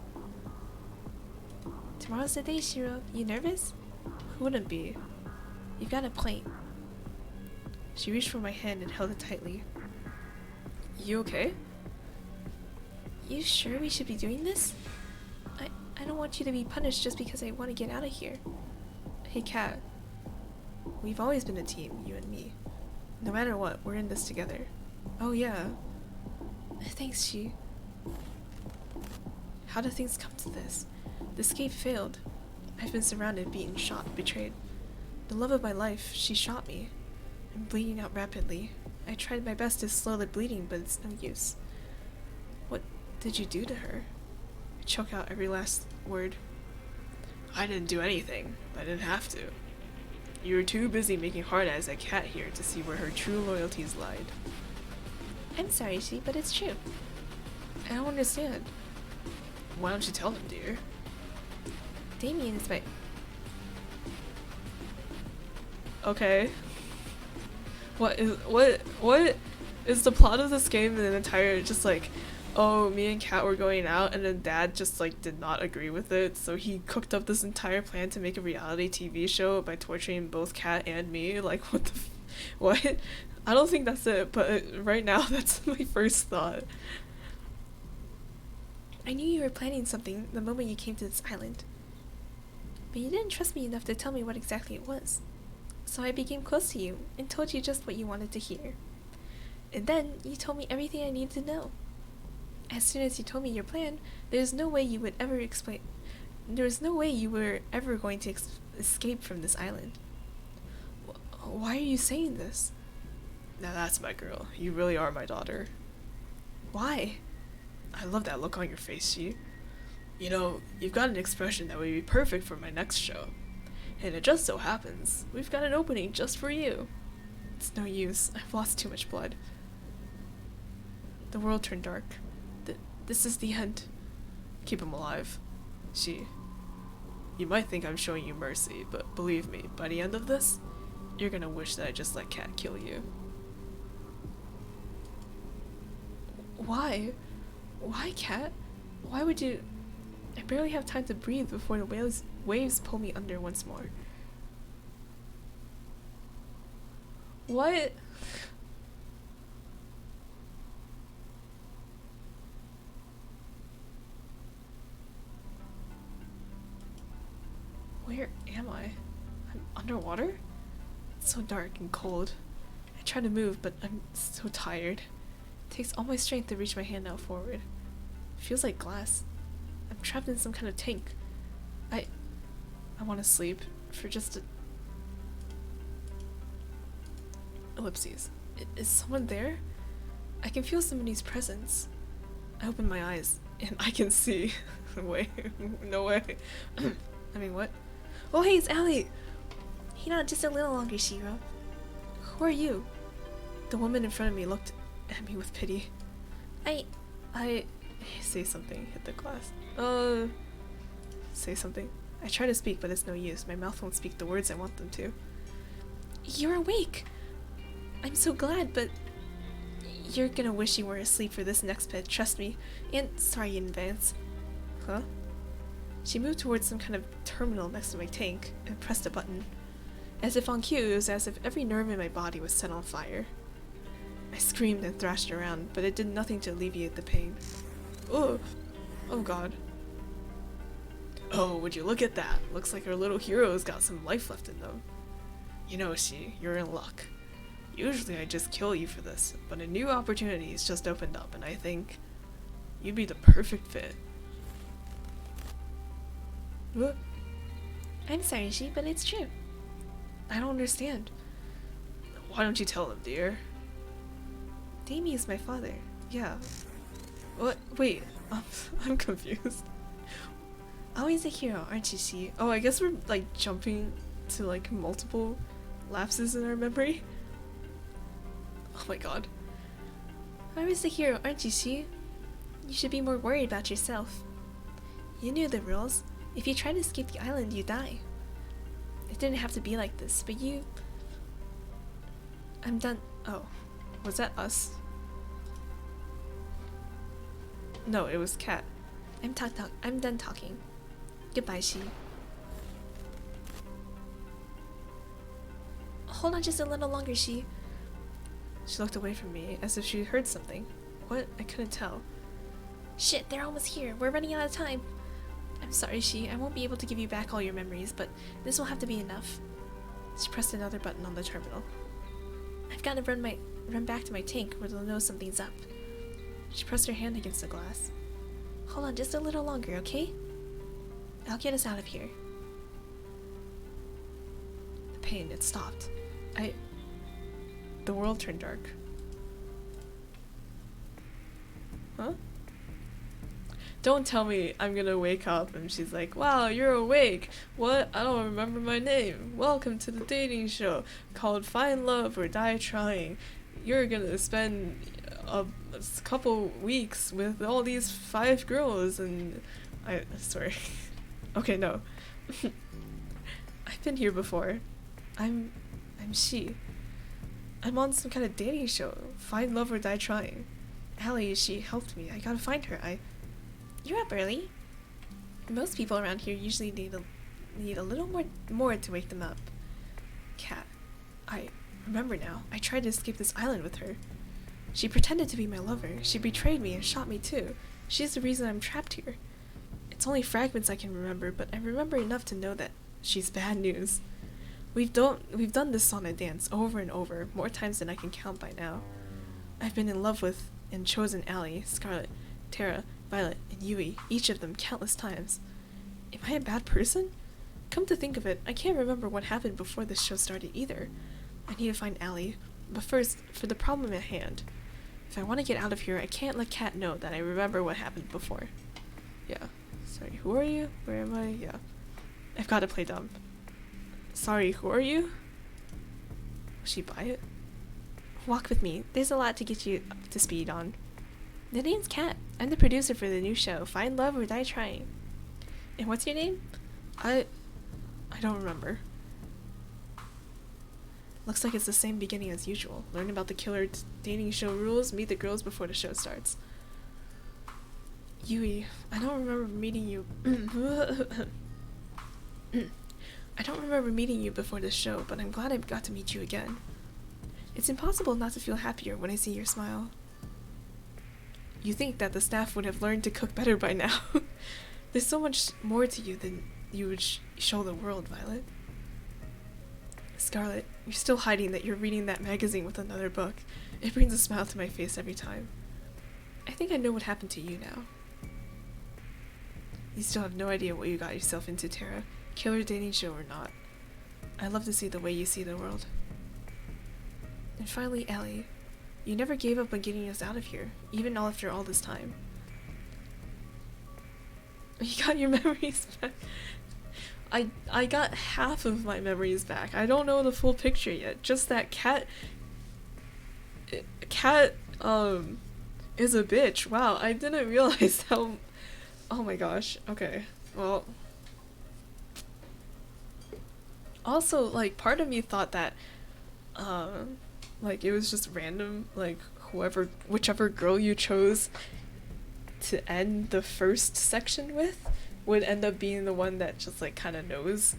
Tomorrow's the day, Shiro. You nervous? Who wouldn't be? You've got a plane. She reached for my hand and held it tightly. You okay? You sure we should be doing this? I don't want you to be punished just because I want to get out of here. Hey, Kat. We've always been a team, you and me. No matter what, we're in this together. Oh, yeah. Thanks, Shi. How did things come to this? The escape failed. I I've been surrounded, beaten, shot, betrayed. The love of my life, she shot me. I'm bleeding out rapidly. I tried my best to slow the bleeding, but it's no use. What did you do to her? I choke out every last word. I didn't do anything. I didn't have to. You were too busy making hard eyes at Cat here to see where her true loyalties lied. I'm sorry, Shi, but it's true. I don't understand. Why don't you tell them, dear? Damien is my... Okay. What is the plot of this game an entire just like, oh, me and Kat were going out and then Dad just like did not agree with it, so he cooked up this entire plan to make a reality TV show by torturing both Kat and me? Like, what the what? I don't think that's it, but right now that's my first thought. I knew you were planning something the moment you came to this island. But you didn't trust me enough to tell me what exactly it was. So I became close to you and told you just what you wanted to hear. And then you told me everything I needed to know. As soon as you told me your plan, there's no way you would ever explain. There was no way you were ever going to escape from this island. Why are you saying this? Now that's my girl. You really are my daughter. Why? I love that look on your face, Shi. You know, you've got an expression that would be perfect for my next show. And it just so happens, we've got an opening just for you. It's no use. I've lost too much blood. The world turned dark. This is the end. Keep him alive. Shi. You might think I'm showing you mercy, but believe me, by the end of this, you're gonna wish that I just let Cat kill you. Why? Why, Cat? Why would you... I barely have time to breathe before the waves pull me under once more. What? Where am I? I'm underwater? It's so dark and cold. I try to move, but I'm so tired. It takes all my strength to reach my hand out forward. It feels like glass. I'm trapped in some kind of tank. I want to sleep for just a... Ellipses. Is someone there? I can feel somebody's presence. I open my eyes, and I can see... Wait, no way. I mean, what? Oh, hey, it's Allie! Hang on just a little longer, Shiro. Who are you? The woman in front of me looked at me with pity. I... Say something. Hit the glass. Say something. I try to speak, but it's no use. My mouth won't speak the words I want them to. You're awake! I'm so glad, but... You're gonna wish you were asleep for this next bit, trust me. And sorry in advance. Huh? She moved towards some kind of terminal next to my tank and pressed a button. As if on cue, it was as if every nerve in my body was set on fire. I screamed and thrashed around, but it did nothing to alleviate the pain. Oh! Oh god. Oh, would you look at that? Looks like our little hero's got some life left in them. You know, Shi, you're in luck. Usually I just kill you for this, but a new opportunity has just opened up and I think you'd be the perfect fit. What? I'm sorry, Shi, but it's true. I don't understand. Why don't you tell him, dear? Damien is my father. Yeah. What? Wait. I'm confused. Always a hero, aren't you, Shi? Oh, I guess we're like jumping to like multiple lapses in our memory. Oh my god. Always the hero, aren't you, Shi? You should be more worried about yourself. You knew the rules. If you try to escape the island, you die. It didn't have to be like this, but you... I'm done. Oh. Was that us? No, it was Cat. I'm done talking. Goodbye, Shi. Hold on just a little longer, Shi. She looked away from me as if she heard something. What? I couldn't tell. Shit, they're almost here. We're running out of time. I'm sorry, Shi. I won't be able to give you back all your memories, but this will have to be enough. She pressed another button on the terminal. I've got to run back to my tank where they'll know something's up. She pressed her hand against the glass. Hold on just a little longer, okay? I'll get us out of here. pain, it stopped. The world turned dark. Huh? Don't tell me I'm gonna wake up and she's like, wow, you're awake. What? I don't remember my name. Welcome to the dating show called Find Love or Die Trying. You're gonna spend a couple weeks with all these 5 girls and sorry. Okay, no. I've been here before. I'm she. I'm on some kind of dating show. Find Love or Die Trying. Allie, she helped me. I gotta find her. You're up early. Most people around here usually need a little more to wake them up. Cat. I remember now. I tried to escape this island with her. She pretended to be my lover. She betrayed me and shot me too. She's the reason I'm trapped here. It's only fragments I can remember, but I remember enough to know that she's bad news. We've done this song and dance over and over, more times than I can count by now. I've been in love with and chosen Allie, Scarlet, Terra, Violet, and Yui, each of them countless times. Am I a bad person? Come to think of it, I can't remember what happened before this show started either. I need to find Allie, but first, for the problem at hand. If I want to get out of here, I can't let Cat know that I remember what happened before. Yeah. Sorry, who are you? Where am I? Yeah. I've got to play dumb. Sorry, who are you? Will she buy it? Walk with me. There's a lot to get you up to speed on. The name's Kat. I'm the producer for the new show, Find Love or Die Trying. And what's your name? I don't remember. Looks like it's the same beginning as usual. Learn about the killer dating show rules, meet the girls before the show starts. Yui, I don't remember meeting you. I don't remember meeting you before this show, but I'm glad I got to meet you again. It's impossible not to feel happier when I see your smile. You think that the staff would have learned to cook better by now. There's so much more to you than you would show the world, Violet. Scarlet, you're still hiding that you're reading that magazine with another book. It brings a smile to my face every time. I think I know what happened to you now. You still have no idea what you got yourself into, Terra. Killer dating show or not. I love to see the way you see the world. And finally, Allie. You never gave up on getting us out of here, even after all this time. You got your memories back. I got half of my memories back. I don't know the full picture yet. Just that Cat is a bitch. Wow, I didn't realize how... Oh my gosh. Okay. Well... Also, like, part of me thought that, like, it was just random, like, whichever girl you chose to end the first section with would end up being the one that just, like, kind of knows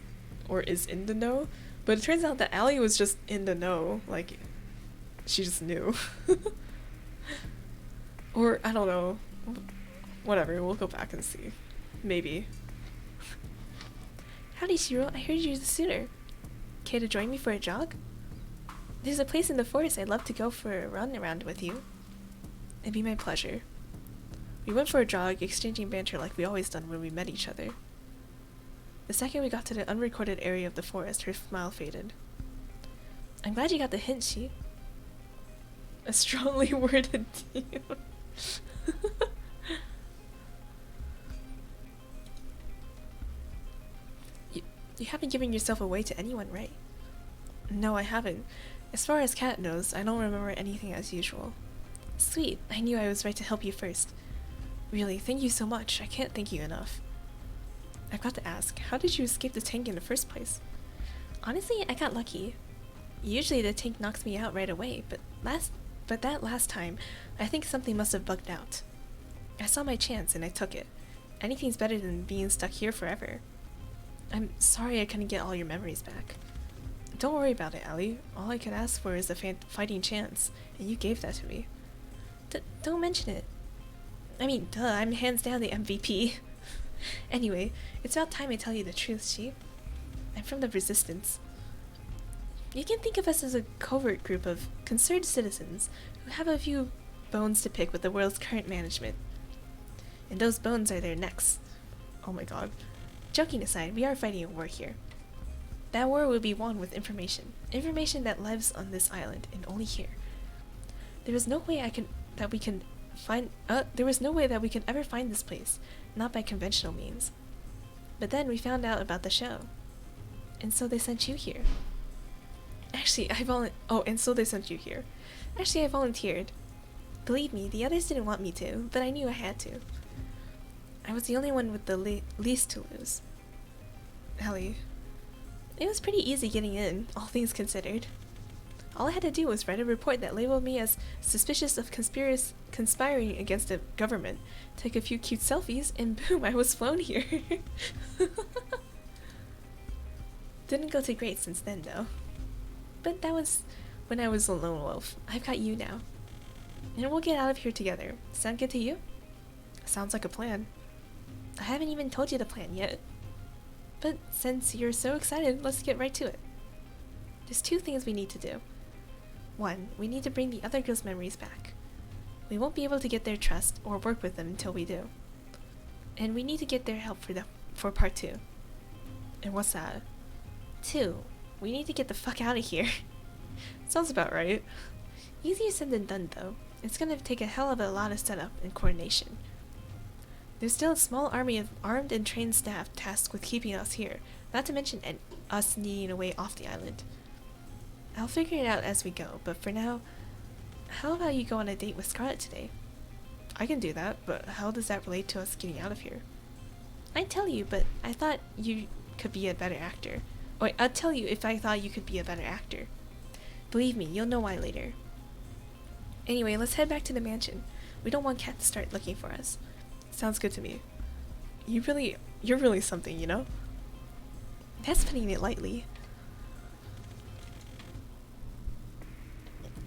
or is in the know. But it turns out that Allie was just in the know, like, she just knew. Or, I don't know. Whatever, we'll go back and see. Maybe. Howdy, Shiro. I heard you the sooner. Care to join me for a jog? There's a place in the forest I'd love to go for a run around with you. It'd be my pleasure. We went for a jog, exchanging banter like we always done when we met each other. The second we got to the unrecorded area of the forest, her smile faded. I'm glad you got the hint, she. A strongly worded deal. You haven't given yourself away to anyone, right? No, I haven't. As far as Kat knows, I don't remember anything as usual. Sweet. I knew I was right to help you first. Really, thank you so much. I can't thank you enough. I've got to ask, how did you escape the tank in the first place? Honestly, I got lucky. Usually the tank knocks me out right away, but that last time, I think something must have bugged out. I saw my chance and I took it. Anything's better than being stuck here forever. I'm sorry I couldn't get all your memories back. Don't worry about it, Allie. All I could ask for is a fighting chance, and you gave that to me. Don't mention it. I mean, duh, I'm hands down the MVP. Anyway, it's about time I tell you the truth, she. I'm from the Resistance. You can think of us as a covert group of concerned citizens who have a few bones to pick with the world's current management. And those bones are their necks. Oh my god. Joking aside, we are fighting a war here. That war would be won with information. Information that lives on this island, and only here. There was no way there was no way that we could ever find this place, not by conventional means. But then we found out about the show. And so they sent you here. Actually, and so they sent you here. Actually, I volunteered. Believe me, the others didn't want me to, but I knew I had to. I was the only one with the least to lose. Ellie. It was pretty easy getting in, all things considered. All I had to do was write a report that labeled me as suspicious of conspiring against the government, take a few cute selfies, and boom, I was flown here. Didn't go too great since then, though. But that was when I was a lone wolf. I've got you now. And we'll get out of here together. Sound good to you? Sounds like a plan. I haven't even told you the plan yet. But since you're so excited, let's get right to it. There's 2 things we need to do. 1, we need to bring the other girls' memories back. We won't be able to get their trust or work with them until we do. And we need to get their help for part 2. And what's that? 2, we need to get the fuck out of here. Sounds about right. Easier said than done, though. It's gonna take a hell of a lot of setup and coordination. There's still a small army of armed and trained staff tasked with keeping us here, not to mention us needing a way off the island. I'll figure it out as we go, but for now, how about you go on a date with Scarlet today? I can do that, but how does that relate to us getting out of here? I'd tell you, but I thought you could be a better actor. Or I'd tell you if I thought you could be a better actor. Believe me, you'll know why later. Anyway, let's head back to the mansion. We don't want Kat to start looking for us. Sounds good to me. You're really something, you know? That's putting it lightly.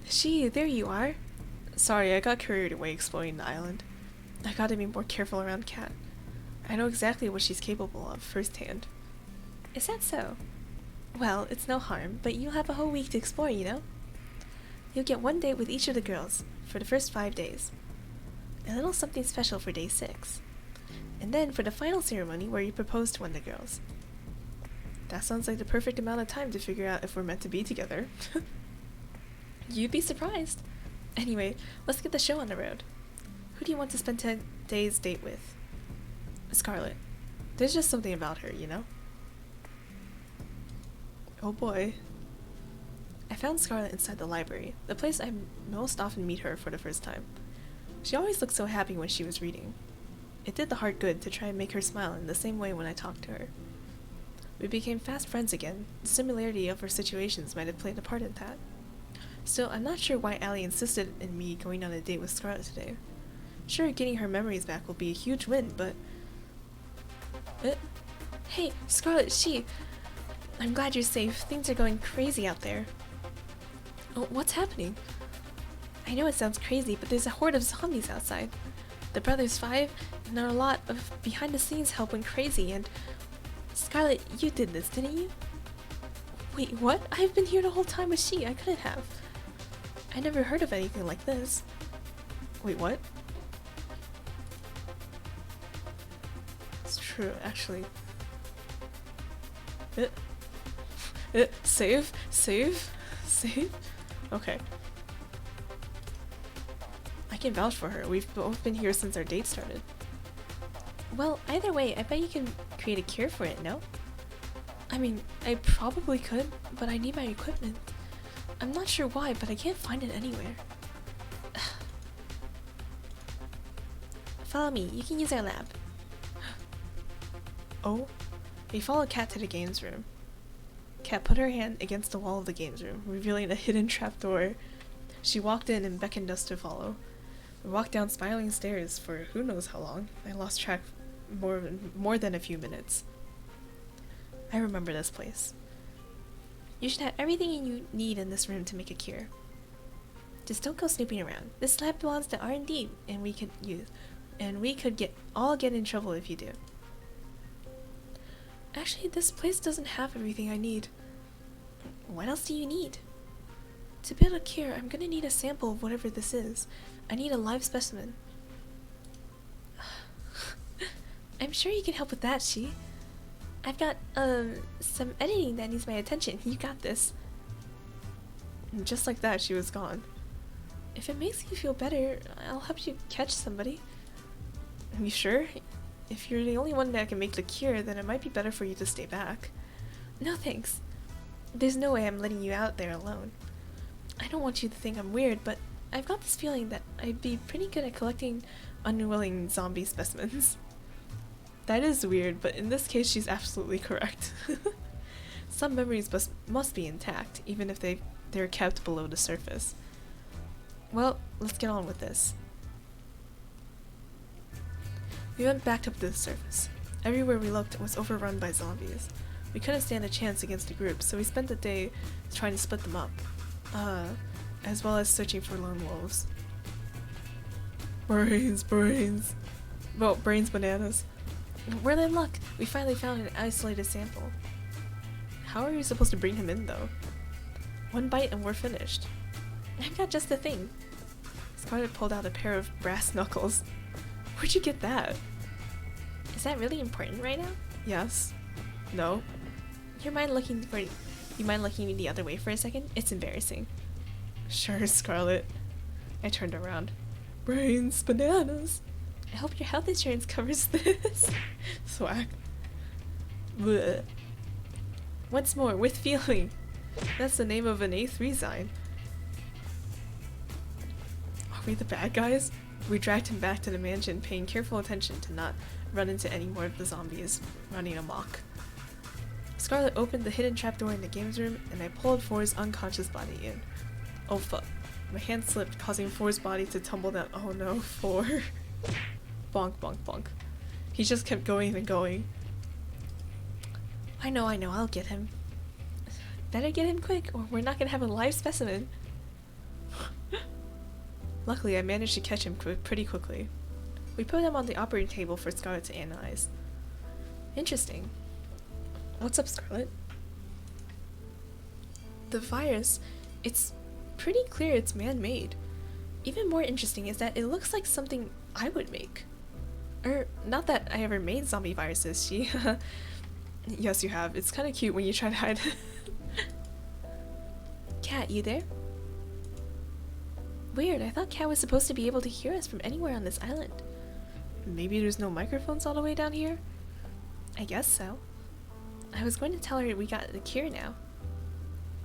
Gee, there you are. Sorry, I got carried away exploring the island. I gotta be more careful around Kat. I know exactly what she's capable of firsthand. Is that so? Well, it's no harm, but you'll have a whole week to explore, you know? You'll get 1 date with each of the girls, for the first 5 days. A little something special for day 6. And then for the final ceremony where you propose to one of the girls. That sounds like the perfect amount of time to figure out if we're meant to be together. You'd be surprised. Anyway, let's get the show on the road. Who do you want to spend today's date with? Scarlet. There's just something about her, you know? Oh boy. I found Scarlet inside the library, the place I most often meet her for the first time. She always looked so happy when she was reading. It did the heart good to try and make her smile in the same way when I talked to her. We became fast friends again. The similarity of our situations might have played a part in that. Still, I'm not sure why Allie insisted in me going on a date with Scarlet today. Sure, getting her memories back will be a huge win, but... Hey, Scarlet, I'm glad you're safe. Things are going crazy out there. Oh, what's happening? I know it sounds crazy, but there's a horde of zombies outside. The Brothers 5, and a lot of behind-the-scenes help went crazy, and... Scarlet, you did this, didn't you? Wait, what? I've been here the whole time with I couldn't have. I never heard of anything like this. Wait, what? It's true, actually. Save? Okay. I can vouch for her. We've both been here since our date started. Well, either way, I bet you can create a cure for it, no? I mean, I probably could, but I need my equipment. I'm not sure why, but I can't find it anywhere. Follow me, you can use our lab. Oh? We followed Kat to the games room. Kat put her hand against the wall of the games room, revealing a hidden trapdoor. She walked in and beckoned us to follow. We walked down spiraling stairs for who knows how long. I lost track more than a few minutes. I remember this place. You should have everything you need in this room to make a cure. Just don't go snooping around. This lab belongs to R&D, and we could get in trouble if you do. Actually, this place doesn't have everything I need. What else do you need? To build a cure, I'm gonna need a sample of whatever this is. I need a live specimen. I'm sure you can help with that, I've got, some editing that needs my attention. You got this. And just like that, she was gone. If it makes you feel better, I'll help you catch somebody. Are you sure? If you're the only one that can make the cure, then it might be better for you to stay back. No thanks. There's no way I'm letting you out there alone. I don't want you to think I'm weird, but I've got this feeling that I'd be pretty good at collecting Unwilling zombie specimens. That is weird, but in this case she's absolutely correct. Some memories must be intact, even if they're kept below the surface. Well, let's get on with this. We went back up to the surface. Everywhere we looked was overrun by zombies. We couldn't stand a chance against the group, so we spent the day trying to split them up, as well as searching for lone wolves. Brains. Well, brains bananas. We're in luck. We finally found an isolated sample. How are you supposed to bring him in, though? One bite and we're finished. I've got just the thing. Scarlet pulled out a pair of brass knuckles. Where'd you get that? Is that really important right now? Yes. No. You mind looking me the other way for a second? It's embarrassing. Sure, Scarlet. I turned around. Brains, bananas. I hope your health insurance covers this. Swag. Blech. Once more, with feeling. That's the name of an A3 sign. Are we the bad guys? We dragged him back to the mansion, paying careful attention to not run into any more of the zombies running amok. Scarlet opened the hidden trapdoor in the games room, and I pulled Four's unconscious body in. Oh fuck. My hand slipped, causing Four's body to tumble down. Oh no, Four. Bonk, bonk, bonk. He just kept going and going. I know, I'll get him. Better get him quick, or we're not gonna have a live specimen. Luckily, I managed to catch him pretty quickly. We put him on the operating table for Scarlet to analyze. Interesting. What's up, Scarlet? The virus, it's pretty clear it's man-made. Even more interesting is that it looks like something I would make. Not that I ever made zombie viruses, she. Yes, you have. It's kind of cute when you try to hide. Cat, you there? Weird, I thought Cat was supposed to be able to hear us from anywhere on this island. Maybe there's no microphones all the way down here? I guess so. I was going to tell her we got the cure now.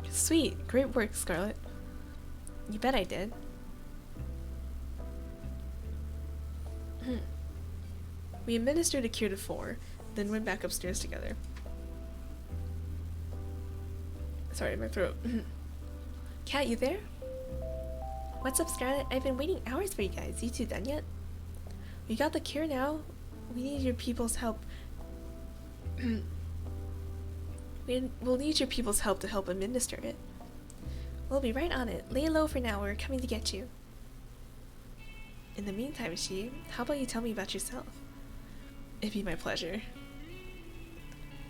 Sweet, great work, Scarlet. You bet I did. We administered a cure to Four, then went back upstairs together. Sorry, my throat. Cat, you there? What's up, Scarlet? I've been waiting hours for you guys. You two done yet? We got the cure now. We need your people's help. We'll need your people's help to help administer it. We'll be right on it. Lay low for now. We're coming to get you. In the meantime, how about you tell me about yourself? It'd be my pleasure.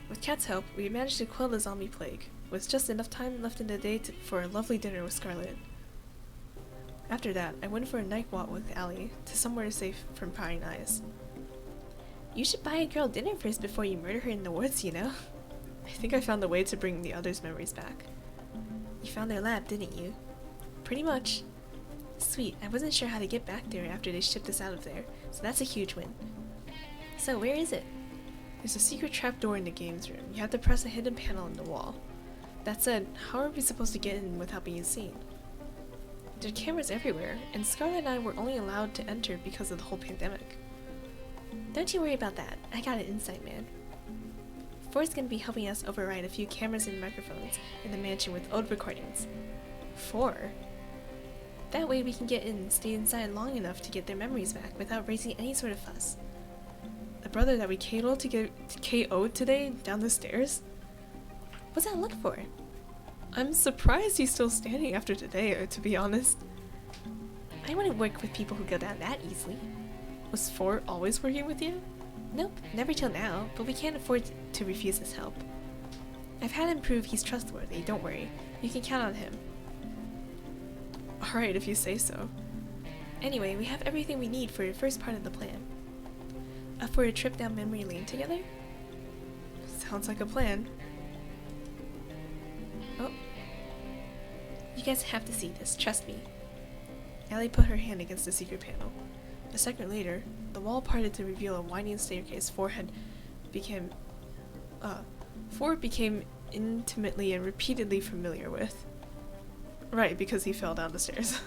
With Cat's help, we managed to quell the zombie plague, with just enough time left in the day for a lovely dinner with Scarlet. After that, I went for a night walk with Allie to somewhere safe from prying eyes. You should buy a girl dinner first before you murder her in the woods, you know? I think I found a way to bring the others' memories back. You found their lab, didn't you? Pretty much. Sweet, I wasn't sure how to get back there after they shipped us out of there, so that's a huge win. So where is it? There's a secret trapdoor in the games room. You have to press a hidden panel in the wall. That said, how are we supposed to get in without being seen? There are cameras everywhere, and Scarlet and I were only allowed to enter because of the whole pandemic. Don't you worry about that. I got an insight, man. Four's gonna be helping us override a few cameras and microphones in the mansion with old recordings. Four? That way we can get in and stay inside long enough to get their memories back without raising any sort of fuss. The brother that we KO'd today down the stairs? What's that look for? I'm surprised he's still standing after today, to be honest. I wouldn't work with people who go down that easily. Was Four always working with you? Nope, never till now, but we can't afford to refuse his help. I've had him prove he's trustworthy, don't worry. You can count on him. Alright, if you say so. Anyway, we have everything we need for your first part of the plan. Up for a trip down memory lane together? Sounds like a plan. Oh. You guys have to see this, trust me. Allie put her hand against the secret panel. A second later, the wall parted to reveal a winding staircase Ford became intimately and repeatedly familiar with. Right, because he fell down the stairs.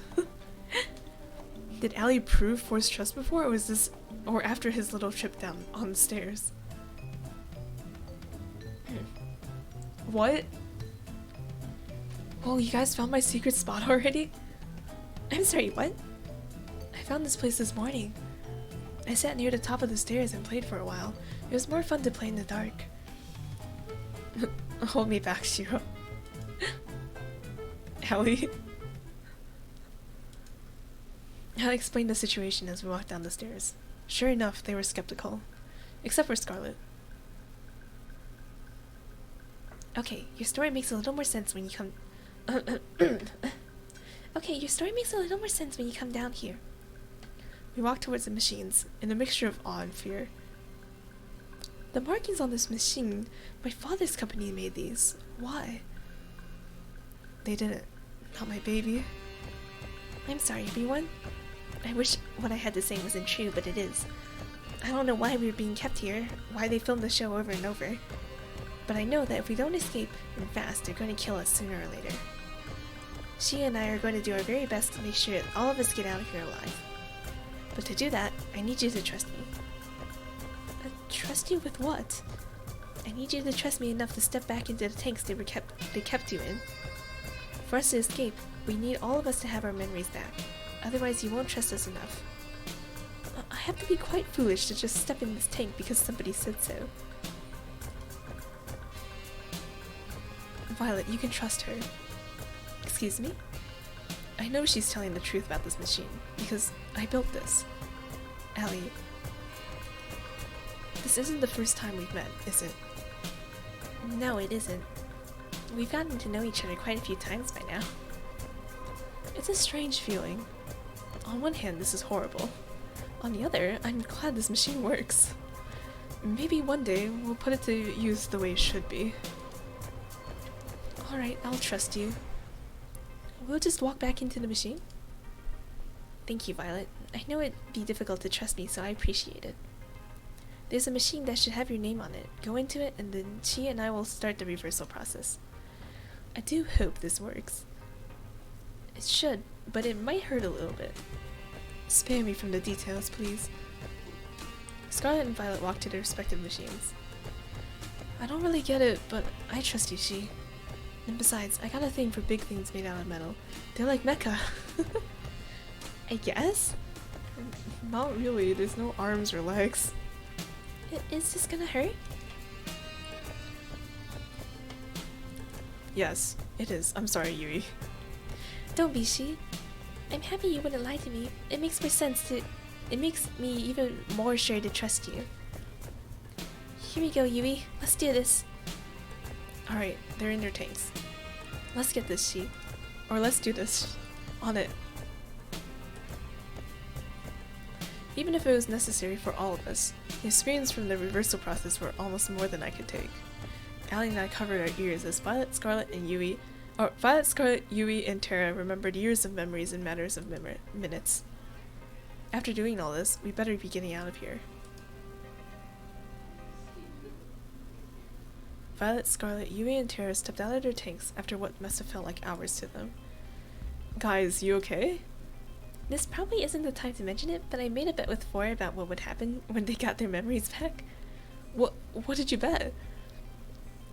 Did Allie prove Ford's trust before, or was this, or after his little trip down on the stairs? What? Oh, you guys found my secret spot already? I'm sorry, what? I found this place this morning. I sat near the top of the stairs and played for a while. It was more fun to play in the dark. Hold me back, Shiro. Allie. Allie explained the situation as we walked down the stairs. Sure enough, they were skeptical. Except for Scarlet. Okay, your story makes a little more sense when you come... Okay, your story makes a little more sense when you come down here. We walked towards the machines, in a mixture of awe and fear. The markings on this machine, my father's company made these. Why? They didn't. Not my baby. I'm sorry, everyone. I wish what I had to say wasn't true, but it is. I don't know why we were being kept here, why they filmed the show over and over. But I know that if we don't escape, and fast, they're going to kill us sooner or later. She and I are going to do our very best to make sure that all of us get out of here alive. But to do that, I need you to trust me. Trust you with what? I need you to trust me enough to step back into the tanks they kept you in. For us to escape, we need all of us to have our memories back. Otherwise, you won't trust us enough. I have to be quite foolish to just step in this tank because somebody said so. Violet, you can trust her. Excuse me? I know she's telling the truth about this machine, because I built this. Allie, this isn't the first time we've met, is it? No, it isn't. We've gotten to know each other quite a few times by now. It's a strange feeling. On one hand, this is horrible. On the other, I'm glad this machine works. Maybe one day we'll put it to use the way it should be. Alright, I'll trust you. We'll just walk back into the machine? Thank you, Violet. I know it'd be difficult to trust me, so I appreciate it. There's a machine that should have your name on it. Go into it, and then she and I will start the reversal process. I do hope this works. It should, but it might hurt a little bit. Spare me from the details, please. Scarlet and Violet walked to their respective machines. I don't really get it, but I trust you, She. And besides, I got a thing for big things made out of metal. They're like mecha. I guess? Not really, there's no arms or legs. Is this gonna hurt? Yes, it is. I'm sorry, Yui. Don't be, She. I'm happy you wouldn't lie to me. It makes me even more sure to trust you. Here we go, Yui. Let's do this. Alright, they're in their tanks. Let's get this, She. Or let's do this. On it. Even if it was necessary for all of us, the experience from the reversal process were almost more than I could take. Allie and I covered our ears as Violet, Scarlet, Yui, and Terra remembered years of memories in matters of minutes. After doing all this, we better be getting out of here. Violet, Scarlet, Yui, and Terra stepped out of their tanks after what must have felt like hours to them. Guys, you okay? This probably isn't the time to mention it, but I made a bet with Four about what would happen when they got their memories back. What did you bet?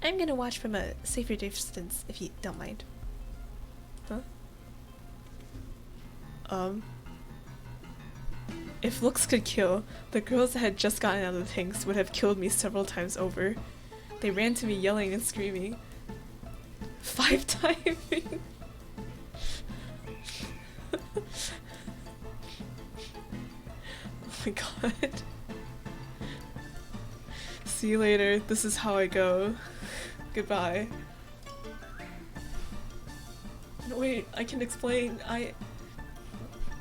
I'm gonna watch from a safer distance, if you don't mind. Huh? If looks could kill, the girls that had just gotten out of the tanks would have killed me several times over. They ran to me yelling and screaming. 5 timing! Oh my god. See you later. This is how I go. Goodbye. No, wait, I can explain.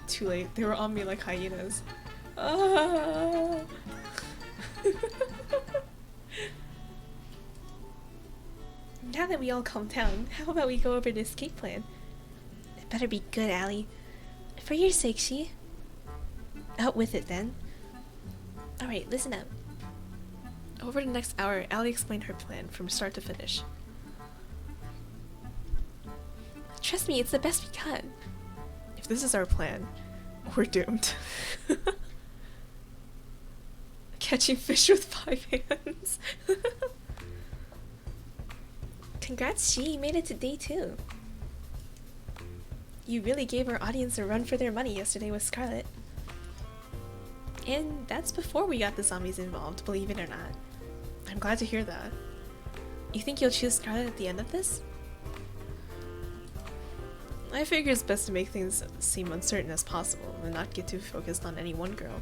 Too late. They were on me like hyenas. Ah. Now that we all calmed down, how about we go over the escape plan? It better be good, Allie. For your sake, she. Out with it, then. Alright, listen up. Over the next hour, Allie explained her plan from start to finish. Trust me, it's the best we got. If this is our plan, we're doomed. Catching fish with 5 hands. Congrats, she made it to day 2. You really gave our audience a run for their money yesterday with Scarlet. And that's before we got the zombies involved, believe it or not. I'm glad to hear that. You think you'll choose Scarlet at the end of this? I figure it's best to make things seem uncertain as possible and not get too focused on any one girl.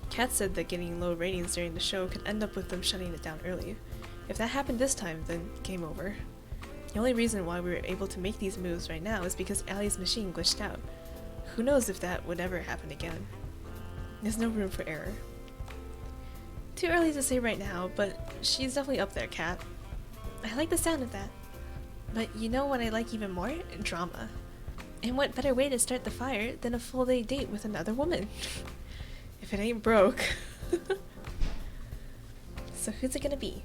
Kat said that getting low ratings during the show could end up with them shutting it down early. If that happened this time, then game over. The only reason why we were able to make these moves right now is because Allie's machine glitched out. Who knows if that would ever happen again. There's no room for error. Too early to say right now, but she's definitely up there, Kat. I like the sound of that. But you know what I like even more? Drama. And what better way to start the fire than a full day date with another woman? If it ain't broke. So who's it gonna be?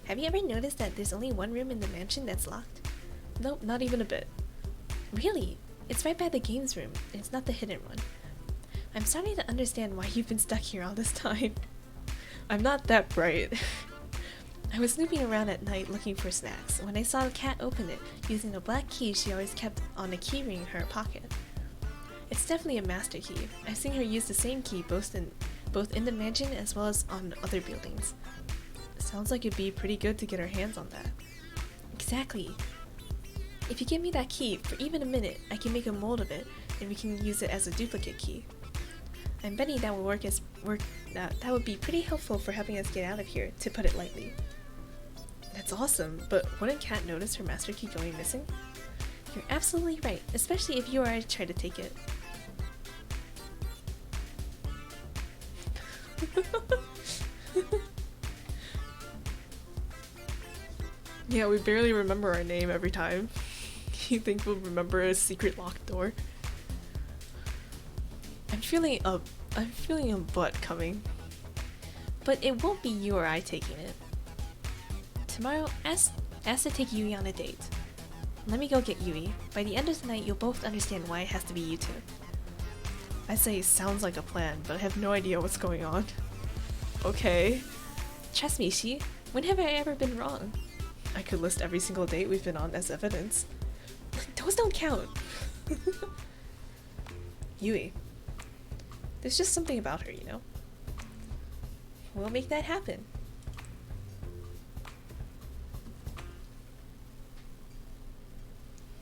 Have you ever noticed that there's only one room in the mansion that's locked? Nope, not even a bit. Really? It's right by the games room, and it's not the hidden one. I'm starting to understand why you've been stuck here all this time. I'm not that bright. I was snooping around at night looking for snacks when I saw Kat open it using a black key she always kept on a keyring in her pocket. It's definitely a master key. I've seen her use the same key both in the mansion as well as on other buildings. Sounds like it'd be pretty good to get our hands on that. Exactly. If you give me that key for even a minute, I can make a mold of it and we can use it as a duplicate key. I'm betting that will that would be pretty helpful for helping us get out of here, to put it lightly. That's awesome, but wouldn't Kat notice her master key going missing? You're absolutely right, especially if you or I try to take it. Yeah, we barely remember our name every time. You think we'll remember a secret locked door? I'm feeling a butt coming. But it won't be you or I taking it. Tomorrow, ask to take Yui on a date. Let me go get Yui. By the end of the night, you'll both understand why it has to be you two. I say sounds like a plan, but I have no idea what's going on. Okay. Trust me, Shi. When have I ever been wrong? I could list every single date we've been on as evidence. Those don't count. Yui. There's just something about her, you know? We'll make that happen.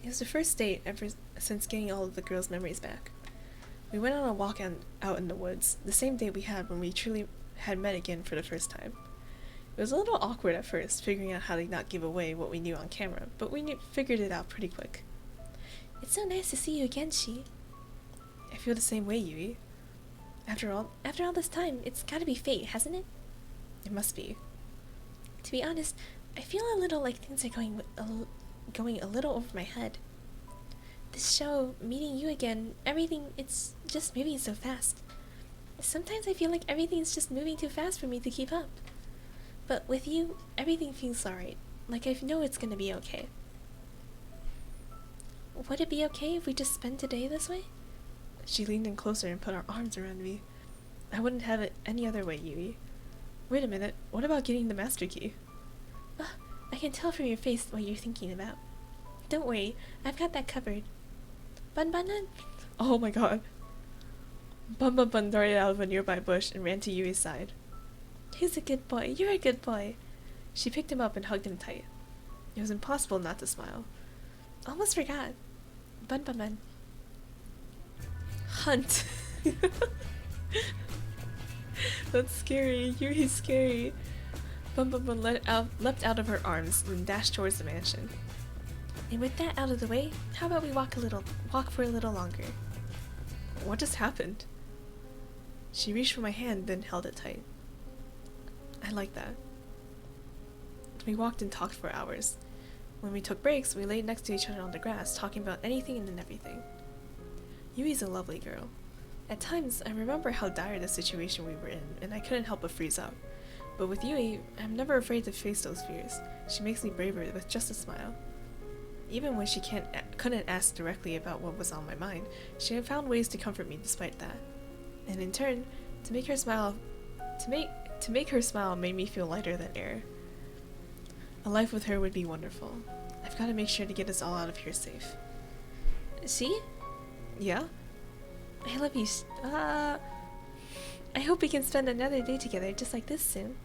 It was the first date ever since getting all of the girls' memories back. We went on a walk out in the woods, the same date we had when we truly had met again for the first time. It was a little awkward at first, figuring out how to not give away what we knew on camera, but we figured it out pretty quick. It's so nice to see you again, Shi. I feel the same way, Yui. After all this time, it's gotta be fate, hasn't it? It must be. To be honest, I feel a little like things are going a little over my head. This show, meeting you again, everything, it's just moving so fast. Sometimes I feel like everything's just moving too fast for me to keep up. But with you, everything feels alright. Like I know it's gonna be okay. Would it be okay if we just spend today this way? She leaned in closer and put her arms around me. I wouldn't have it any other way, Yui. Wait a minute, what about getting the master key? I can tell from your face what you're thinking about. Don't worry, I've got that covered. Bun. Oh my god. Bun darted out of a nearby bush and ran to Yui's side. He's a good boy, you're a good boy. She picked him up and hugged him tight. It was impossible not to smile. Almost forgot. Bun. Hunt. That's scary. Yui's scary. Bun leapt out of her arms and dashed towards the mansion. And with that out of the way, how about we walk for a little longer? What just happened? She reached for my hand, then held it tight. I like that. We walked and talked for hours. When we took breaks, we laid next to each other on the grass, talking about anything and everything. Yui's a lovely girl. At times, I remember how dire the situation we were in, and I couldn't help but freeze up. But with Yui, I'm never afraid to face those fears. She makes me braver with just a smile. Even when she couldn't ask directly about what was on my mind, she had found ways to comfort me despite that. And in turn, to make her smile made me feel lighter than air. A life with her would be wonderful. I've got to make sure to get us all out of here safe. See? Yeah? I love you. I hope we can spend another day together just like this soon.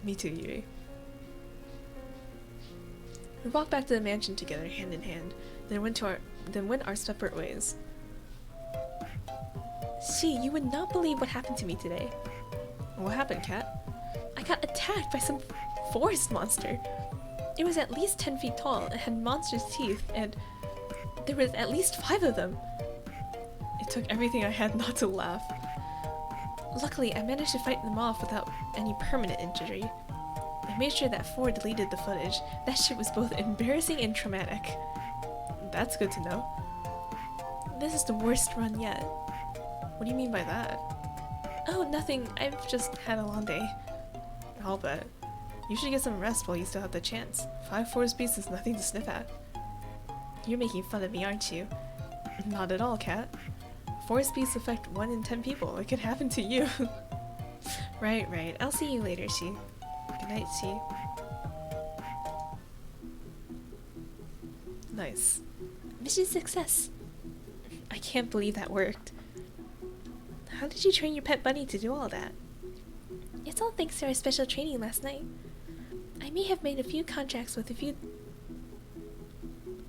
Me too, Yui. We walked back to the mansion together, hand in hand, then went our separate ways. See, you would not believe what happened to me today. What happened, Kat? I got attacked by some forest monster. It was at least 10 feet tall, it had monster's teeth, and there was at least 5 of them. It took everything I had not to laugh. Luckily, I managed to fight them off without any permanent injury. I made sure that 4 deleted the footage. That shit was both embarrassing and traumatic. That's good to know. This is the worst run yet. What do you mean by that? Oh, nothing. I've just had a long day. I'll bet. You should get some rest while you still have the chance. 5 forest beasts is nothing to sniff at. You're making fun of me, aren't you? Not at all, Kat. Forest beasts affect 1 in 10 people. It could happen to you. Right. I'll see you later, Shi. Good night, Shi. Nice. Mission success. I can't believe that worked. How did you train your pet bunny to do all that? It's all thanks to our special training last night. I may have made a few contracts with a few...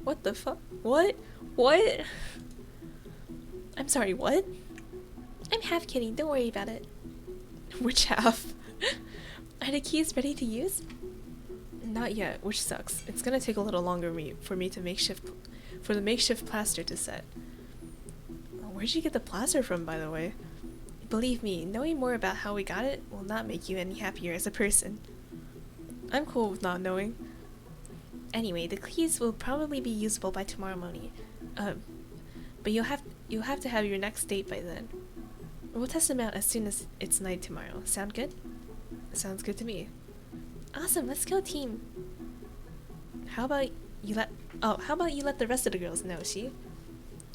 What the fuck? What? I'm sorry, what? I'm half kidding, don't worry about it. Which half? Are the keys ready to use? Not yet, which sucks. It's gonna take a little longer for the makeshift plaster to set. Where'd you get the plaster from, by the way? Believe me, knowing more about how we got it will not make you any happier as a person. I'm cool with not knowing. Anyway, the keys will probably be usable by tomorrow morning. But you'll have to have your next date by then. We'll test them out as soon as it's night tomorrow. Sound good? Sounds good to me. Awesome, let's go, team. How about you let the rest of the girls know, Shi?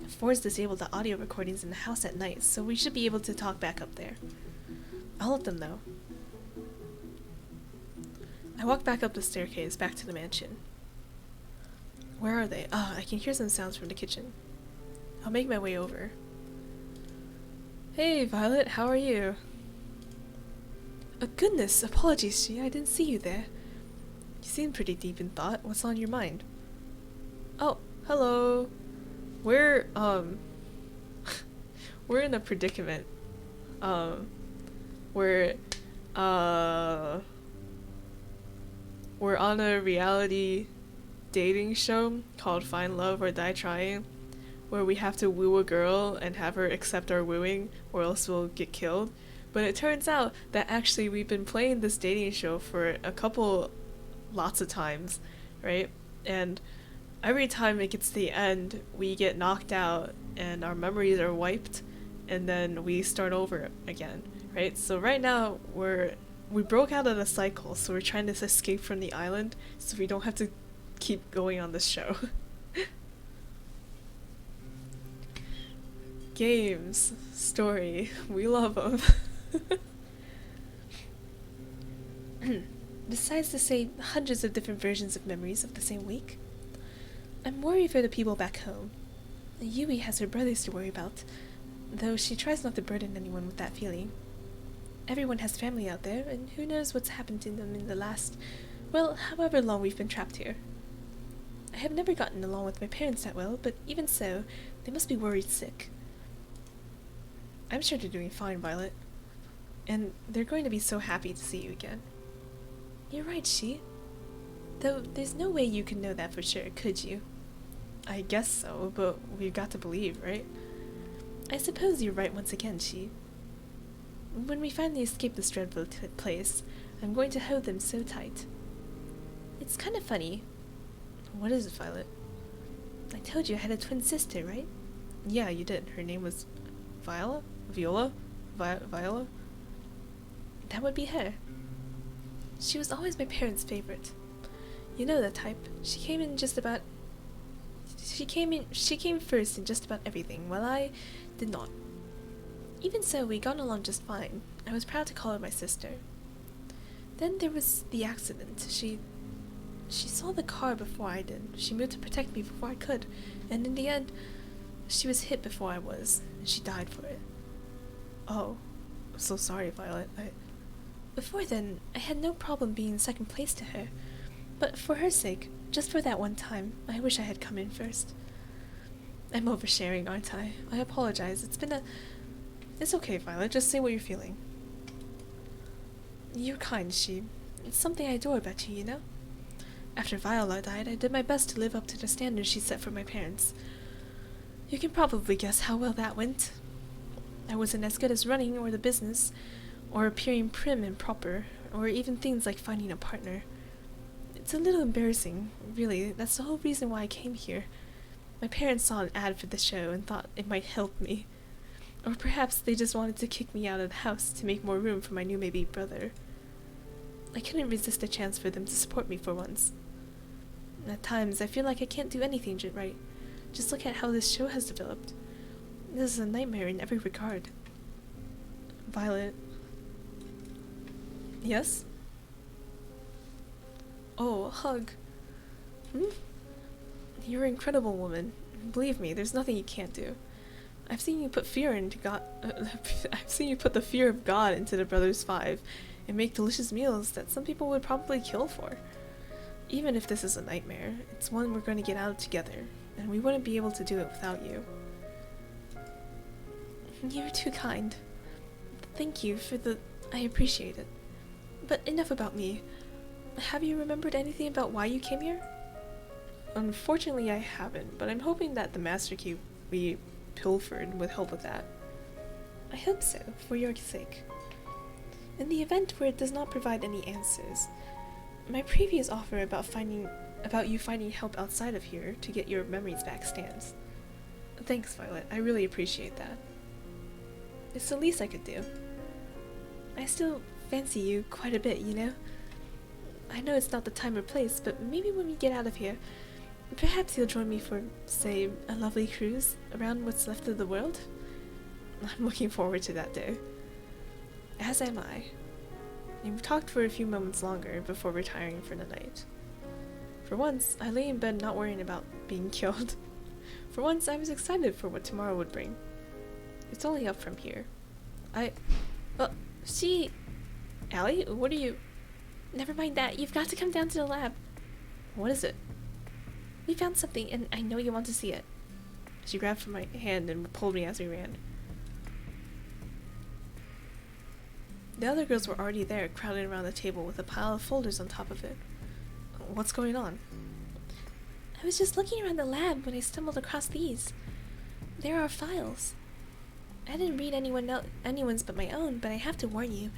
For's disabled the audio recordings in the house at night, so we should be able to talk back up there. I'll let them know. I walk back up the staircase, back to the mansion. Where are they? I can hear some sounds from the kitchen. I'll make my way over. Hey, Violet, how are you? Goodness, apologies, Shi, I didn't see you there. You seem pretty deep in thought. What's on your mind? Oh, hello. We're in a predicament. We're on a reality dating show called Find Love or Die Trying, where we have to woo a girl and have her accept our wooing or else we'll get killed. But it turns out that actually we've been playing this dating show for lots of times, right? And every time it gets to the end, we get knocked out and our memories are wiped and then we start over again, right? So right now we broke out of the cycle, so we're trying to escape from the island so we don't have to keep going on this show. Games, story, we love them. Besides to say hundreds of different versions of memories of the same week, I'm worried for the people back home. Yui has her brothers to worry about, though she tries not to burden anyone with that feeling. Everyone has family out there, and who knows what's happened to them in the last, well, however long we've been trapped here. I have never gotten along with my parents that well, but even so, they must be worried sick. I'm sure they're doing fine, Violet. And they're going to be so happy to see you again. You're right, Shi. Though there's no way you can know that for sure, could you? I guess so, but we've got to believe, right? I suppose you're right once again, Shi. When we finally escape this dreadful place, I'm going to hold them so tight. It's kind of funny. What is it, Violet? I told you I had a twin sister, right? Yeah, you did. Her name was Viola? Viola? Viola? That would be her. She was always my parents' favorite. You know that type. She came first in just about everything, while I did not. Even so, we got along just fine. I was proud to call her my sister. Then there was the accident. She saw the car before I did. She moved to protect me before I could, and in the end, she was hit before I was, and she died for it. Oh, I'm so sorry, Violet. Before then, I had no problem being in second place to her, but for her sake, just for that one time, I wish I had come in first. I'm oversharing, aren't I? I apologize. It's okay, Violet. Just say what you're feeling. You're kind, She. It's something I adore about you, you know? After Viola died, I did my best to live up to the standards she set for my parents. You can probably guess how well that went. I wasn't as good as running or the business, or appearing prim and proper, or even things like finding a partner. It's a little embarrassing, really. That's the whole reason why I came here. My parents saw an ad for the show and thought it might help me. Or perhaps they just wanted to kick me out of the house to make more room for my new baby brother. I couldn't resist a chance for them to support me for once. At times, I feel like I can't do anything right. Just look at how this show has developed. This is a nightmare in every regard. Violet. Yes? Oh, a hug. You're an incredible woman. Believe me, there's nothing you can't do. I've seen you put fear into God. I've seen you put the fear of God into the Brothers 5 and make delicious meals that some people would probably kill for. Even if this is a nightmare, it's one we're going to get out of together, and we wouldn't be able to do it without you. You're too kind. Thank you for I appreciate it. But enough about me. Have you remembered anything about why you came here? Unfortunately, I haven't, but I'm hoping that the Master Key we pilfered would help with that. I hope so, for your sake. In the event where it does not provide any answers, my previous offer about you finding help outside of here to get your memories back stands. Thanks, Violet. I really appreciate that. It's the least I could do. I still fancy you quite a bit, you know? I know it's not the time or place, but maybe when we get out of here, perhaps you'll join me for, say, a lovely cruise around what's left of the world? I'm looking forward to that day. As am I. We talked for a few moments longer before retiring for the night. For once, I lay in bed not worrying about being killed. For once, I was excited for what tomorrow would bring. It's only up from here. See... Allie, what are you... Never mind that. You've got to come down to the lab. What is it? We found something, and I know you want to see it. She grabbed from my hand and pulled me as we ran. The other girls were already there, crowded around the table with a pile of folders on top of it. What's going on? I was just looking around the lab when I stumbled across these. There are files. I didn't read anyone's but my own, but I have to warn you.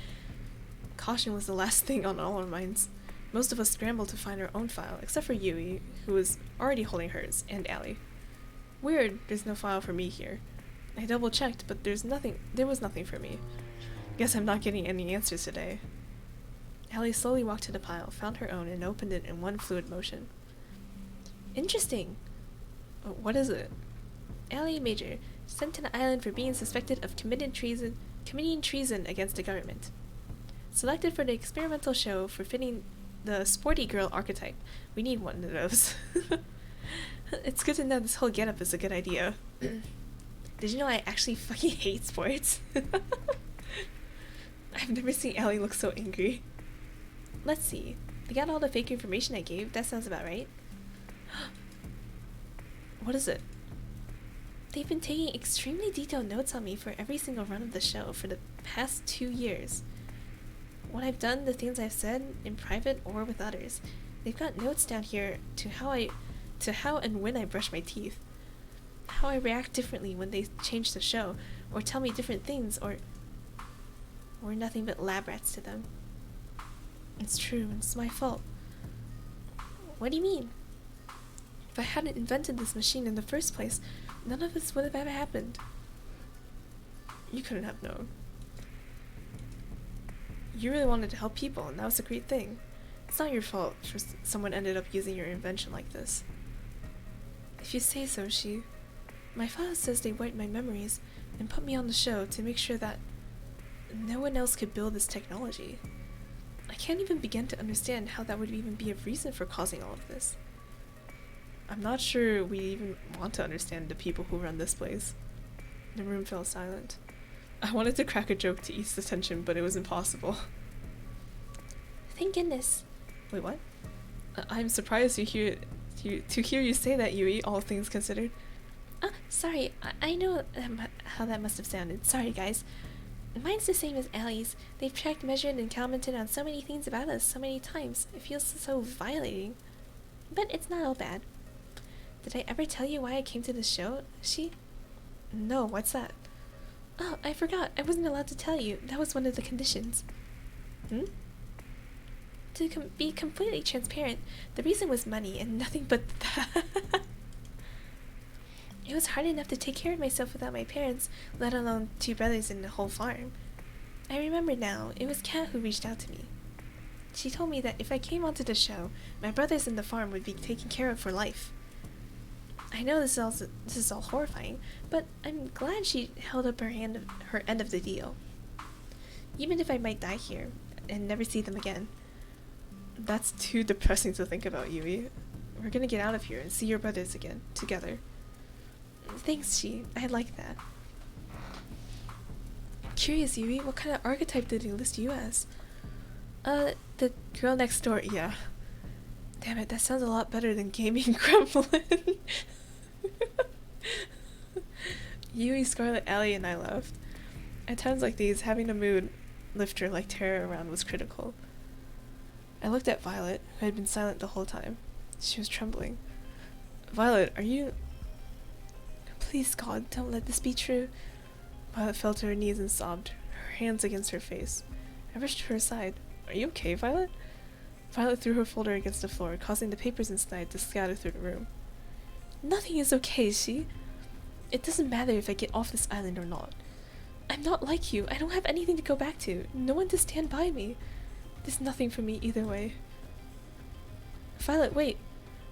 Caution was the last thing on all our minds. Most of us scrambled to find our own file, except for Yui, who was already holding hers, and Allie. Weird, there's no file for me here. I double-checked, but there was nothing for me. Guess I'm not getting any answers today. Allie slowly walked to the pile, found her own, and opened it in one fluid motion. Interesting. What is it? Allie Major, sent to the island for being suspected of committing treason against the government. Selected for the experimental show for fitting the sporty girl archetype. We need one of those. It's good to know this whole getup is a good idea. Did you know I actually fucking hate sports? I've never seen Allie look so angry. Let's see. They got all the fake information I gave. That sounds about right. What is it? They've been taking extremely detailed notes on me for every single run of the show for the past 2 years. What I've done, the things I've said, in private or with others. They've got notes down here to how and when I brush my teeth. How I react differently when they change the show, or tell me different things, or we're nothing but lab rats to them. It's true, it's my fault. What do you mean? If I hadn't invented this machine in the first place, none of this would have ever happened. You couldn't have known. You really wanted to help people, and that was a great thing. It's not your fault for someone ended up using your invention like this. If you say so, Shi. My father says they wiped my memories and put me on the show to make sure that no one else could build this technology. I can't even begin to understand how that would even be a reason for causing all of this. I'm not sure we even want to understand the people who run this place. The room fell silent. I wanted to crack a joke to ease the tension, but it was impossible. Thank goodness. Wait, what? I'm surprised to hear you say that, Yui, all things considered. Sorry. I know how that must have sounded. Sorry, guys. Mine's the same as Allie's. They've tracked, measured, and commented on so many things about us so many times. It feels so violating. But it's not all bad. Did I ever tell you why I came to the show, Shi? No, what's that? Oh, I forgot. I wasn't allowed to tell you. That was one of the conditions. To be completely transparent, the reason was money and nothing but that. It was hard enough to take care of myself without my parents, let alone 2 brothers and the whole farm. I remember now, it was Kat who reached out to me. She told me that if I came onto the show, my brothers and the farm would be taken care of for life. I know this is all horrifying, but I'm glad she held up her end of the deal. Even if I might die here and never see them again. That's too depressing to think about, Yui. We're gonna get out of here and see your brothers again, together. Thanks, Shi. I like that. Curious, Yui, what kind of archetype did he list you as? The girl next door, yeah. Damn it, that sounds a lot better than gaming gremlin. Yui, Scarlet, Allie, and I laughed. At times like these, having a mood lifter like Terra around was critical. I looked at Violet, who had been silent the whole time. She was trembling. Violet, are you... Please, God, don't let this be true. Violet fell to her knees and sobbed, her hands against her face. I rushed to her side. Are you okay, Violet? Violet threw her folder against the floor, causing the papers inside to scatter through the room. Nothing is okay, Shi. It doesn't matter if I get off this island or not. I'm not like you. I don't have anything to go back to. No one to stand by me. There's nothing for me either way. Violet, wait.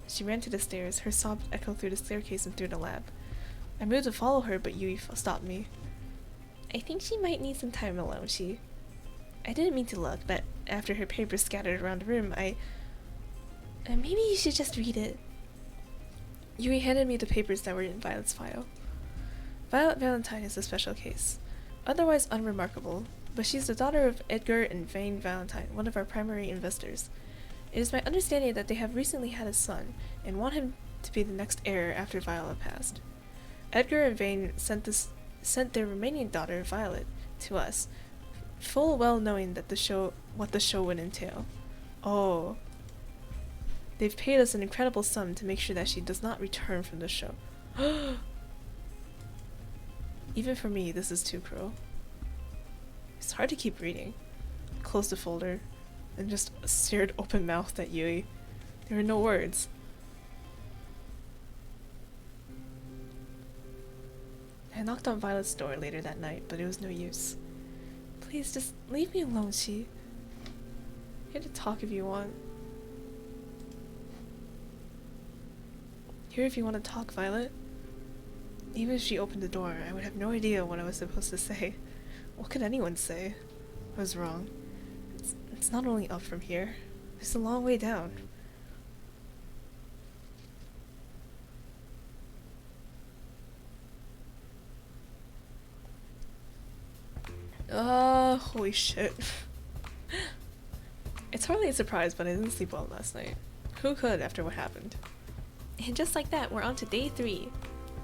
She ran to the stairs. Her sobs echoed through the staircase and through the lab. I moved to follow her, but Yui stopped me. I think she might need some time alone, Shi. I didn't mean to look, but after her papers scattered around the room, maybe you should just read it. Yui handed me the papers that were in Violet's file. Violet Valentine is a special case. Otherwise unremarkable, but she's the daughter of Edgar and Vane Valentine, one of our primary investors. It is my understanding that they have recently had a son, and want him to be the next heir after Violet passed. Edgar and Vane sent their remaining daughter, Violet, to us, full well knowing that what the show would entail. Oh. They've paid us an incredible sum to make sure that she does not return from the show. Even for me, this is too cruel. It's hard to keep reading. I closed the folder and just stared open-mouthed at Yui. There were no words. I knocked on Violet's door later that night, but it was no use. Please, just leave me alone, Shi. Here to talk if you want. Here if you want to talk, Violet. Even if she opened the door, I would have no idea what I was supposed to say. What could anyone say? I was wrong. It's not only up from here. It's a long way down. Holy shit. It's hardly a surprise, but I didn't sleep well last night. Who could after what happened? And just like that, we're on to day 3.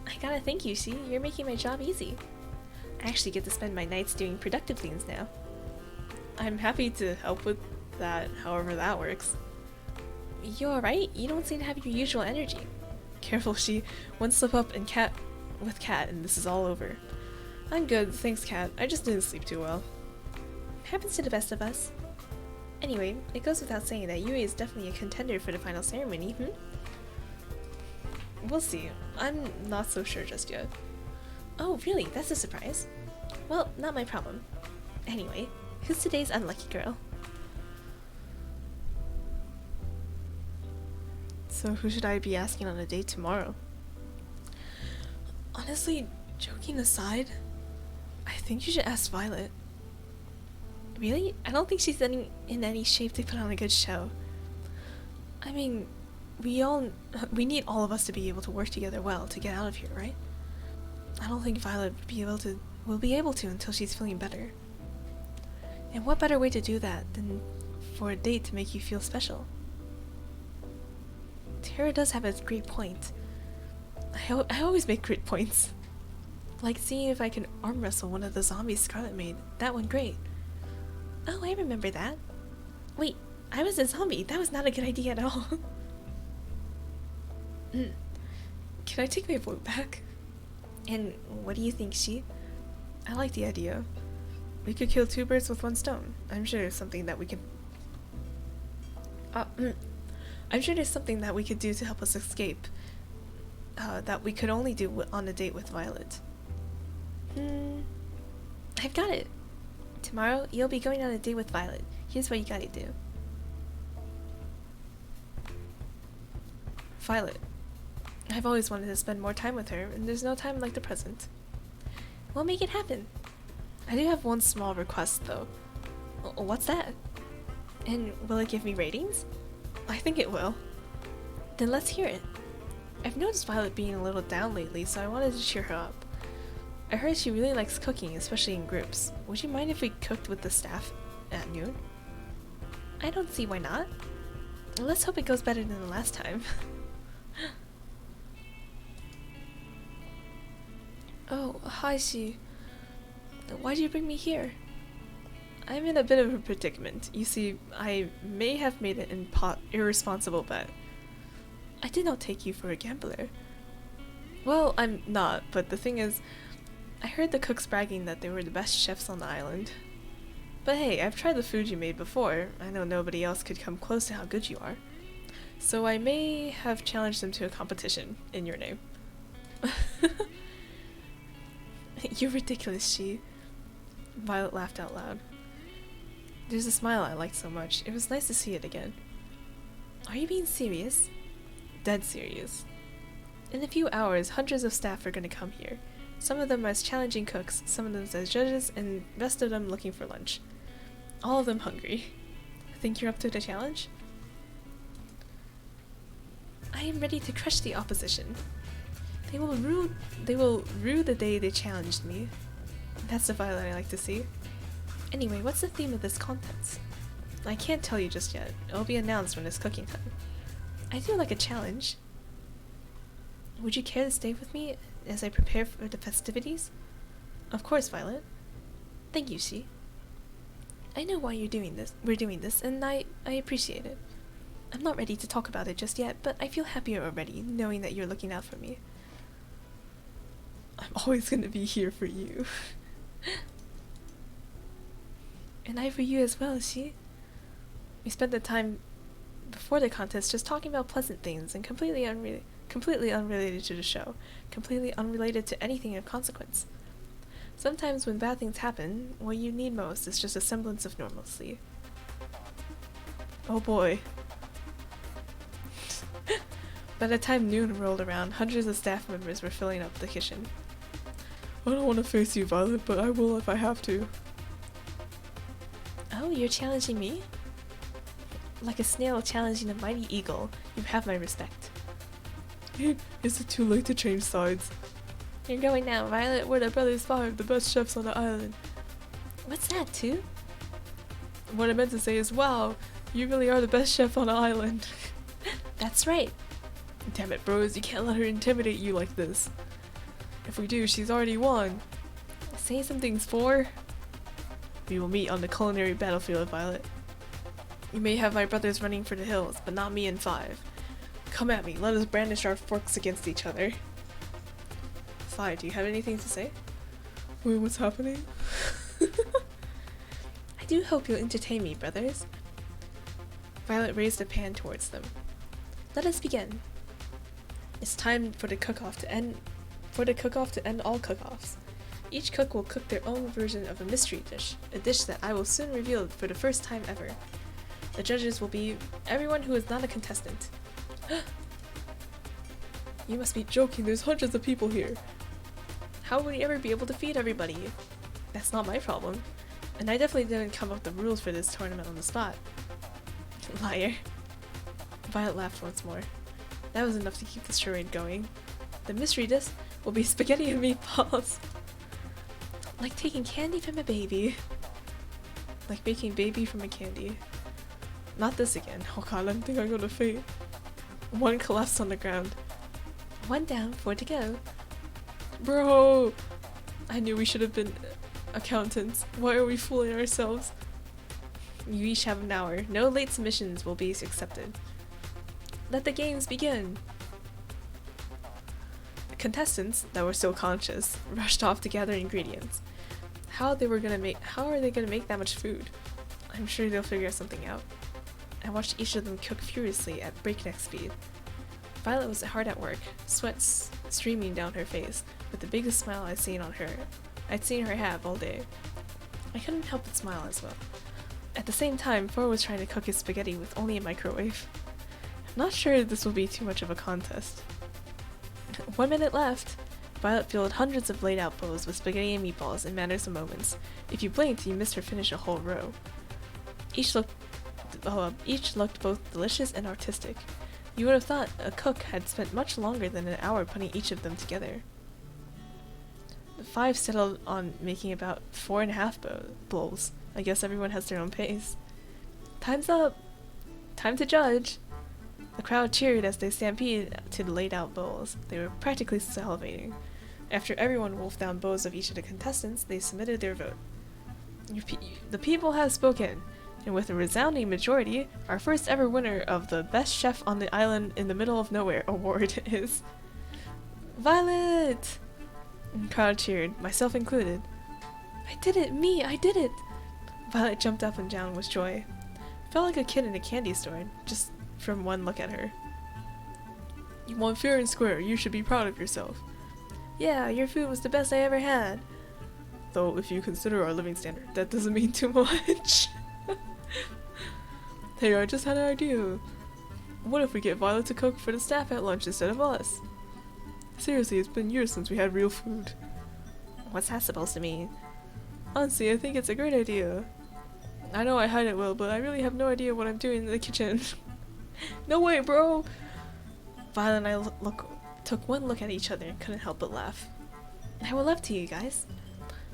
I gotta thank you, Shi. You're making my job easy. I actually get to spend my nights doing productive things now. I'm happy to help with that, however that works. You alright? You don't seem to have your usual energy. Careful, Shi. One slip up and Kat and this is all over. I'm good, thanks, Kat. I just didn't sleep too well. Happens to the best of us. Anyway, it goes without saying that Yuri is definitely a contender for the final ceremony, We'll see. I'm not so sure just yet. Oh, really? That's a surprise. Well, not my problem. Anyway, who's today's unlucky girl? So who should I be asking on a date tomorrow? Honestly, joking aside, I think you should ask Violet. Really? I don't think she's in any shape to put on a good show. I mean, we need all of us to be able to work together well to get out of here, right? I don't think Violet will be able to until she's feeling better. And what better way to do that than for a date to make you feel special? Tara does have a great point. I always make great points. Like seeing if I can arm wrestle one of the zombies Scarlet made. That went great. Oh, I remember that. Wait, I was a zombie. That was not a good idea at all. Can I take my vote back? And what do you think, she? I like the idea. We could kill two birds with one stone. I'm sure there's something that we could... I'm sure there's something that we could do to help us escape. That we could only do on a date with Violet. I've got it. Tomorrow, you'll be going on a date with Violet. Here's what you gotta do. Violet. I've always wanted to spend more time with her, and there's no time like the present. We'll make it happen. I do have one small request, though. What's that? And will it give me ratings? I think it will. Then let's hear it. I've noticed Violet being a little down lately, so I wanted to cheer her up. I heard she really likes cooking, especially in groups. Would you mind if we cooked with the staff at noon? I don't see why not. Let's hope it goes better than the last time. Oh, hi, Shi. Why'd you bring me here? I'm in a bit of a predicament. You see, I may have made an irresponsible bet. I did not take you for a gambler. Well, I'm not, but the thing is, I heard the cooks bragging that they were the best chefs on the island. But hey, I've tried the food you made before. I know nobody else could come close to how good you are. So I may have challenged them to a competition in your name. You're ridiculous, Shi. Violet laughed out loud. There's a smile I liked so much. It was nice to see it again. Are you being serious? Dead serious. In a few hours, hundreds of staff are going to come here. Some of them as challenging cooks, some of them as judges, and the rest of them looking for lunch. All of them hungry. Think you're up to the challenge? I am ready to crush the opposition. They will rue the day they challenged me. That's the Violet I like to see. Anyway, what's the theme of this contest? I can't tell you just yet. It'll be announced when it's cooking time. I do like a challenge. Would you care to stay with me as I prepare for the festivities? Of course, Violet. Thank you, Shi. I know why we're doing this, and I appreciate it. I'm not ready to talk about it just yet, but I feel happier already, knowing that you're looking out for me. I'm always gonna be here for you. And I for you as well, Shi. We spent the time before the contest just talking about pleasant things and completely unrelated to the show, completely unrelated to anything of consequence. Sometimes when bad things happen, what you need most is just a semblance of normalcy. Oh boy. By the time noon rolled around, hundreds of staff members were filling up the kitchen. I don't want to face you, Violet, but I will if I have to. Oh, you're challenging me? Like a snail challenging a mighty eagle, you have my respect. Is it too late to change sides? You're going now, Violet. We're the Brothers 5, the best chefs on the island. What's that, too? What I meant to say is, wow, you really are the best chef on the island. That's right. Damn it, bros, you can't let her intimidate you like this. If we do, she's already won. Say some things, 4. We will meet on the culinary battlefield, Violet. You may have my brothers running for the hills, but not me in 5. Come at me, let us brandish our forks against each other. 5, do you have anything to say? Wait, what's happening? I do hope you'll entertain me, brothers. Violet raised a pan towards them. Let us begin. It's time for the cook-off to end all cook-offs. Each cook will cook their own version of a mystery dish, a dish that I will soon reveal for the first time ever. The judges will be everyone who is not a contestant. You must be joking, there's hundreds of people here. How would we ever be able to feed everybody? That's not my problem. And I definitely didn't come up with the rules for this tournament on the spot. Liar. Violet laughed once more. That was enough to keep the charade going. The mystery dish will be spaghetti and meatballs. Like taking candy from a baby. Like making baby from a candy. Not this again. Oh god, I think I'm gonna faint. One collapsed on the ground. One down, 4 to go. Bro! I knew we should have been accountants. Why are we fooling ourselves? You each have an hour. No late submissions will be accepted. Let the games begin! The contestants, that were so conscious, rushed off to gather ingredients. How are they gonna make that much food? I'm sure they'll figure something out. I watched each of them cook furiously at breakneck speed. Violet was hard at work, sweat streaming down her face, with the biggest smile I'd seen her have all day. I couldn't help but smile as well. At the same time, Thor was trying to cook his spaghetti with only a microwave. I'm not sure this will be too much of a contest. 1 minute left! Violet filled hundreds of laid out bowls with spaghetti and meatballs in matters of moments. If you blinked, you missed her finish a whole row. Each looked both delicious and artistic. You would have thought a cook had spent much longer than an hour putting each of them together. The 5 settled on making about 4.5 bowls. I guess everyone has their own pace. Time's up! Time to judge! The crowd cheered as they stampeded to the laid out bowls. They were practically salivating. After everyone wolfed down bowls of each of the contestants, they submitted their vote. The people have spoken, and with a resounding majority, our first ever winner of the Best Chef on the Island in the Middle of Nowhere award is Violet! The crowd cheered, myself included. I did it! Me! I did it! Violet jumped up and down with joy. Felt like a kid in a candy store, just from one look at her. You won fair and square, you should be proud of yourself. Yeah, your food was the best I ever had. Though, if you consider our living standard, that doesn't mean too much. Hey, I just had an idea. What if we get Violet to cook for the staff at lunch instead of us? Seriously, it's been years since we had real food. What's that supposed to mean? Honestly, I think it's a great idea. I know I hide it well, but I really have no idea what I'm doing in the kitchen. No way, bro! Violet and I took one look at each other and couldn't help but laugh. I would love to, you guys.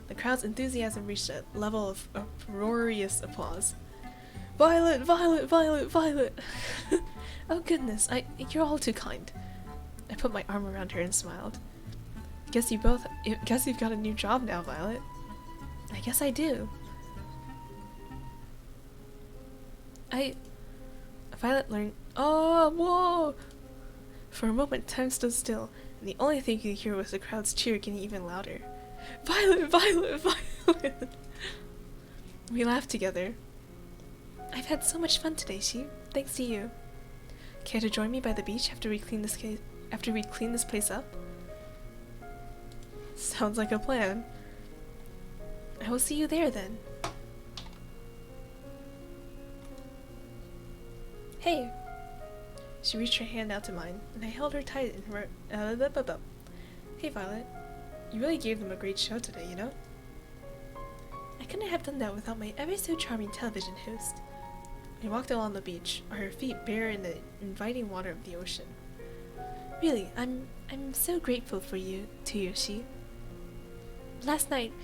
The crowd's enthusiasm reached a level of uproarious applause. Violet! Violet! Violet! Violet! Oh goodness, you're all too kind. I put my arm around her and smiled. Guess you've got a new job now, Violet. I guess I do. Violet learned. Oh, whoa! For a moment, time stood still, and the only thing you could hear was the crowd's cheer getting even louder. Violet! Violet! Violet! We laughed together. I've had so much fun today, She. Thanks to you. Care to join me by the beach after we clean this place up? Sounds like a plan. I will see you there then. Hey! She reached her hand out to mine, and I held her tight in her. Hey, Violet. You really gave them a great show today, you know? I couldn't have done that without my ever so charming television host. We walked along the beach, our feet bare in the inviting water of the ocean. Really, I'm so grateful for you, to Yoshi. Last night,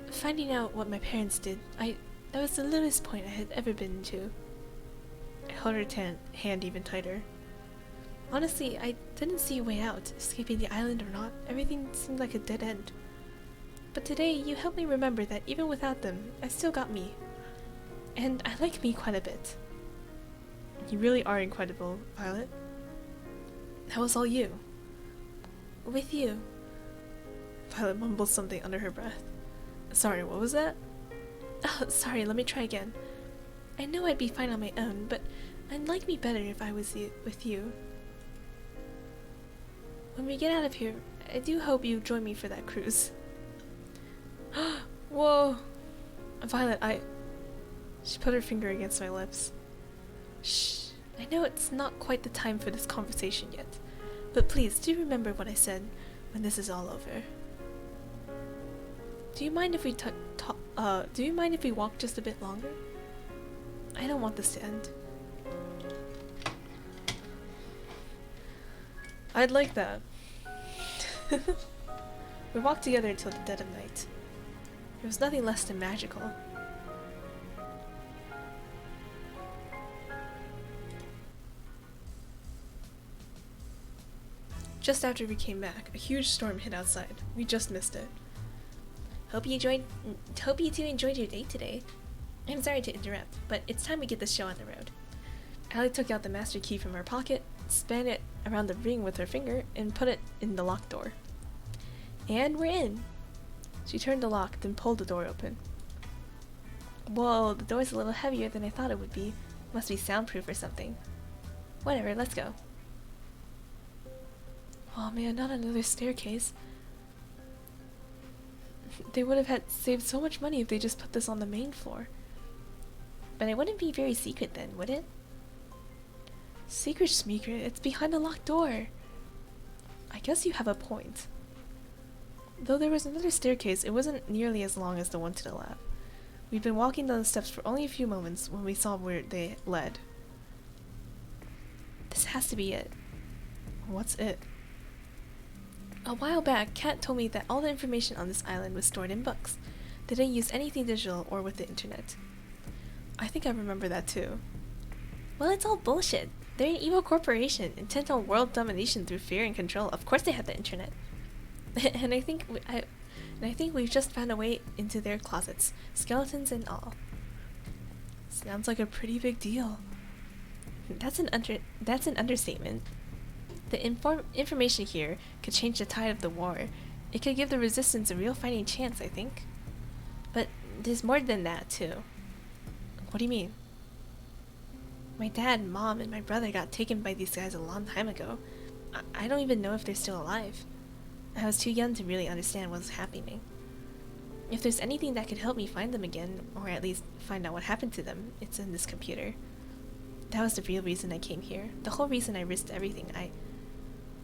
finding out what my parents did, that was the lowest point I had ever been to. I held her hand even tighter. Honestly, I didn't see a way out, escaping the island or not. Everything seemed like a dead end. But today, you helped me remember that even without them, I still got me. And I like me quite a bit. You really are incredible, Violet. That was all you. With you. Violet mumbled something under her breath. Sorry, what was that? Oh, sorry, let me try again. I know I'd be fine on my own, but I'd like me better if I was with you. When we get out of here, I do hope you join me for that cruise. Whoa! Violet, She put her finger against my lips. Shh. I know it's not quite the time for this conversation yet, but please do remember what I said when this is all over. Do you mind if we walk just a bit longer? I don't want this to end. I'd like that. We walked together until the dead of night. It was nothing less than magical. Just after we came back, a huge storm hit outside. We just missed it. Hope you two enjoyed your day today. I'm sorry to interrupt, but it's time we get this show on the road. Allie took out the master key from her pocket, span it around the ring with her finger, and put it in the locked door. And we're in! She turned the lock, then pulled the door open. Whoa, the door's a little heavier than I thought it would be. Must be soundproof or something. Whatever, let's go. Oh man, not another staircase. They would have had saved so much money if they just put this on the main floor. But it wouldn't be very secret then, would it? Secret Schmeekret, it's behind a locked door. I guess you have a point. Though there was another staircase, it wasn't nearly as long as the one to the left. We'd been walking down the steps for only a few moments when we saw where they led. This has to be it. What's it? A while back, Kat told me that all the information on this island was stored in books. They didn't use anything digital or with the internet. I think I remember that too. Well, it's all bullshit. They're an evil corporation, intent on world domination through fear and control. Of course they have the internet. and I think we've just found a way into their closets, skeletons and all. Sounds like a pretty big deal. That's an understatement. The information here could change the tide of the war. It could give the resistance a real fighting chance, I think. But there's more than that, too. What do you mean? My dad, mom, and my brother got taken by these guys a long time ago. I don't even know if they're still alive. I was too young to really understand what was happening. If there's anything that could help me find them again, or at least find out what happened to them, it's in this computer. That was the real reason I came here. The whole reason I risked everything.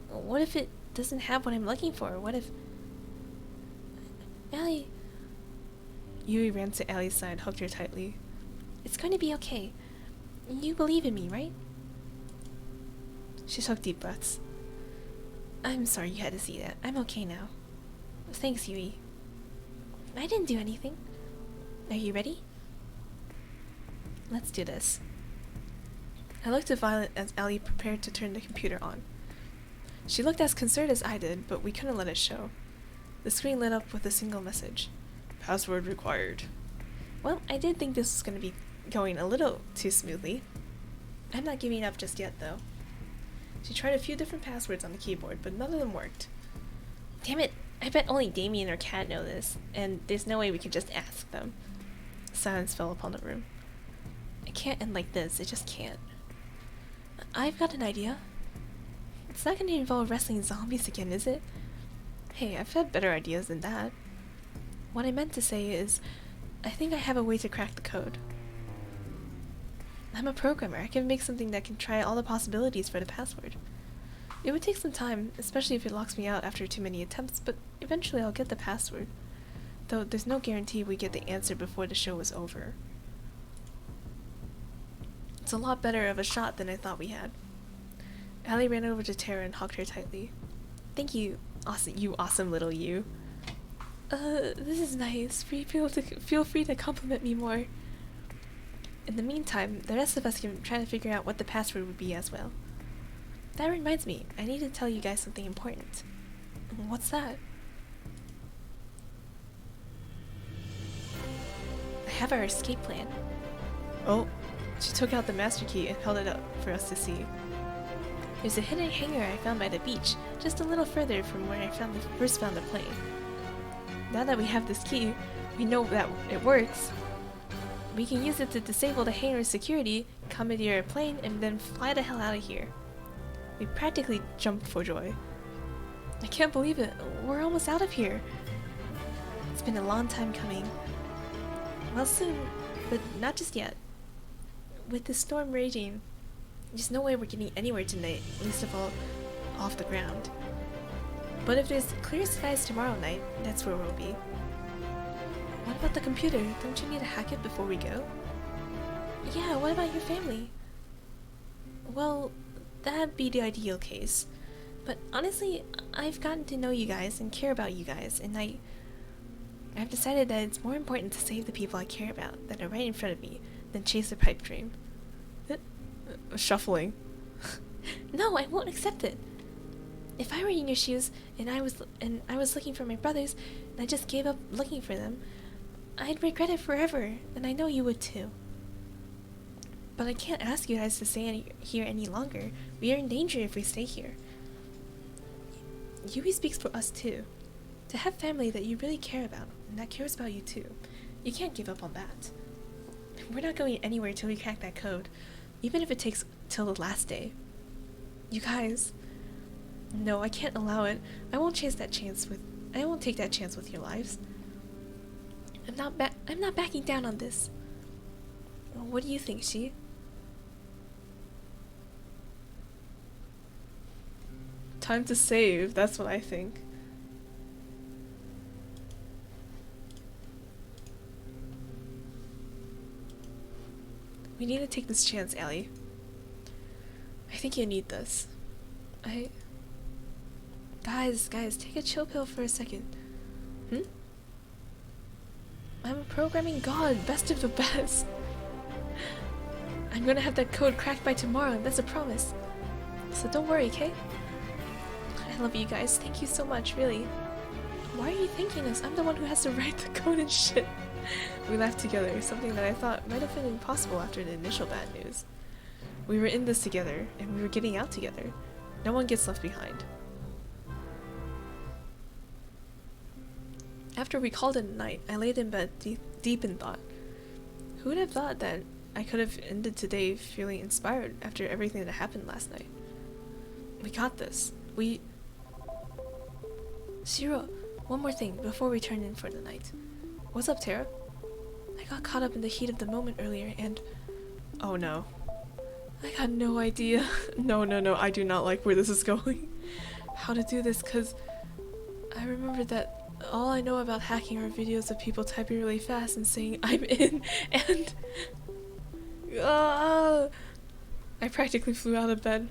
What if it doesn't have what I'm looking for? What if... Allie... Yui ran to Allie's side, hugged her tightly. It's going to be okay. You believe in me, right? She took deep breaths. I'm sorry you had to see that. I'm okay now. Thanks, Yui. I didn't do anything. Are you ready? Let's do this. I looked at Violet as Allie prepared to turn the computer on. She looked as concerned as I did, but we couldn't let it show. The screen lit up with a single message. Password required. Well, I did think this was going to be going a little too smoothly. I'm not giving up just yet, though. She tried a few different passwords on the keyboard, but none of them worked. Damn it! I bet only Damien or Kat know this, and there's no way we could just ask them. Silence fell upon the room. It can't end like this, it just can't. I've got an idea. It's not going to involve wrestling zombies again, is it? Hey, I've had better ideas than that. What I meant to say is, I think I have a way to crack the code. I'm a programmer. I can make something that can try all the possibilities for the password. It would take some time, especially if it locks me out after too many attempts, but eventually I'll get the password. Though there's no guarantee we get the answer before the show is over. It's a lot better of a shot than I thought we had. Allie ran over to Tara and hugged her tightly. Thank you, you awesome little you. This is nice. Feel free to compliment me more. In the meantime, the rest of us can try to figure out what the password would be as well. That reminds me, I need to tell you guys something important. What's that? I have our escape plan. Oh, she took out the master key and held it up for us to see. There's a hidden hangar I found by the beach, just a little further from where I first found the plane. Now that we have this key, we know that it works. We can use it to disable the hangar security, commandeer a plane, and then fly the hell out of here. We practically jumped for joy. I can't believe it. We're almost out of here. It's been a long time coming. Well, soon, but not just yet. With the storm raging, there's no way we're getting anywhere tonight, least of all off the ground. But if there's clear skies tomorrow night, that's where we'll be. What about the computer? Don't you need to hack it before we go? Yeah, what about your family? Well, that'd be the ideal case. But honestly, I've gotten to know you guys and care about you guys, and I've decided that it's more important to save the people I care about that are right in front of me than chase a pipe dream. Shuffling. No, I won't accept it. If I were in your shoes and I was looking for my brothers and I just gave up looking for them, I'd regret it forever, and I know you would too. But I can't ask you guys to stay here any longer. We are in danger if we stay here. Yui speaks for us too. To have family that you really care about, and that cares about you too, you can't give up on that. We're not going anywhere till we crack that code, even if it takes till the last day. You guys... No, I can't allow it. I won't take that chance with your lives. I'm not backing down on this. What do you think, Shi? Time to save, that's what I think. We need to take this chance, Ellie. I think you need this. Guys, take a chill pill for a second. I'm a programming god, best of the best. I'm gonna have that code cracked by tomorrow, that's a promise. So don't worry, okay? I love you guys, thank you so much, really. Why are you thanking us? I'm the one who has to write the code and shit. We laughed together, something that I thought might have been impossible after the initial bad news. We were in this together, and we were getting out together. No one gets left behind. After we called it a night, I laid in bed deep in thought. Who would have thought that I could have ended today feeling inspired after everything that happened last night? We got this. Shiro, one more thing before we turn in for the night. What's up, Tara? I got caught up in the heat of the moment earlier and... Oh no. I got no idea. No, I do not like where this is going. How to do this, cause I remember that all I know about hacking are videos of people typing really fast and saying I'm in, and I practically flew out of bed.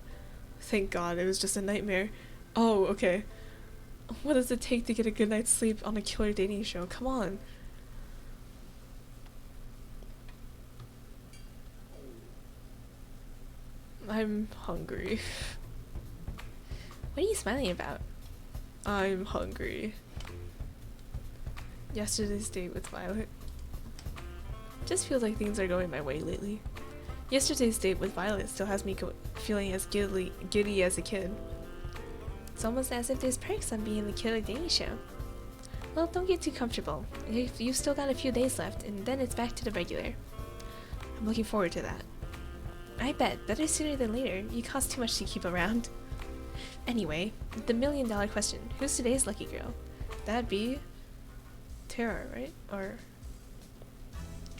Thank God, it was just a nightmare. Oh, okay. What does it take to get a good night's sleep on a killer dating show? Come on. I'm hungry. What are you smiling about? I'm hungry. Yesterday's date with Violet. Just feels like things are going my way lately. Yesterday's date with Violet still has me feeling as giddy as a kid. It's almost as if there's perks on being the killer dating show. Well, don't get too comfortable. You've still got a few days left, and then it's back to the regular. I'm looking forward to that. I bet, better sooner than later. You cost too much to keep around. Anyway, the million-dollar question. Who's today's lucky girl? That'd be... Tara, right? Or...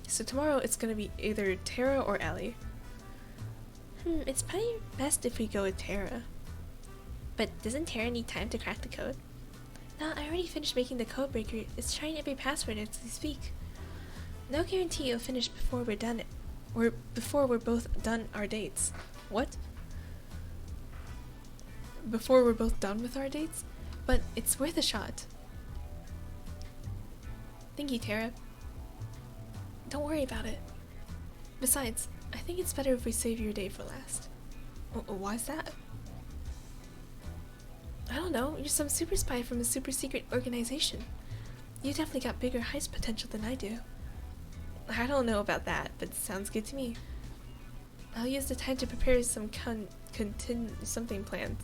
So tomorrow it's gonna be either Tara or Ellie. It's probably best if we go with Tara. But doesn't Tara need time to crack the code? No, I already finished making the code breaker. It's trying every password as we speak. No guarantee you'll finish before we're done it. Or before we're both done our dates. What? Before we're both done with our dates? But it's worth a shot. Thank you, Tara. Don't worry about it. Besides, I think it's better if we save your day for last. Why's that? I don't know, you're some super spy from a super secret organization. You definitely got bigger heist potential than I do. I don't know about that, but it sounds good to me. I'll use the time to prepare some something planned.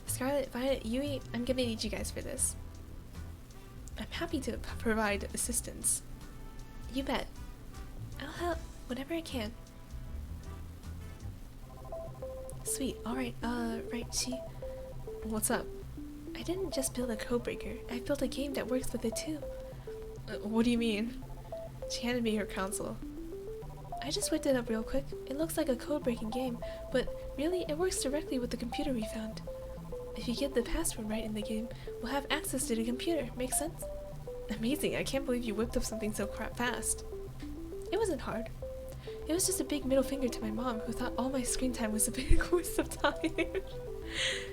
Scarlet, Violet, Yui, I'm gonna need you guys for this. I'm happy to provide assistance. You bet. I'll help whenever I can. Sweet, alright, right, she... What's up? I didn't just build a codebreaker, I built a game that works with it too. What do you mean? She handed me her console. I just whipped it up real quick. It looks like a code-breaking game, but really, it works directly with the computer we found. If you get the password right in the game, we'll have access to the computer. Make sense? Amazing, I can't believe you whipped up something so crap fast. It wasn't hard. It was just a big middle finger to my mom, who thought all my screen time was a big waste of time.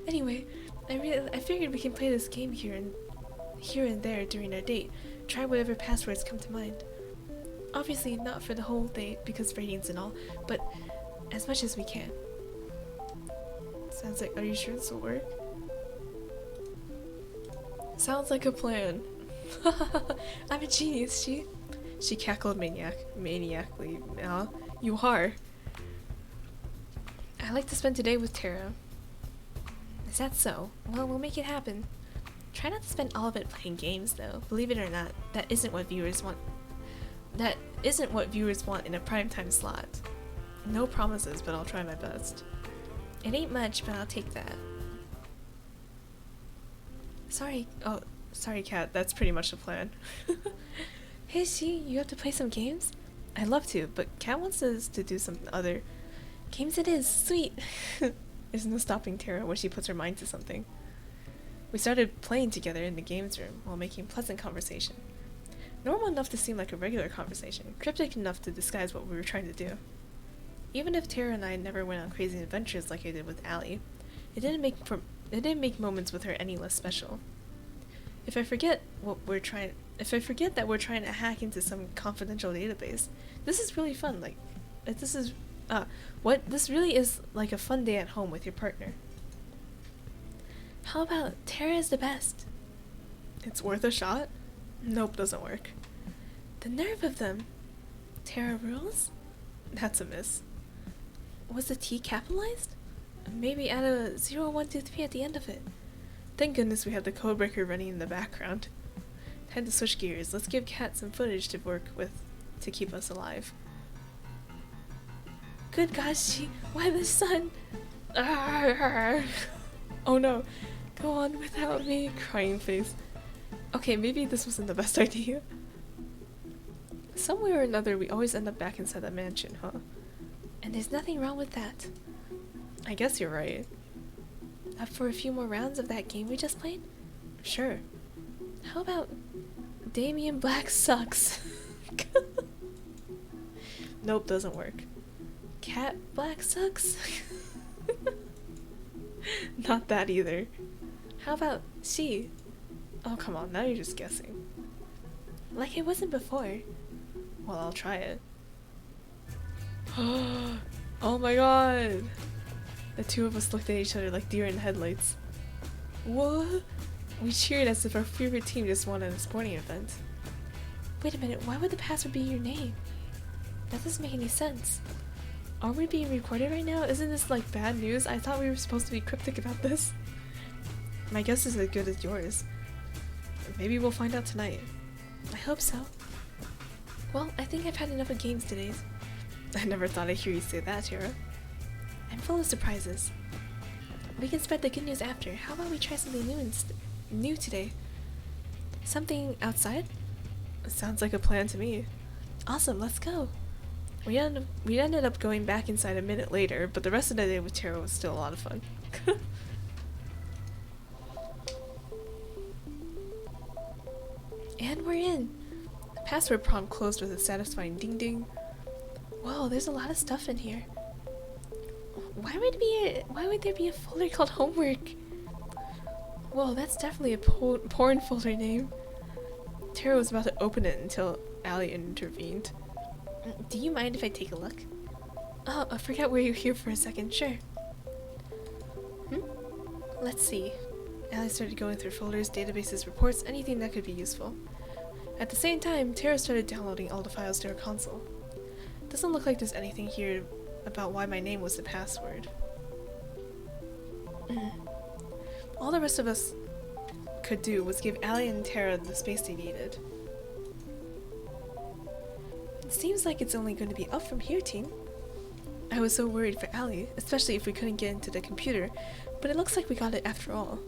Anyway, I figured we can play this game here and there during our date. Try whatever passwords come to mind. Obviously not for the whole date because ratings and all, but as much as we can. Sounds like, are you sure this will work? Sounds like a plan. I'm a genius, She cackled maniacally. You are. I like to spend today with Tara. Is that so? Well, we'll make it happen. Try not to spend all of it playing games, though. Believe it or not, that isn't what viewers want. That isn't what viewers want in a primetime slot. No promises, but I'll try my best. It ain't much, but I'll take that. Sorry. Oh, sorry, Kat. That's pretty much the plan. Hey, you have to play some games? I'd love to, but Kat wants us to do some other games. It is sweet. There's no stopping Tara when she puts her mind to something. We started playing together in the games room while making pleasant conversation. Normal enough to seem like a regular conversation, cryptic enough to disguise what we were trying to do. Even if Tara and I never went on crazy adventures like I did with Allie, it didn't make moments with her any less special. If I forget that we're trying to hack into some confidential database, this is really fun. This really is like a fun day at home with your partner. How about Tara is the best? It's worth a shot? Nope, doesn't work. The nerve of them. Tara rules? That's a miss. Was the T capitalized? Maybe add a 0, 1, 2, 3 at the end of it. Thank goodness we have the codebreaker running in the background. Time to switch gears. Let's give Kat some footage to work with to keep us alive. Good gosh, why the sun? Oh no. Go on without me. Crying face. Okay, maybe this wasn't the best idea. Some way or another, we always end up back inside that mansion, huh? And there's nothing wrong with that. I guess you're right. Up for a few more rounds of that game we just played? Sure. How about Damien Black sucks? Nope, doesn't work. Cat Black sucks? Not that either. How about she? Oh, come on, now you're just guessing. Like it wasn't before. Well, I'll try it. Oh my god! The two of us looked at each other like deer in headlights. What? We cheered as if our favorite team just won at a sporting event. Wait a minute, why would the password be your name? That doesn't make any sense. Are we being recorded right now? Isn't this like bad news? I thought we were supposed to be cryptic about this. My guess is as good as yours. Maybe we'll find out tonight. I hope so. Well, I think I've had enough of games today. I never thought I'd hear you say that, Tara. I'm full of surprises. We can spread the good news after. How about we try something new today? Something outside? Sounds like a plan to me. Awesome, let's go. We ended up going back inside a minute later, but the rest of the day with Tara was still a lot of fun. And we're in. The password prompt closed with a satisfying ding ding. Whoa, there's a lot of stuff in here. Why would there be a folder called homework? Whoa, that's definitely a porn folder name. Tara was about to open it until Allie intervened. Do you mind if I take a look? Oh, I forgot why you're here for a second. Sure. Let's see. Allie started going through folders, databases, reports, anything that could be useful. At the same time, Tara started downloading all the files to her console. Doesn't look like there's anything here about why my name was the password. All the rest of us could do was give Allie and Tara the space they needed. It seems like it's only going to be up from here, team. I was so worried for Allie, especially if we couldn't get into the computer, but it looks like we got it after all.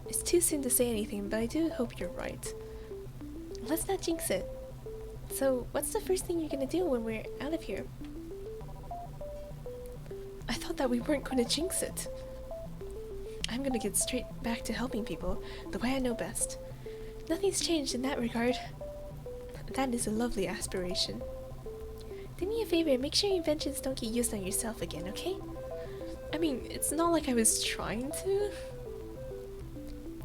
It's too soon to say anything, but I do hope you're right. Let's not jinx it. So, what's the first thing you're gonna do when we're out of here? I thought that we weren't gonna jinx it. I'm gonna get straight back to helping people, the way I know best. Nothing's changed in that regard. That is a lovely aspiration. Do me a favor, make sure your inventions don't get used on yourself again, okay? I mean, it's not like I was trying to.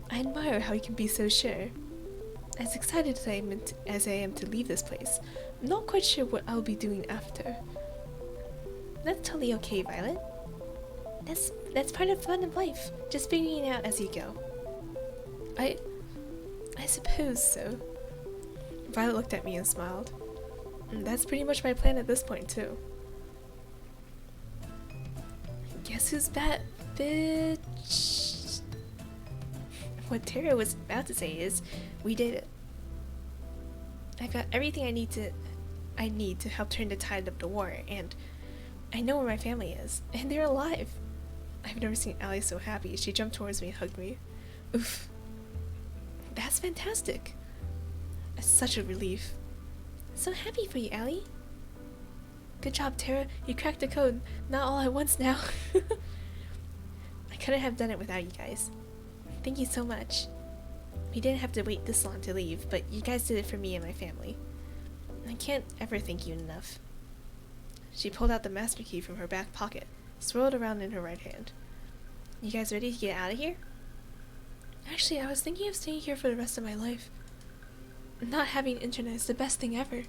I admire how you can be so sure. As excited as I am to leave this place, I'm not quite sure what I'll be doing after. That's totally okay, Violet. That's part of fun of life, just figuring it out as you go. I suppose so. Violet looked at me and smiled. That's pretty much my plan at this point, too. Guess who's back, bitch? What Tara was about to say is, we did it. I got everything I need to help turn the tide of the war, and I know where my family is, and they're alive. I've never seen Allie so happy. She jumped towards me and hugged me. Oof. That's fantastic. It's such a relief. So happy for you, Allie. Good job, Tara. You cracked the code. Not all at once now. I couldn't have done it without you guys. Thank you so much. We didn't have to wait this long to leave, but you guys did it for me and my family. I can't ever thank you enough. She pulled out the master key from her back pocket, swirled around in her right hand. You guys ready to get out of here? Actually, I was thinking of staying here for the rest of my life. Not having internet is the best thing ever.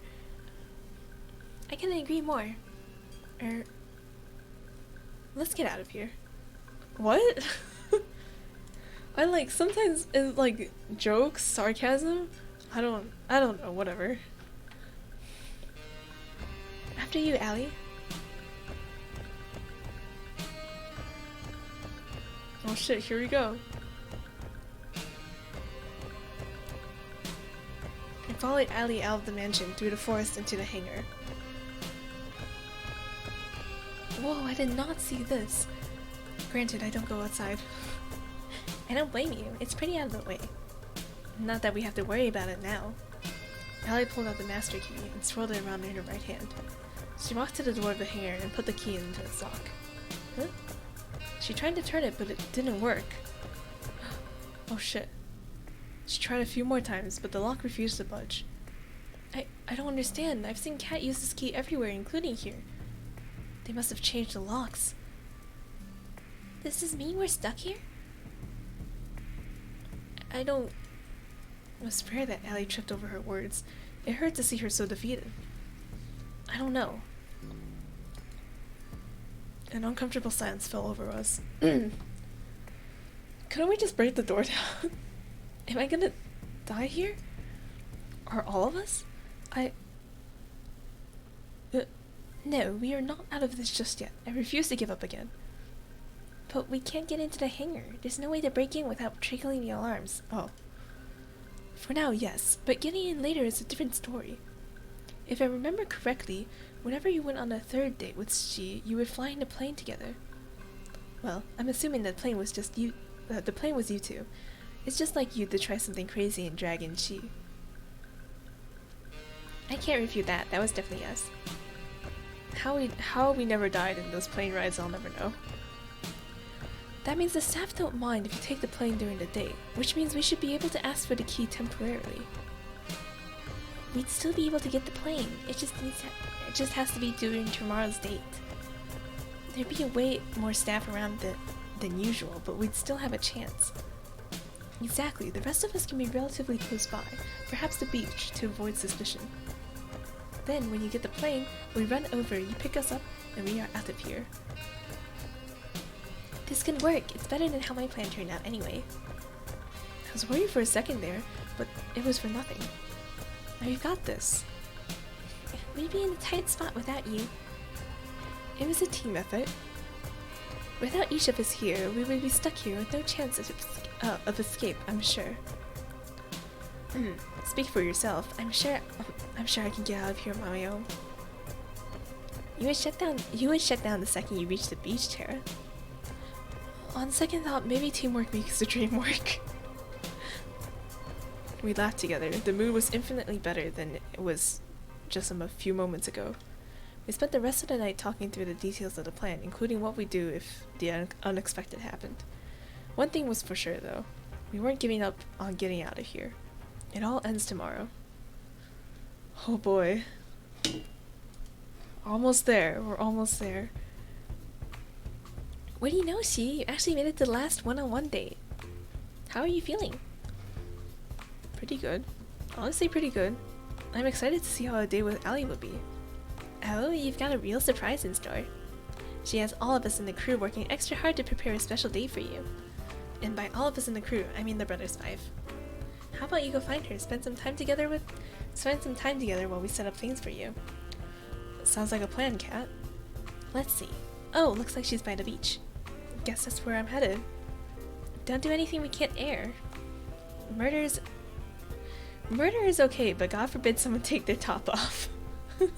I couldn't agree more. Let's get out of here. What? I like sometimes in like jokes, sarcasm. I don't know, whatever. After you, Allie. Oh shit, here we go. I followed Allie out of the mansion, through the forest into the hangar. Whoa, I did not see this. Granted, I don't go outside. I don't blame you, it's pretty out of the way. Not that we have to worry about it now. Allie pulled out the master key and swirled it around in her right hand. She walked to the door of the hangar and put the key into its lock. Huh? She tried to turn it, but it didn't work. Oh shit. She tried a few more times, but the lock refused to budge. I don't understand. I've seen Cat use this key everywhere, including here. They must have changed the locks. Does this mean we're stuck here? I was scared that Allie tripped over her words. It hurt to see her so defeated. I don't know. An uncomfortable silence fell over us. Couldn't we just break the door down? Am I gonna die here? Are all of us? No, we are not out of this just yet. I refuse to give up again. But we can't get into the hangar. There's no way to break in without triggering the alarms. Oh. For now, yes, but getting in later is a different story. If I remember correctly, whenever you went on a third date with Shi, you would fly in a plane together. Well, I'm assuming that plane was just you. The plane was you two. It's just like you to try something crazy and drag in Shi. I can't refute that. That was definitely us. How we never died in those plane rides, I'll never know. That means the staff don't mind if you take the plane during the date, which means we should be able to ask for the key temporarily. We'd still be able to get the plane. It just has to be during tomorrow's date. There'd be a way more staff around than usual, but we'd still have a chance. Exactly. The rest of us can be relatively close by, perhaps the beach, to avoid suspicion. Then, when you get the plane, we run over, you pick us up, and we are out of here. This can work. It's better than how my plan turned out anyway. I was worried for a second there, but it was for nothing. Now you've got this. We'd be in a tight spot without you. It was a team effort. Without each of us here, we would be stuck here with no chance of escape, I'm sure. Speak for yourself. I'm sure I can get out of here on my own. You would shut down the second you reach the beach, Tara. On second thought, maybe teamwork makes the dream work. We laughed together. The mood was infinitely better than it was just a few moments ago. We spent the rest of the night talking through the details of the plan, including what we'd do if the unexpected happened. One thing was for sure, though. We weren't giving up on getting out of here. It all ends tomorrow. Oh boy. Almost there. We're almost there. What do you know, Shi? You actually made it to the last one-on-one date. How are you feeling? Pretty good. Honestly, pretty good. I'm excited to see how a date with Allie would be. Oh, you've got a real surprise in store. She has all of us in the crew working extra hard to prepare a special date for you. And by all of us in the crew, I mean the Brothers 5. How about you go find her, spend some time together while we set up things for you. Sounds like a plan, Kat. Let's see. Oh, looks like she's by the beach. Guess that's where I'm headed. Don't do anything we can't air. Murder is okay, but God forbid someone take their top off. Oh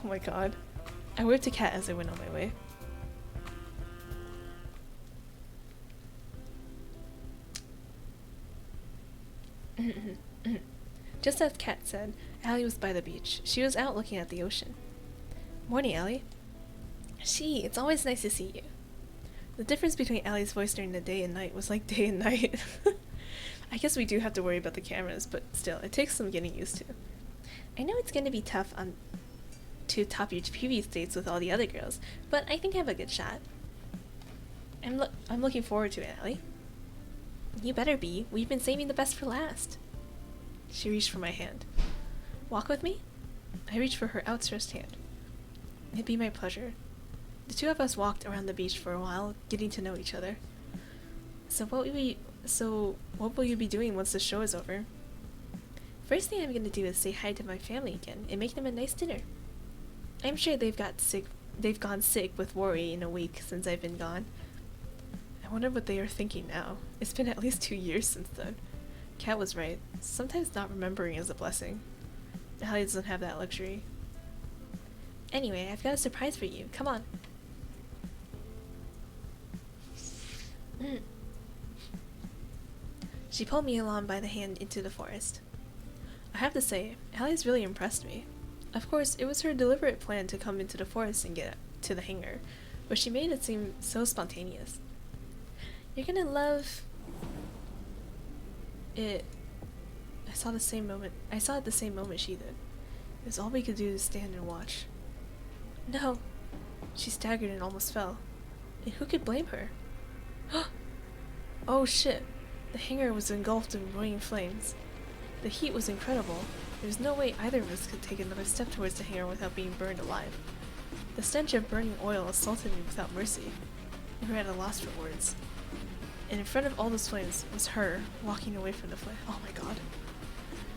my god. I waved to Kat as I went on my way. Just as Kat said, Allie was by the beach. She was out looking at the ocean. Morning, Allie. She, it's always nice to see you. The difference between Allie's voice during the day and night was like day and night. I guess we do have to worry about the cameras, but still, it takes some getting used to. I know it's gonna be tough to top your previous dates with all the other girls, but I think I have a good shot. I'm looking forward to it, Allie. You better be. We've been saving the best for last. She reached for my hand. Walk with me? I reached for her outstretched hand. It'd be my pleasure. The two of us walked around the beach for a while, getting to know each other. So what will you be doing once the show is over? First thing I'm gonna do is say hi to my family again and make them a nice dinner. I'm sure they've gone sick with worry in a week since I've been gone. I wonder what they are thinking now. It's been at least 2 years since then. Kat was right. Sometimes not remembering is a blessing. Allie doesn't have that luxury. Anyway, I've got a surprise for you. Come on. She pulled me along by the hand into the forest. I have to say, Allie's really impressed me. Of course, it was her deliberate plan to come into the forest and get to the hangar, but she made it seem so spontaneous. You're gonna love it. I saw it the same moment she did. It was all we could do to stand and watch. No. She staggered and almost fell. And who could blame her? Oh shit. The hangar was engulfed in roaring flames. The heat was incredible. There was no way either of us could take another step towards the hangar without being burned alive. The stench of burning oil assaulted me without mercy. We were at a loss for words. And in front of all those flames was her, walking away from the flame. Oh my god.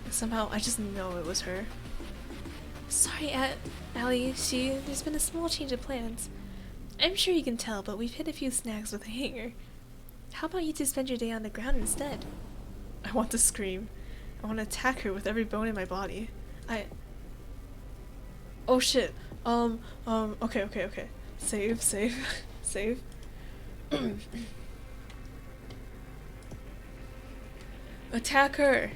And somehow, I just know it was her. Sorry, Allie, there's been a small change of plans. I'm sure you can tell, but we've hit a few snags with the hangar. How about you two spend your day on the ground instead? I want to scream. I want to attack her with every bone in my body. Oh shit. Okay. Save. Save. Attack her!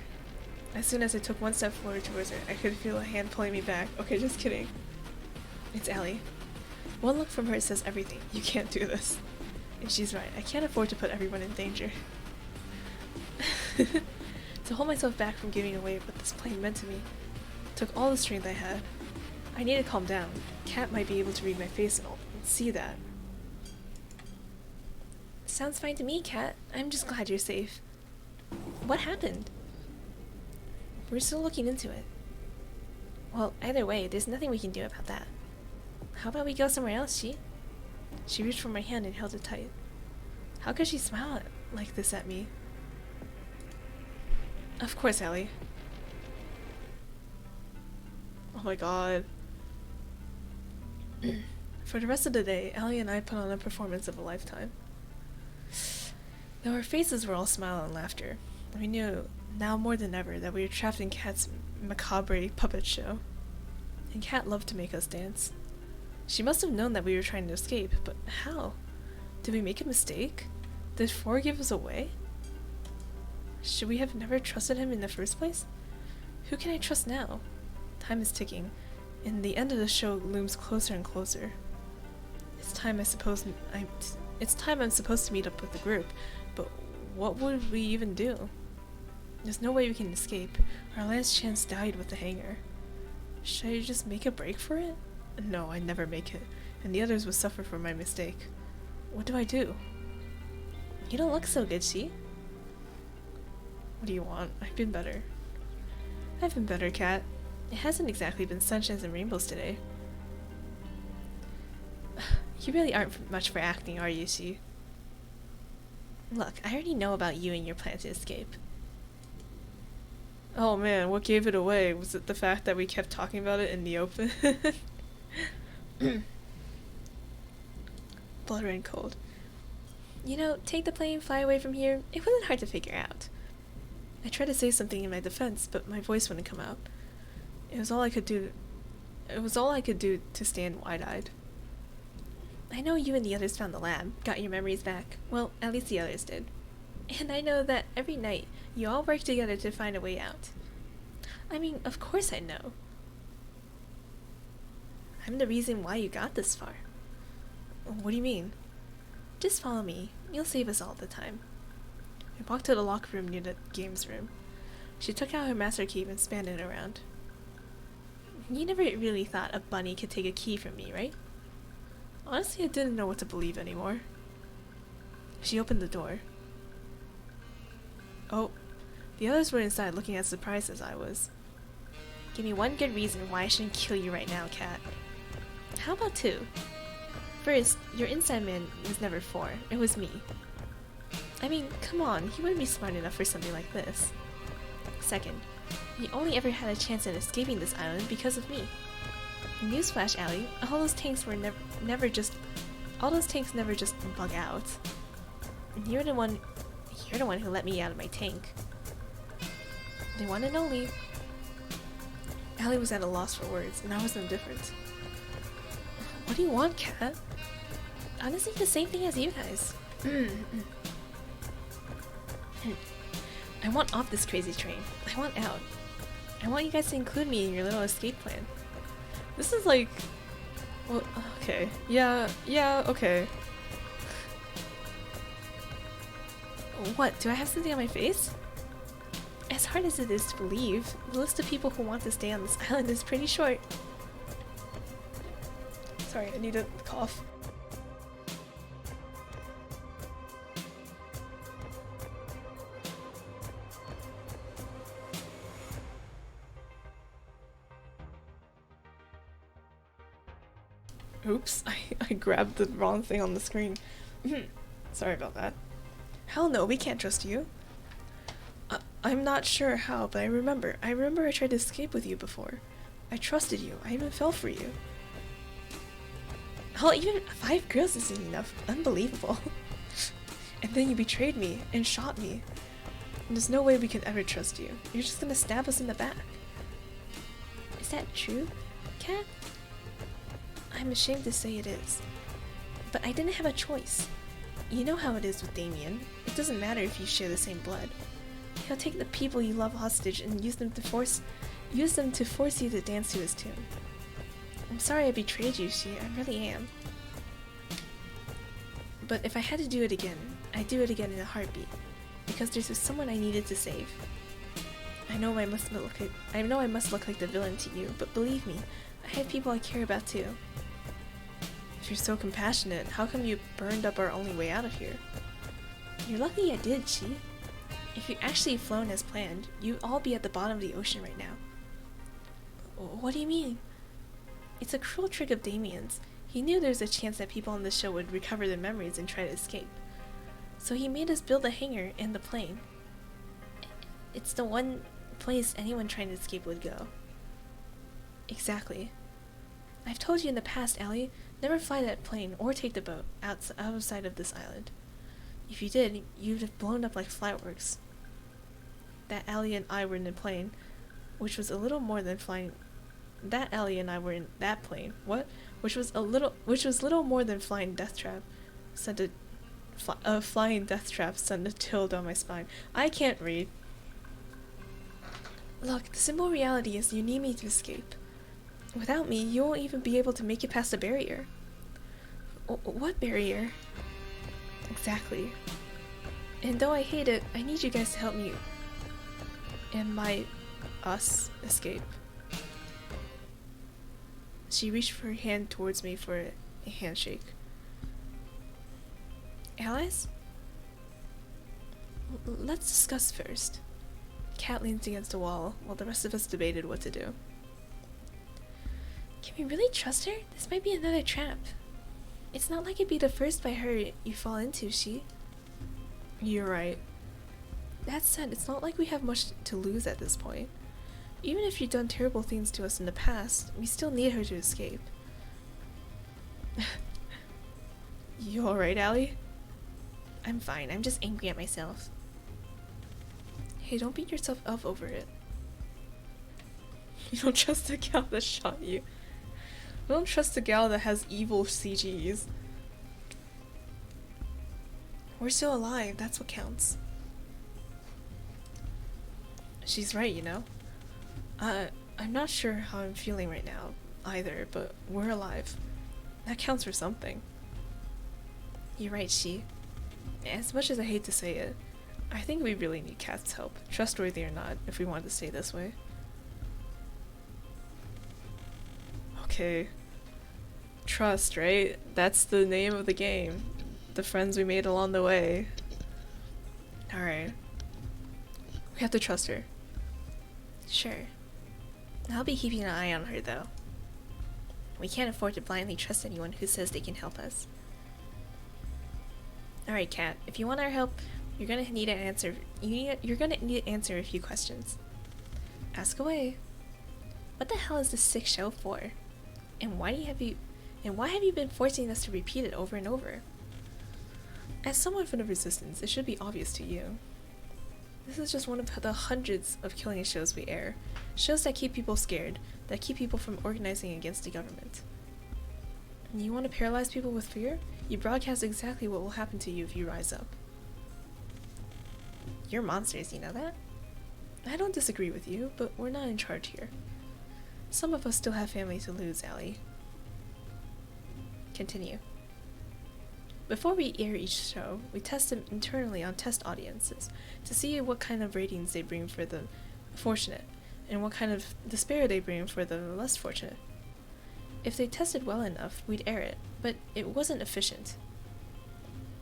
As soon as I took one step forward towards her, I could feel a hand pulling me back. Okay, just kidding. It's Allie. One look from her says everything. You can't do this. And she's right. I can't afford to put everyone in danger. To hold myself back from giving away what this plane meant to me took all the strength I had. I need to calm down. Kat might be able to read my face and see that. Sounds fine to me, Kat. I'm just glad you're safe. What happened? We're still looking into it. Well, either way, there's nothing we can do about that. How about we go somewhere else, She reached for my hand and held it tight. How could she smile like this at me? Of course, Allie. Oh my god. For the rest of the day, Allie and I put on a performance of a lifetime. Though our faces were all smile and laughter, We knew, now more than ever, that we were trapped in Kat's macabre puppet show. And Kat loved to make us dance. She must have known that we were trying to escape, but how? Did we make a mistake? Did Four give us away? Should we have never trusted him in the first place? Who can I trust now? Time is ticking, and the end of the show looms closer and closer. It's time I'm supposed to meet up with the group, but what would we even do? There's no way we can escape. Our last chance died with the hangar. Should I just make a break for it? No, I'd never make it, and the others would suffer for my mistake. What do I do? You don't look so good, She. What do you want? I've been better. I've been better, Kat. It hasn't exactly been sunshines and rainbows today. You really aren't much for acting, are you, She? Look, I already know about you and your plan to escape. Oh man, what gave it away? Was it the fact that we kept talking about it in the open? Blood ran cold. You know, take the plane, fly away from here. It wasn't hard to figure out. I tried to say something in my defense, but my voice wouldn't come out. It was all I could do to stand wide-eyed. I know you and the others found the lab, got your memories back. Well, at least the others did. And I know that every night you all work together to find a way out. I mean, of course I know. I'm the reason why you got this far. What do you mean? Just follow me. You'll save us all the time. I walked to the locker room near the games room. She took out her master key and spanned it around. You never really thought a bunny could take a key from me, right? Honestly, I didn't know what to believe anymore. She opened the door. Oh, the others were inside looking as surprised as I was. Give me one good reason why I shouldn't kill you right now, Kat. How about two? First, your inside man was never Four. It was me. I mean, come on, he wouldn't be smart enough for something like this. Second, you only ever had a chance at escaping this island because of me. Newsflash, Allie, all those tanks never just bug out. And you're the one who let me out of my tank. The one and only. Allie was at a loss for words, and I was no different. What do you want, Kat? Honestly, the same thing as you guys. I want off this crazy train. I want out. I want you guys to include me in your little escape plan. This is like... Well, okay. Yeah, okay. What, do I have something on my face? As hard as it is to believe, the list of people who want to stay on this island is pretty short. Sorry, I need to cough. Oops, I grabbed the wrong thing on the screen. Sorry about that. Hell no, we can't trust you. I'm not sure how, but I remember I tried to escape with you before. I trusted you. I even fell for you. Hell, even 5 girls isn't enough. Unbelievable. And then you betrayed me and shot me. And there's no way we could ever trust you. You're just gonna stab us in the back. Is that true, Kat? I'm ashamed to say it is. But I didn't have a choice. You know how it is with Damien. It doesn't matter if you share the same blood. He'll take the people you love hostage and use them to force you to dance to his tune. I'm sorry I betrayed you, She. I really am. But if I had to do it again, I'd do it again in a heartbeat. Because there's someone I needed to save. I know I must look like the villain to you, but believe me, I have people I care about too. If you're so compassionate, how come you burned up our only way out of here? You're lucky I did, She. If you'd actually flown as planned, you'd all be at the bottom of the ocean right now. What do you mean? It's a cruel trick of Damien's. He knew there was a chance that people on the show would recover their memories and try to escape. So he made us build a hangar and the plane. It's the one place anyone trying to escape would go. Exactly. I've told you in the past, Allie, never fly that plane or take the boat outside of this island. If you did, you'd have blown up like fireworks. that Allie and I were in the plane, which was a little more than flying. That Allie and I were in that plane. What? Which was little more than flying death trap. Sent a flying death trap sent a chill down my spine. I can't read. Look, the simple reality is you need me to escape. Without me, you won't even be able to make it past the barrier. What barrier? Exactly. And though I hate it, I need you guys to help me and us escape. She reached her hand towards me for a handshake. Allies? Let's discuss first. Kat leans against the wall while the rest of us debated what to do. Can we really trust her? This might be another trap. It's not like it'd be the first by her you fall into, she. You're right. That said, it's not like we have much to lose at this point. Even if you've done terrible things to us in the past, we still need her to escape. You alright, Allie? I'm fine, I'm just angry at myself. Hey, don't beat yourself up over it. You don't trust the gal that shot you. I don't trust the gal that has evil CGs. We're still alive, that's what counts. She's right, you know? I'm not sure how I'm feeling right now, either, but we're alive. That counts for something. You're right, She. As much as I hate to say it, I think we really need Kat's help, trustworthy or not, if we want to stay this way. Okay. Trust, right? That's the name of the game. The friends we made along the way. Alright. We have to trust her. Sure. I'll be keeping an eye on her, though. We can't afford to blindly trust anyone who says they can help us. Alright, Kat. If you want our help, you're gonna need an answer. You're gonna need to answer a few questions. Ask away. What the hell is this sick show for? And why have you been forcing us to repeat it over and over? As someone from the Resistance, it should be obvious to you. This is just one of the hundreds of killing shows we air. Shows that keep people scared, that keep people from organizing against the government. And you want to paralyze people with fear? You broadcast exactly what will happen to you if you rise up. You're monsters, you know that? I don't disagree with you, but we're not in charge here. Some of us still have family to lose, Allie. Continue. Before we air each show, we test them internally on test audiences to see what kind of ratings they bring for the fortunate, and what kind of despair they bring for the less fortunate. If they tested well enough, we'd air it, but it wasn't efficient.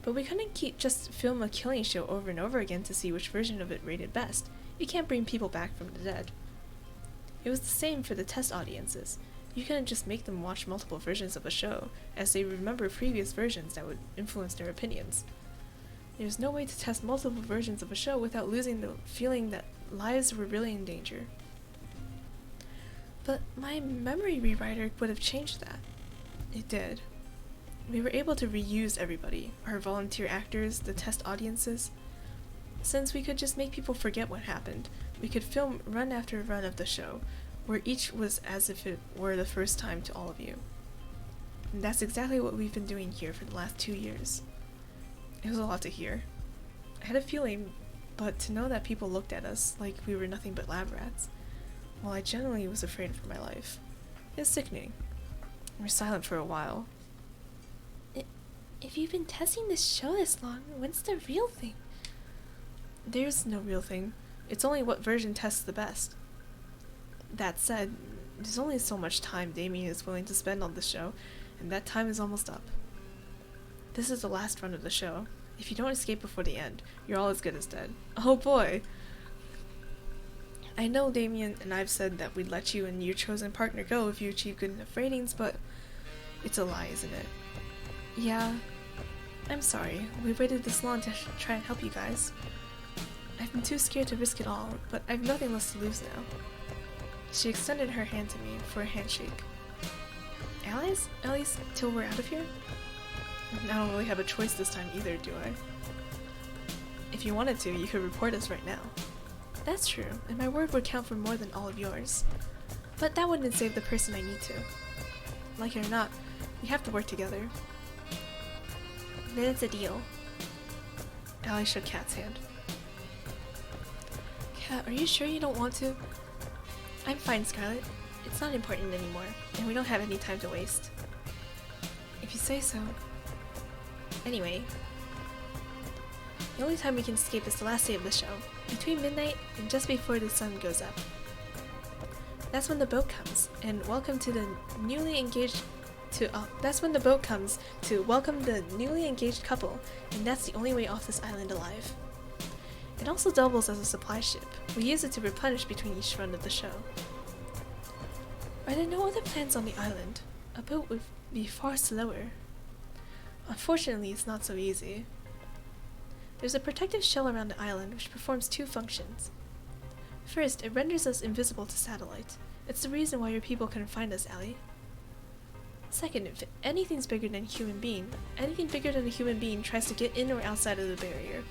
But we couldn't just film a killing show over and over again to see which version of it rated best. You can't bring people back from the dead. It was the same for the test audiences. You couldn't just make them watch multiple versions of a show, as they remember previous versions that would influence their opinions. There's no way to test multiple versions of a show without losing the feeling that lives were really in danger. But my memory rewriter would have changed that. It did. We were able to reuse everybody, our volunteer actors, the test audiences. Since we could just make people forget what happened, we could film run after run of the show, where each was as if it were the first time to all of you. And that's exactly what we've been doing here for the last 2 years. It was a lot to hear. I had a feeling, but to know that people looked at us like we were nothing but lab rats, well, I genuinely was afraid for my life. It's sickening. We were silent for a while. If you've been testing this show this long, when's the real thing? There's no real thing. It's only what version tests the best. That said, there's only so much time Damien is willing to spend on this show, and that time is almost up. This is the last run of the show. If you don't escape before the end, you're all as good as dead. Oh boy! I know Damien and I've said that we'd let you and your chosen partner go if you achieve good enough ratings, but it's a lie, isn't it? Yeah, I'm sorry. We waited this long to try and help you guys. I've been too scared to risk it all, but I've nothing less to lose now. She extended her hand to me for a handshake. Allies? At least till we're out of here? I don't really have a choice this time either, do I? If you wanted to, you could report us right now. That's true, and my word would count for more than all of yours. But that wouldn't save the person I need to. Like it or not, we have to work together. Then it's a deal. Allie shook Kat's hand. Kat, are you sure you don't want to? I'm fine, Scarlet. It's not important anymore, and we don't have any time to waste. If you say so. Anyway, the only time we can escape is the last day of the show, between midnight and just before the sun goes up. That's when the boat comes, and welcome to the newly engaged that's when the boat comes to welcome the newly engaged couple, and that's the only way off this island alive. It also doubles as a supply ship. We use it to replenish between each run of the show. Are there no other plans on the island? A boat would be far slower. Unfortunately, it's not so easy. There's a protective shell around the island which performs two functions. First, it renders us invisible to satellite. It's the reason why your people couldn't find us, Allie. Second, if anything's bigger than a human being, anything bigger than a human being tries to get in or outside of the barrier,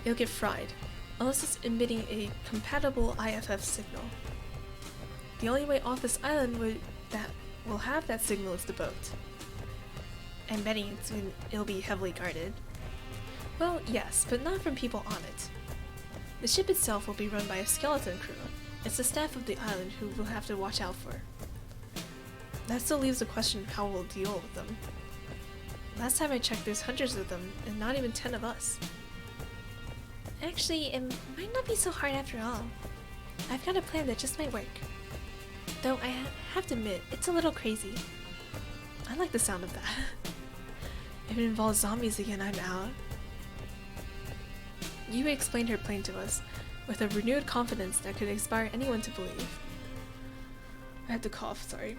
it'll get fried, unless it's emitting a compatible IFF signal. The only way off this island that will have that signal is the boat. I'm betting it'll be heavily guarded. Well, yes, but not from people on it. The ship itself will be run by a skeleton crew. It's the staff of the island who we'll have to watch out for. That still leaves the question of how we'll deal with them. Last time I checked, there's hundreds of them, and not even 10 of us. Actually, it might not be so hard after all. I've got a plan that just might work. Though I have to admit, it's a little crazy. I like the sound of that. If it involves zombies again, I'm out. Yue explained her plan to us, with a renewed confidence that could inspire anyone to believe. I had to cough, sorry.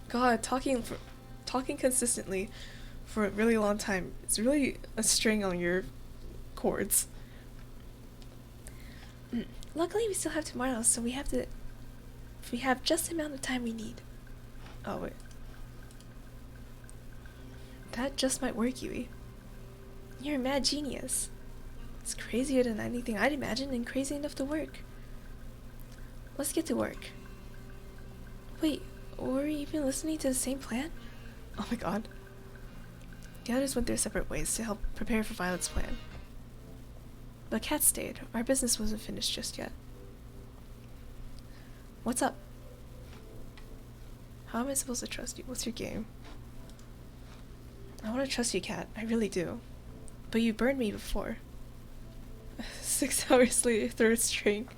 God, talking consistently for a really long time, it's really a string on your chords. Luckily, we still have tomorrow, so we have just the amount of time we need. Oh, wait. That just might work, Yui. You're a mad genius. It's crazier than anything I'd imagine and crazy enough to work. Let's get to work. Wait, were we even listening to the same plan? Oh my god. The others went their separate ways to help prepare for Violet's plan. But Kat stayed. Our business wasn't finished just yet. What's up? How am I supposed to trust you? What's your game? I want to trust you, Kat. I really do. But you burned me before. 6 hours later, third string.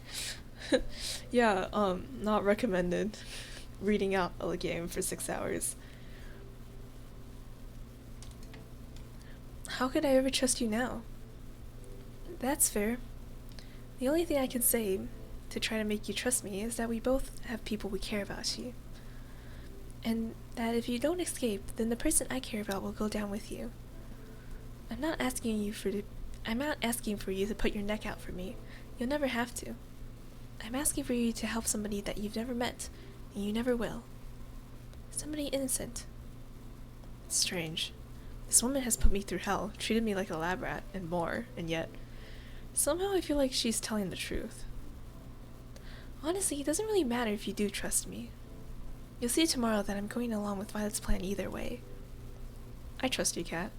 Yeah, not recommended. Reading out a game for 6 hours. How could I ever trust you now? That's fair. The only thing I can say to try to make you trust me is that we both have people we care about you. And that if you don't escape, then the person I care about will go down with you. I'm not asking for you to put your neck out for me. You'll never have to. I'm asking for you to help somebody that you've never met, and you never will. Somebody innocent. Strange. This woman has put me through hell, treated me like a lab rat, and more, and yet somehow I feel like she's telling the truth. Honestly, it doesn't really matter if you do trust me. You'll see tomorrow that I'm going along with Violet's plan either way. I trust you, Kat.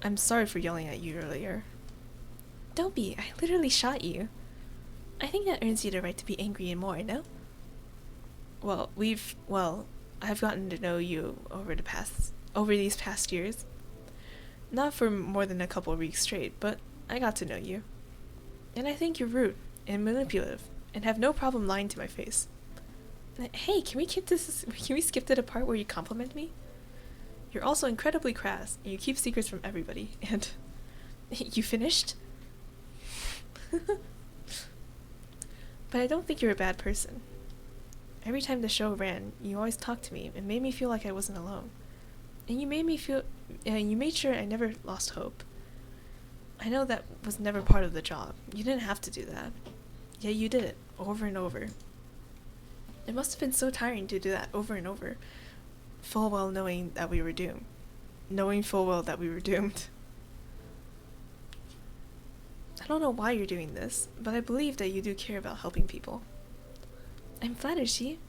I'm sorry for yelling at you earlier. Don't be. I literally shot you. I think that earns you the right to be angry and more, no? Well, I've gotten to know you over these past years. Not for more than a couple of weeks straight, but I got to know you. And I think you're rude and manipulative and have no problem lying to my face. Hey, can we skip to the part where you compliment me? You're also incredibly crass, and you keep secrets from everybody, and you finished? But I don't think you're a bad person. Every time the show ran, you always talked to me and made me feel like I wasn't alone. And you made sure I never lost hope. I know that was never part of the job. You didn't have to do that. Yet you did it, over and over. It must have been so tiring to do that over and over, full well knowing that we were doomed. Knowing full well that we were doomed. I don't know why you're doing this, but I believe that you do care about helping people. I'm flattered, Shi.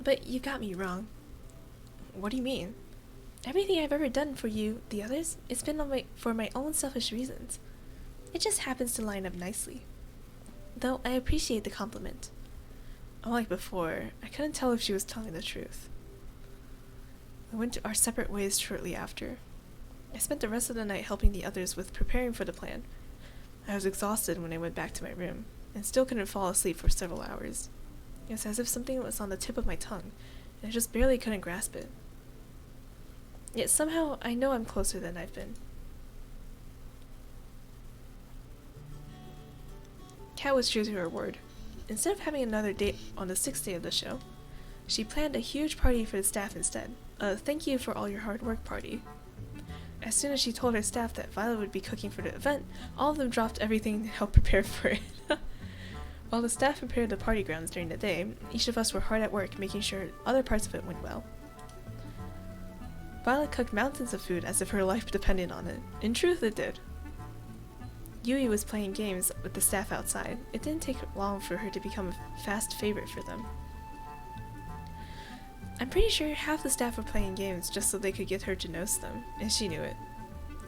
But you got me wrong. What do you mean? Everything I've ever done for you, the others, it's been for my own selfish reasons. It just happens to line up nicely. Though I appreciate the compliment. Unlike before, I couldn't tell if she was telling the truth. We went our separate ways shortly after. I spent the rest of the night helping the others with preparing for the plan. I was exhausted when I went back to my room, and still couldn't fall asleep for several hours. It was as if something was on the tip of my tongue, and I just barely couldn't grasp it. Yet somehow, I know I'm closer than I've been. Kat was true to her word. Instead of having another date on the 6th day of the show, she planned a huge party for the staff instead. A thank you for all your hard work party. As soon as she told her staff that Violet would be cooking for the event, all of them dropped everything to help prepare for it. While the staff prepared the party grounds during the day, each of us were hard at work making sure other parts of it went well. Violet cooked mountains of food as if her life depended on it. In truth, it did. Yui was playing games with the staff outside. It didn't take long for her to become a fast favorite for them. I'm pretty sure half the staff were playing games just so they could get her to notice them, and she knew it.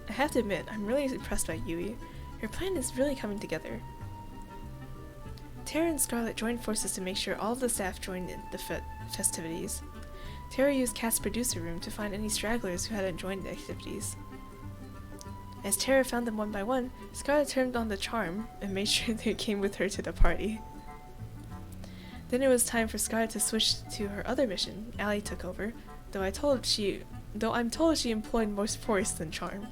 I have to admit, I'm really impressed by Yui. Her plan is really coming together. Terra and Scarlet joined forces to make sure all of the staff joined in the festivities. Terra used Kat's producer room to find any stragglers who hadn't joined the activities. As Terra found them one by one, Scarlet turned on the charm and made sure they came with her to the party. Then it was time for Scarlet to switch to her other mission. Allie took over, though I'm told she employed more force than charm.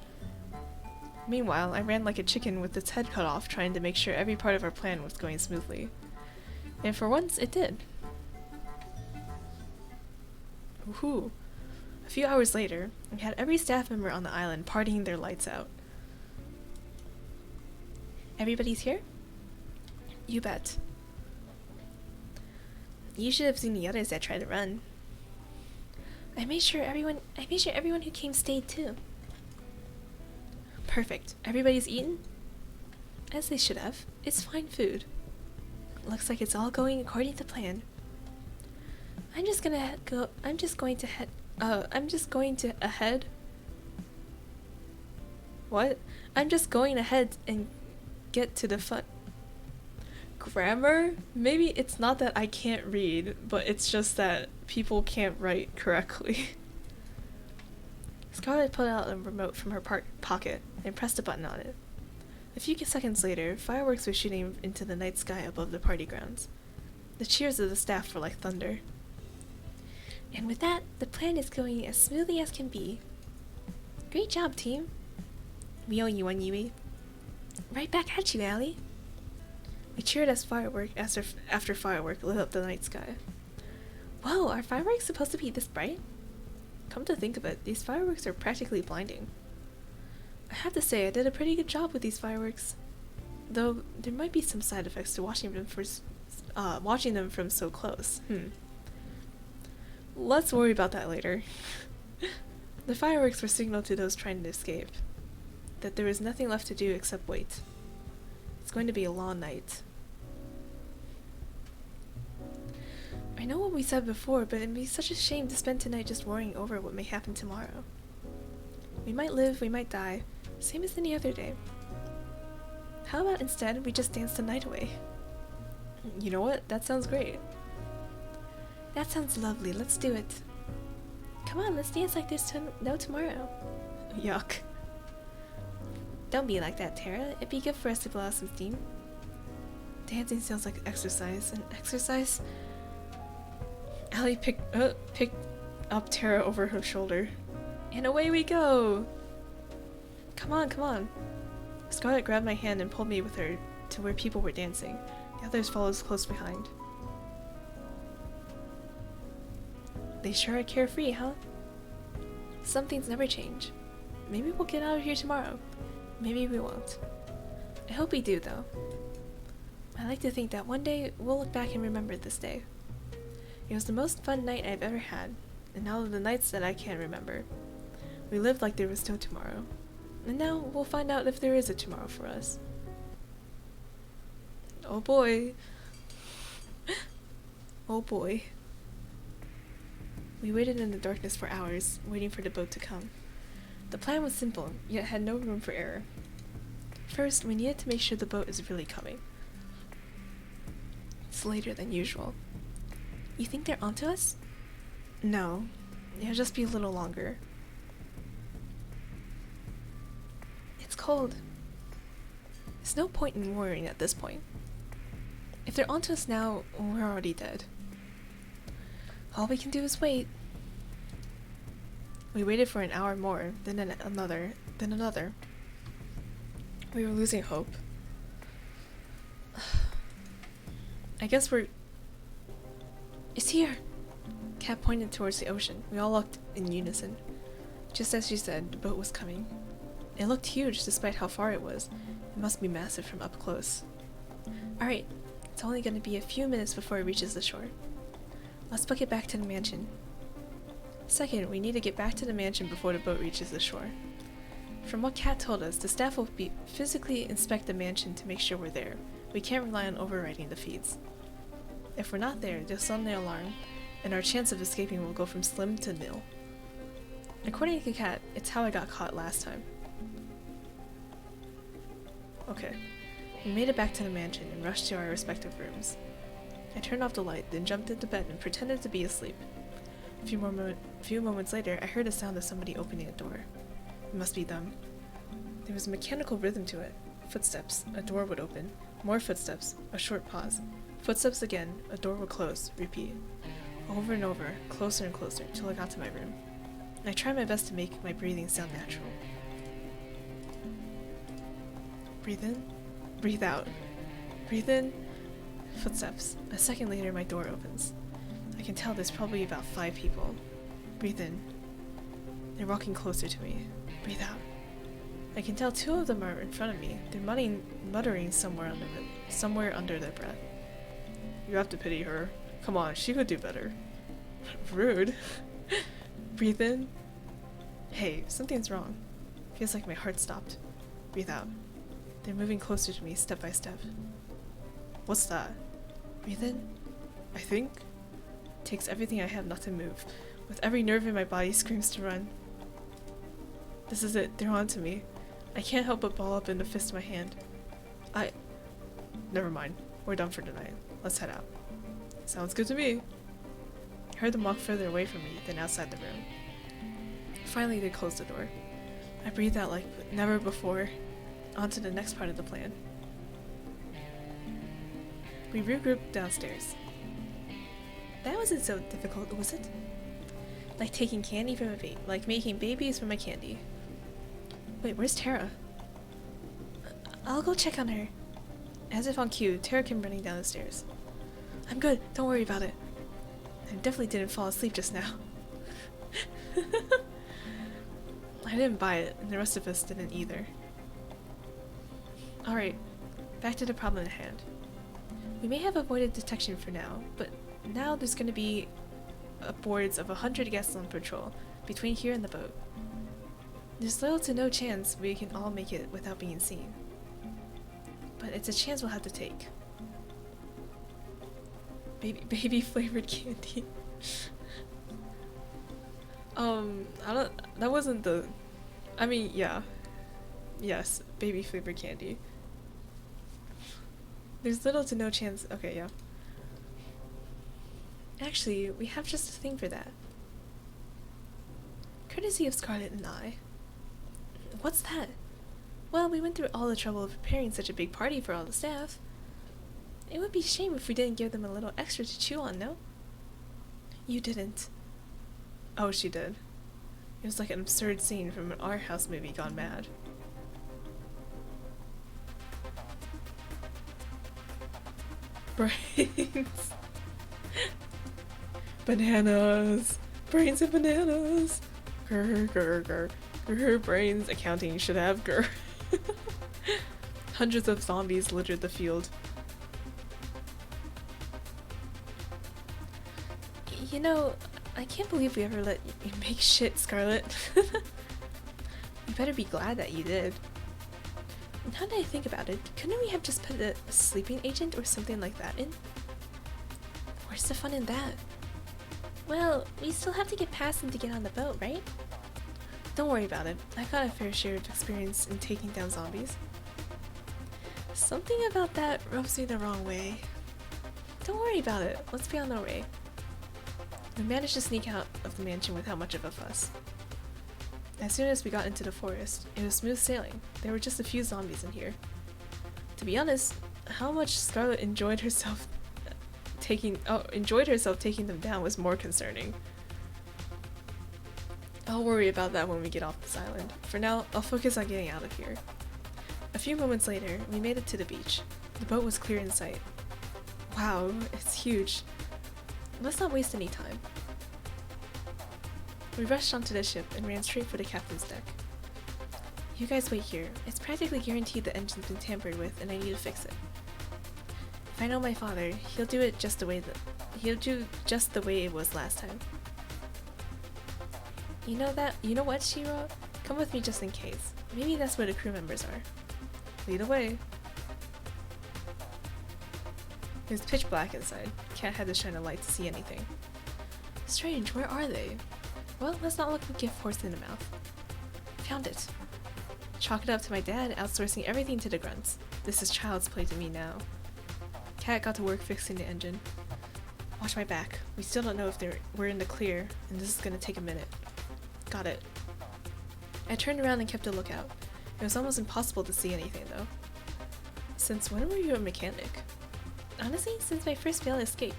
Meanwhile, I ran like a chicken with its head cut off, trying to make sure every part of our plan was going smoothly. And for once, it did. Woohoo! A few hours later, we had every staff member on the island partying their lights out. Everybody's here? You bet. You should have seen the others that tried to run. I made sure everyone who came stayed too. Perfect. Everybody's eaten? As they should have. It's fine food. Looks like it's all going according to plan. I'm just going to ahead. What? I'm just going ahead and get to the fun. Grammar? Maybe it's not that I can't read, but it's just that people can't write correctly. Scarlet pulled out a remote from her pocket and pressed a button on it. A few seconds later, fireworks were shooting into the night sky above the party grounds. The cheers of the staff were like thunder. And with that, the plan is going as smoothly as can be. Great job, team. We owe you one, Yui. Right back at you, Allie. We cheered as after firework lit up the night sky. Whoa, are fireworks supposed to be this bright? Come to think of it, these fireworks are practically blinding. I have to say, I did a pretty good job with these fireworks. Though, there might be some side effects to watching them from so close. Let's worry about that later. The fireworks were signal to those trying to escape. That there was nothing left to do except wait. It's going to be a long night. I know what we said before, but it'd be such a shame to spend tonight just worrying over what may happen tomorrow. We might live, we might die, same as any other day. How about instead we just dance the night away? You know what? That sounds great. That sounds lovely, let's do it. Come on, let's dance like there's no tomorrow. Yuck. Don't be like that, Terra. It'd be good for us to blow out some steam. Dancing sounds like exercise, and exercise... Allie picked up Terra over her shoulder. And away we go! Come on, come on. Scarlet grabbed my hand and pulled me with her to where people were dancing. The others followed close behind. They sure are carefree, huh? Some things never change. Maybe we'll get out of here tomorrow. Maybe we won't. I hope we do, though. I like to think that one day we'll look back and remember this day. It was the most fun night I've ever had, and all of the nights that I can remember. We lived like there was no tomorrow, and now we'll find out if there is a tomorrow for us. Oh boy. Oh boy. We waited in the darkness for hours, waiting for the boat to come. The plan was simple, yet had no room for error. First, we needed to make sure the boat is really coming. It's later than usual. You think they're onto us? No. It'll just be a little longer. It's cold. There's no point in worrying at this point. If they're onto us now, we're already dead. All we can do is wait. We waited for an hour more, then another. We were losing hope. I guess It's here! Kat pointed towards the ocean. We all looked in unison. Just as she said, the boat was coming. It looked huge despite how far it was. It must be massive from up close. Alright, it's only going to be a few minutes before it reaches the shore. Let's book it back to the mansion. Second, we need to get back to the mansion before the boat reaches the shore. From what Kat told us, the staff will physically inspect the mansion to make sure we're there. We can't rely on overriding the feeds. If we're not there, they'll sound the alarm, and our chance of escaping will go from slim to nil. According to Kat, it's how I got caught last time. Okay. We made it back to the mansion and rushed to our respective rooms. I turned off the light, then jumped into bed and pretended to be asleep. A few moments later, I heard the sound of somebody opening a door. It must be them. There was a mechanical rhythm to it. Footsteps, a door would open. More footsteps, a short pause. Footsteps again, a door would close, repeat. Over and over, closer and closer, till I got to my room. I tried my best to make my breathing sound natural. Breathe in, breathe out. Breathe in, footsteps. A second later, my door opens. I can tell there's probably about 5 people. Breathe in. They're walking closer to me. Breathe out. I can tell 2 of them are in front of me. They're muttering somewhere under their breath. You have to pity her. Come on, she could do better. Rude. Breathe in. Hey, something's wrong. Feels like my heart stopped. Breathe out. They're moving closer to me, step by step. What's that? Breathe in. I think. Takes everything I have not to move. With every nerve in my body screams to run. This is it. They're on to me. I can't help but ball up in the fist of my hand. Never mind. We're done for tonight. Let's head out. Sounds good to me. I heard them walk further away from me, then outside the room. Finally, they closed the door. I breathed out like never before. On to the next part of the plan. We regrouped downstairs. That wasn't so difficult, was it? Like taking candy from like making babies from my candy. Wait, where's Tara? I'll go check on her. As if on cue, Tara came running down the stairs. I'm good, don't worry about it. I definitely didn't fall asleep just now. I didn't buy it, and the rest of us didn't either. Alright, back to the problem at hand. We may have avoided detection for now, but now there's going to be upwards of 100 guests on patrol between here and the boat. There's little to no chance we can all make it without being seen. But it's a chance we'll have to take. Baby flavored candy. That wasn't the... I mean, yeah. Yes, baby flavored candy. There's little to no chance... Okay, yeah. Actually, we have just a thing for that. Courtesy of Scarlet and I. What's that? Well, we went through all the trouble of preparing such a big party for all the staff. It would be a shame if we didn't give them a little extra to chew on, no? You didn't. Oh, she did. It was like an absurd scene from an Our House movie gone mad. Brains. Bananas. Brains and bananas. Grr, grr, grr. Grr, brains. Accounting should have grr. Hundreds of zombies littered the field. You know, I can't believe we ever let you make shit, Scarlet. You better be glad that you did. Now that I think about it, couldn't we have just put a sleeping agent or something like that in? Where's the fun in that? Well, we still have to get past them to get on the boat, right? Don't worry about it. I've got a fair share of experience in taking down zombies. Something about that rubs me the wrong way. Don't worry about it. Let's be on our way. We managed to sneak out of the mansion without much of a fuss. As soon as we got into the forest, it was smooth sailing. There were just a few zombies in here. To be honest, how much Scarlet enjoyed herself taking them down was more concerning. I'll worry about that when we get off this island. For now, I'll focus on getting out of here. A few moments later, we made it to the beach. The boat was clear in sight. Wow, it's huge. Let's not waste any time. We rushed onto the ship and ran straight for the captain's deck. You guys wait here. It's practically guaranteed the engine's been tampered with and I need to fix it. If I know my father, he'll do just the way it was last time. You know what, Shiro? Come with me just in case. Maybe that's where the crew members are. Lead away. It was pitch black inside. Cat had to shine a light to see anything. Strange, where are they? Well, let's not look a gift horse in the mouth. Found it. Chalk it up to my dad outsourcing everything to the grunts. This is child's play to me now. Cat got to work fixing the engine. Watch my back. We still don't know if we're in the clear, and this is gonna take a minute. Got it. I turned around and kept a lookout. It was almost impossible to see anything, though. Since when were you a mechanic? Honestly, since my first failed escape.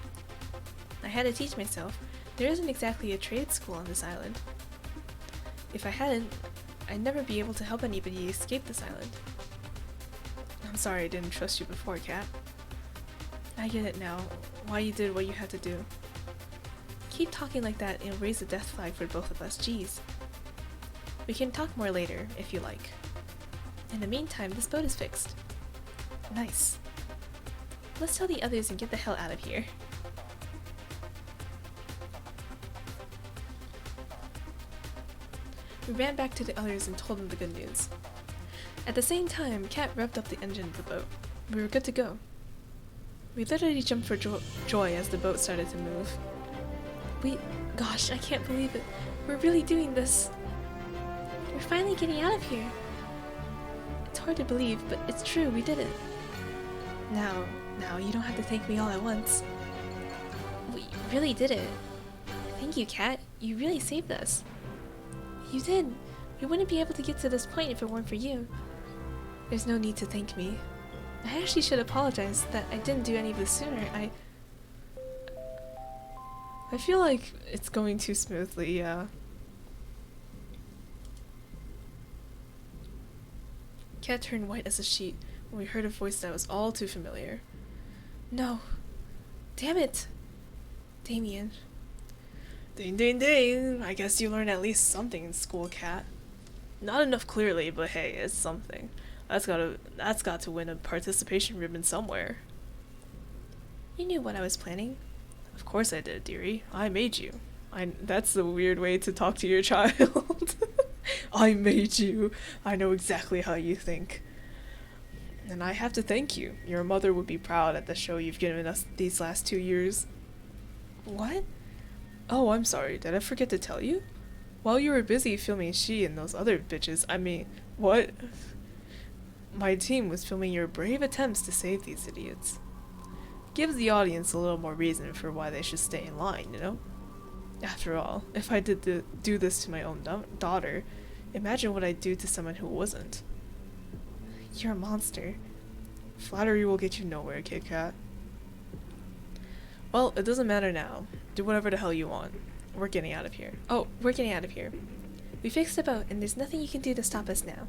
I had to teach myself. There isn't exactly a trade school on this island. If I hadn't, I'd never be able to help anybody escape this island. I'm sorry I didn't trust you before, Cat. I get it now, why you did what you had to do. Keep talking like that and raise a death flag for both of us, jeez. We can talk more later, if you like. In the meantime, this boat is fixed. Nice. Let's tell the others and get the hell out of here. We ran back to the others and told them the good news. At the same time, Cat revved up the engine of the boat. We were good to go. We literally jumped for joy as the boat started to move. Gosh, I can't believe it. We're really doing this. We're finally getting out of here. It's hard to believe, but it's true, we did it. Now, you don't have to thank me all at once. We really did it. Thank you, Cat. You really saved us. You did. We wouldn't be able to get to this point if it weren't for you. There's no need to thank me. I actually should apologize that I didn't do any of this sooner. I feel like it's going too smoothly, yeah. Cat turned white as a sheet when we heard a voice that was all too familiar. No. Damn it. Damien. Ding ding ding! I guess you learned at least something in school, Cat. Not enough clearly, but hey, it's something. That's got to win a participation ribbon somewhere. You knew what I was planning. Of course I did, dearie. I made you. That's a weird way to talk to your child. I made you. I know exactly how you think. And I have to thank you. Your mother would be proud at the show you've given us these last 2 years. What? Oh, I'm sorry. Did I forget to tell you? While you were busy filming she and those other bitches, what? My team was filming your brave attempts to save these idiots. Gives the audience a little more reason for why they should stay in line, you know? After all, if I did do this to my own daughter, imagine what I'd do to someone who wasn't. You're a monster. Flattery will get you nowhere, Kit Kat. Well, it doesn't matter now. Do whatever the hell you want. We're getting out of here. Oh, we're getting out of here. We fixed the boat, and there's nothing you can do to stop us now.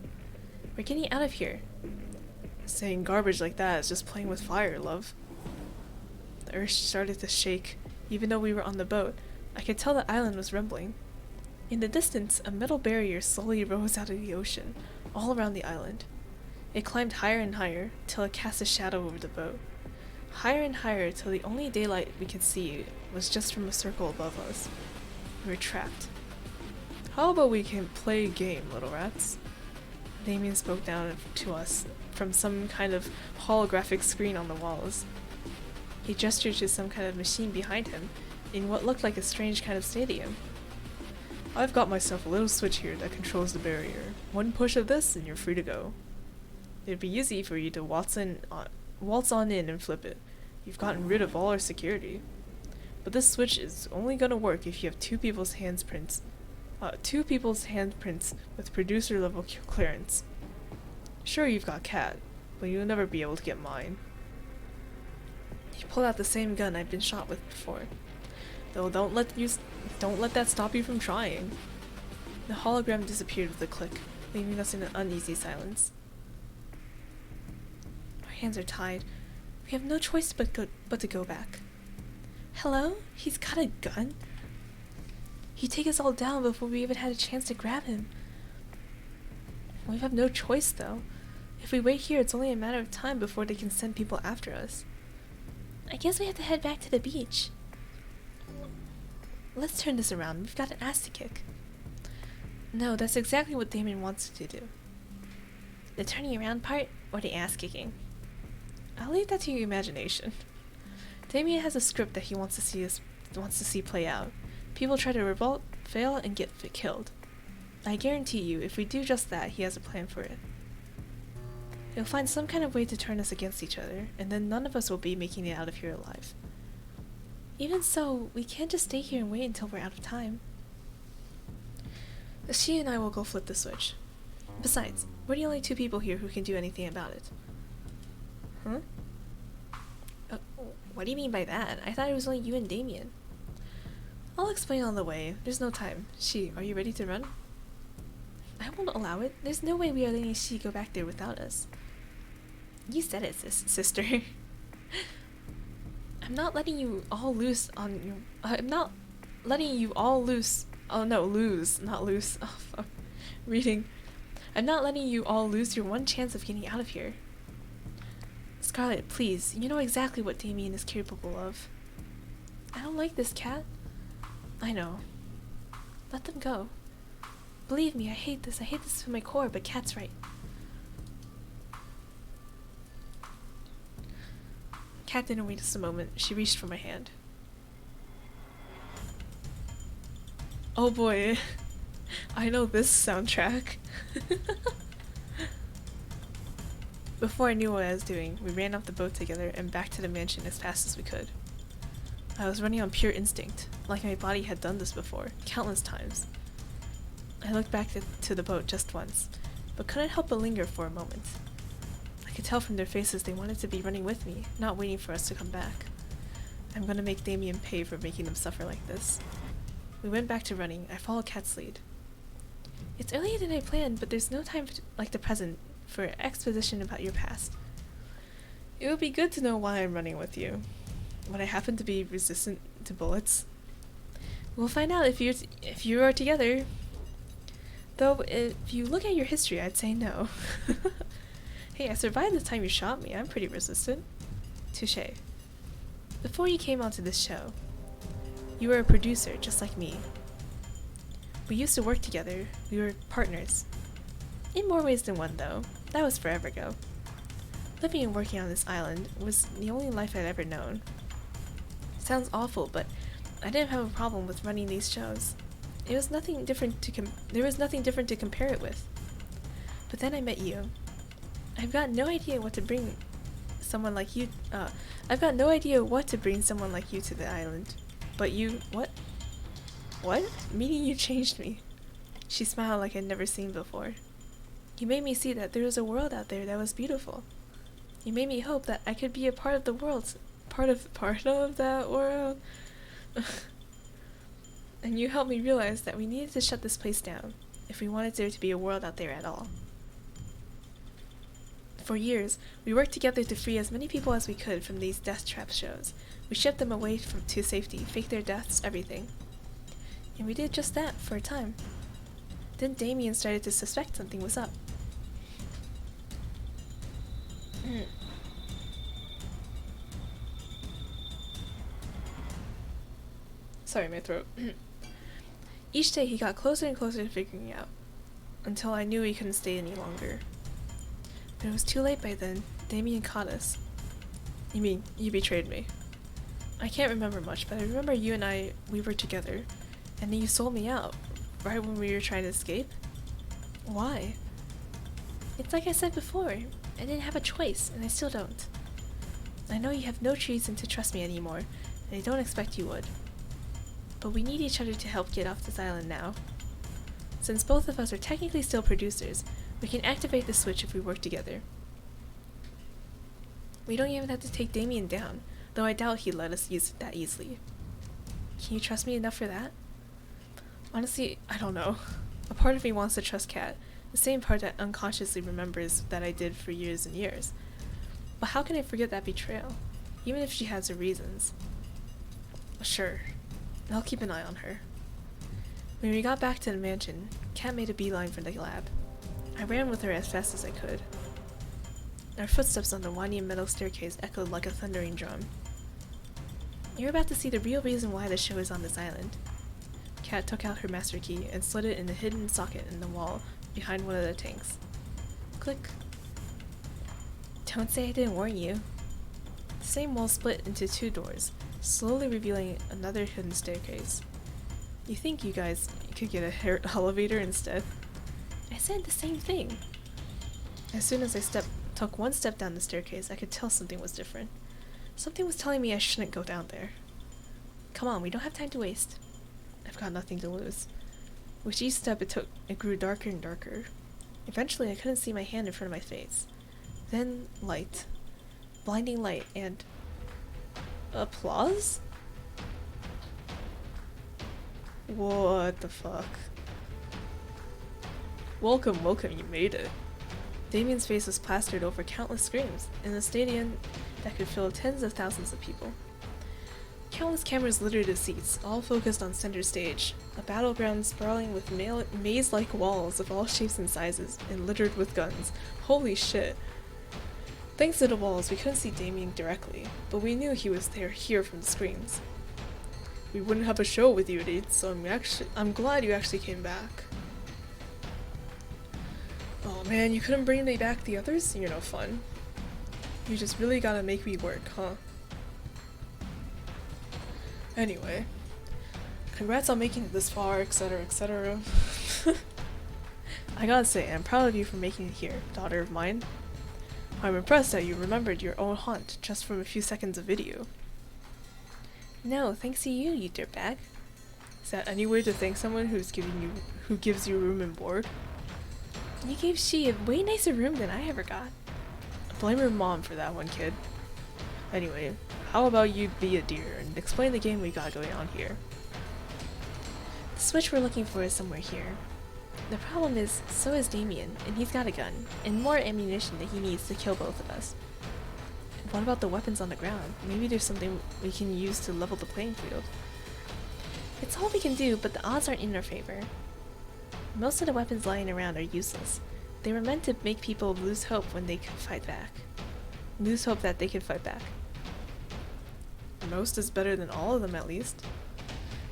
We're getting out of here. Saying garbage like that is just playing with fire, love. The earth started to shake. Even though we were on the boat, I could tell the island was rumbling. In the distance, a metal barrier slowly rose out of the ocean, all around the island. It climbed higher and higher, till it cast a shadow over the boat. Higher and higher, till the only daylight we could see was just from a circle above us. We were trapped. How about we can play a game, little rats? Damien spoke down to us from some kind of holographic screen on the walls. He gestured to some kind of machine behind him, in what looked like a strange kind of stadium. I've got myself a little switch here that controls the barrier. One push of this and you're free to go. It'd be easy for you to waltz on in and flip it. You've gotten rid of all our security. But this switch is only gonna work if you have two people's handprints with producer level clearance. Sure, you've got Cat, but you'll never be able to get mine. He pulled out the same gun I'd been shot with before. Though don't let that stop you from trying. The hologram disappeared with a click, leaving us in an uneasy silence. Our hands are tied. We have no choice but to go back. Hello? He's got a gun? He'd take us all down before we even had a chance to grab him. We have no choice, though. If we wait here, it's only a matter of time before they can send people after us. I guess we have to head back to the beach. Let's turn this around. We've got an ass to kick. No, that's exactly what Damien wants to do. The turning around part, or the ass kicking? I'll leave that to your imagination. Damien has a script that he wants to see play out. People try to revolt, fail, and get killed. I guarantee you, if we do just that, he has a plan for it. He'll find some kind of way to turn us against each other, and then none of us will be making it out of here alive. Even so, we can't just stay here and wait until we're out of time. She and I will go flip the switch. Besides, we're the only two people here who can do anything about it. Huh? What do you mean by that? I thought it was only you and Damien. I'll explain on the way. There's no time. She, are you ready to run? I won't allow it. There's no way we are letting She go back there without us. You said it, sister. I'm not letting you all loose on your... I'm not letting you all loose... Oh no, lose, not loose. Oh, fuck. Reading. I'm not letting you all lose your one chance of getting out of here. Scarlet, please. You know exactly what Damien is capable of. I don't like this, Cat. I know. Let them go. Believe me, I hate this. I hate this to my core, but Cat's right. Cat didn't wait just a moment. She reached for my hand. Oh boy. I know this soundtrack. Before I knew what I was doing, we ran off the boat together and back to the mansion as fast as we could. I was running on pure instinct, like my body had done this before, countless times. I looked back to the boat just once, but couldn't help but linger for a moment. I could tell from their faces they wanted to be running with me, not waiting for us to come back. I'm gonna make Damien pay for making them suffer like this. We went back to running. I followed Cat's lead. It's earlier than I planned, but there's no time like the present for exposition about your past. It would be good to know why I'm running with you. Would I happen to be resistant to bullets? We'll find out if you are together. Though, if you look at your history, I'd say no. Hey, I survived the time you shot me. I'm pretty resistant. Touché. Before you came onto this show, you were a producer, just like me. We used to work together. We were partners. In more ways than one, though. That was forever ago. Living and working on this island was the only life I'd ever known. Sounds awful, but I didn't have a problem with running these shows. There was nothing different to compare it with. But then I met you. I've got no idea what to bring someone like you. I've got no idea what to bring someone like you to the island. But you, what? What? Meeting you changed me. She smiled like I'd never seen before. You made me see that there was a world out there that was beautiful. You made me hope that I could be a part of the world. Part of that world. And you helped me realize that we needed to shut this place down if we wanted there to be a world out there at all. For years, we worked together to free as many people as we could from these death trap shows. We shipped them away to safety, faked their deaths, everything. And we did just that for a time. Then Damien started to suspect something was up. Sorry, my throat. Each day he got closer and closer to figuring it out, until I knew he couldn't stay any longer. But it was too late by then. Damien caught us. You mean, you betrayed me? I can't remember much, but I remember you and we were together, and then you sold me out, right when we were trying to escape? Why? It's like I said before, I didn't have a choice, and I still don't. I know you have no reason to trust me anymore, and I don't expect you would. But we need each other to help get off this island now. Since both of us are technically still producers, we can activate the switch if we work together. We don't even have to take Damien down, though I doubt he'd let us use it that easily. Can you trust me enough for that? Honestly, I don't know. A part of me wants to trust Kat, the same part that unconsciously remembers that I did for years and years. But how can I forget that betrayal, even if she has her reasons? Sure, I'll keep an eye on her. When we got back to the mansion, Kat made a beeline for the lab. I ran with her as fast as I could. Our footsteps on the winding metal staircase echoed like a thundering drum. You're about to see the real reason why the show is on this island. Kat took out her master key and slid it in a hidden socket in the wall behind one of the tanks. Click. Don't say I didn't warn you. The same wall split into two doors, slowly revealing another hidden staircase. You think you guys could get a elevator instead? I said the same thing. As soon as I took one step down the staircase, I could tell something was different. Something was telling me I shouldn't go down there. Come on, we don't have time to waste. I've got nothing to lose. With each step it took, it grew darker and darker. Eventually I couldn't see my hand in front of my face. Then light. Blinding light and... applause? What the fuck? Welcome, welcome, you made it. Damien's face was plastered over countless screens in a stadium that could fill tens of thousands of people. Countless cameras littered the seats, all focused on center stage, a battleground sprawling with maze-like walls of all shapes and sizes, and littered with guns. Holy shit. Thanks to the walls, we couldn't see Damien directly, but we knew he was here from the screens. We wouldn't have a show with you, Edith, so I'm glad you actually came back. Oh man, you couldn't bring back the others? You're no fun. You just really gotta make me work, huh? Anyway, congrats on making it this far, etc, etc. I gotta say, I'm proud of you for making it here, daughter of mine. I'm impressed that you remembered your own haunt just from a few seconds of video. No, thanks to you, you dirtbag. Is that any way to thank someone who gives you room and board? You gave she a way nicer room than I ever got. Blame your mom for that one, kid. Anyway, how about you be a dear and explain the game we got going on here? The switch we're looking for is somewhere here. The problem is, so is Damien, and he's got a gun, and more ammunition that he needs to kill both of us. What about the weapons on the ground? Maybe there's something we can use to level the playing field. It's all we can do, but the odds aren't in our favor. Most of the weapons lying around are useless. They were meant to make people lose hope when they could fight back. Lose hope that they could fight back. Most is better than all of them, at least.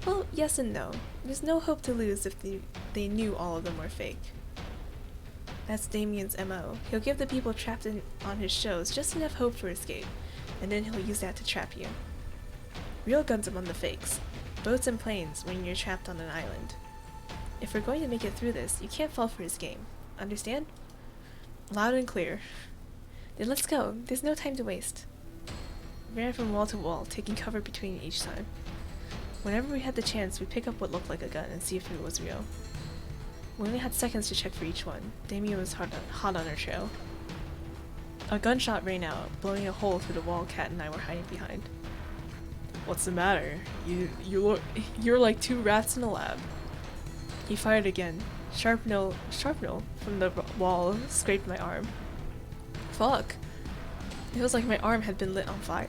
Well, yes and no. There's no hope to lose if they knew all of them were fake. That's Damien's MO. He'll give the people trapped on his shows just enough hope for escape, and then he'll use that to trap you. Real guns among the fakes. Boats and planes when you're trapped on an island. If we're going to make it through this, you can't fall for his game. Understand? Loud and clear. Then let's go. There's no time to waste. We ran from wall to wall, taking cover between each time. Whenever we had the chance, we'd pick up what looked like a gun and see if it was real. We only had seconds to check for each one. Damien was hot on our trail. A gunshot rang out, blowing a hole through the wall Kat and I were hiding behind. What's the matter? You're like two rats in a lab. He fired again. Shrapnel from the wall scraped my arm. Fuck. It was like my arm had been lit on fire.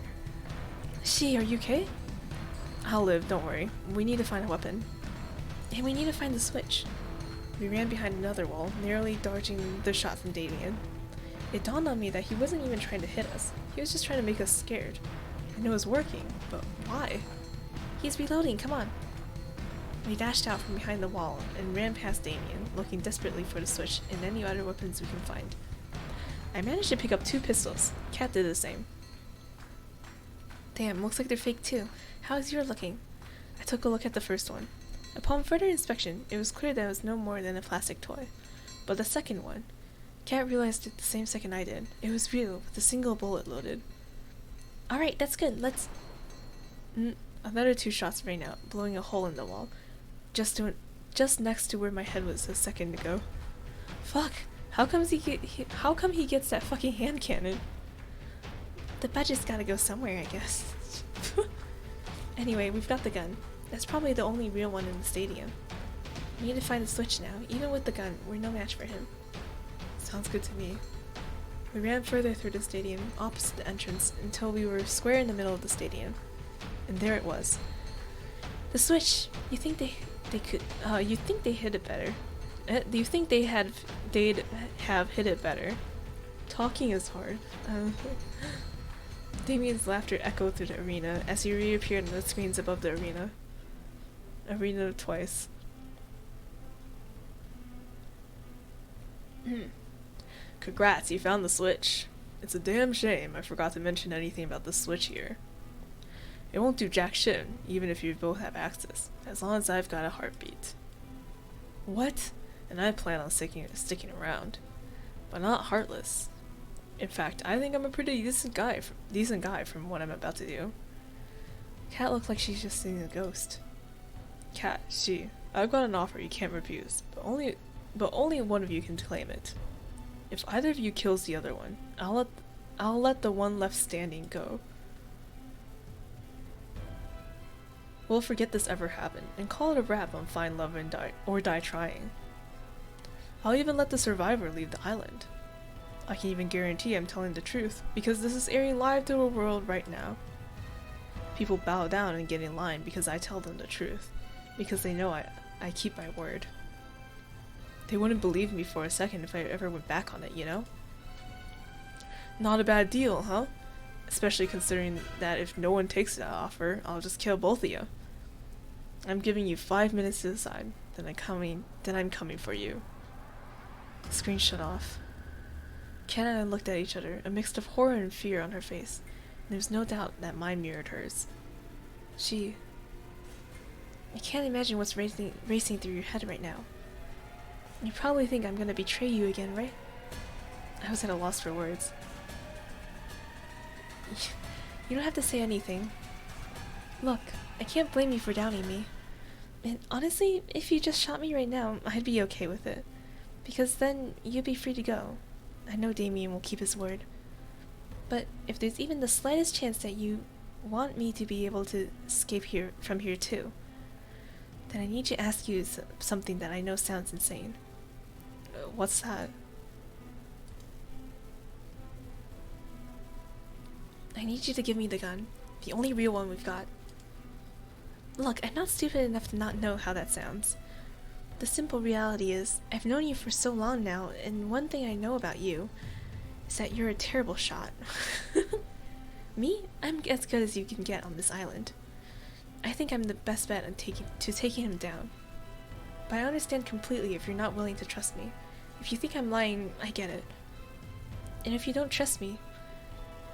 She, are you okay? I'll live, don't worry. We need to find a weapon. And we need to find the switch. We ran behind another wall, narrowly dodging the shot from Damien. It dawned on me that he wasn't even trying to hit us. He was just trying to make us scared. And it was working, but why? He's reloading, come on. We dashed out from behind the wall and ran past Damien, looking desperately for the switch and any other weapons we can find. I managed to pick up 2 pistols. Kat did the same. Damn, looks like they're fake too. How's yours looking? I took a look at the first one. Upon further inspection, it was clear that it was no more than a plastic toy. But the second one, Kat realized it the same second I did. It was real, with a single bullet loaded. Alright, that's good, let's... Another 2 shots rang out, blowing a hole in the wall, just next to where my head was a second ago. Fuck! How come he gets that fucking hand cannon? The budget's gotta go somewhere, I guess. Anyway, we've got the gun. That's probably the only real one in the stadium. We need to find the switch now. Even with the gun, we're no match for him. Sounds good to me. We ran further through the stadium, opposite the entrance, until we were square in the middle of the stadium. And there it was. The switch! You think they could... you think they hit it better. Do you think they'd have hit it better? Talking is hard. Damien's laughter echoed through the arena as he reappeared on the screens above the arena. Arena twice. Congrats, you found the switch. It's a damn shame I forgot to mention anything about the switch here. It won't do jack shit, even if you both have access, as long as I've got a heartbeat. What? And I plan on sticking around. But not heartless. In fact, I think I'm a pretty decent guy from what I'm about to do. Kat looks like she's just seeing a ghost. Kat, I've got an offer you can't refuse, but only one of you can claim it. If either of you kills the other one, I'll let the one left standing go. We'll forget this ever happened and call it a wrap on Find Love and Die Trying. I'll even let the survivor leave the island. I can even guarantee I'm telling the truth, because this is airing live to the world right now. People bow down and get in line because I tell them the truth, because they know I keep my word. They wouldn't believe me for a second if I ever went back on it, you know? Not a bad deal, huh? Especially considering that if no one takes that offer, I'll just kill both of you. I'm giving you 5 minutes to decide, then I'm coming for you. The screen shut off. Kat and I looked at each other, a mix of horror and fear on her face. There was no doubt that mine mirrored hers. I can't imagine what's racing through your head right now. You probably think I'm gonna betray you again, right? I was at a loss for words. You don't have to say anything. Look, I can't blame you for doubting me. And honestly, if you just shot me right now, I'd be okay with it. Because then you'd be free to go. I know Damien will keep his word. But if there's even the slightest chance that you want me to be able to escape from here too, then I need to ask you something that I know sounds insane. What's that? I need you to give me the gun. The only real one we've got. Look, I'm not stupid enough to not know how that sounds. The simple reality is, I've known you for so long now, and one thing I know about you is that you're a terrible shot. Me? I'm as good as you can get on this island. I think I'm the best bet on taking him down. But I understand completely if you're not willing to trust me. If you think I'm lying, I get it. And if you don't trust me...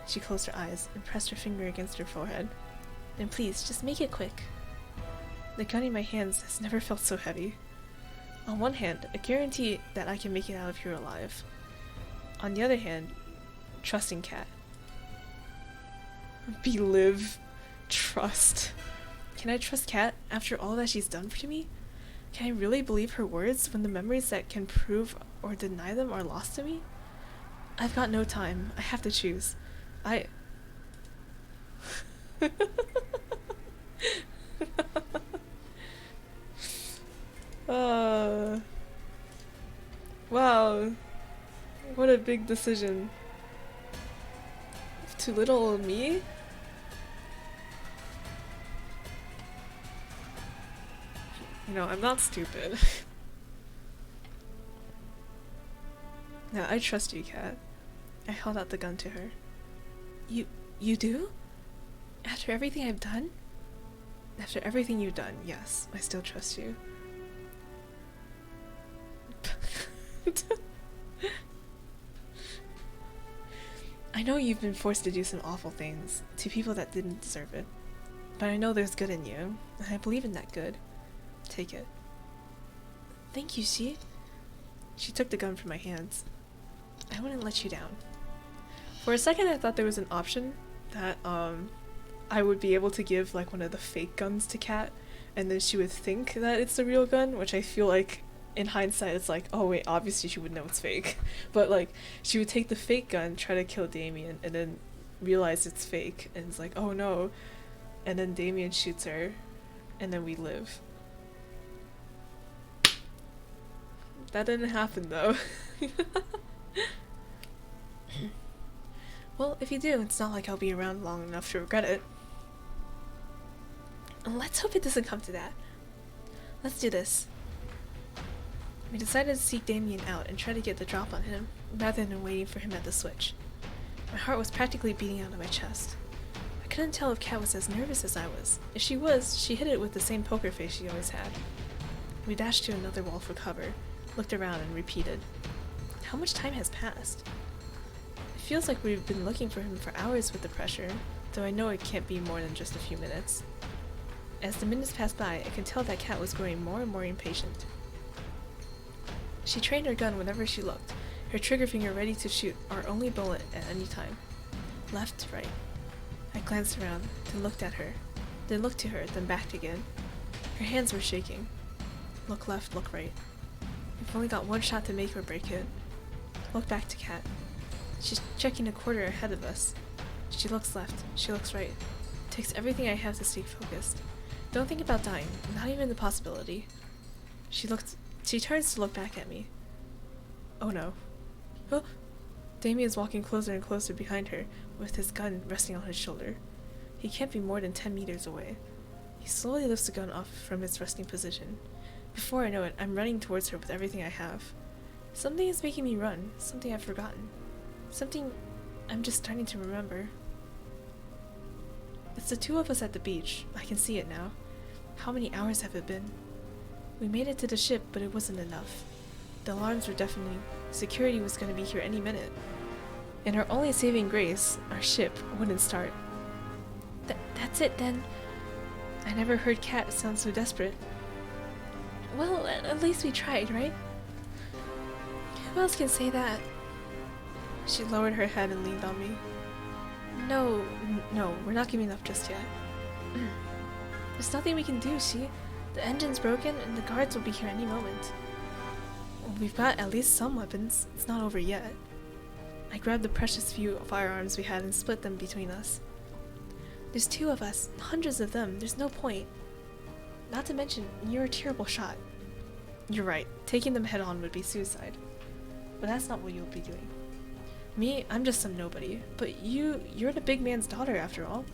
She closed her eyes and pressed her finger against her forehead. Then please, just make it quick. The gun in my hands has never felt so heavy. On one hand, a guarantee that I can make it out of here alive. On the other hand, trusting Kat. Believe. Trust. Can I trust Kat after all that she's done for me? Can I really believe her words when the memories that can prove or deny them are lost to me? I've got no time. I have to choose. Wow. What a big decision. Too little of me? You know, I'm not stupid. Now, I trust you, Kat. I held out the gun to her. You do? After everything I've done? After everything you've done, yes, I still trust you. I know you've been forced to do some awful things to people that didn't deserve it, but I know there's good in you, and I believe in that good. Take it. Thank you, She. She took the gun from my hands. I wouldn't let you down. For a second I thought there was an option that I would be able to give like one of the fake guns to Kat, and then she would think that it's the real gun, which I feel like in hindsight it's like, oh wait, obviously she would know it's fake. But like, she would take the fake gun, try to kill Damien, and then realize it's fake, and it's like, oh no. And then Damien shoots her, and then we live. That didn't happen though. Well, if you do, it's not like I'll be around long enough to regret it. Let's hope it doesn't come to that. Let's do this. We decided to seek Damien out and try to get the drop on him, rather than waiting for him at the switch. My heart was practically beating out of my chest. I couldn't tell if Kat was as nervous as I was. If she was, she hid it with the same poker face she always had. We dashed to another wall for cover, looked around and repeated. How much time has passed? It feels like we've been looking for him for hours with the pressure, though I know it can't be more than just a few minutes. As the minutes passed by, I could tell that Kat was growing more and more impatient. She trained her gun whenever she looked, her trigger finger ready to shoot our only bullet at any time. Left, right. I glanced around, then looked at her, then looked to her, then back again. Her hands were shaking. Look left, look right. We've only got one shot to make or break it. Look back to Kat. She's checking a quarter ahead of us. She looks left, she looks right. Takes everything I have to stay focused. Don't think about dying, not even the possibility. She turns to look back at me. Oh no. Oh! Damien is walking closer and closer behind her, with his gun resting on his shoulder. He can't be more than 10 meters away. He slowly lifts the gun off from its resting position. Before I know it, I'm running towards her with everything I have. Something is making me run, something I've forgotten. Something I'm just starting to remember. It's the two of us at the beach. I can see it now. How many hours have it been? We made it to the ship, but it wasn't enough. The alarms were deafening. Security was going to be here any minute. And our only saving grace, our ship, wouldn't start. That's it then. I never heard Kat sound so desperate. Well, at least we tried, right? Who else can say that? She lowered her head and leaned on me. No, we're not giving up just yet. There's nothing we can do, see? The engine's broken and the guards will be here any moment. We've got at least some weapons. It's not over yet. I grabbed the precious few firearms we had and split them between us. There's two of us, hundreds of them, there's no point. Not to mention, you're a terrible shot. You're right, taking them head on would be suicide. But that's not what you'll be doing. Me, I'm just some nobody, but you're the big man's daughter after all.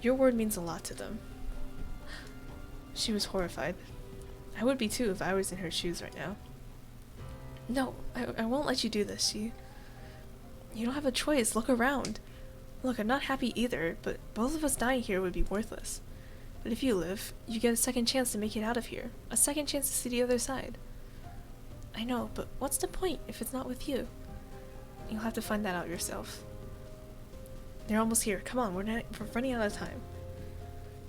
Your word means a lot to them. She was horrified. I would be too if I was in her shoes right now. No, I won't let you do this, You don't have a choice, look around. Look, I'm not happy either, but both of us dying here would be worthless. But if you live, you get a second chance to make it out of here. A second chance to see the other side. I know, but what's the point if it's not with you? You'll have to find that out yourself. They're almost here. Come on, we're running out of time.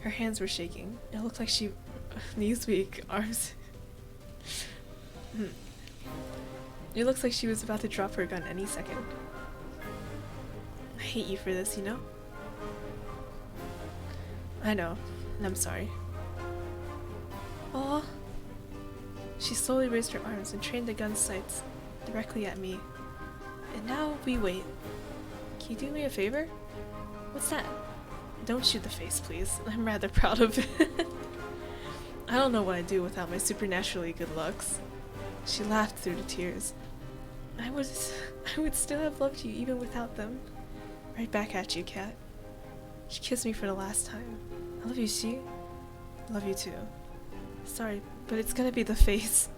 Her hands were shaking. It looked like she... knees weak, arms... It looks like she was about to drop her gun any second. I hate you for this, you know? I know, and I'm sorry. Aw. She slowly raised her arms and trained the gun's sights directly at me. And now we wait. Can you do me a favor? What's that? Don't shoot the face, please. I'm rather proud of it. I don't know what I'd do without my supernaturally good looks. She laughed through the tears. I would still have loved you even without them. Right back at you, Kat. She kissed me for the last time. I love you, she. I love you too. Sorry, but it's gonna be the face.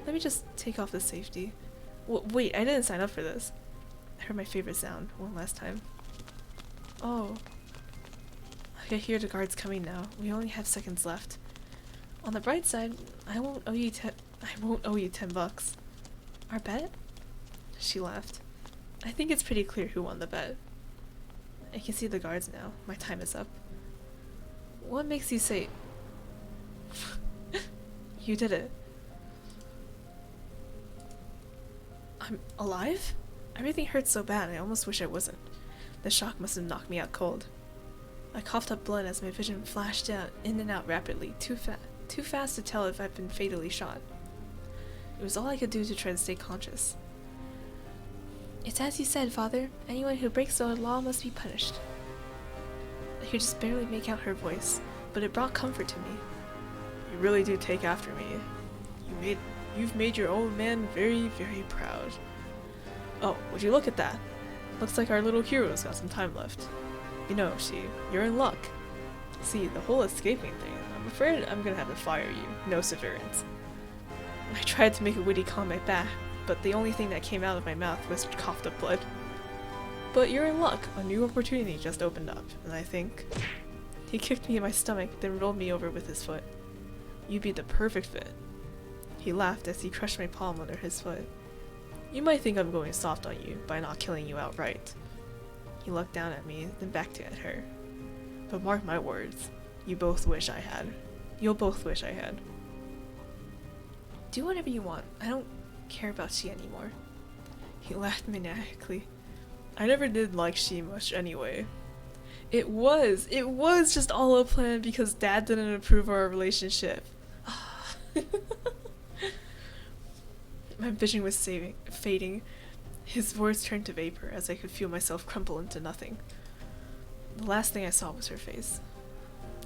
Let me just take off the safety. Wait, I didn't sign up for this. heard my favorite sound one last time. Oh. I hear the guards coming now. We only have seconds left. On the bright side, I won't owe you 10 bucks. Our bet? She laughed. I think it's pretty clear who won the bet. I can see the guards now. My time is up. What makes you say... You did it. I'm alive? Everything hurts so bad I almost wish I wasn't. The shock must have knocked me out cold. I coughed up blood as my vision flashed out in and out rapidly, too fast to tell if I'd been fatally shot. It was all I could do to try to stay conscious. It's as you said, Father. Anyone who breaks the law must be punished. I could just barely make out her voice, but it brought comfort to me. You really do take after me. You've made your old man very, very proud. Oh, would you look at that? Looks like our little hero's got some time left. You know, you're in luck. See, the whole escaping thing, I'm afraid I'm gonna have to fire you. No severance. I tried to make a witty comment back, but the only thing that came out of my mouth was coughed up blood. But you're in luck. A new opportunity just opened up, and I think... He kicked me in my stomach, then rolled me over with his foot. You'd be the perfect fit. He laughed as he crushed my palm under his foot. You might think I'm going soft on you by not killing you outright. He looked down at me, then back at her. But mark my words, you'll both wish I had. Do whatever you want. I don't care about she anymore. He laughed maniacally. I never did like she much anyway. It was just all a plan because Dad didn't approve our relationship. My vision was fading. His voice turned to vapor as I could feel myself crumple into nothing. The last thing I saw was her face.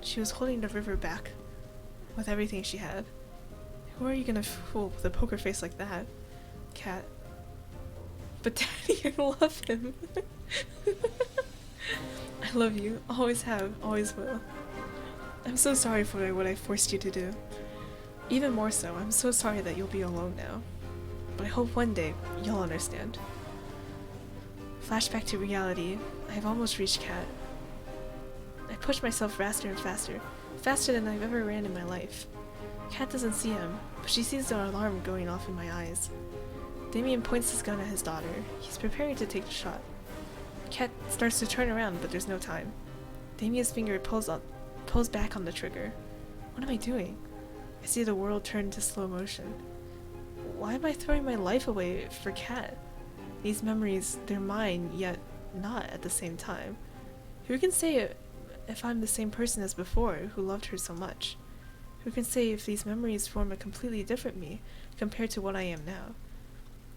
She was holding the river back with everything she had. Who are you gonna fool with a poker face like that? Cat. But Daddy, I love him. I love you. Always have. Always will. I'm so sorry for what I forced you to do. Even more so, I'm so sorry that you'll be alone now. But I hope one day you'll understand. Flashback to reality. I've almost reached Cat. I push myself faster and faster. Faster than I've ever ran in my life. Cat doesn't see him, but she sees the alarm going off in my eyes. Damien points his gun at his daughter. He's preparing to take the shot. Cat starts to turn around, but there's no time. Damien's finger pulls back on the trigger. What am I doing? I see the world turn to slow motion. Why am I throwing my life away for Cat? These memories, they're mine, yet not at the same time. Who can say if I'm the same person as before, who loved her so much? Who can say if these memories form a completely different me compared to what I am now?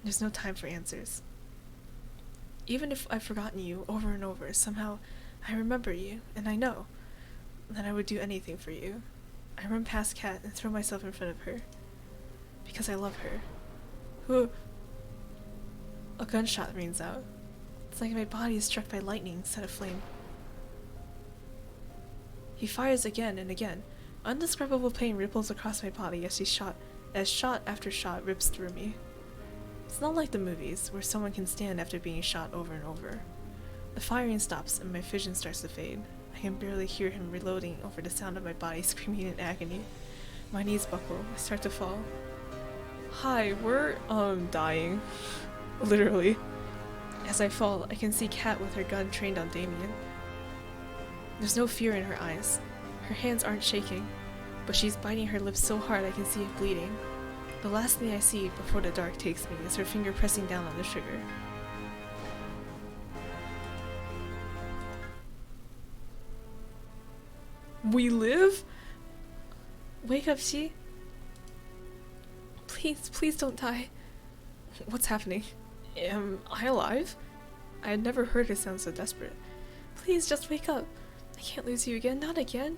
There's no time for answers. Even if I've forgotten you over and over, somehow I remember you, and I know that I would do anything for you. I run past Cat and throw myself in front of her. Because I love her. A gunshot rings out. It's like my body is struck by lightning set aflame. He fires again and again. Undescribable pain ripples across my body as shot after shot rips through me. It's not like the movies, where someone can stand after being shot over and over. The firing stops and my vision starts to fade. I can barely hear him reloading over the sound of my body screaming in agony. My knees buckle. I start to fall. Hi, we're, dying. Literally. As I fall, I can see Cat with her gun trained on Damien. There's no fear in her eyes. Her hands aren't shaking, but she's biting her lips so hard I can see it bleeding. The last thing I see before the dark takes me is her finger pressing down on the trigger. We live? Wake up, she. Please don't die. What's happening? Am I alive? I had never heard her sound so desperate. Please, just wake up. I can't lose you again, not again.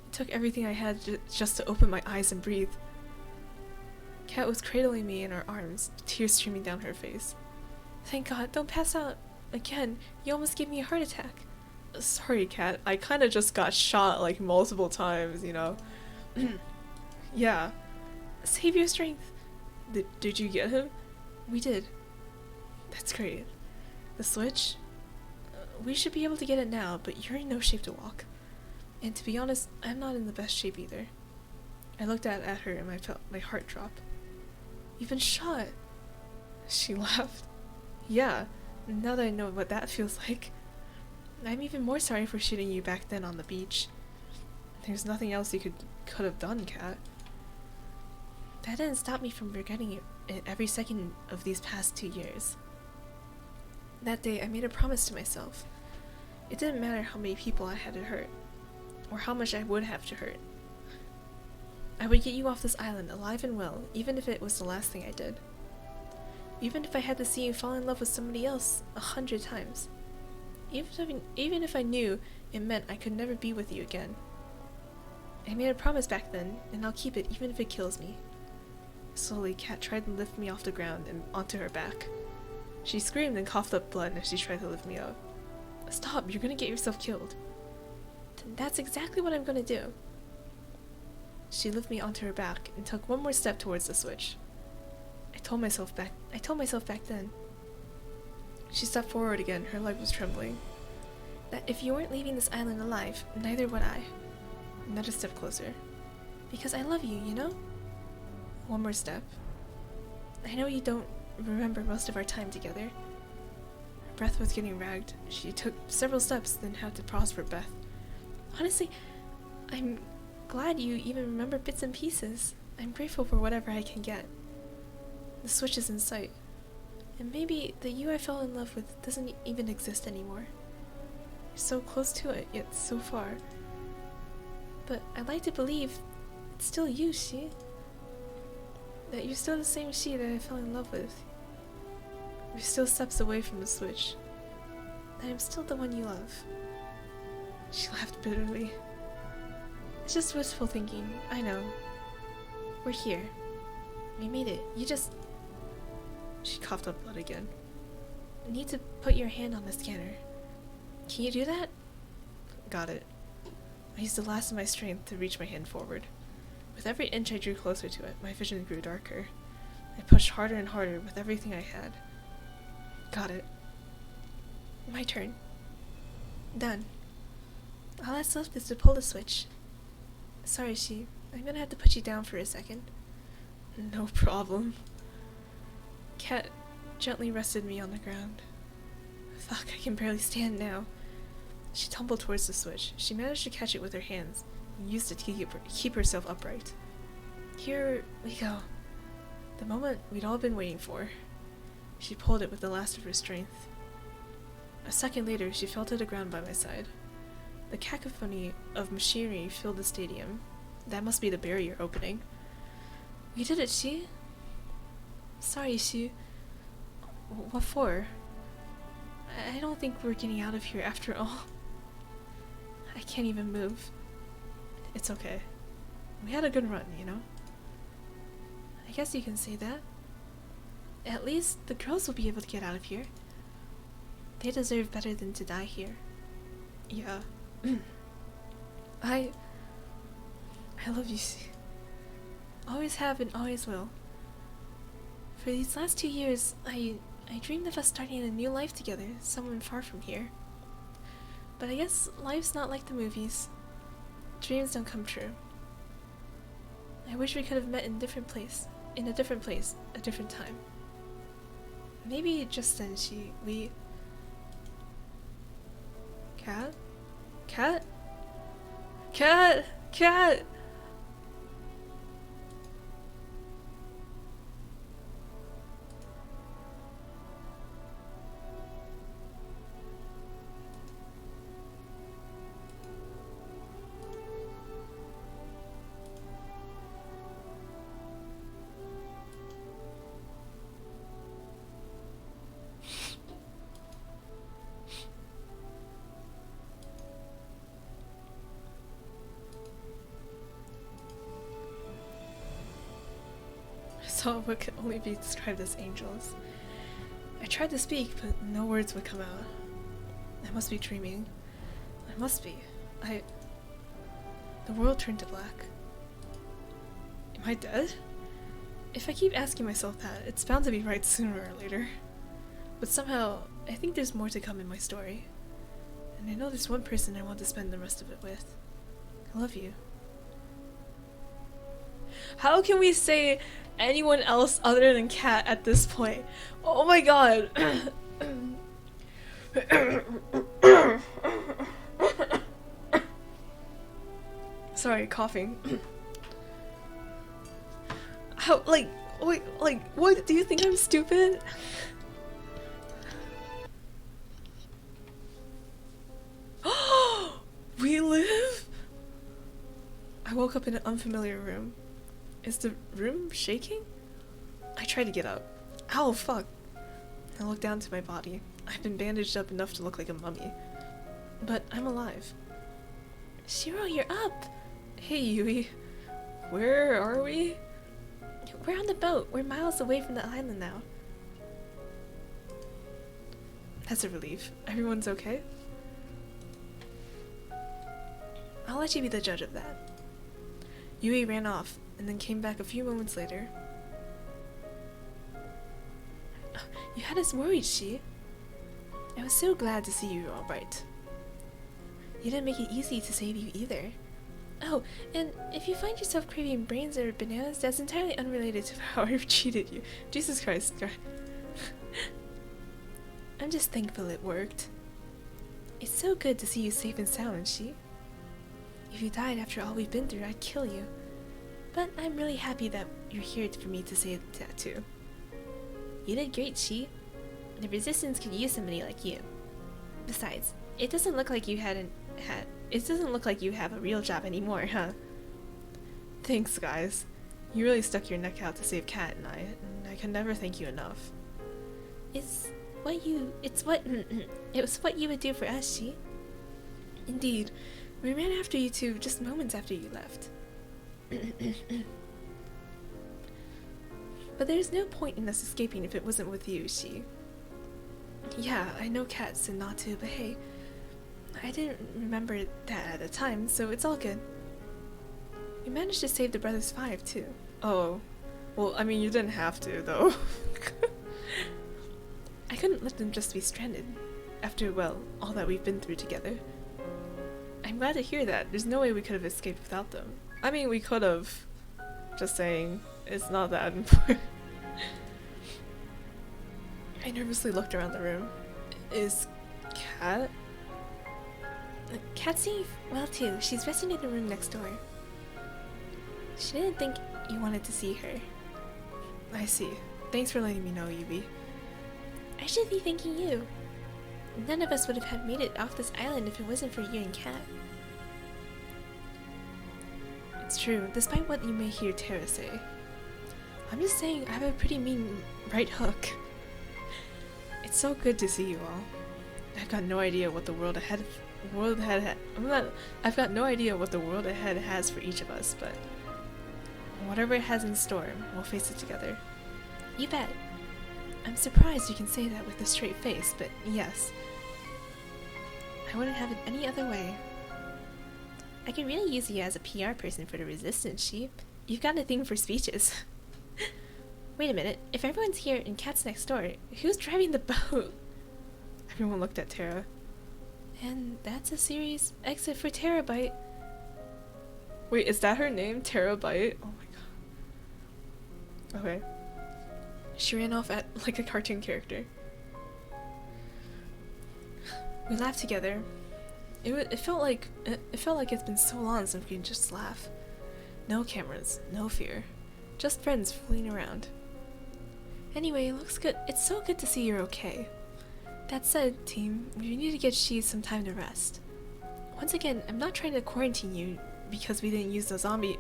It took everything I had just to open my eyes and breathe. Cat was cradling me in her arms, tears streaming down her face. Thank God, don't pass out again. You almost gave me a heart attack. Sorry, Cat. I kinda just got shot like multiple times, you know. Yeah. Save your strength. Did you get him? We did. That's great. The switch? We should be able to get it now, but you're in no shape to walk. And to be honest, I'm not in the best shape either. I looked at her and I felt my heart drop. You've been shot. She laughed. Yeah, now that I know what that feels like. I'm even more sorry for shooting you back then on the beach. There's nothing else you could have done, Kat. That didn't stop me from regretting it every second of these past 2 years. That day, I made a promise to myself. It didn't matter how many people I had to hurt, or how much I would have to hurt. I would get you off this island alive and well, even if it was the last thing I did. Even if I had to see you fall in love with somebody else 100 times. Even if I knew it meant I could never be with you again. I made a promise back then, and I'll keep it even if it kills me. Slowly, Kat tried to lift me off the ground and onto her back. She screamed and coughed up blood as she tried to lift me up. Stop, you're gonna get yourself killed. That's exactly what I'm gonna do. She lifted me onto her back and took one more step towards the switch. I told myself back then. She stepped forward again, her leg was trembling. That if you weren't leaving this island alive, neither would I. Another step closer. Because I love you, you know? One more step. I know you don't remember most of our time together. Her breath was getting ragged. She took several steps, then had to pause for breath. Honestly, I'm glad you even remember bits and pieces. I'm grateful for whatever I can get. The switch is in sight. And maybe the you I fell in love with doesn't even exist anymore. You're so close to it, yet so far. But I'd like to believe it's still you, Shi. That you're still the same Shi that I fell in love with. You're still steps away from the switch. That I'm still the one you love. She laughed bitterly. It's just wistful thinking, I know. We're here. We made it. You just... She coughed up blood again. I need to put your hand on the scanner. Can you do that? Got it. I used the last of my strength to reach my hand forward. With every inch I drew closer to it, my vision grew darker. I pushed harder and harder with everything I had. Got it. My turn. Done. All that's left is to pull the switch. Sorry, Shi. I'm gonna have to put you down for a second. No problem. Kat gently rested me on the ground. Fuck, I can barely stand now. She tumbled towards the switch. She managed to catch it with her hands and used it to keep herself upright. Here we go. The moment we'd all been waiting for. She pulled it with the last of her strength. A second later, she fell to the ground by my side. The cacophony of machinery filled the stadium. That must be the barrier opening. We did it, Shi. Sorry, Shi. What for? I don't think we're getting out of here after all. I can't even move. It's okay. We had a good run, you know? I guess you can say that. At least the girls will be able to get out of here. They deserve better than to die here. Yeah. I love you, Shi. Always have and always will. For these last 2 years, I dreamed of us starting a new life together, somewhere far from here. But I guess life's not like the movies. Dreams don't come true. I wish we could have met in a different place, a different time. Maybe just then we... Kat? Kat? Kat! Kat! Saw what could only be described as angels. I tried to speak, but no words would come out. I must be dreaming. I must be. The world turned to black. Am I dead? If I keep asking myself that, it's bound to be right sooner or later. But somehow, I think there's more to come in my story. And I know there's one person I want to spend the rest of it with. I love you. How can we say anyone else other than Kat at this point? Oh my god. Sorry, coughing. How, like, wait, like, what? Do you think I'm stupid? We live? I woke up in an unfamiliar room. Is the room shaking? I tried to get up. Ow, fuck. I looked down to my body. I've been bandaged up enough to look like a mummy. But I'm alive. Shiro, you're up! Hey, Yui. Where are we? We're on the boat. We're miles away from the island now. That's a relief. Everyone's okay? I'll let you be the judge of that. Yui ran off, and then came back a few moments later. You had us worried, Shi. I was so glad to see you all right. You didn't make it easy to save you either. Oh, and if you find yourself craving brains or bananas, that's entirely unrelated to how I've treated you. Jesus Christ. I'm just thankful it worked. It's so good to see you safe and sound, Shi. If you died after all we've been through, I'd kill you. But I'm really happy that you're here for me to say that too. You did great, Shi. The Resistance could use somebody like you. Besides, it doesn't look like you it doesn't look like you have a real job anymore, huh? Thanks, guys. You really stuck your neck out to save Kat and I can never thank you enough. It was what you would do for us, Shi. Indeed. We ran after you two just moments after you left. But there's no point in us escaping if it wasn't with you, Shi. Yeah, I know Kat said not to, but hey, I didn't remember that at the time, so it's all good. We managed to save the Brothers 5, too. Oh. Well, I mean, you didn't have to, though. I couldn't let them just be stranded. After, well, all that we've been through together. I'm glad to hear that. There's no way we could have escaped without them. I mean, we could have. Just saying, it's not that important. I nervously looked around the room. Is Kat? Kat's doing well too. She's resting in the room next door. She didn't think you wanted to see her. I see. Thanks for letting me know, Yubi. I should be thanking you. None of us would have made it off this island if it wasn't for you and Kat. It's true, despite what you may hear Terra say. I'm just saying I have a pretty mean right hook. It's so good to see you all. I've got no idea what the world ahead I've got no idea what the world ahead has for each of us, but whatever it has in store, we'll face it together. You bet. I'm surprised you can say that with a straight face, but yes. I wouldn't have it any other way. I could really use you as a PR person for the Resistance, Sheep. You've got a thing for speeches. Wait a minute, if everyone's here and Kat's next door, who's driving the boat? Everyone looked at Terra. And that's a series exit for Terabyte. Wait, is that her name? Terabyte? Oh my god. Okay. She ran off at like a cartoon character. We laughed together. It felt like it's been so long since we could just laugh. No cameras, no fear. Just friends fooling around. Anyway, it looks good. It's so good to see you're okay. That said, team, we need to get Shi some time to rest. Once again, I'm not trying to quarantine you because we didn't use the zombie...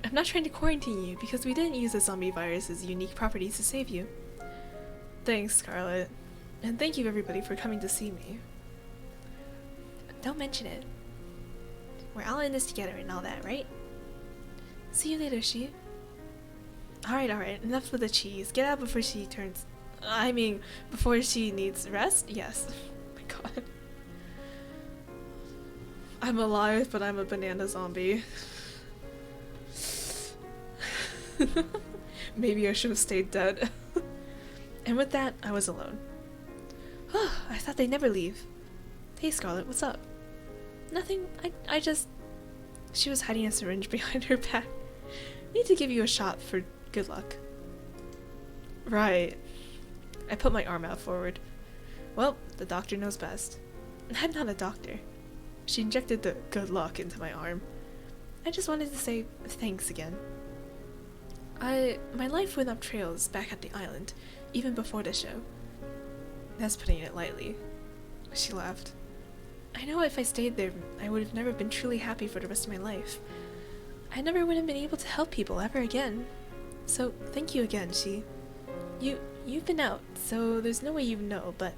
I'm not trying to quarantine you because we didn't use the zombie virus's unique properties to save you. Thanks, Scarlet. And thank you everybody for coming to see me. Don't mention it. We're all in this together and all that, right? See you later, Shi. Alright, enough with the cheese. Get out before she turns... I mean, before she needs rest? Yes. Oh my god. I'm alive, but I'm a banana zombie. Maybe I should have stayed dead. And with that, I was alone. I thought they'd never leave. Hey Scarlet, what's up? Nothing, I just... She was hiding a syringe behind her back. Need to give you a shot for good luck. Right. I put my arm out forward. Well, the doctor knows best. I'm not a doctor. She injected the good luck into my arm. I just wanted to say thanks again. My life went up trails back at the island, even before the show. That's putting it lightly. She laughed. I know if I stayed there, I would have never been truly happy for the rest of my life. I never would have been able to help people ever again. So, thank you again, She. You've been out, so there's no way you know, but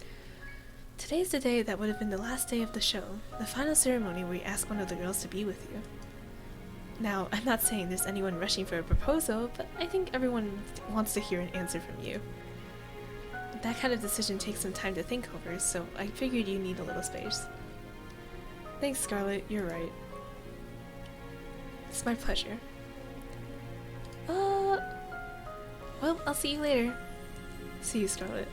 today's the day that would have been the last day of the show, the final ceremony where you ask one of the girls to be with you. Now, I'm not saying there's anyone rushing for a proposal, but I think everyone wants to hear an answer from you. That kind of decision takes some time to think over, so I figured you need a little space. Thanks, Scarlet, you're right. It's my pleasure. Well, I'll see you later. See you, Scarlet.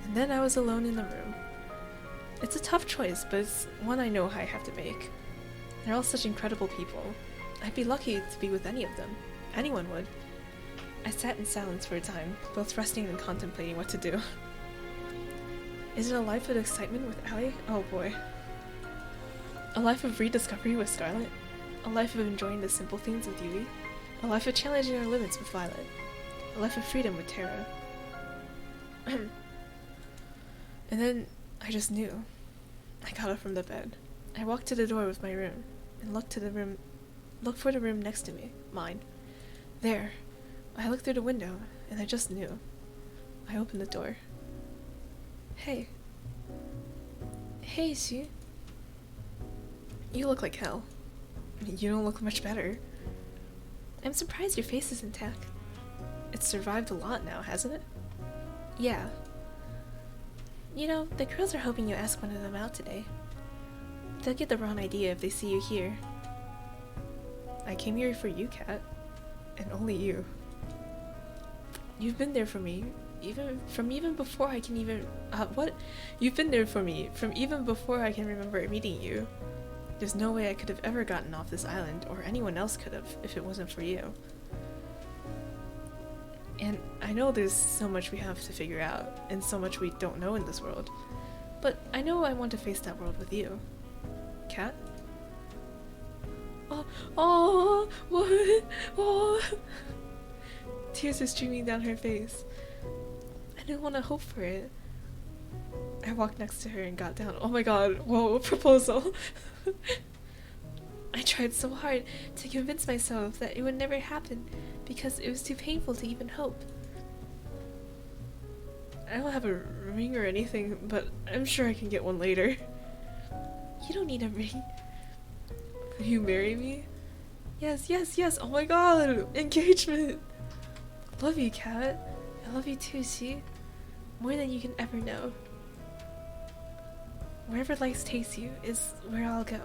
And then I was alone in the room. It's a tough choice, but it's one I know I have to make. They're all such incredible people. I'd be lucky to be with any of them. Anyone would. I sat in silence for a time, both resting and contemplating what to do. Is it a life of excitement with Allie? Oh boy. A life of rediscovery with Scarlet? A life of enjoying the simple things with Yui? A life of challenging our limits with Violet? A life of freedom with Terra? And then I just knew. I got up from the bed. I walked to the door of my room and looked for the room next to me, mine. There. I looked through the window and I just knew. I opened the door. Hey. Hey, Sue. You look like hell. You don't look much better. I'm surprised your face is intact. It's survived a lot now, hasn't it? Yeah. You know, the girls are hoping you ask one of them out today. They'll get the wrong idea if they see you here. I came here for you, Kat. And only you. You've been there for me, even before I can even... what? You've been there for me, from even before I can remember meeting you. There's no way I could have ever gotten off this island, or anyone else could have, if it wasn't for you. And I know there's so much we have to figure out, and so much we don't know in this world. But I know I want to face that world with you. Kat? What? Oh. Tears are streaming down her face. I didn't want to hope for it. I walked next to her and got down. Oh my god, whoa, a proposal. I tried so hard to convince myself that it would never happen because it was too painful to even hope. I don't have a ring or anything, but I'm sure I can get one later. You don't need a ring. Will you marry me? Yes, yes, yes, oh my god, engagement! Love you, Kat. I love you too, see? More than you can ever know. Wherever life takes you is where I'll go.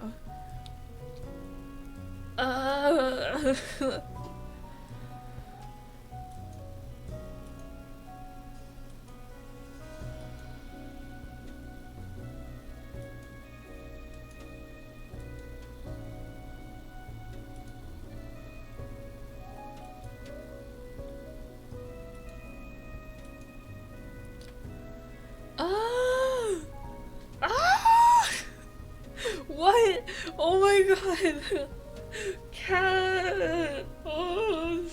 What? Oh my god! Cat! Oh.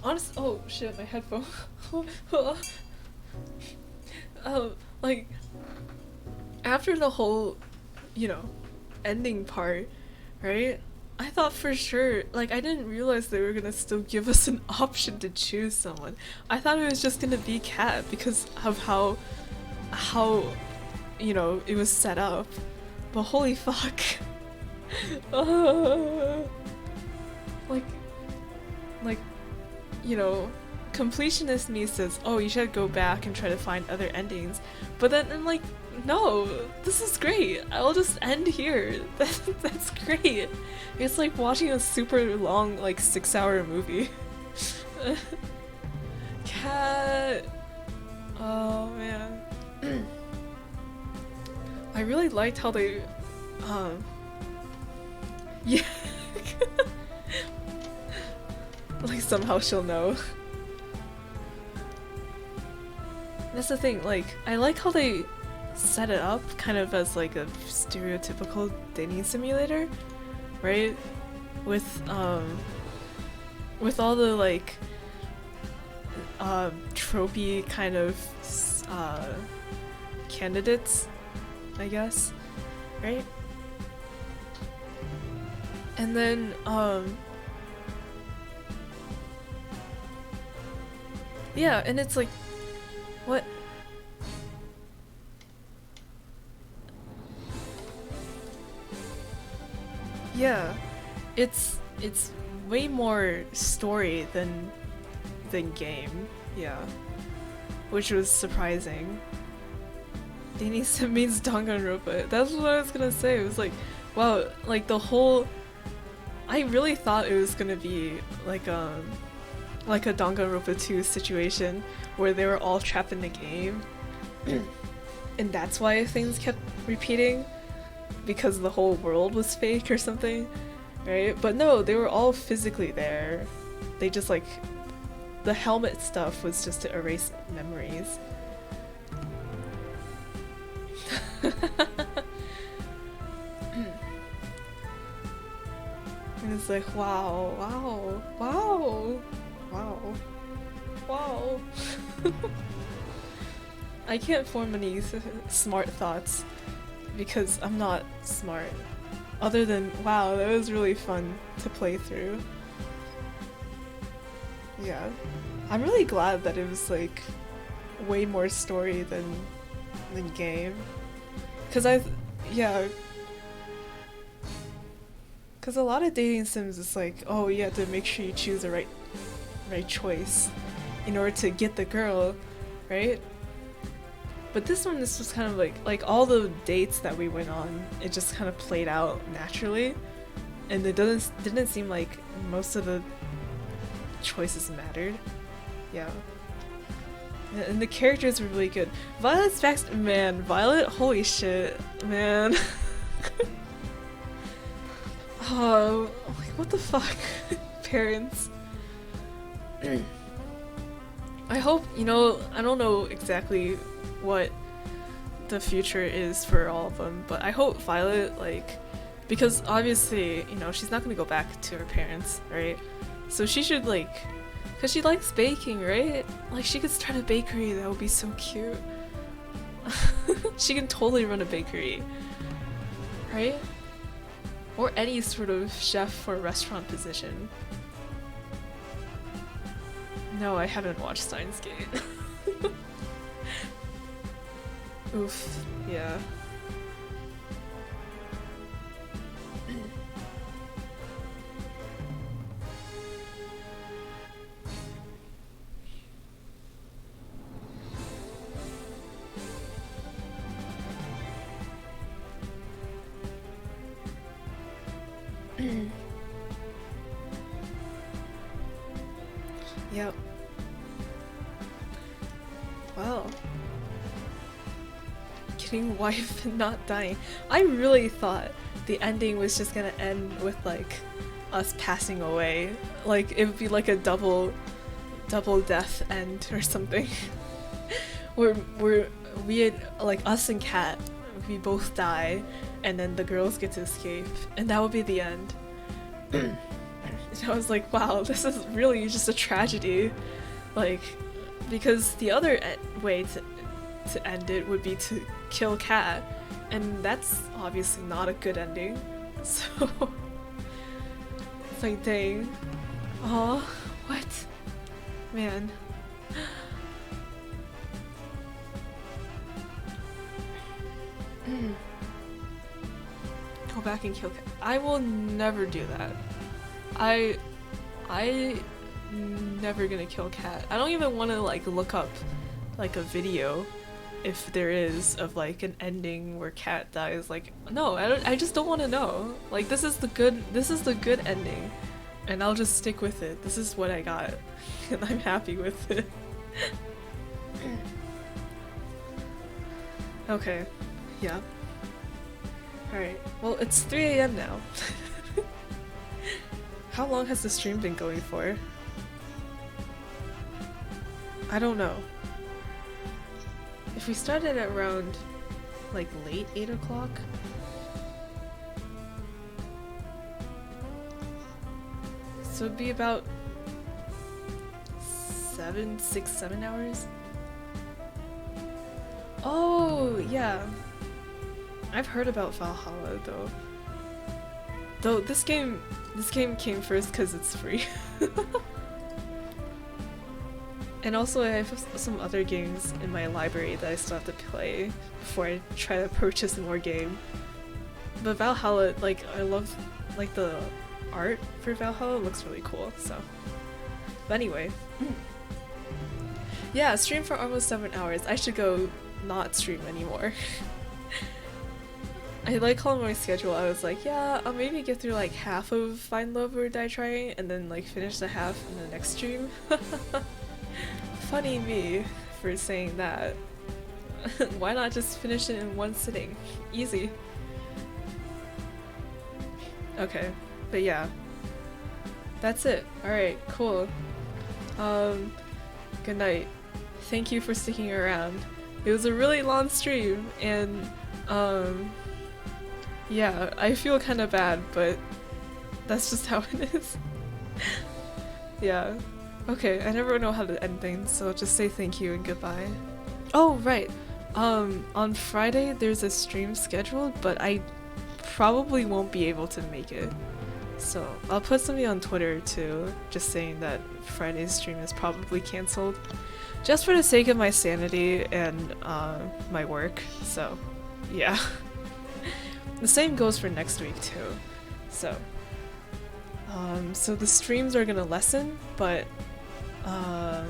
Honest. Oh shit! My headphone. Like. After the whole, you know, ending part, right? I thought for sure, like, I didn't realize they were gonna still give us an option to choose someone. I thought it was just gonna be Kat because of how, you know, it was set up. But holy fuck. Like, you know, completionist me says, oh, you should go back and try to find other endings. But then I'm like, no, this is great. I'll just end here. That's great. It's like watching a super long, like 6-hour movie. Cat. Oh man. I really liked how they, yeah. Like somehow she'll know. That's the thing, like, I like how they set it up kind of as like a stereotypical dating simulator, right? With all the like tropey kind of candidates, I guess, right? And then yeah, and it's like, what? Yeah, it's way more story than game, yeah, which was surprising. Denise means Danganronpa. That's what I was gonna say. It was like, wow, like the whole. I really thought it was gonna be like a Danganronpa 2 situation where they were all trapped in the game, and that's why things kept repeating, because the whole world was fake or something, right? But no, they were all physically there. They just like, the helmet stuff was just to erase memories. And it's like, wow, wow, wow, wow, wow. I can't form any smart thoughts because I'm not smart. Other than, wow, that was really fun to play through. Yeah. I'm really glad that it was like way more story than game. Cause yeah. Cause a lot of dating sims is like, oh, you have to make sure you choose the right choice in order to get the girl, right? But this one, this was kind of like all the dates that we went on, it just kind of played out naturally, and it didn't seem like most of the choices mattered. Yeah. And the characters were really good. Violet's back, man, Violet, holy shit, man. Oh, like what the fuck, parents. I hope, you know, I don't know exactly what the future is for all of them, but I hope Violet, like, because obviously, you know, she's not gonna go back to her parents, right? So she should, like, because she likes baking, right? Like, she could start a bakery, that would be so cute. She can totally run a bakery, right? Or any sort of chef or restaurant position. No, I haven't watched Steins Gate. Oof, yeah. Yep. Wow. Getting wife and not dying. I really thought the ending was just gonna end with like us passing away. Like it would be like a double death end or something. where we had like us and Kat, we both die and then the girls get to escape and that would be the end. And I was like, wow, this is really just a tragedy. Like, because the other way to end it would be to kill Kat, and that's obviously not a good ending. So it's like, dang. Oh, what? Man. Go back and kill Kat. I will never do that. I never gonna kill Cat. I don't even want to like look up like a video if there is of like an ending where Cat dies. Like no, I just don't want to know. Like this is the good ending, and I'll just stick with it. This is what I got, and I'm happy with it. Okay, yeah. Alright, well it's 3 a.m. now. How long has the stream been going for? I don't know. If we started at around like late 8 o'clock, so it'd be about 7 hours. Oh yeah, I've heard about Valhalla though. Though this game came first because it's free. And also I have some other games in my library that I still have to play before I try to purchase more game. But Valhalla, like, I love, like, the art for Valhalla looks really cool, so. But anyway. Yeah, stream for almost 7 hours. I should go not stream anymore. I like on my schedule, I was like, yeah, I'll maybe get through like half of Find Love or Die Trying and then like finish the half in the next stream. Funny me for saying that. Why not just finish it in one sitting? Easy. Okay, but yeah. That's it. Alright, cool. Good night. Thank you for sticking around. It was a really long stream and yeah, I feel kind of bad, but that's just how it is. Yeah. Okay, I never know how to end things, so I'll just say thank you and goodbye. Oh, right. On Friday there's a stream scheduled, but I probably won't be able to make it. So I'll put something on Twitter too, just saying that Friday's stream is probably cancelled. Just for the sake of my sanity and my work, so yeah. The same goes for next week too. So so the streams are gonna lessen, but I'll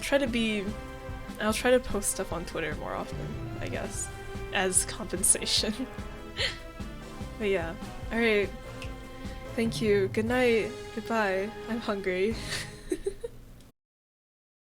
try to post stuff on Twitter more often, I guess, as compensation. But yeah, alright. Thank you. Good night. Goodbye. I'm hungry.